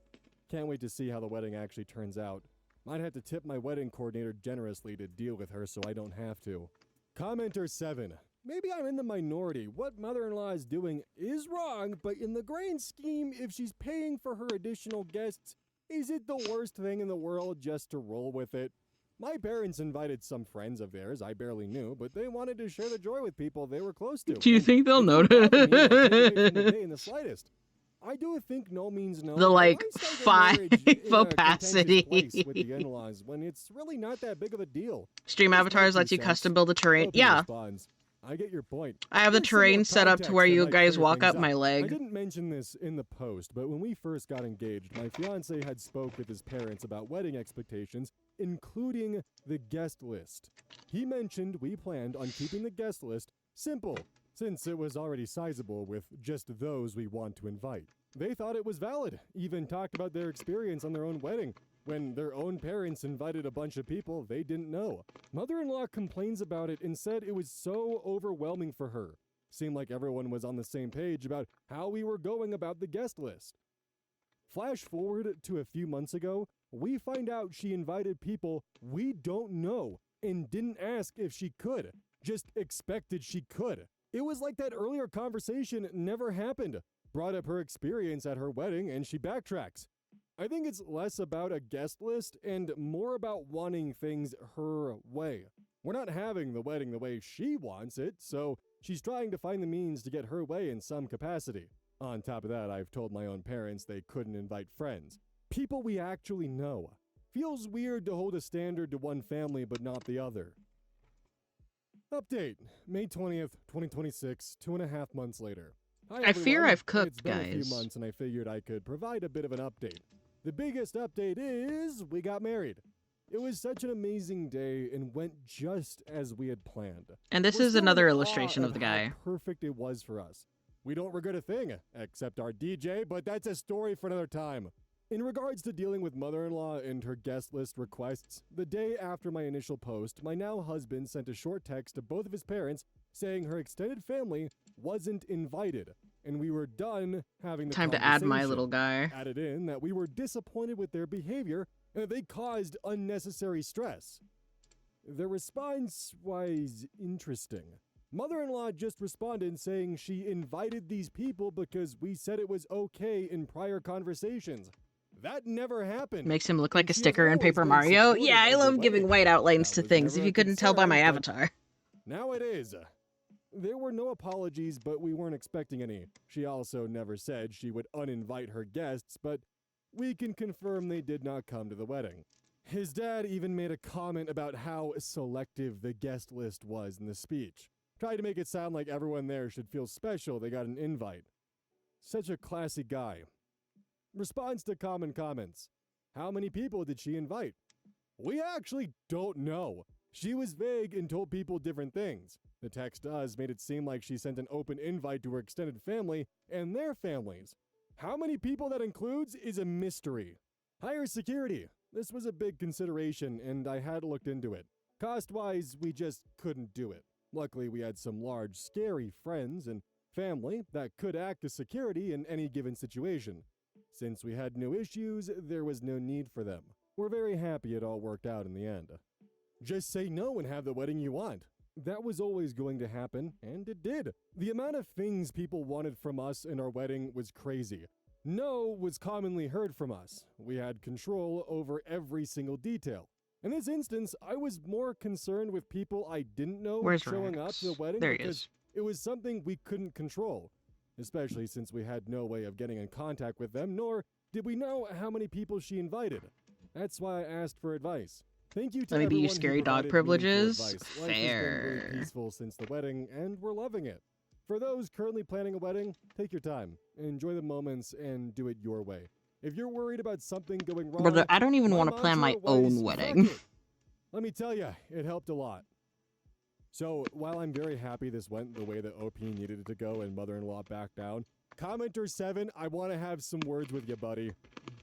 Can't wait to see how the wedding actually turns out. Might have to tip my wedding coordinator generously to deal with her so I don't have to. Commenter 7. Maybe I'm in the minority. What mother-in-law is doing is wrong, but in the grand scheme, if she's paying for her additional guests, is it the worst thing in the world just to roll with it? My parents invited some friends of theirs I barely knew, but they wanted to share the joy with people they were close to. Do you and think they'll it didn't notice? bother me or take away from the day in the slightest. I do think no means no. The, but like, why start your five marriage in a opacity. contentious place with the in-laws when it's really not that big of a deal? Stream Just avatars my lets 2 you cents. custom build the terrain. Opie Yeah, responds, I get your point. I have the Here's some more terrain set up to where context that you might guys clear walk things up my I leg. didn't mention this in the post, but when we first got engaged, my fiance had spoke with his parents about wedding expectations, including the guest list. He mentioned we planned on keeping the guest list simple, since it was already sizable with just those we want to invite. They thought it was valid, even talked about their experience on their own wedding, when their own parents invited a bunch of people they didn't know. Mother-in-law complains about it and said it was so overwhelming for her. Seemed like everyone was on the same page about how we were going about the guest list. Flash forward to a few months ago, we find out she invited people we don't know and didn't ask if she could, just expected she could. It was like that earlier conversation never happened. Brought up her experience at her wedding and she backtracks. I think it's less about a guest list and more about wanting things her way. We're not having the wedding the way she wants it, so she's trying to find the means to get her way in some capacity. On top of that, I've told my own parents they couldn't invite friends. People we actually know. Feels weird to hold a standard to one family but not the other. Update, May 20th, 2026, 2.5 months later. Hi, I fear everyone. I've cooked, It's been a guys. few months and I figured I could provide a bit of an update. The biggest update is we got married. It was such an amazing day and went just as we had planned. And this We're is still in another awe illustration of the how guy. perfect it was for us. We don't regret a thing, except our DJ, but that's a story for another time. In regards to dealing with mother-in-law and her guest list requests, the day after my initial post, my now husband sent a short text to both of his parents saying her extended family wasn't invited, and we were done having the Time to add my conversation. little guy. Added in that we were disappointed with their behavior and that they caused unnecessary stress. The response was interesting. Mother-in-law just responded saying she invited these people because we said it was okay in prior conversations. That never happened. Makes him look like a And she has sticker in always Paper been Mario. supportive Yeah, I of the love giving wedding. white outlines That to was things, if never a you couldn't tell by my concern, but avatar. now it is. There were no apologies, but we weren't expecting any. She also never said she would uninvite her guests, but we can confirm they did not come to the wedding. His dad even made a comment about how selective the guest list was in the speech. Tried to make it sound like everyone there should feel special they got an invite. Such a classy guy. Response to common comments. How many people did she invite? We actually don't know. She was vague and told people different things. The text does made it seem like she sent an open invite to her extended family and their families. How many people that includes is a mystery. Higher security. This was a big consideration and I had looked into it. Cost-wise, we just couldn't do it. Luckily, we had some large, scary friends and family that could act as security in any given situation. Since we had no issues, there was no need for them. We're very happy it all worked out in the end. Just say no and have the wedding you want. That was always going to happen, and it did. The amount of things people wanted from us in our wedding was crazy. No was commonly heard from us. We had control over every single detail. In this instance, I was more concerned with people I didn't know Where's showing up Rex? to the wedding There he because is. it was something we couldn't control, especially since we had no way of getting in contact with them, nor did we know how many people she invited. That's why I asked for advice. Thank you to Let me be your everyone who scary dog provided meaningful privileges. advice. Life has been very Fair. peaceful since the wedding, and we're loving it. For those currently planning a wedding, take your time, enjoy the moments, and do it your way. If you're worried about something going wrong, Brother, I don't even my want to plan my mantra was, own "Fuck wedding. it." Let me tell you, it helped a lot. So, while I'm very happy this went the way that OP needed it to go and mother-in-law backed down, Commenter 7, I want to have some words with you, buddy.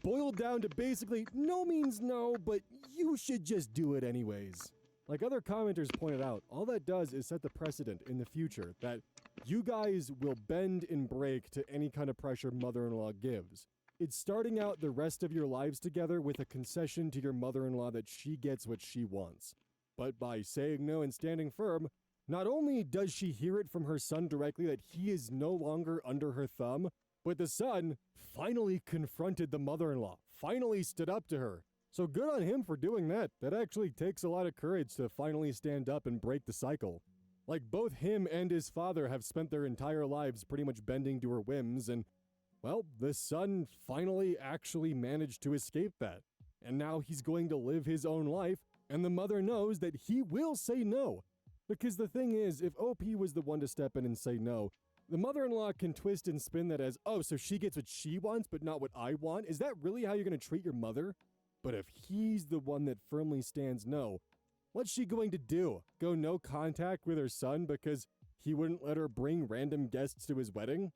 Boiled down to basically, no means no, but you should just do it anyways. Like other commenters pointed out, all that does is set the precedent in the future that you guys will bend and break to any kind of pressure mother-in-law gives. It's starting out the rest of your lives together with a concession to your mother-in-law that she gets what she wants. But by saying no and standing firm, not only does she hear it from her son directly that he is no longer under her thumb, but the son finally confronted the mother-in-law, finally stood up to her. So good on him for doing that. That actually takes a lot of courage to finally stand up and break the cycle. Like, both him and his father have spent their entire lives pretty much bending to her whims, and, well, the son finally actually managed to escape that. And now he's going to live his own life, and the mother knows that he will say no. Because the thing is, if OP was the one to step in and say no, the mother-in-law can twist and spin that as, oh, so she gets what she wants but not what I want? Is that really how you're going to treat your mother? But if he's the one that firmly stands no, what's she going to do? Go no contact with her son because he wouldn't let her bring random guests to his wedding?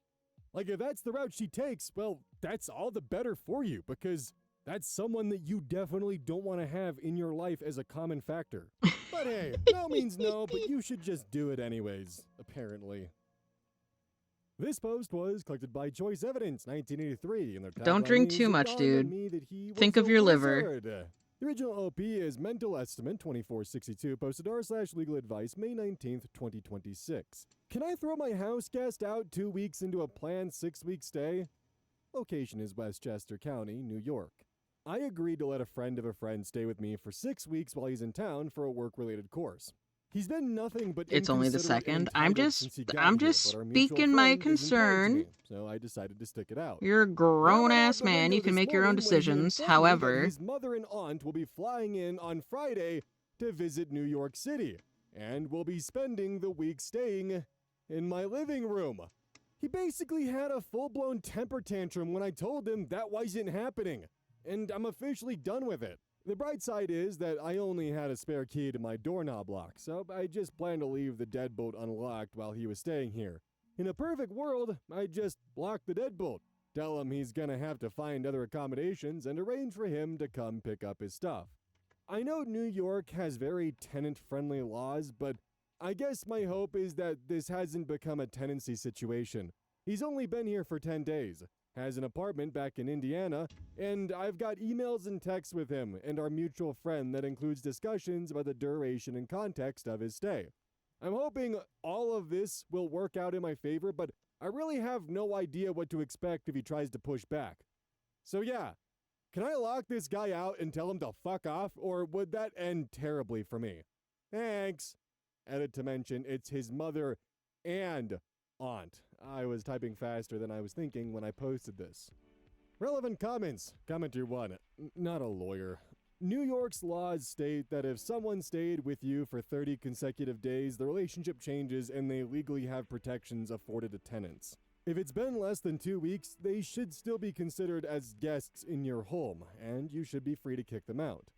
Like, if that's the route she takes, well, that's all the better for you, because that's someone that you definitely don't want to have in your life as a common factor. But hey, no means no, but you should just do it anyways, apparently. This post was collected by Choice Evidence, 1983, and their Don't tagline drink is, too "It much, dawned on dude. me that he Think was of a your liver." wizard." The original OP is Mental Estimate 2462, posted r/legal advice, May 19th, 2026. Can I throw my house guest out 2 weeks into a planned 6-week stay? Location is Westchester County, New York. I agreed to let a friend of a friend stay with me for 6 weeks while he's in town for a work-related course. He's been nothing but It's only the inconsiderate and second. I'm entitled just since he got I'm here, just but our mutual speaking my friend is important to concern. me, so I decided to stick it out. You're a Now grown I'm out ass the man. window You can this make your own morning when he decisions. informed me that However, his mother and aunt will be flying in on Friday to visit New York City, and will be spending the week staying in my living room. He basically had a full-blown temper tantrum when I told him that wasn't happening, and I'm officially done with it. The bright side is that I only had a spare key to my doorknob lock, so I just plan to leave the deadbolt unlocked while he was staying here. In a perfect world, I'd just lock the deadbolt, tell him he's gonna have to find other accommodations, and arrange for him to come pick up his stuff. I know New York has very tenant-friendly laws, but I guess my hope is that this hasn't become a tenancy situation. He's only been here for 10 days, has an apartment back in Indiana, and I've got emails and texts with him and our mutual friend that includes discussions about the duration and context of his stay. I'm hoping all of this will work out in my favor, but I really have no idea what to expect if he tries to push back. So yeah, can I lock this guy out and tell him to fuck off, or would that end terribly for me? Thanks. Edit to mention it's his mother and aunt. I was typing faster than I was thinking when I posted this. Relevant comments. Commenter 1. Not a lawyer. New York's laws state that if someone stayed with you for 30 consecutive days, the relationship changes and they legally have protections afforded to tenants. If it's been less than 2 weeks, they should still be considered as guests in your home, and you should be free to kick them out.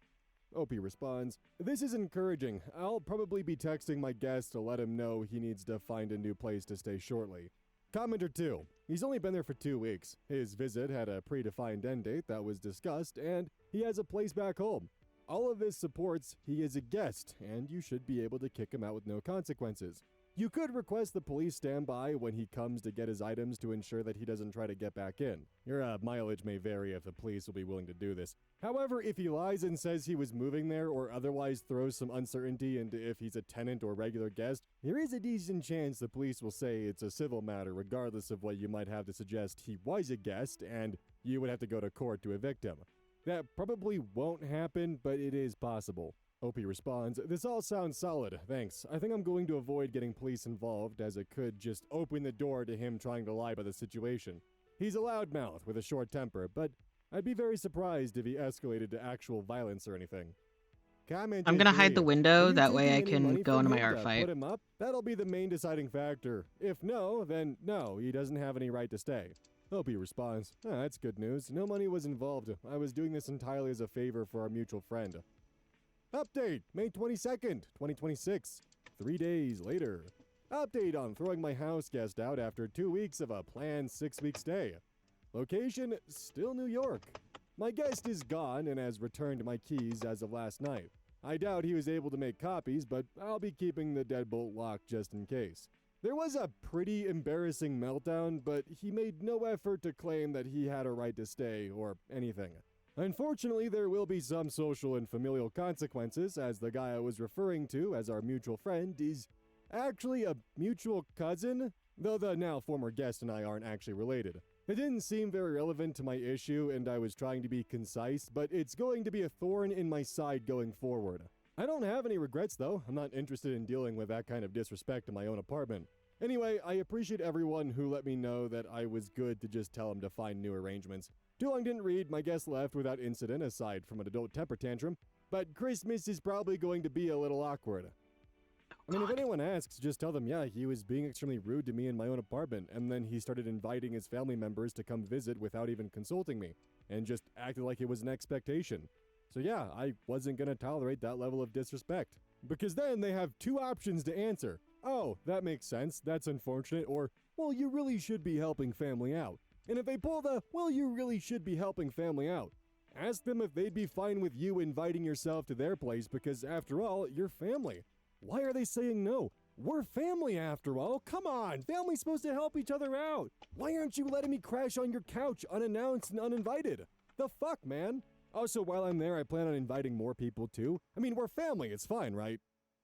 OP responds, "This is encouraging. I'll probably be texting my guest to let him know he needs to find a new place to stay shortly." Commenter 2. He's only been there for 2 weeks. His visit had a predefined end date that was discussed, and he has a place back home. All of this supports he is a guest, and you should be able to kick him out with no consequences. You could request the police stand by when he comes to get his items to ensure that he doesn't try to get back in. Your mileage may vary if the police will be willing to do this. However, if he lies and says he was moving there or otherwise throws some uncertainty into if he's a tenant or regular guest, there is a decent chance the police will say it's a civil matter regardless of what you might have to suggest he was a guest, and you would have to go to court to evict him. That probably won't happen, but it is possible. OP responds, "This all sounds solid, thanks. I think I'm going to avoid getting police involved, as it could just open the door to him trying to lie about the situation. He's a loudmouth with a short temper, but I'd be very surprised if he escalated to actual violence or anything." Comment I'm gonna hide the window, "Are you that way taking I any can money go from into my him art to fight. Put him up? That'll be the main deciding factor. If no, then no, he doesn't have any right to stay." OP responds, "That's good news. No money was involved. I was doing this entirely as a favor for our mutual friend." Update, May 22nd, 2026. 3 days later. Update on throwing my house guest out after 2 weeks of a planned 6-week stay. Location, still New York. My guest is gone and has returned my keys as of last night. I doubt he was able to make copies, but I'll be keeping the deadbolt locked just in case. There was a pretty embarrassing meltdown, but he made no effort to claim that he had a right to stay or anything. Unfortunately, there will be some social and familial consequences, as the guy I was referring to as our mutual friend is actually a mutual cousin, though the now former guest and I aren't actually related. It didn't seem very relevant to my issue, and I was trying to be concise, but it's going to be a thorn in my side going forward. I don't have any regrets, though. I'm not interested in dealing with that kind of disrespect in my own apartment. Anyway, I appreciate everyone who let me know that I was good to just tell him to find new arrangements. Too long didn't read, my guest left without incident aside from an adult temper tantrum, but Christmas is probably going to be a little awkward. I mean, if anyone asks, just tell them, yeah, he was being extremely rude to me in my own apartment, and then he started inviting his family members to come visit without even consulting me, and just acted like it was an expectation. So yeah, I wasn't gonna tolerate that level of disrespect. Because then they have two options to answer. Oh, that makes sense, that's unfortunate, or, well, you really should be helping family out. And if they pull the, well, you really should be helping family out, ask them if they'd be fine with you inviting yourself to their place because, after all, you're family. Why are they saying no? We're family after all. Come on, family's supposed to help each other out. Why aren't you letting me crash on your couch unannounced and uninvited? The fuck, man? Also, while I'm there, I plan on inviting more people too. I mean, we're family, it's fine, right?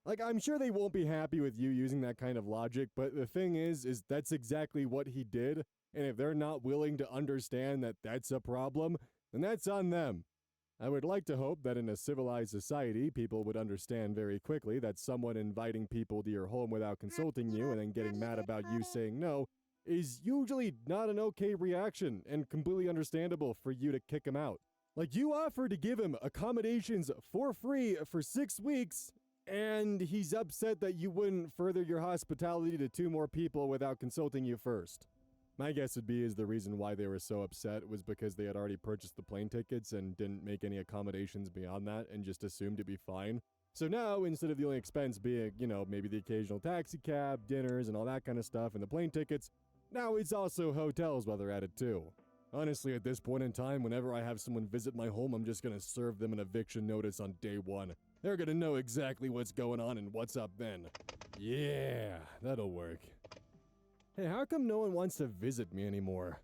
Like, I'm sure they won't be happy with you using that kind of logic, but the thing is that's exactly what he did, and if they're not willing to understand that that's a problem, then that's on them. I would like to hope that in a civilized society, people would understand very quickly that someone inviting people to your home without consulting you and then getting mad about you saying no is usually not an okay reaction and completely understandable for you to kick him out. Like, you offered to give him accommodations for free for 6 weeks, and he's upset that you wouldn't further your hospitality to 2 more people without consulting you first. My guess would be is the reason why they were so upset was because they had already purchased the plane tickets and didn't make any accommodations beyond that and just assumed it'd be fine. So now, instead of the only expense being, maybe the occasional taxi cab, dinners, and all that kind of stuff, and the plane tickets, now it's also hotels while they're at it too. Honestly, at this point in time, whenever I have someone visit my home, I'm just gonna serve them an eviction notice on day 1. They're gonna know exactly what's going on and what's up then. Yeah, that'll work. Hey, how come no one wants to visit me anymore?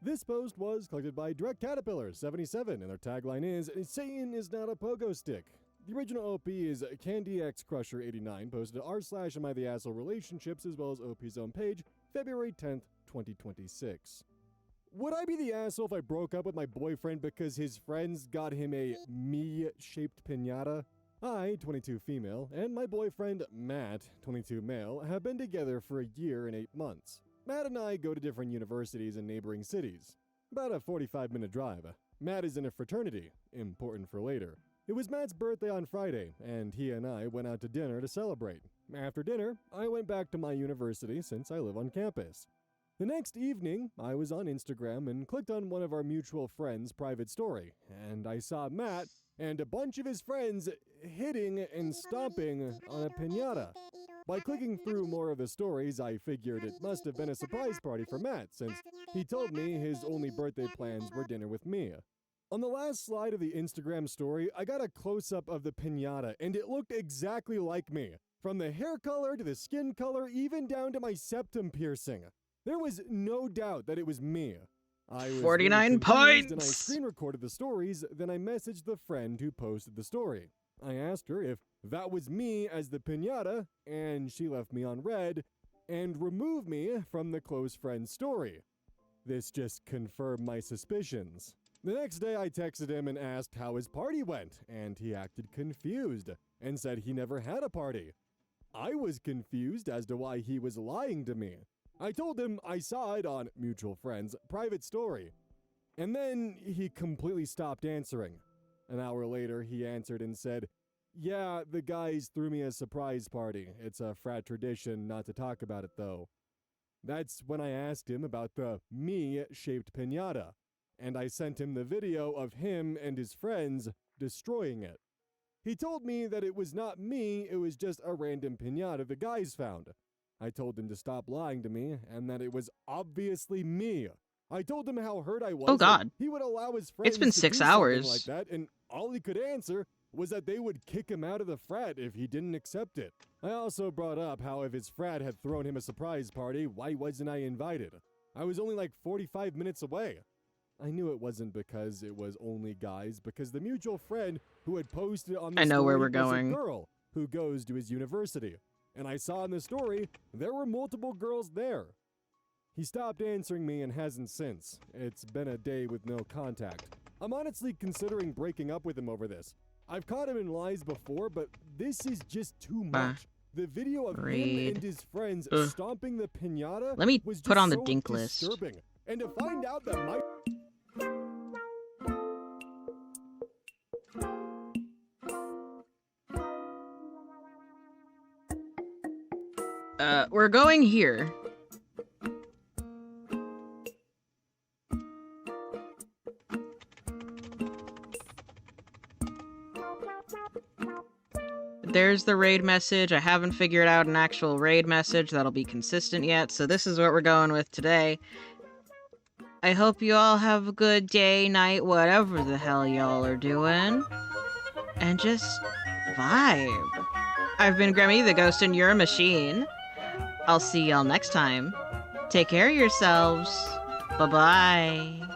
This post was collected by Direct Caterpillar 77, and their tagline is, Satan is not a pogo stick. The original OP is Candy X Crusher 89, posted to r/Am I the Asshole Relationships, as well as OP's own page, February 10th, 2026. Would I be the asshole if I broke up with my boyfriend because his friends got him a me-shaped piñata? I, 22 female, and my boyfriend, Matt, 22 male, have been together for a year and 8 months. Matt and I go to different universities in neighboring cities. About a 45-minute drive. Matt is in a fraternity, important for later. It was Matt's birthday on Friday, and he and I went out to dinner to celebrate. After dinner, I went back to my university since I live on campus. The next evening, I was on Instagram and clicked on one of our mutual friends' private story, and I saw Matt and a bunch of his friends hitting and stomping on a piñata. By clicking through more of the stories, I figured it must have been a surprise party for Matt, since he told me his only birthday plans were dinner with me. On the last slide of the Instagram story, I got a close-up of the piñata, and it looked exactly like me. From the hair color to the skin color, even down to my septum piercing. There was no doubt that it was me. I was 49 really confused, points! and I screen recorded the stories, then I messaged the friend who posted the story. I asked her if that was me as the piñata, and she left me on red and removed me from the close friend story. This just confirmed my suspicions. The next day I texted him and asked how his party went, and he acted confused and said he never had a party. I was confused as to why he was lying to me. I told him I saw it on mutual friend's private story. And then he completely stopped answering. An hour later, he answered and said, "Yeah, the guys threw me a surprise party. It's a frat tradition not to talk about it, though." That's when I asked him about the me-shaped piñata, and I sent him the video of him and his friends destroying it. He told me that it was not me, it was just a random piñata the guys found. I told him to stop lying to me, and that it was obviously me. I told him how hurt I was. Oh, God. He would allow his friends It's been to 6 do something hours. like that, and all he could answer was that they would kick him out of the frat if he didn't accept it. I also brought up how if his frat had thrown him a surprise party, why wasn't I invited? I was only like 45 minutes away. I knew it wasn't because it was only guys, because the mutual friend who had posted on the I know where story we're was going. a girl who goes to his university. And I saw in the story there were multiple girls there. He stopped answering me and hasn't since. It's been a day with no contact. I'm honestly considering breaking up with him over this. I've caught him in lies before, but this is just too much. The video of him Read. and his friends stomping the piñata Let me was put just on the so dink list. disturbing. And to find out that my We're going here. There's the raid message. I haven't figured out an actual raid message that'll be consistent yet, so this is what we're going with today. I hope you all have a good day, night, whatever the hell y'all are doing. And just vibe. I've been Grammy the Ghost and you're a machine. I'll see y'all next time. Take care of yourselves. Bye-bye.